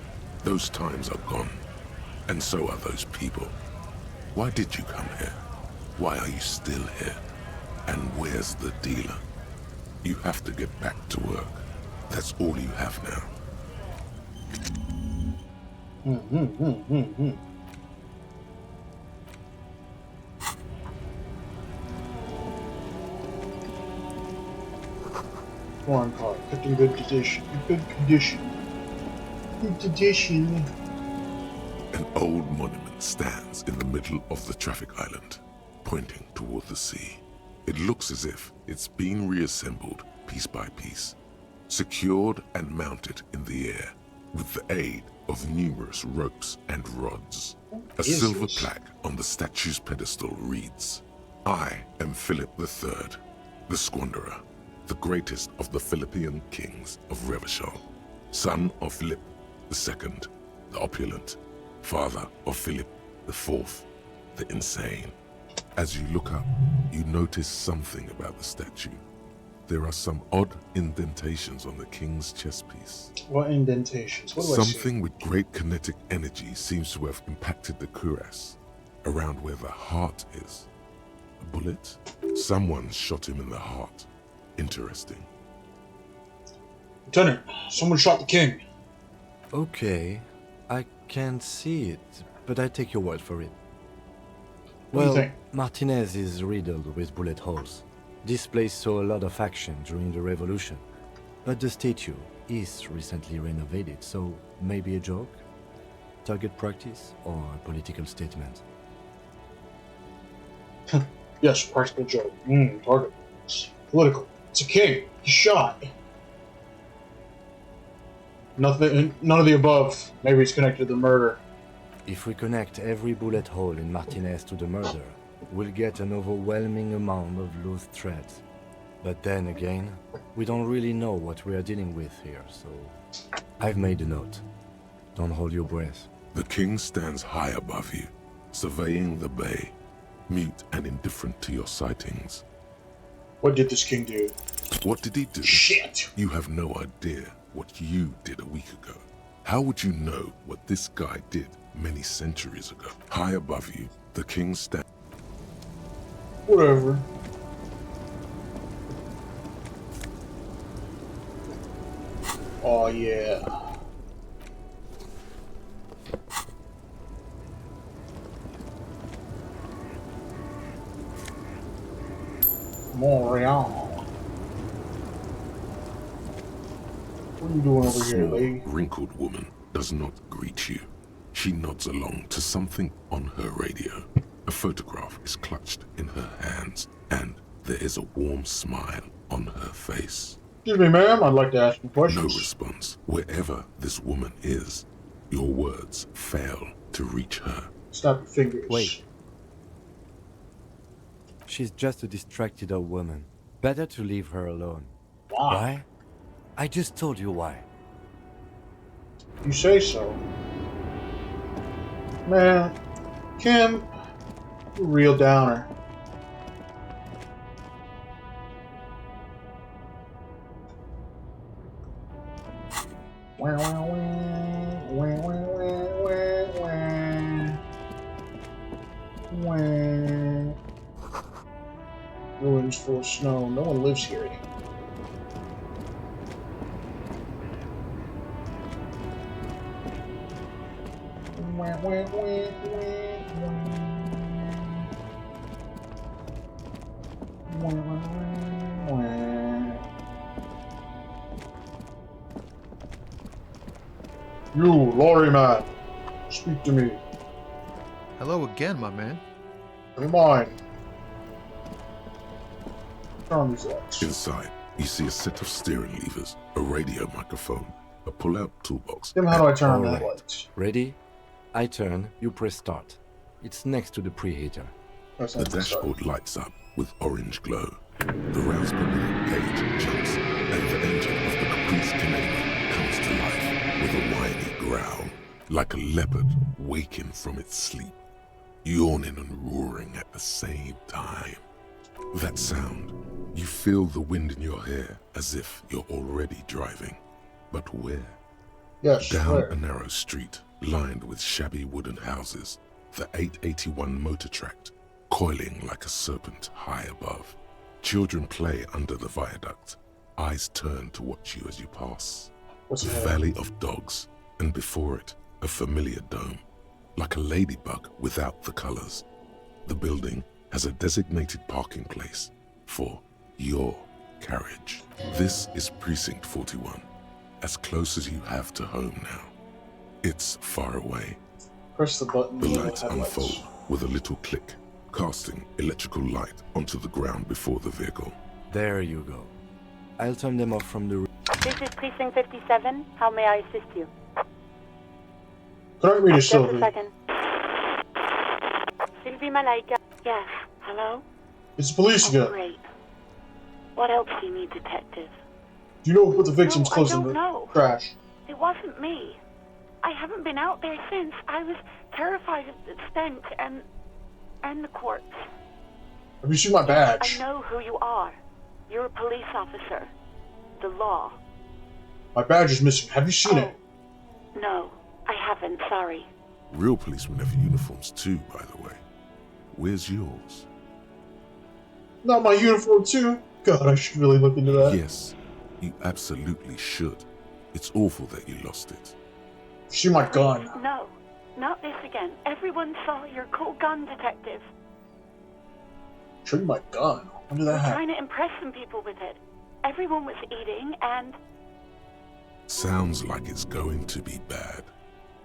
Those times are gone. And so are those people. Why did you come here? Why are you still here? And where's the dealer? You have to get back to work. That's all you have now. Foreign car, kept in good condition. Good condition. Good condition. An old monument stands in the middle of the traffic island, pointing toward the sea. It looks as if it's been reassembled piece by piece, secured and mounted in the air with the aid of numerous ropes and rods. A silver plaque on the statue's pedestal reads, "I am Philip III, the Squanderer, the greatest of the Philippian kings of Revachol, son of Philip II, the opulent, father of Philip IV, the insane." As you look up, you notice something about the statue. There are some odd indentations on the king's chest piece. What indentations? What do I see? Something with great kinetic energy seems to have impacted the cuirass, around where the heart is. A bullet? Someone shot him in the heart. Interesting. Lieutenant, someone shot the king. Okay, I can't see it, but I take your word for it. What do you Well, think? Martinez is riddled with bullet holes. This place saw a lot of action during the revolution. But the statue is recently renovated, so maybe a joke? Target practice or a political statement? Yes, practical joke. Target. Political. It's a king. He's shot. Nothing. None of the above. Maybe it's connected to the murder. If we connect every bullet hole in Martinez to the murder, we'll get an overwhelming amount of loose threads. But then again, we don't really know what we are dealing with here, so... I've made a note. Don't hold your breath. The king stands high above you, surveying the bay, mute and indifferent to your sightings. What did this king do? What did he do? Shit! You have no idea what you did a week ago. How would you know what this guy did many centuries ago? High above you, the king stands... Whatever. Oh yeah. Montreal. What are you doing over here, lady? Wrinkled woman does not greet you. She nods along to something on her radio. A photograph is clutched in her hands, and there is a warm smile on her face. Excuse me, ma'am. I'd like to ask you questions. No response. Wherever this woman is, your words fail to reach her. Stop your fingers. Wait. She's just a distracted old woman. Better to leave her alone. Why? Why? I just told you why. You say so. Man, Kim, you're a real downer. Wah, wah, wah, wah, wah, wah, wah, wah. Ruins full of snow. No one lives here anymore. Wah, wah, wah, wah, wah. Wah, wah, wah. You, lorry man, speak to me. Hello again, my man. Never mind. Turn on these lights. Inside, you see a set of steering levers, a radio microphone, a pull-out toolbox. Tim, how do I turn on the Alright. lights? Ready? I turn, you press start. It's next to the preheater. The dashboard lights up with orange glow. The rounds per minute gauge jumps, and the engine of the Caprice Canadian comes to life with a whiny growl, like a leopard waking from its sleep, yawning and roaring at the same time. That sound, you feel the wind in your hair as if you're already driving. But where? Yes, Down where? a narrow street, lined with shabby wooden houses, the 881 motor tracked, coiling like a serpent high above. Children play under the viaduct, eyes turn to watch you as you pass. What's The that? Valley of Dogs, and before it, a familiar dome, like a ladybug without the colors. The building has a designated parking place for your carriage. This is Precinct 41, as close as you have to home now. It's far away. Press the button. The for lights headlights. unfold with a little click, casting electrical light onto the ground before the vehicle. There you go. I'll turn them off from the... This is Precinct 57. How may I assist you? Connect me to Just a Sylvie. second. Sylvie Malaika. Yes. Hello? It's the police Oh, again. great. What else do you need, detective? Do you know who put the victims No, I close in don't the know. crash? It wasn't me. I haven't been out there since. I was terrified of the stench and the corpse. Have you seen my badge? I know who you are. You're a police officer. The law. My badge is missing. Have you seen it? No, I haven't. Sorry. Real policemen have uniforms too, by the way. Where's yours? Not my uniform too. God, I should really look into that. Yes, you absolutely should. It's awful that you lost it. See my gun. No, not this again. Everyone saw your cool gun, detective. Show you my gun. When did that We're happen? trying to impress some people with it. Everyone was eating and... Sounds like it's going to be bad.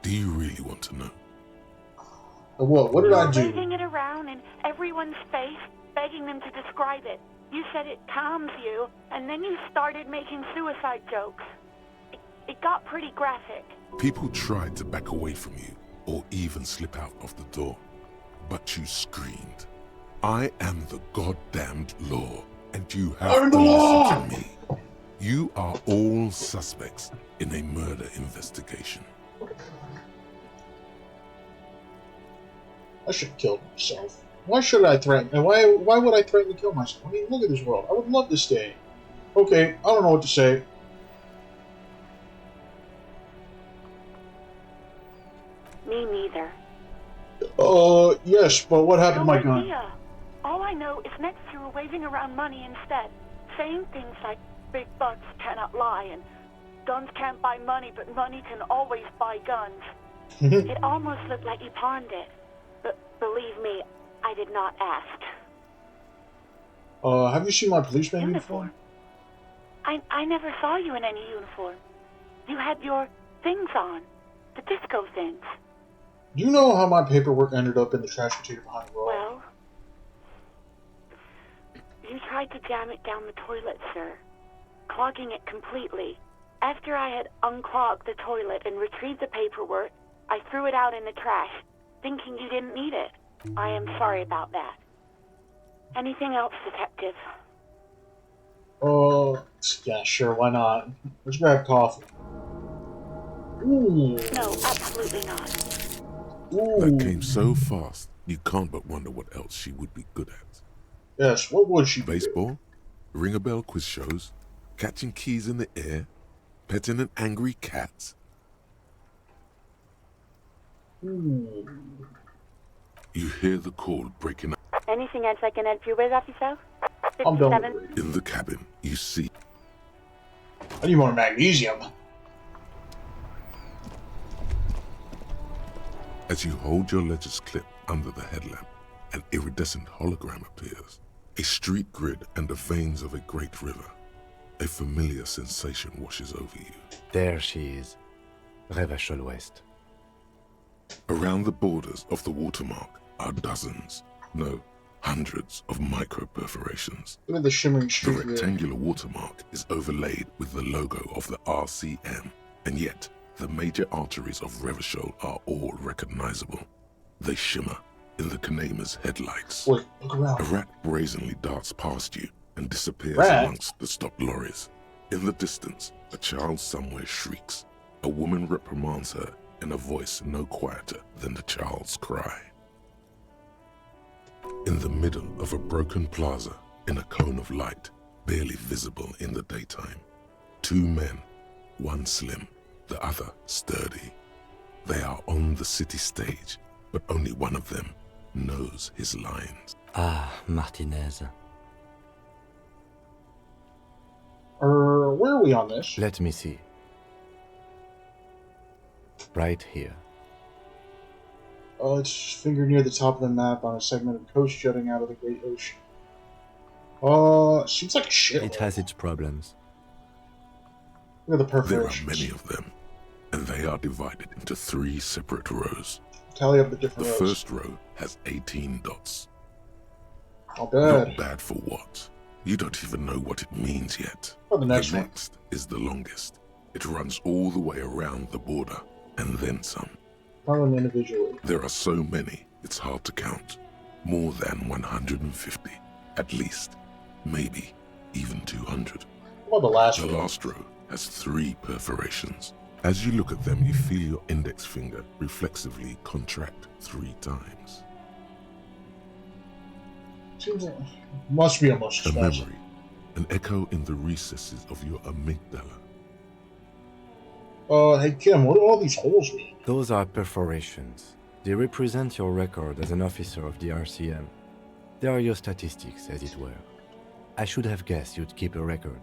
Do you really want to know? What? What did I do? waving it around in everyone's face, begging them to describe it. You said it calms you, and then you started making suicide jokes. It got pretty graphic. People tried to back away from you, or even slip out of the door, but you screamed, "I am the goddamned law, and you have to listen to me. You are all suspects in a murder investigation." I should have killed myself. Why should I threaten? And why would I threaten to kill myself? I mean, look at this world. I would love to stay. Okay, I don't know what to say. Me neither. Yes, but what happened to my gun? Idea. All I know is next you were waving around money instead, saying things like big bucks cannot lie and guns can't buy money, but money can always buy guns. It almost looked like you pawned it. But believe me, I did not ask. Have you seen my policeman uniform? I never saw you in any uniform. You had your things on. The disco things. Do you know how my paperwork ended up in the trash container behind the wall? Well, you tried to jam it down the toilet, sir, clogging it completely. After I had unclogged the toilet and retrieved the paperwork, I threw it out in the trash, thinking you didn't need it. I am sorry about that. Anything else, Detective? Yeah, sure, why not? Let's grab coffee. Ooh. No, absolutely not. Ooh. That came so fast, you can't but wonder what else she would be good at. Yes, what would she be? Baseball, ring-a-bell quiz shows, catching keys in the air, petting an angry cat. Ooh. You hear the call breaking up. Anything else I can help you with, officer? I'm done 57? with it. In the cabin, you see. I need more magnesium. As you hold your ledger's clip under the headlamp, an iridescent hologram appears. A street grid and the veins of a great river. A familiar sensation washes over you. There she is. Revachol West. Around the borders of the watermark are dozens, no, hundreds of micro-perforations. Look at the shimmering The street grid. rectangular watermark is overlaid with the logo of the RCM, and yet the major arteries of Revachol are all recognizable. They shimmer in the Kanema's headlights. Wait, look around. A rat brazenly darts past you and disappears Rat? amongst the stopped lorries. In the distance, a child somewhere shrieks. A woman reprimands her in a voice no quieter than the child's cry. In the middle of a broken plaza, in a cone of light, barely visible in the daytime, two men, one slim, the other sturdy. They are on the city stage, but only one of them knows his lines. Ah, Martinez. Where are we on this? Let me see. Right here. It's fingered near the top of the map on a segment of coast jutting out of the Great Ocean. Seems like shit. It has its problems. Look at the There are perforations. many of them, and they are divided into 3 separate rows. Tally up the The different rows. first row has 18 dots. Not bad. Not bad for what? You don't even know what it means yet. Oh, the next one. next is the longest. It runs all the way around the border, and then some. Probably individually. There are so many, it's hard to count. More than 150, at least. Maybe even 200. What about the last The one? last row has 3 perforations. As you look at them, you feel your index finger reflexively contract 3 times. Seems like must be a mustache. A memory, an echo in the recesses of your amygdala. Hey Kim, what do all these holes mean? Those are perforations. They represent your record as an officer of the RCM. They are your statistics, as it were. I should have guessed you'd keep a record.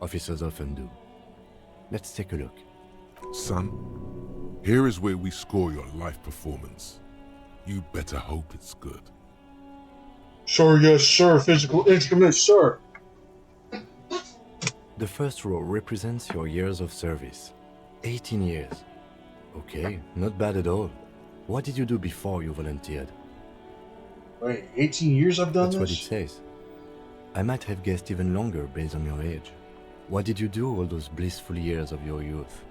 Officers often do. Let's take a look. Son, here is where we score your life performance. You better hope it's good. Sir, yes, sir. Physical instruments, sir. The first row represents your years of service. 18 years. Okay, not bad at all. What did you do before you volunteered? Wait, 18 years I've done That's what it this? says. I might have guessed even longer based on your age. What did you do all those blissful years of your youth?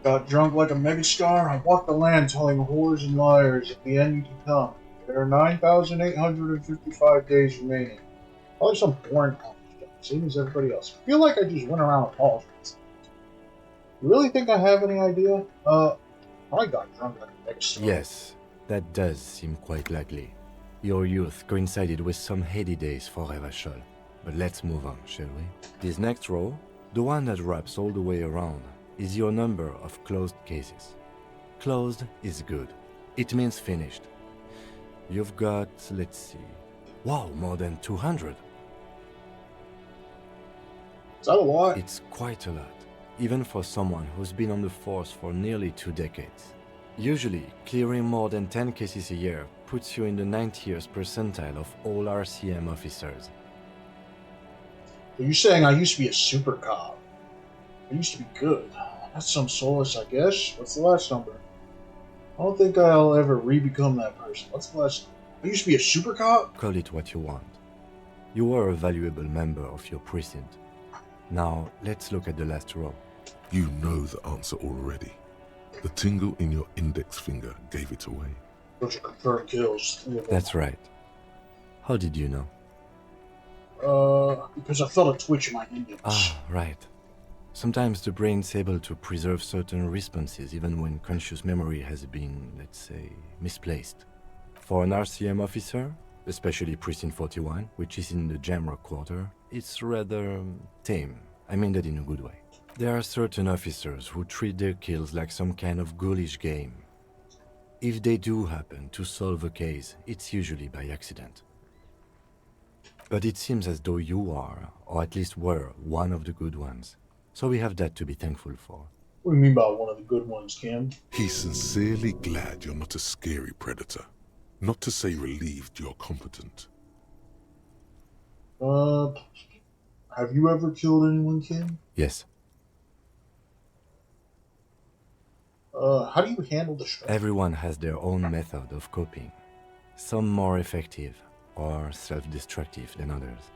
Got drunk like a megastar. I walked the land telling whores and liars at the end to come. There are 9,855 days remaining. Probably some boring stuff, same as everybody else. I feel like I just went around apologizing. You really think I have any idea? I got drunk like a megastar. Yes, that does seem quite likely. Your youth coincided with some heady days for Revachol. But let's move on, shall we? This next row, the one that wraps all the way around, is your number of closed cases. Closed is good. It means finished. You've got, let's see, wow, more than 200. Is that a lot? It's quite a lot, even for someone who's been on the force for nearly 2 decades. Usually, clearing more than 10 cases a year puts you in the 90th percentile of all RCM officers. Are you saying I used to be a super cop? I used to be good. That's some solace, I guess. What's the last number? I don't think I'll ever re-become that person. What's the last number? I used to be a super cop? Call it what you want. You were a valuable member of your precinct. Now, let's look at the last row. You know the answer already. The tingle in your index finger gave it away. Those are confirmed kills. That's right. How did you know? Because I felt a twitch in my index. Ah, right. Sometimes the brain's able to preserve certain responses even when conscious memory has been, let's say, misplaced. For an RCM officer, especially Precinct 41, which is in the Jamrock Quarter, it's rather tame. I mean that in a good way. There are certain officers who treat their kills like some kind of ghoulish game. If they do happen to solve a case, it's usually by accident. But it seems as though you are, or at least were, one of the good ones. So we have that to be thankful for. What do you mean by one of the good ones, Kim? He's sincerely glad you're not a scary predator. Not to say relieved you're competent. Have you ever killed anyone, Kim? Yes. How do you handle the stress? Everyone has their own method of coping. Some more effective or self-destructive than others.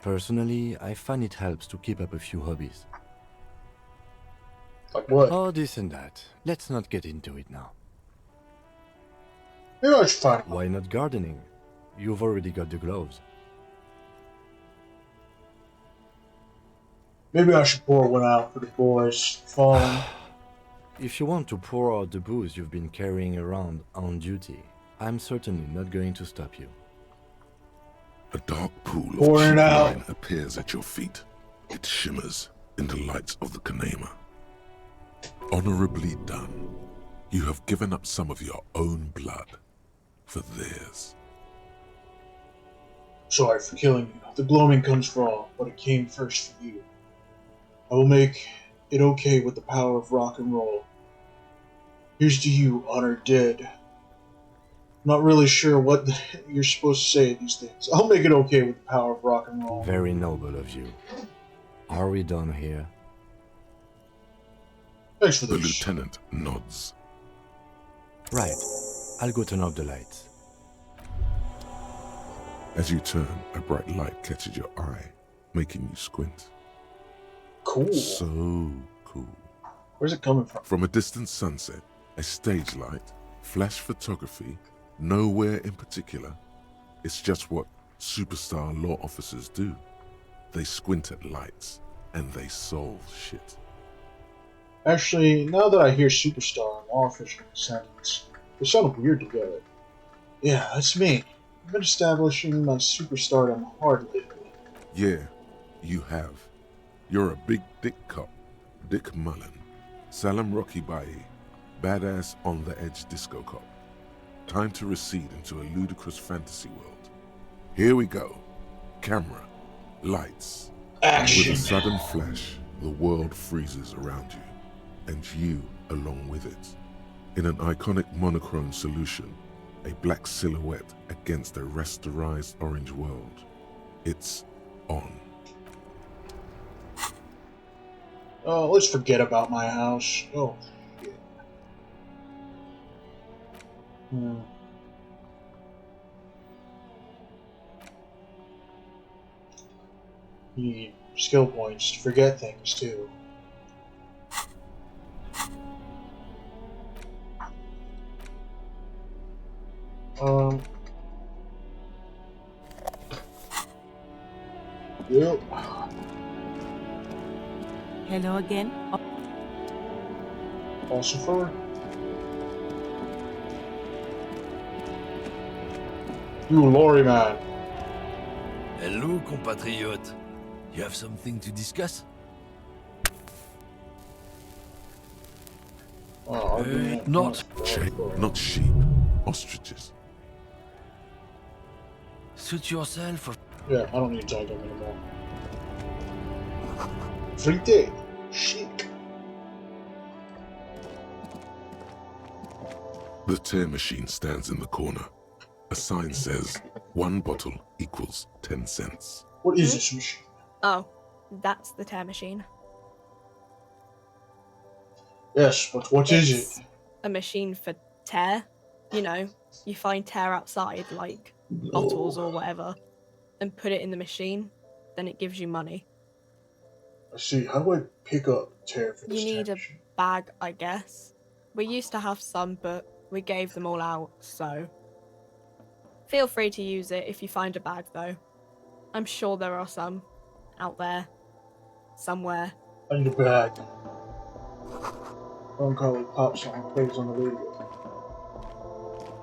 Personally, I find it helps to keep up a few hobbies. Like what? Oh, this and that. Let's not get into it now. Maybe I should find Why not gardening? You've already got the gloves. Maybe I should pour one out for the boys. Falling. If you want to pour out the booze you've been carrying around on duty, I'm certainly not going to stop you. A dark pool of Pour it cheap out. wine appears at your feet. It shimmers in the lights of the Kanema. Honorably done. You have given up some of your own blood for theirs. Sorry for killing you. The gloaming comes raw, but it came first for you. I will make it okay with the power of rock and roll. Here's to you, honored dead. I'm not really sure what you're supposed to say these things. I'll make it okay with the power of rock and roll. Very noble of you. Are we done here? Thanks for The this. lieutenant nods. Right. I'll go turn off the lights. As you turn, a bright light catches your eye, making you squint. Cool. So cool. Where's it coming from? From a distant sunset, a stage light, flash photography, nowhere in particular. It's just what superstar law officers do. They squint at lights, and they solve shit. Actually, now that I hear superstar and law official sentence, they sound weird together. Yeah, that's me. I've been establishing my superstardom hard lately. Yeah, you have. You're a big dick cop, Dick Mullen. Salam Rocky Bayi, badass on-the-edge disco cop. Time to recede into a ludicrous fantasy world. Here we go. Camera, lights. Action. With a sudden flash, the world freezes around you, and you along with it. In an iconic monochrome solution, a black silhouette against a rasterized orange world. It's on. Oh, let's forget about my house. Oh, shit. You need skill points to forget things, too. Yep. Hello again. Ossifer. You lorry man. Hello, compatriot. You have something to discuss? Not sheep, ostriches. Suit yourself or... Yeah, I don't need to talk to him anymore. Frite. Chic. The tear machine stands in the corner. A sign says, 1 bottle equals 10 cents. What is this machine? Oh, that's the tear machine. Yes, but what is it? A machine for tear. You know, you find tear outside, like bottles or whatever, and put it in the machine, then it gives you money. I see. How do I pick up tear for this You need tear a machine? bag, I guess. We used to have some, but we gave them all out, so... Feel free to use it if you find a bag, though. I'm sure there are some out there. Somewhere. I need a bag. Melancholy pop song plays on the radio.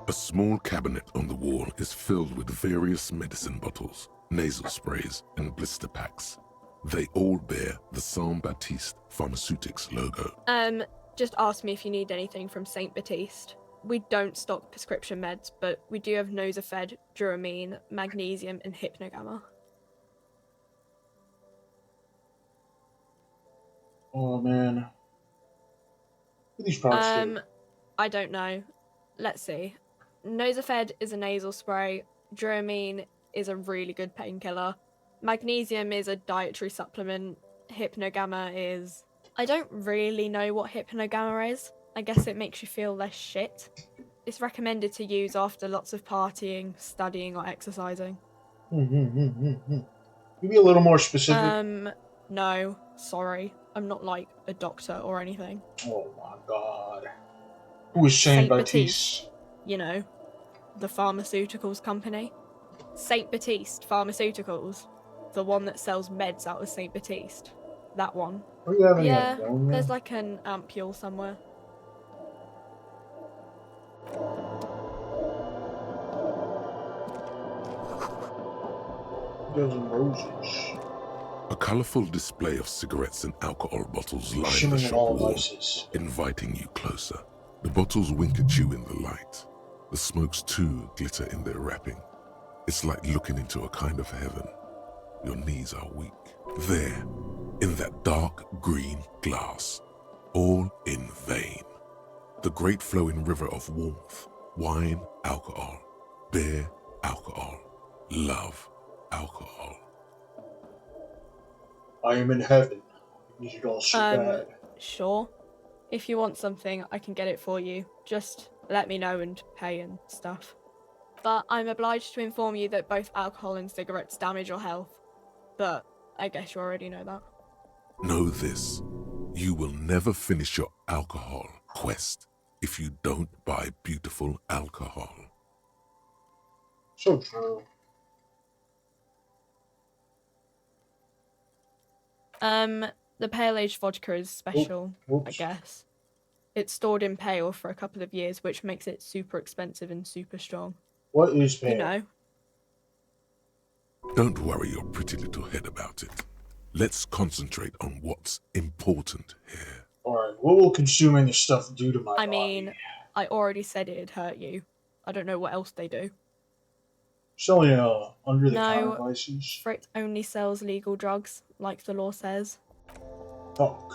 A small cabinet on the wall is filled with various medicine bottles, nasal sprays, and blister packs. They all bear the Saint Baptiste Pharmaceutics logo. Just ask me if you need anything from Saint Baptiste. We don't stock prescription meds, but we do have Nosafed, Duramine, Magnesium, and Hypnogamma. Oh man. What are these products do? I don't know. Let's see. Nosafed is a nasal spray. Duramine is a really good painkiller. Magnesium is a dietary supplement. Hypnogamma is... I don't really know what Hypnogamma is. I guess it makes you feel less shit. It's recommended to use after lots of partying, studying, or exercising. Can you be a little more specific? No. Sorry. I'm not like a doctor or anything. Oh my god. Who is Saint Baptiste? You know, the pharmaceuticals company. Saint Baptiste Pharmaceuticals. The one that sells meds out of Saint Baptiste. That one. Are you having Yeah, a dome there's there? like an ampule somewhere. Guns N' Roses. A colourful display of cigarettes and alcohol bottles line the Shimmering shop all wall, vices. inviting you closer. The bottles wink at you in the light. The smokes too glitter in their wrapping. It's like looking into a kind of heaven. Your knees are weak. There, in that dark green glass, all in vain. The great flowing river of warmth, wine, alcohol, beer, alcohol, love, alcohol. I am in heaven. I need it all so bad. Sure. If you want something, I can get it for you. Just let me know and pay and stuff. But I'm obliged to inform you that both alcohol and cigarettes damage your health. But I guess you already know that. Know this, you will never finish your alcohol quest if you don't buy beautiful alcohol. So true. The pale aged vodka is special, I Oops. guess. It's stored in pale for a couple of years, which makes it super expensive and super strong. What is pale? You know. Don't worry your pretty little head about it. Let's concentrate on what's important here. Alright, what will consuming this stuff do to my I body? mean, I already said it'd hurt you. I don't know what else they do. Selling under the counter No, vices? Frit only sells legal drugs, like the law says. Fuck.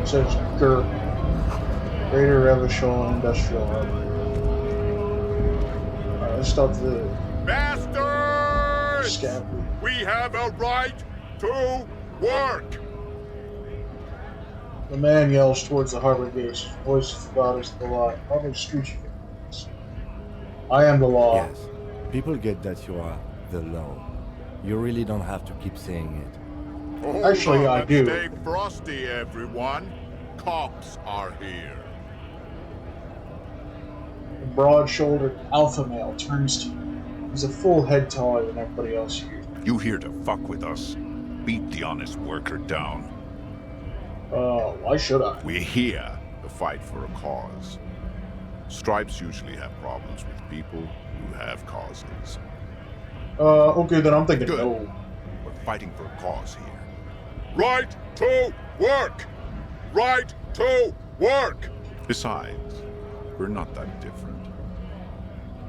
It says GERP. Greater Revachol Industrial Hub. Alright, let's stop the Bastards! scab. We have a right to work! The man yells towards the harbor gates. His voice is loud as the law. Probably screeching. I am the law. Yes, people get that you are the law. You really don't have to keep saying it. Hold Actually, up I and do. Stay frosty, everyone. Cops are here. The broad-shouldered alpha male turns to you. He's a full head taller than everybody else here. You here to fuck with us? Beat the honest worker down. Why should I? We're here to fight for a cause. Stripes usually have problems with people who have causes. Okay, then I'm thinking Good. no. We're fighting for a cause here. Right to work! Right to work! Besides, we're not that different.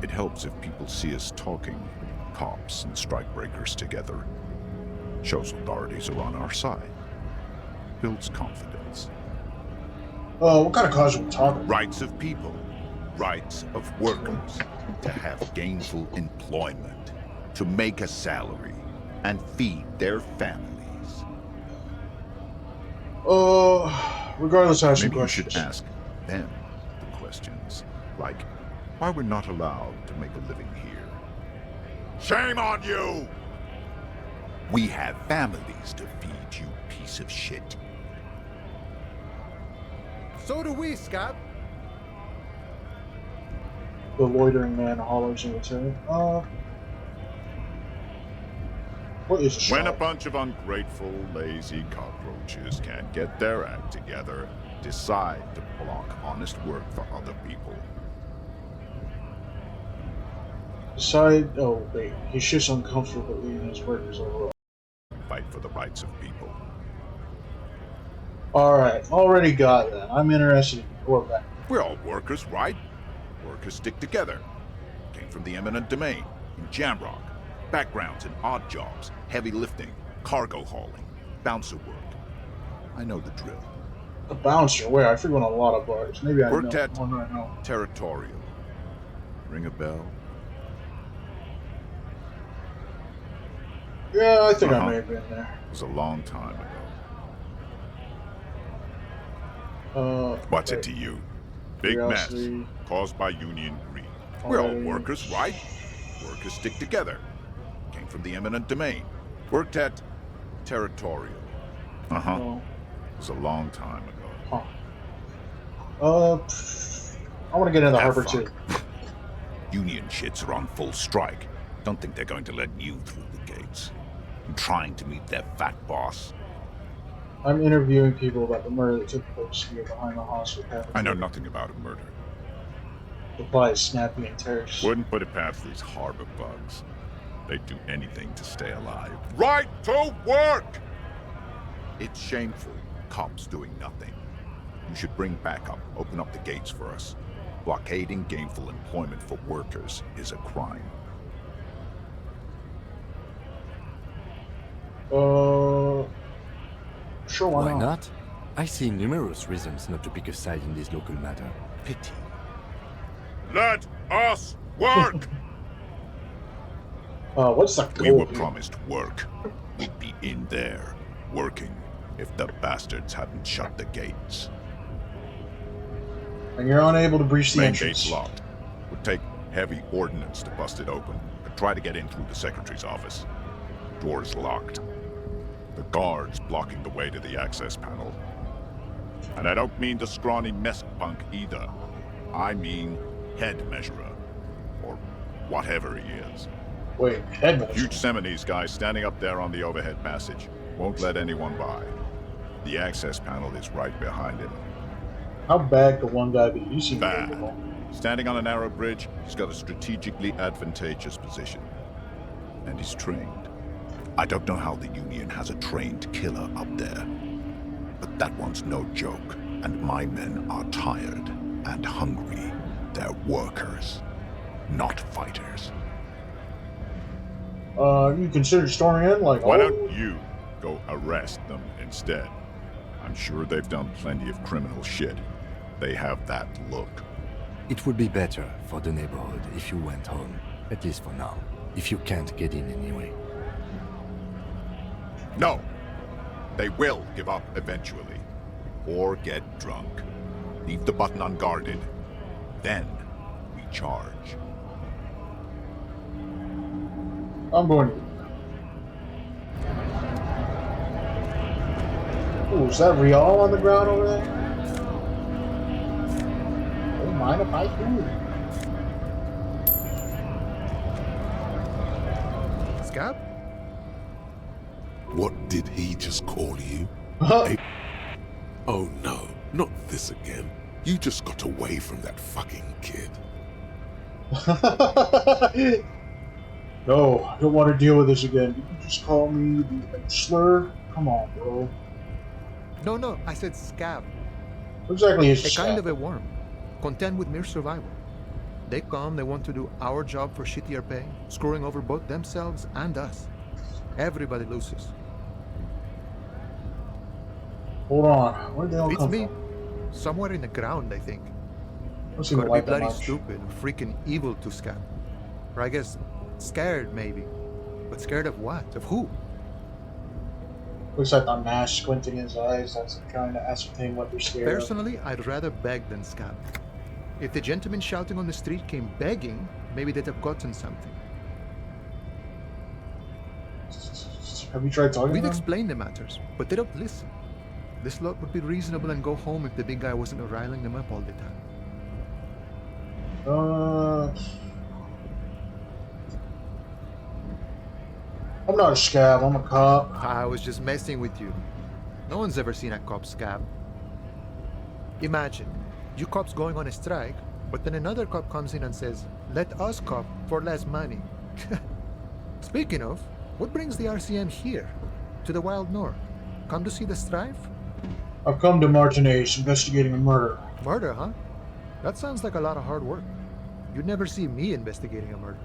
It helps if people see us talking, cops and strikebreakers together. Shows authorities are on our side. Builds confidence. What kind of cause are we talking about? Rights of people. Rights of workers. To have gainful employment. To make a salary. And feed their families. Regardless, I have some Maybe you questions. should ask them the questions. Like, why we're not allowed to make a living here. Shame on you! We have families to feed, you piece of shit. So do we, Scott. The loitering man hollers in return. What is a When a strike? bunch of ungrateful, lazy cockroaches can't get their act together, decide to block honest work for other people. Oh wait, he shifts uncomfortably in his workers overall. Fight for the rights of people. Alright, already got that. I'm interested in your back. We're all workers, right? Workers stick together. Came from the eminent domain, in Jamrock. Backgrounds in odd jobs, heavy lifting, cargo hauling, bouncer work. I know the drill. A bouncer? Where? I frequent a lot of bars. Maybe I Worked know. at One right now. Territorial. Ring a bell? Yeah, I think I may have been there. It was a long time ago. What's it to you? Big mess Curiosity. caused by union greed. We're all Alright. workers, right? Workers stick together. Came from the eminent domain. Worked at Territorial. Oh. It was a long time ago. I want to get in the Have harbor fun. too. Union shits are on full strike. Don't think they're going to let you through the gates. I'm trying to meet their fat boss. I'm interviewing people about the murder that took place here behind the hospital. I know nothing about a murder. Reply is snappy and terse. Wouldn't put it past these harbor bugs. They'd do anything to stay alive. Right to work! It's shameful. Cops doing nothing. You should bring backup. Open up the gates for us. Blockading gainful employment for workers is a crime. Sure, Why not? I see numerous reasons not to pick a side in this local matter. Pity. Let us work! What's the We goal were here? promised work. We'd be in there, working, if the bastards hadn't shut the gates. And you're unable to breach the Main entrance. gate's locked. Would take heavy ordnance to bust it open. Could try to get in through the secretary's office. Door's locked. The guards blocking the way to the access panel. And I don't mean the scrawny mess punk either. I mean head measurer. Or whatever he is. Wait, head measurer? Huge Seminese guy standing up there on the overhead passage. Won't let anyone by. The access panel is right behind him. How bad could one guy be? You seem Bad. capable. Standing on a narrow bridge, he's got a strategically advantageous position. And he's trained. I don't know how the Union has a trained killer up there. But that one's no joke. And my men are tired and hungry. They're workers, not fighters. You consider storming in? Like, Why don't you go arrest them instead? I'm sure they've done plenty of criminal shit. They have that look. It would be better for the neighborhood if you went home, at least for now, if you can't get in anyway. No! They will give up eventually. or get drunk. Leave the button unguarded. Then we charge. I'm going to. Ooh, is that Rial on the ground over there? Don't mind if I do. Scab? What did he just call you? Oh no, not this again. You just got away from that fucking kid. No, I don't want to deal with this again. Did you just call me the slur? Come on, bro. No, I said scab. What exactly is a scab? kind of a worm, content with mere survival. They come, they want to do our job for shittier pay, screwing over both themselves and us. Everybody loses. Hold on, where'd they all It's come me. from? Somewhere in the ground, I think. Don't seem to Gotta be like that bloody much. stupid or freaking evil to scab. Or I guess scared, maybe. But scared of what? Of who? Looks like the mask squinting his eyes. That's trying to ascertain what they're scared of. Personally, I'd rather beg than scab. If the gentleman shouting on the street came begging, maybe they'd have gotten something. Have you tried talking We've to them? explained the matters, but they don't listen. This lot would be reasonable and go home if the big guy wasn't riling them up all the time. I'm not a scab, I'm a cop. I was just messing with you. No one's ever seen a cop scab. Imagine, you cops going on a strike, but then another cop comes in and says, let us cop for less money. Speaking of, what brings the RCM here? To the Wild North? Come to see the strife? I've come to Martinez investigating a murder. Murder, huh? That sounds like a lot of hard work. You'd never see me investigating a murder.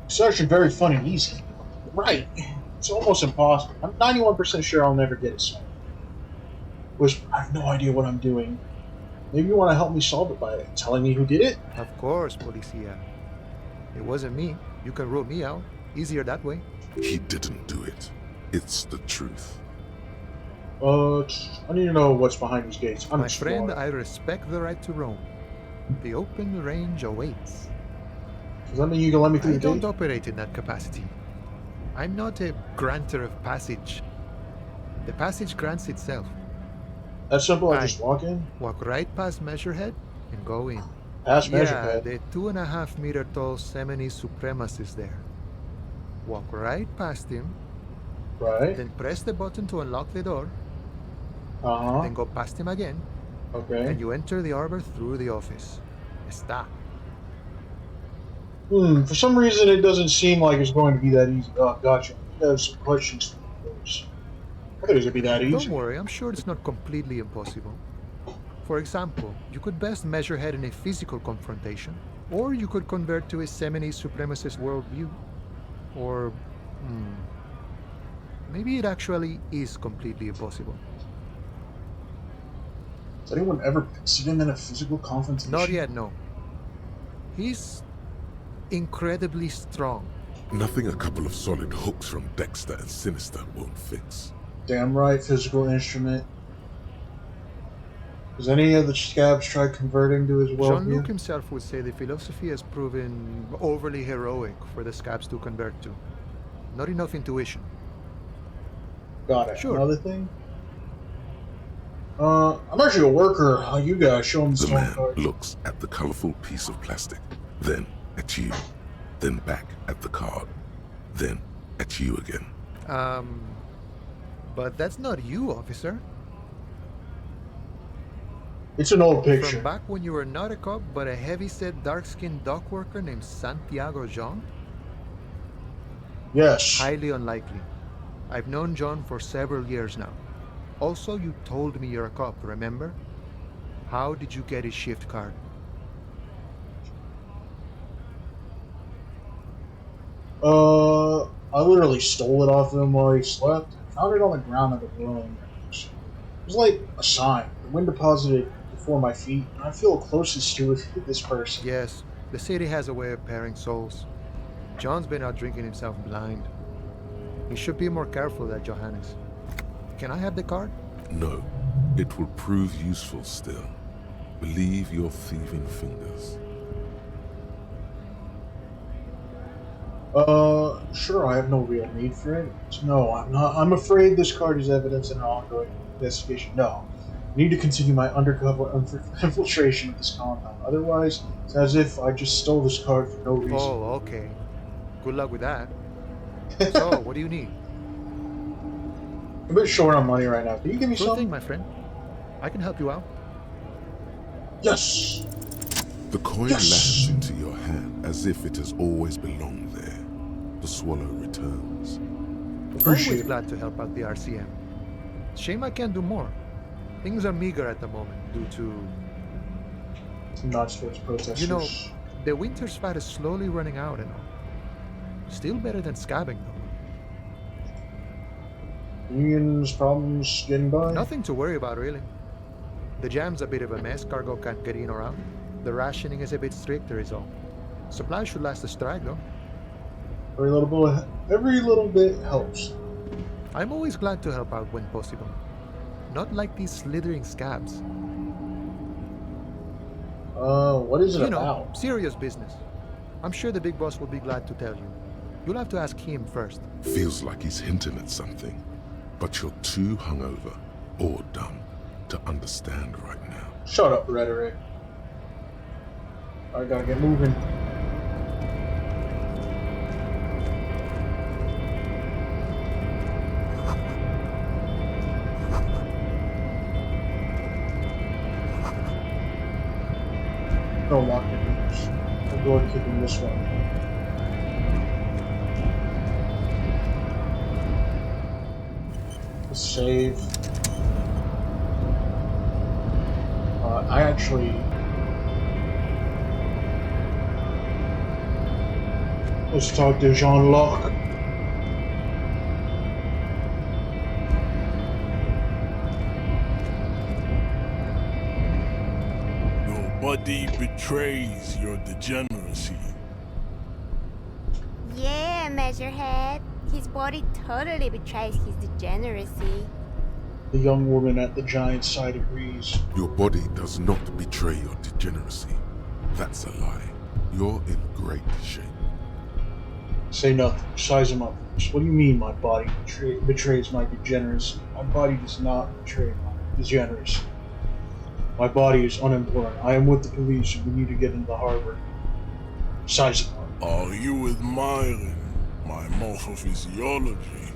It's actually very funny and easy. Right. It's almost impossible. I'm 91% sure I'll never get it solved. Which, I have no idea what I'm doing. Maybe you want to help me solve it by telling me who did it? Of course, Policia. It wasn't me. You can rule me out. Easier that way. He didn't do it. It's the truth. I need to know what's behind these gates. I'm My friend, exploring. I respect the right to roam. The open range awaits. Does that mean you can let me through I the don't gate? operate in that capacity. I'm not a granter of passage. The passage grants itself. That's simple, I just walk in? Walk right past Measurehead and go in. Past Yeah, Measurehead? the 2.5 meter tall Semini supremacist there. Walk right past him. Right. Then press the button to unlock the door. Uh-huh. Then go past him again. Okay. And you enter the arbor through the office. Está. For some reason it doesn't seem like it's going to be that easy. Oh, gotcha. I have some questions for you first. I thought it was going to be that easy. Don't worry, I'm sure it's not completely impossible. For example, you could best Measurehead in a physical confrontation, or you could convert to a Semini supremacist worldview. Or, maybe it actually is completely impossible. Has anyone ever seen him in a physical confrontation? Not yet, no. He's incredibly strong. Nothing a couple of solid hooks from Dexter and Sinister won't fix. Damn right, physical instrument. Has any of the scabs tried converting to his Jean-Luc worldview? himself would say the philosophy has proven overly heroic for the scabs to convert to. Not enough intuition. Got it. Sure. Another thing? I'm actually a worker. How you guys show him the The stone man card. looks at the colorful piece of plastic, then at you, then back at the card, then at you again. But that's not you, officer. It's an old picture. From back when you were not a cop, but a heavy-set, dark-skinned dock worker named Santiago Jean? Yes. Highly unlikely. I've known John for several years now. Also, you told me you're a cop, remember? How did you get his shift card? I literally stole it off him while he slept. I found it on the ground of the building. It was like a sign. The wind deposited before my feet, and I feel closest to it with this person. Yes, the city has a way of pairing souls. John's been out drinking himself blind. He should be more careful than Johannes. Can I have the card? No, it will prove useful still. Believe your thieving fingers. Sure, I have no real need for it. No, I'm not. I'm afraid this card is evidence in an ongoing investigation. No. I need to continue my undercover infiltration of this compound. Otherwise, it's as if I just stole this card for no reason. Oh, okay. Good luck with that. So, what do you need? I'm a bit short on money right now. Can you give me Sure something? thing, my friend. I can help you out. Yes! The coin lands into your hand as if it has always belonged there. The swallow returns. Always glad to help out the RCM. Shame I can't do more. Things are meager at the moment due to... Not sports protesters. You know, the winter's fat is slowly running out and all. Still better than scabbing, though. Union's problems getting by? Nothing to worry about, really. The jam's a bit of a mess, cargo can't get in or out. The rationing is a bit stricter is all. Supplies should last the strike, though. Every little bit helps. I'm always glad to help out when possible. Not like these slithering scabs. What is it about? about? Serious business. I'm sure the big boss will be glad to tell you. You'll have to ask him first. Feels like he's hinting at something, but you're too hungover or dumb to understand right now. Shut up, rhetoric. I gotta get moving. No lock the doors. I'm going to keep them this way. Save. I actually... Let's talk to Jean-Luc. Nobody betrays your degeneracy. Yeah, Measurehead. His body totally betrays his degeneracy. The young woman at the giant's side agrees. Your body does not betray your degeneracy. That's a lie. You're in great shape. Say nothing. Size him up. What do you mean my body betrays my degeneracy? My body does not betray my degeneracy. My body is unimportant. I am with the police and we need to get into the harbor. Size him up. Are you admiring my morphophysiology?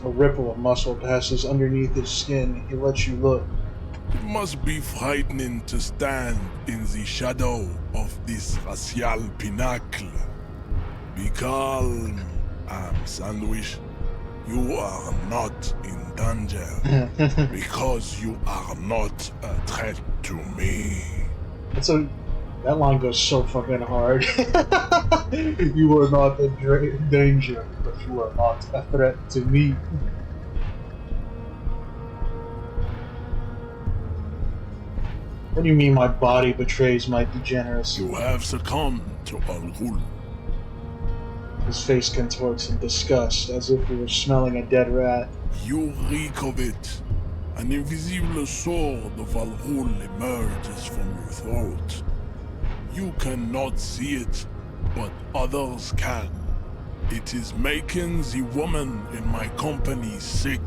A ripple of muscle passes underneath his skin. He lets you look. It must be frightening to stand in the shadow of this racial pinnacle. Be calm, Sandwich. You are not in danger because you are not a threat to me. That line goes so fucking hard. You are not in danger, but you are not a threat to me. What do you mean my body betrays my degeneracy? You have succumbed to Al-Ghul. His face contorts in disgust, as if he were smelling a dead rat. You reek of it. An invisible sword of Al-Ghul emerges from your throat. You cannot see it, but others can. It is making the woman in my company sick.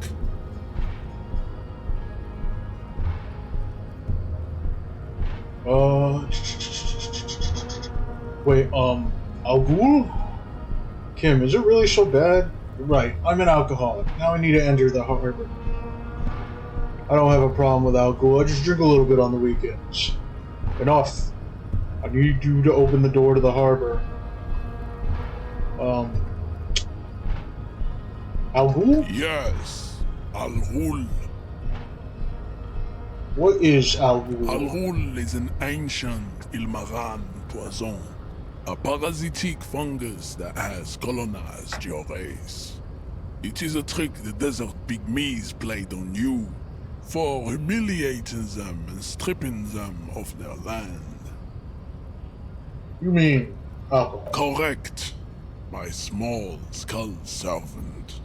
Wait, Al-Ghul? Kim, is it really so bad? You're right, I'm an alcoholic. Now I need to enter the harbor. I don't have a problem with Al-Ghul, I just drink a little bit on the weekends. Enough. I need you to open the door to the harbor. Al-Ghul? Yes, Al-Ghul. What is Al-Ghul? Al-Ghul is an ancient Ilmaran poison. A parasitic fungus that has colonized your race. It is a trick the desert pygmies played on you for humiliating them and stripping them of their land. You mean alcohol? Correct, my small skull servant.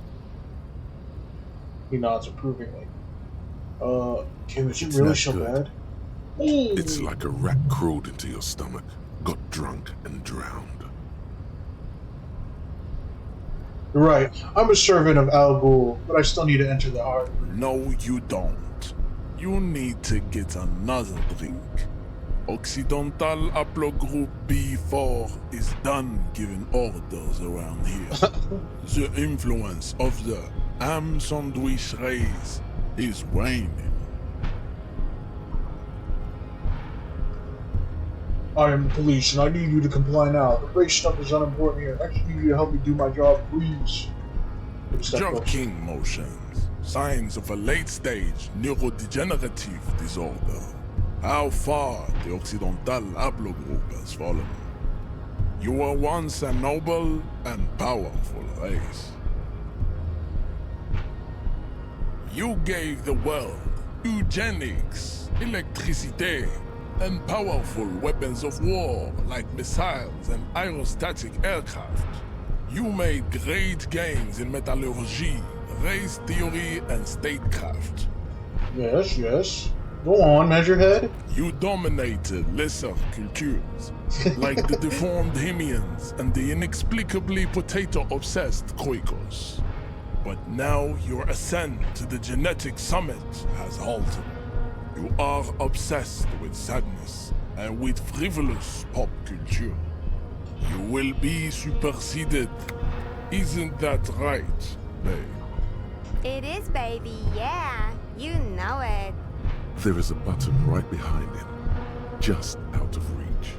He nods approvingly. Kim, is it It's really not so good. bad? It's like a rat crawled into your stomach, got drunk, and drowned. You're right. I'm a servant of Al Ghul, but I still need to enter the harbor. No, you don't. You need to get another drink. Occidental Haplogroup B4 is done giving orders around here. The influence of the ham sandwich race is waning. I am the police, and I need you to comply now. The race stuff is unimportant here. I just need you to help me do my job, please. Jerking motions. Signs of a late-stage neurodegenerative disorder. How far the Occidental Haplogroup has fallen. You were once a noble and powerful race. You gave the world eugenics, electricity, and powerful weapons of war like missiles and aerostatic aircraft. You made great gains in metallurgy, race theory, and statecraft. Yes, yes. Go on, Measurehead. You dominated lesser cultures, like the deformed Hemians and the inexplicably potato-obsessed Quakers. But now your ascent to the genetic summit has halted. You are obsessed with sadness and with frivolous pop culture. You will be superseded. Isn't that right, babe? It is, baby, yeah. You know it. There is a button right behind him, just out of reach.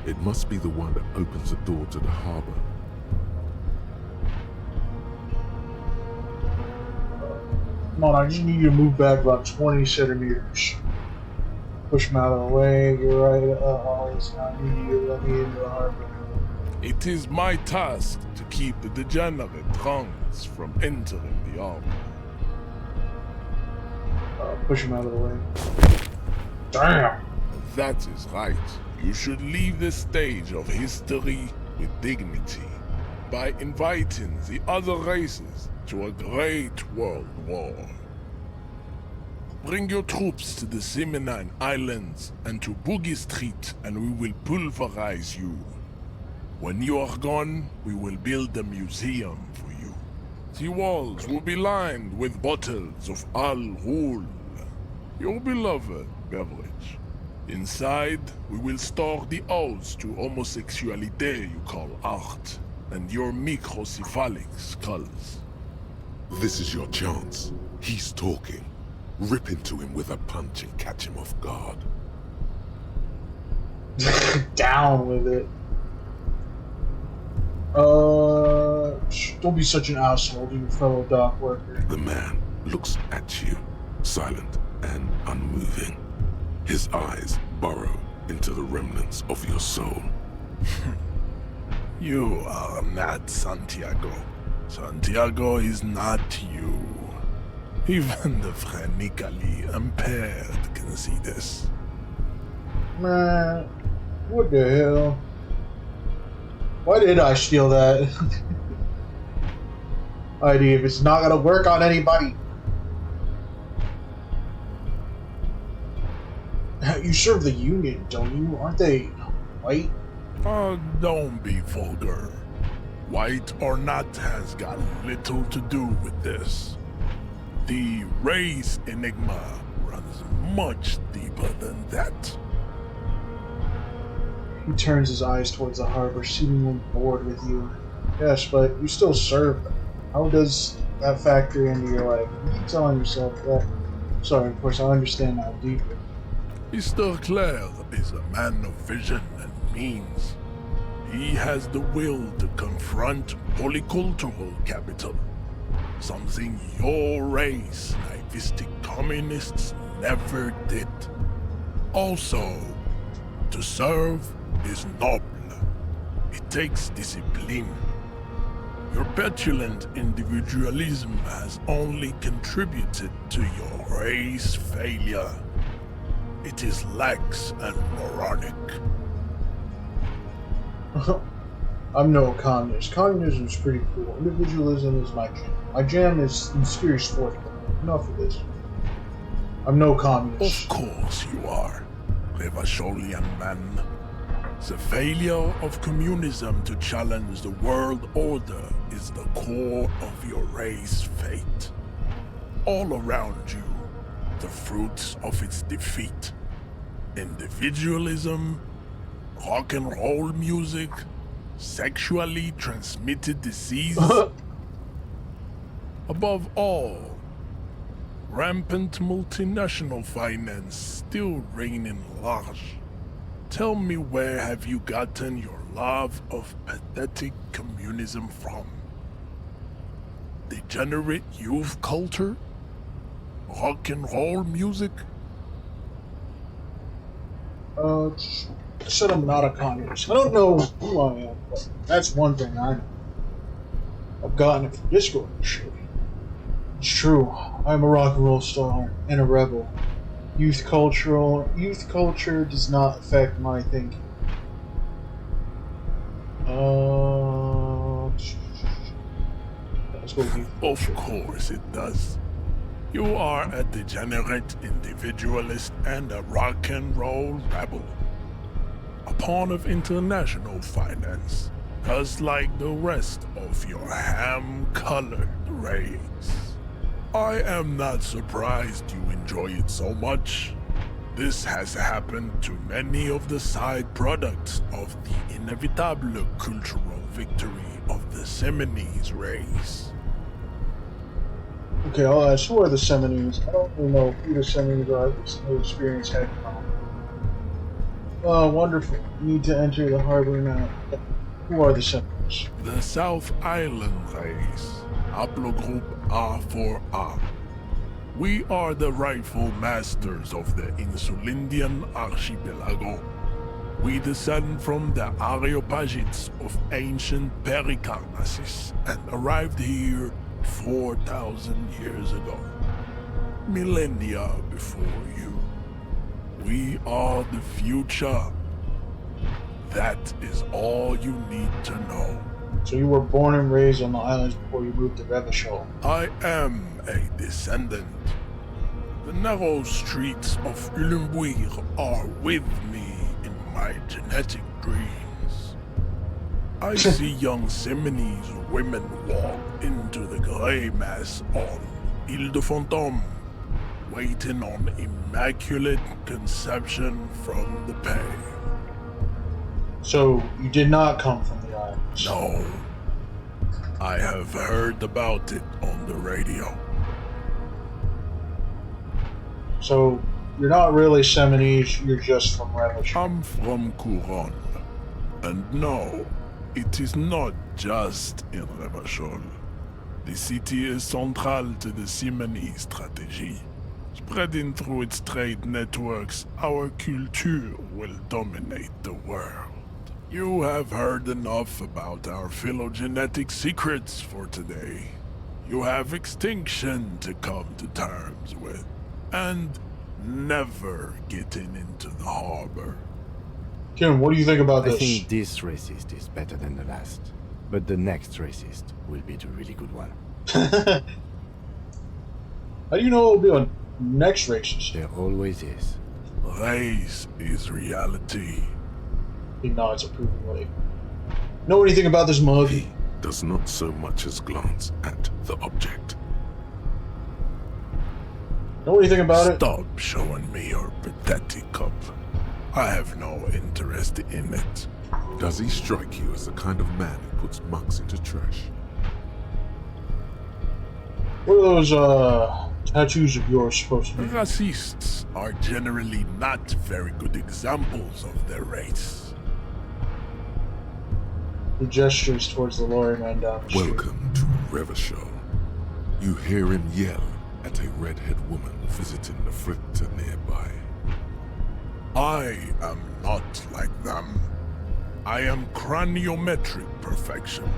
It must be the one that opens the door to the harbor. Come on, I just need you to move back about 20 centimeters. Push him out of the way. You're right. I need you to let me into the harbor. It is my task to keep the degenerate drunks from entering the harbor. Push him out of the way. Damn! That is right. You should leave the stage of history with dignity by inviting the other races to a great world war. Bring your troops to the Seminine Islands and to Boogie Street, and we will pulverize you. When you are gone, we will build a museum for you. The walls will be lined with bottles of Al Ghul, your beloved beverage. Inside, we will store the odes to homosexuality you call art, and your microcephalic skulls. This is your chance. He's talking. Rip into him with a punch and catch him off guard. Down with it. Don't be such an asshole to your fellow dock worker. The man looks at you, silent and unmoving. His eyes burrow into the remnants of your soul. You are not Santiago. Santiago is not you. Even the phrenically impaired can see this. Man, what the hell? Why did I steal that idea if it's not gonna work on anybody? You serve the Union, don't you? Aren't they white? Don't be vulgar. White or not has got little to do with this. The race enigma runs much deeper than that. He turns his eyes towards the harbor, seemingly bored with you. Yes, but you still serve them. How does that factor into your life? You keep telling yourself that. Sorry, of course, I understand now deeper. Mr. Clare is a man of vision and means. He has the will to confront polycultural capital. Something your race, naivistic communists, never did. Also, to serve is noble. It takes discipline. Your petulant individualism has only contributed to your race failure. It is lax and moronic. I'm no communist. Communism is pretty cool. Individualism is my jam. My jam is mysterious fortune. enough of this. I'm no communist. Of course you are, Revacholian man. The failure of communism to challenge the world order is the core of your race fate. All around you, the fruits of its defeat. Individualism, rock and roll music, sexually transmitted disease. Above all, rampant multinational finance still reigning large. Tell me, where have you gotten your love of pathetic communism from? Degenerate youth culture? Rock and roll music? I said I'm not a communist. I don't know who I am, but that's one thing I know. I've gotten it from Discord, actually. It's true. I'm a rock and roll star and a rebel. Youth culture does not affect my thinking. Let's go with youth culture. Of course it does. You are a degenerate individualist and a rock and roll rebel. A pawn of international finance, just like the rest of your ham-colored race. I am not surprised you enjoy it so much. This has happened to many of the side products of the inevitable cultural victory of the Seminoles race. Okay, I'll ask, who are the Seminoles? I don't really know who the Seminoles are. I've no experience heading on. Oh, wonderful. You need to enter the harbor now. Who are the Seminoles? The South Island race, haplogroup A4A. We are the rightful masters of the Insulindian archipelago. We descend from the Areopagites of ancient Pericarnassus and arrived here 4,000 years ago. Millennia before you. We are the future. That is all you need to know. So you were born and raised on the islands before you moved to Revachol. I am a descendant. The narrow streets of Ulimbuir are with me in my genetic dreams. I see young Seminoles women walk into the grey mass on Ile de Fantôme, waiting on immaculate conception from the pale. So you did not come from the islands? No. I have heard about it on the radio. So you're not really Seminoles, you're just from Revachol. I'm from Couronne. And no, it is not just in Revachol. The city is central to the Seminoles strategy. Spreading through its trade networks, our culture will dominate the world. You have heard enough about our phylogenetic secrets for today. You have extinction to come to terms with, and never getting into the harbor. Kim, what do you think about this? I think this racist is better than the last, but the next racist will be the really good one. How do you know it will be a next racist? There always is. Race is reality. He nods approvingly. Know anything about this mug? He does not so much as glance at the object. Know anything about it? Stop showing me your pathetic cup. I have no interest in it. Does he strike you as the kind of man who puts mugs into trash? What are those, tattoos of yours supposed to be? Racists are generally not very good examples of their race. He gestures towards the lorryman down the street. Welcome to Revachol. You hear him yell at a redhead woman visiting the fritter nearby. I am not like them. I am craniometric perfection.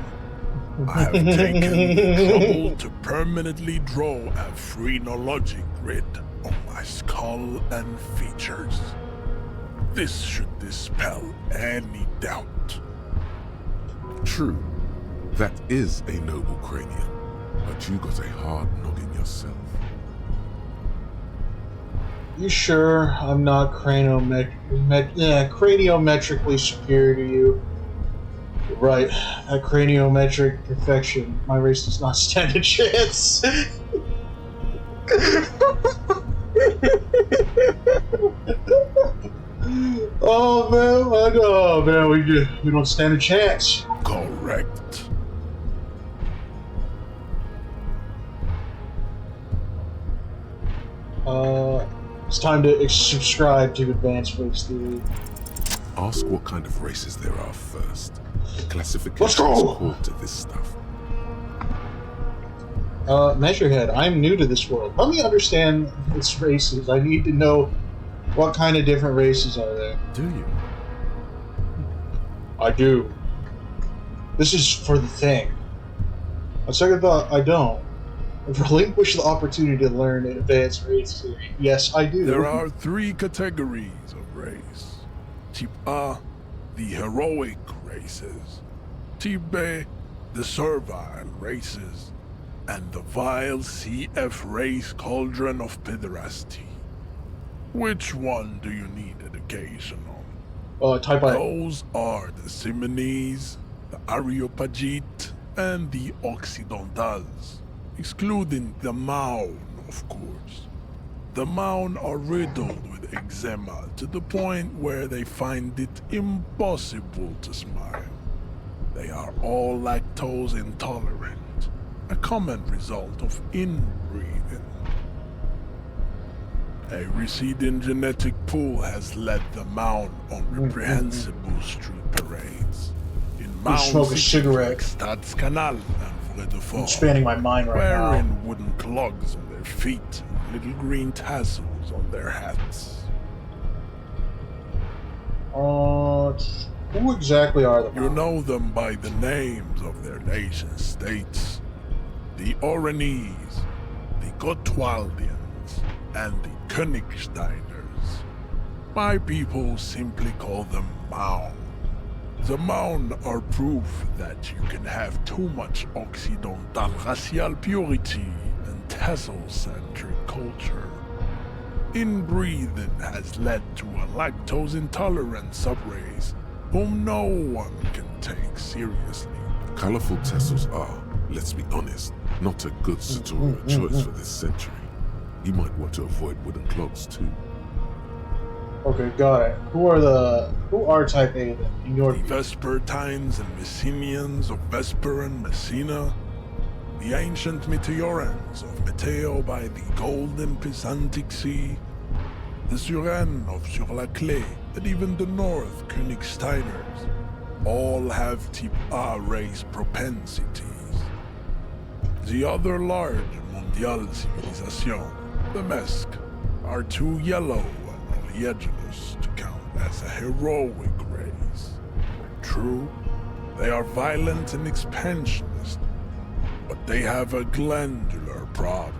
I have taken the trouble to permanently draw a phrenologic grid on my skull and features. This should dispel any doubt. True, that is a noble cranium, but you got a hard noggin yourself. You sure I'm not craniometrically superior to you? Right, at craniometric perfection, my race does not stand a chance. Oh man, we don't stand a chance. Correct. It's time to subscribe to Advanced Race Theory. Ask what kind of races there are first. The classification Let's go! is called to this stuff. Measurehead, I'm new to this world. Let me understand its races. I need to know what kind of different races are there. Do you? I do. This is for the thing. On second thought, I don't. Relinquish the opportunity to learn in Advanced Race Theory. Yes, I do. There are 3 categories of race. Type A, the heroic races. Type B, the servile races. And the vile CF race cauldron of pederasty. Which one do you need education on? Type A. Those are the Simonese, the Areopagite, and the Occidentals, excluding the Maun, of course. The Maun are riddled with eczema to the point where they find it impossible to smile. They are all lactose intolerant, a common result of inbreeding. A receding genetic pool has led the Maun on reprehensible street parades. In smoke a cigarette. Staatskanal and I'm expanding my mind right now. wearing wooden clogs on their feet and little green tassels on their hats. Who exactly are the Maun? You know them by the names of their nation states. The Oranese, the Gotwaldians, and the Königsteiners. My people simply call them Maun. The Maun are proof that you can have too much Occidental racial purity and tassel-centric culture. Inbreeding has led to a lactose-intolerant subrace whom no one can take seriously. Colorful tassels are, let's be honest, not a good sartorial choice for this century. You might want to avoid wooden clogs too. Okay, got it. Who are Type A then, in your The Vespertines and Messenians of Vesper and Messina, the ancient Meteorans of Meteo by the golden Pisantic Sea, the Suren of Sur-la-Clé, and even the North Königsteiners, all have Type A race propensities. The other large Mondial civilization, the Mesk, are too yellow and oleaginous to count as a heroic race. True, they are violent and expansionist, but they have a glandular problem.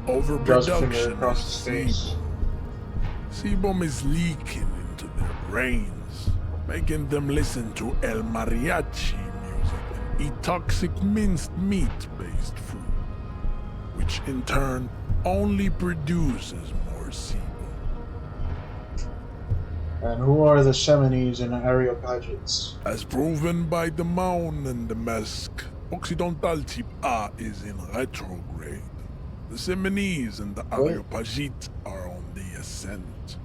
Overproduction is sebum. Sebum is leaking into their brains, making them listen to El Mariachi music and eat toxic minced meat-based food, which in turn only produces more sebum. And who are the Seminese and Areopagites? As proven by the Maun and the Mesk, Occidental Type A is in retrograde. The Seminese and the Areopagite are on the ascent.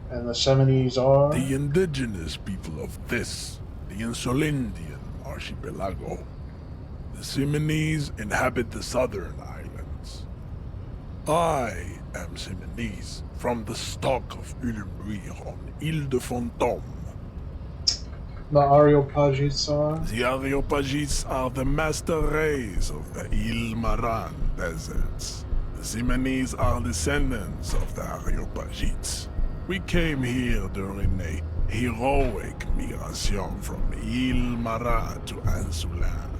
And the Seminese are? The indigenous people of this, the Insulindian archipelago. The Seminese inhabit the southern islands. I am Seminese, from the stock of Ulmruir on Ile de Fantôme. The Areopagites are? The Areopagites are the master race of the Ile Maran deserts. The Seminese are descendants of the Areopagites. We came here during a heroic migration from Ile Maran to Ansuland,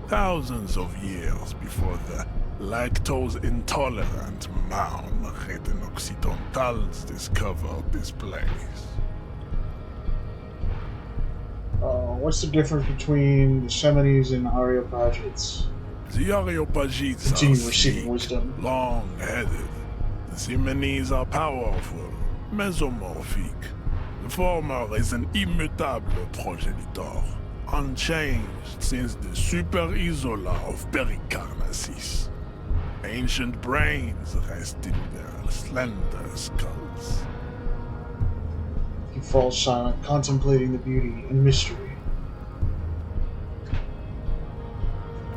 thousands of years before the lactose-intolerant Maun written Occidentals discovered this place. What's the difference between the Seminese and Areopagites? The Areopagites Continue are receiving sleek, wisdom. long-headed. The Simonese are powerful, mesomorphic. The former is an immutable progenitor, unchanged since the Super Isola of Pericarnassus. Ancient brains rest in their slender skulls. He falls silent, contemplating the beauty and mystery.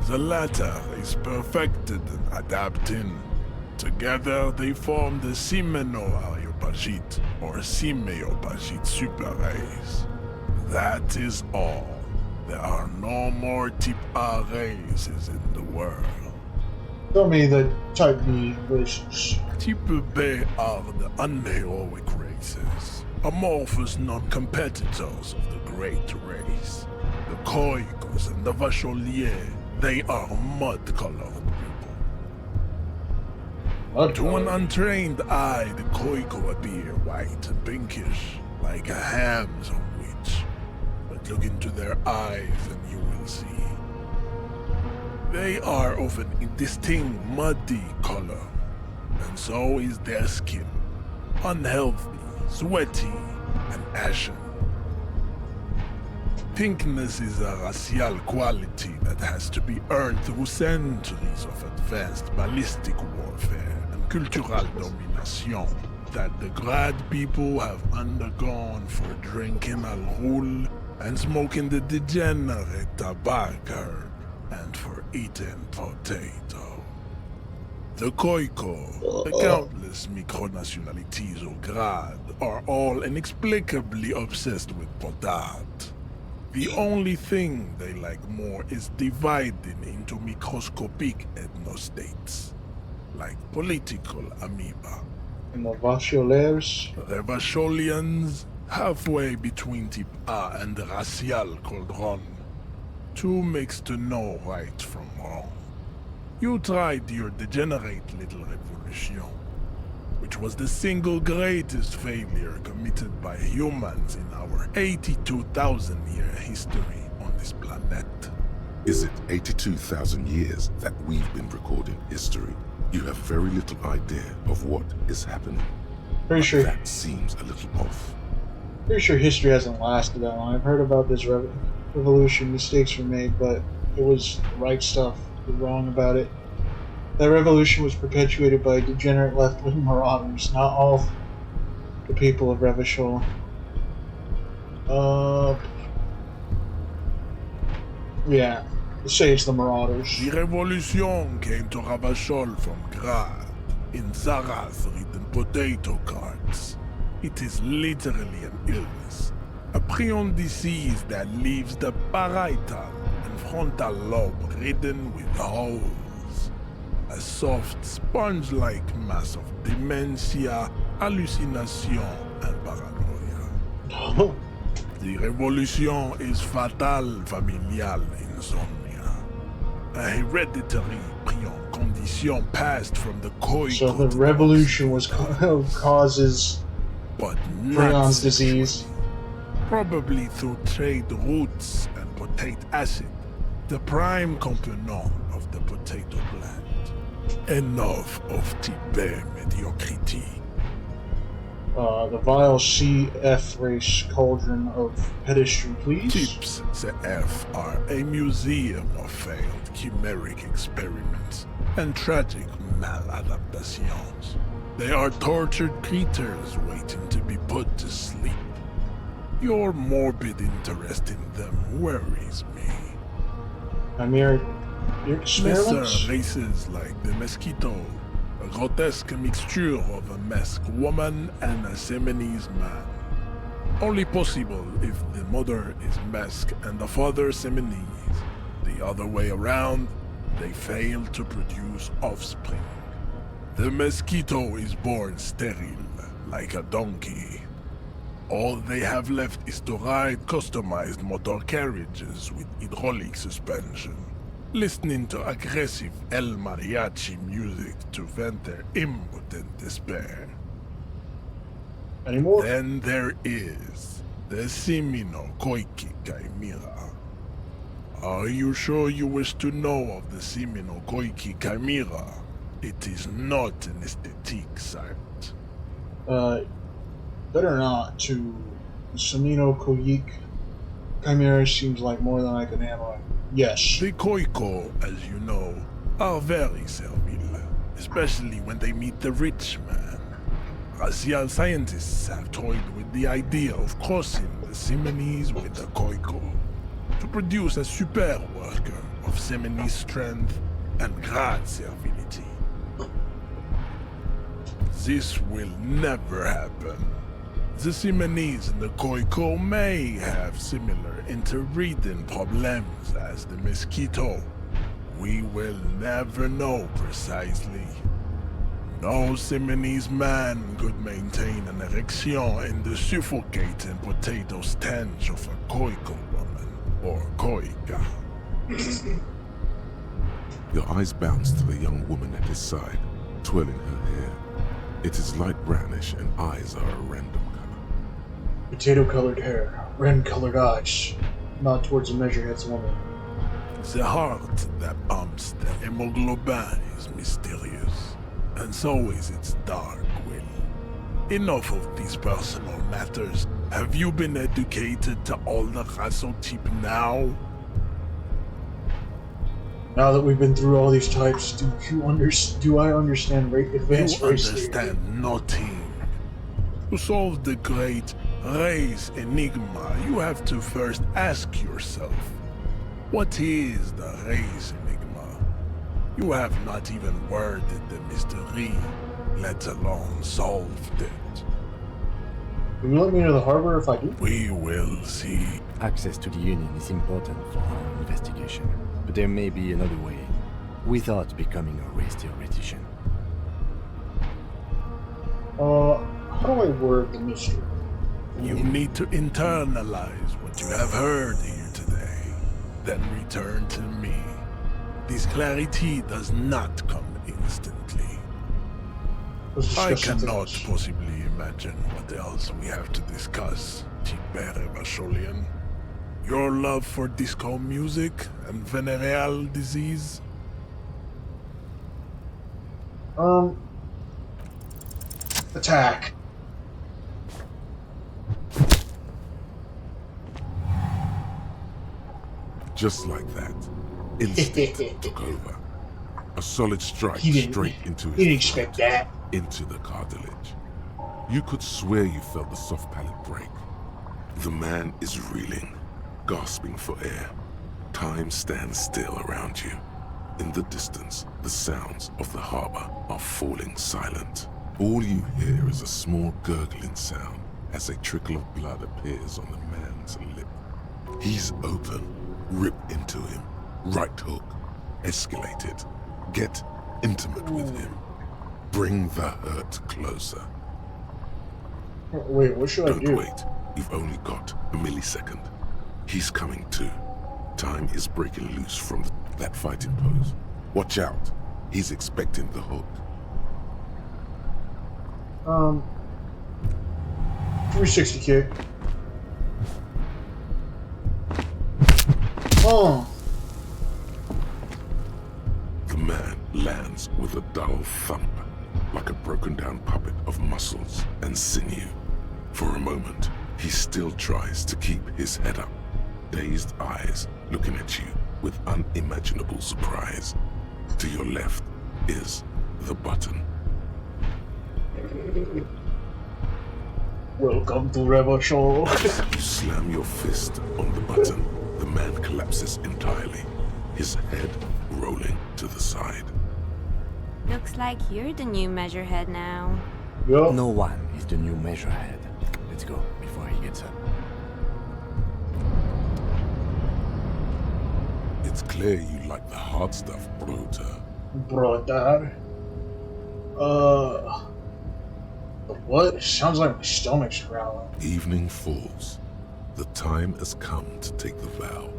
The latter is perfected and adapting. Together they form the Simeno-Areopagite or Simeopagite superrace. That is all. There are no more type A races in the world. Tell me the type B races. Type B are the unheroic races, amorphous non-competitors of the great race. The Koikos and the Vacholiers, they are mud-colored people. To an untrained eye, the Koiko appear white and pinkish, like a ham sandwich. But look into their eyes and you will see. They are of an indistinct muddy color, and so is their skin. Unhealthy, sweaty, and ashen. Pinkness is a racial quality that has to be earned through centuries of advanced ballistic warfare and cultural domination that the Grad people have undergone for drinking al roule and smoking the degenerate tobacco herb and for eating potato. The Koiko, the countless micronationalities of Grad, are all inexplicably obsessed with potat. The only thing they like more is dividing into microscopic ethnostates, like political amoeba. And the Vacholiers? The Vacholians, halfway between type A and the racial cauldron. Two makes to know right from wrong. You tried your degenerate little revolution, which was the single greatest failure committed by humans in our 82,000-year history on this planet. Is it 82,000 years that we've been recording history? You have very little idea of what is happening. Pretty sure that seems a little off. Pretty sure history hasn't lasted that long. I've heard about this revolution. Mistakes were made, but it was the right stuff. We're wrong about it. That revolution was perpetuated by degenerate left-wing marauders, not all the people of Revachol. Yeah, let's say it's the marauders. The revolution came to Ravachol from Grad, in Zaraz-ridden potato carts. It is literally an illness, a prion disease that leaves the parietal and frontal lobe ridden with holes. A soft, sponge-like mass of dementia, hallucination, and paranoia. The revolution is fatal familial insomnia, a hereditary prion condition passed from the Koiko. So the revolution was causes Prion's disease. Probably through trade routes and potate acid, the prime component of the potato plant. Enough of type mediocrity. The vile CF race cauldron of pedestry, please. Tips CF are a museum of failed chimeric experiments and tragic maladaptations. They are tortured creatures waiting to be put to sleep. Your morbid interest in them worries me. Your experiments? Lesser races like the mosquito, a grotesque mixture of a masked woman and a Seminese man. Only possible if the mother is masked and the father Seminese. The other way around, they fail to produce offspring. The mosquito is born sterile, like a donkey. All they have left is to ride customized motor carriages with hydraulic suspension, listening to aggressive El Mariachi music to vent their impotent despair. Anymore? Then there is the Simino Koiki Chimera, Are you sure you wish to know of the Simino Koiki Chimera? It is not an aesthetic site. Better not. To Samino Koyik Chimera seems like more than I can handle. Yes. The Koiko, as you know, are very servile, especially when they meet the rich man. Racial scientists have toyed with the idea of crossing the Simonese with the Koiko to produce a super worker of Simonese strength and great servility. This will never happen. The Simonese and the Koiko may have similar interbreeding problems as the mosquito. We will never know precisely. No Simonese man could maintain an erection in the suffocating potato stench of a Koiko woman or Koika. Your eyes bounce to the young woman at his side, twirling her hair. It is light brownish and eyes are a random color. Potato-colored hair, red-colored eyes. Nod towards the measurehead's woman. The heart that pumps the hemoglobin is mysterious, and so is its dark will. Enough of these personal matters. Have you been educated to all the rasotype now? Now that we've been through all these types, do I understand advanced You race understand nothing. To solve the great race enigma, you have to first ask yourself, what is the race enigma? You have not even worded the mystery, let alone solved it. Can you let me into the harbor if I do? We will see. Access to the Union is important for our investigation, but there may be another way, without becoming a race theoretician. How do I word the mystery? You need to internalize what you have heard here today, then return to me. This clarity does not come instantly. I cannot possibly imagine what else we have to discuss, Tibere Vasholian. Your love for disco music and venereal disease? Attack. Just like that, instinct took over. A solid strike straight into his He didn't expect that. Into the cartilage. You could swear you felt the soft palate break. The man is reeling, gasping for air. Time stands still around you. In the distance, the sounds of the harbor are falling silent. All you hear is a small gurgling sound as a trickle of blood appears on the man's lip. He's open. Rip into him. Right hook. Escalate it. Get intimate with him. Bring the hurt closer. Wait, what should I do? Don't wait. You've only got a millisecond. He's coming too. Time is breaking loose from that fighting pose. Watch out. He's expecting the hook. 360 kick. Oh. The man lands with a dull thump, like a broken down puppet of muscles and sinew. For a moment, he still tries to keep his head up, dazed eyes looking at you with unimaginable surprise. To your left is the button. Welcome to Revolution. You slam your fist on the button. The man collapses entirely, his head rolling to the side. Looks like you're the new measurehead now. Yep. No one is the new measurehead. Let's go before he gets up. It's clear you like the hard stuff, Brota. Brother. What? Sounds like my stomach's growling. Evening falls. The time has come to take the vow.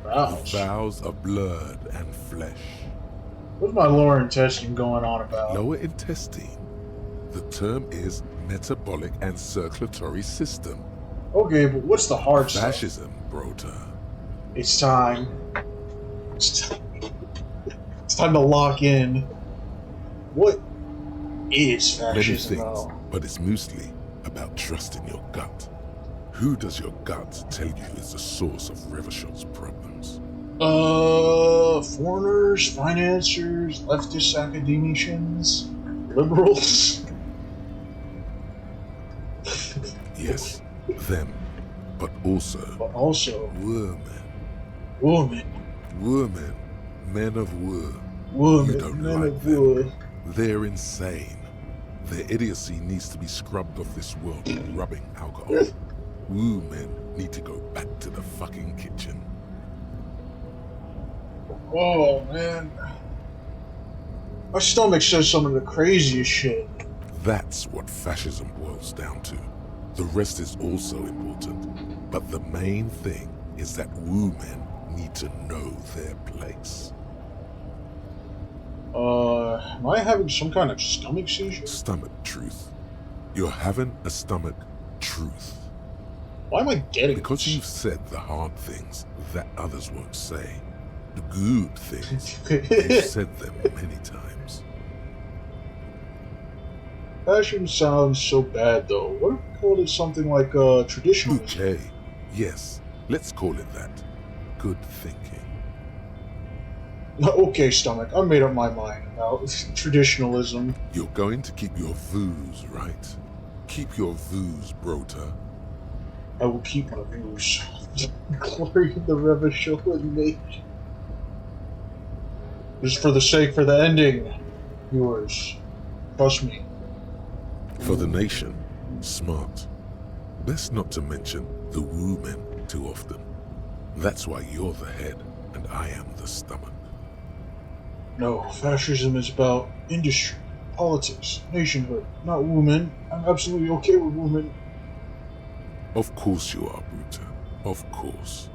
Vows? The vows are blood and flesh. What's my lower intestine going on about? Lower intestine? The term is metabolic and circulatory system. Okay, but what's the hard stuff? Fascism, Brota. It's time. It's time to lock in. What is Many fascism, things, though? but it's mostly about trusting your gut. Who does your gut tell you is the source of Revachol's problems? Foreigners, financiers, leftist academicians, liberals. Yes, them, but also women. Women, men of war. You don't Men like of them. war. They're insane. Their idiocy needs to be scrubbed off this world with rubbing alcohol. Woo men need to go back to the fucking kitchen. Oh, man. My stomach says some of the craziest shit. That's what fascism boils down to. The rest is also important. But the main thing is that woo men need to know their place. Am I having some kind of stomach seizure? Stomach truth. You're having a stomach truth. Why am I getting Because this? you've said the hard things that others won't say. The good things. You've said them many times. Fashion sounds so bad, though. What if we called it something like, traditionalism? Okay. Yes, let's call it that. Good thinking. Okay, stomach, I made up my mind about traditionalism. You're going to keep your views, right? Keep your views, Brota. I will keep my views. Glory of the Revachol nation. Just for the ending, viewers. Trust me. For the nation, smart. Best not to mention the women too often. That's why you're the head and I am the stomach. No, fascism is about industry, politics, nationhood, not women. I'm absolutely okay with women. Of course you are, Bruta. Of course.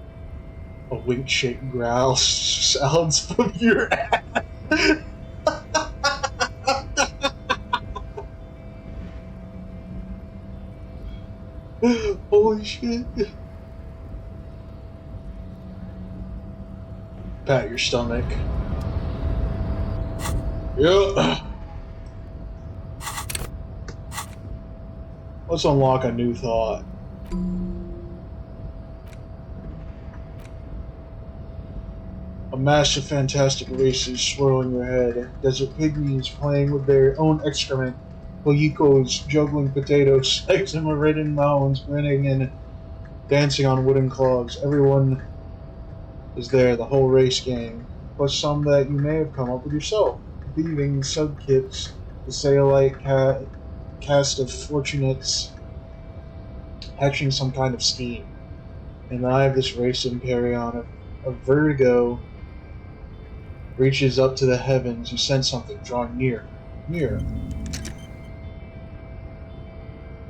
A wink-shaped growl sounds from your ass. Holy shit. Pat your stomach. Yeah. Let's unlock a new thought. A mass of fantastic races swirling your head. Desert pygmies playing with their own excrement. Pojikos juggling potatoes. Eczema-ridden mounds grinning and dancing on wooden clogs. Everyone is there, the whole race gang. Plus some that you may have come up with yourself. Thieving subkits, the Sailite cast of fortunates hatching some kind of scheme. And I have this race Imperion of vertigo reaches up to the heavens. You sense something drawing near. Near.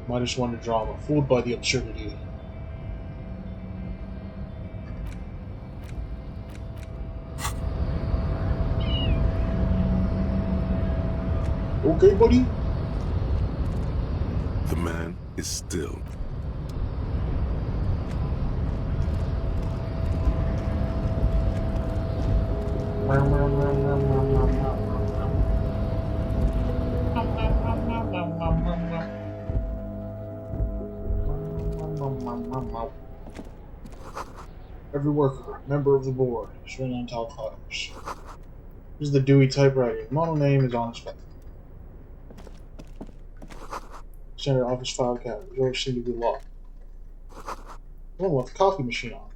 -1 to drama. Fooled by the absurdity. Okay, buddy? The man is still. Every worker, member of the board, is written on top letters. This is the Dewey typewriter. The model name is on its back. Center office file cabinet. The doors seem to be locked. Someone left the coffee machine on.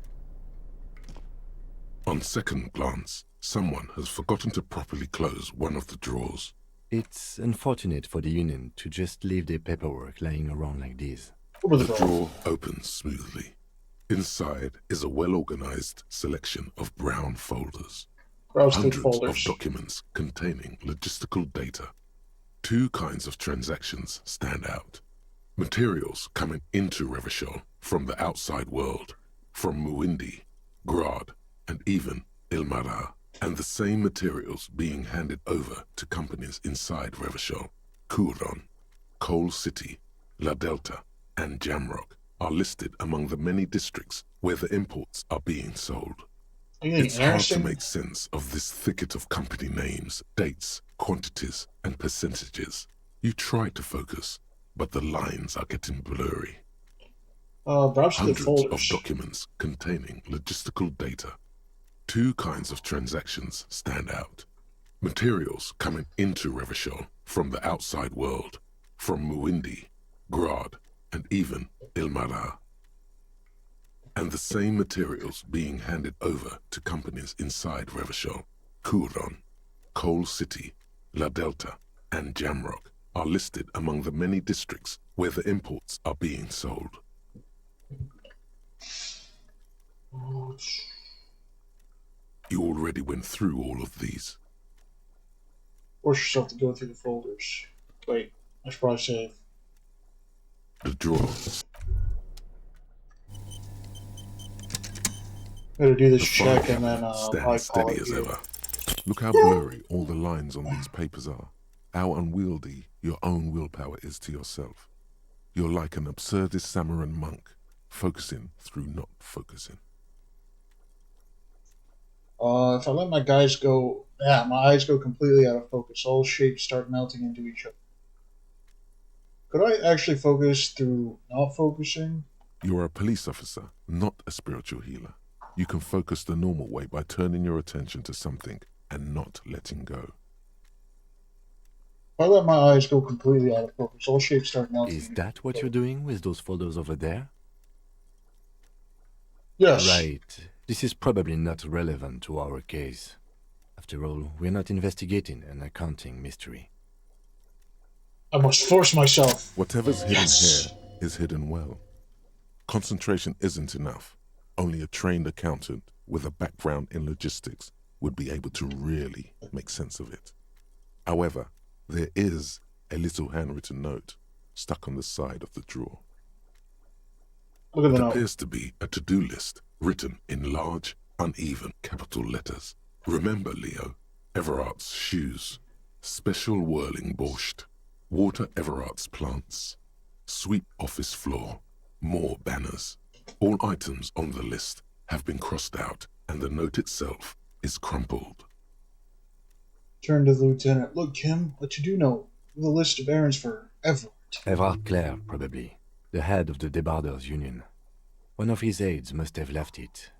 On second glance, someone has forgotten to properly close one of the drawers. It's unfortunate for the Union to just leave their paperwork lying around like this. The drawer opens smoothly. Inside is a well-organized selection of brown folders. Hundreds of documents containing logistical data. 2 kinds of transactions stand out. Materials coming into Revachol from the outside world, from Muindi, Grad, and even Ilmara, and the same materials being handed over to companies inside Revachol. Kuron, Coal City, La Delta, and Jamrock are listed among the many districts where the imports are being sold. Anything It's hard to interesting? make sense of this thicket of company names, dates, quantities, and percentages. You try to focus, but the lines are getting blurry. Browse the Hundreds folders. of documents containing logistical data. Two kinds of transactions stand out. Materials coming into Revachol from the outside world, from Muindi, Grad, and even Ilmara. And the same materials being handed over to companies inside Revachol, Kuron, Coal City, La Delta, and Jamrock are listed among the many districts where the imports are being sold. You already went through all of these. Force yourself to go through the folders. Wait, I should probably save. The drawer. Better do this The check file and then cabinet I'll stands call steady it as here. ever. Look how blurry all the lines on these papers are. How unwieldy your own willpower is to yourself. You're like an absurdist Samaran monk, focusing through not focusing. If I let my guys go, my eyes go completely out of focus. All shapes start melting into each other. Could I actually focus through not focusing? You are a police officer, not a spiritual healer. You can focus the normal way by turning your attention to something and not letting go. If I let my eyes go completely out of focus, all shapes start melting. Is that what you're doing with those folders over there? Yes. Right. This is probably not relevant to our case. After all, we're not investigating an accounting mystery. I must force myself. Whatever's hidden here is hidden well. Concentration isn't enough. Only a trained accountant with a background in logistics would be able to really make sense of it. However, there is a little handwritten note stuck on the side of the drawer. Look at the It note. appears to be a to-do list written in large, uneven capital letters. Remember, Leo, Everart's shoes, special whirling borscht, water Everart's plants, sweep office floor, more banners. All items on the list have been crossed out, and the note itself is crumpled. Turn to the lieutenant. Look, Kim, what you do know? The list of errands for Everett. Everard Clare, probably. The head of the Debarders Union. One of his aides must have left it.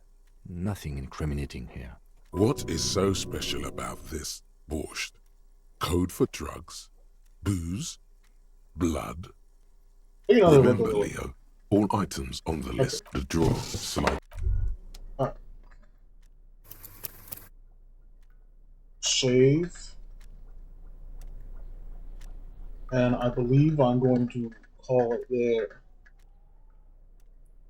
Nothing incriminating here. What is so special about this borscht? Code for drugs? Booze? Blood? Remember, Leo, all items on the list, the drawer, slide. Save. And I believe I'm going to call it there.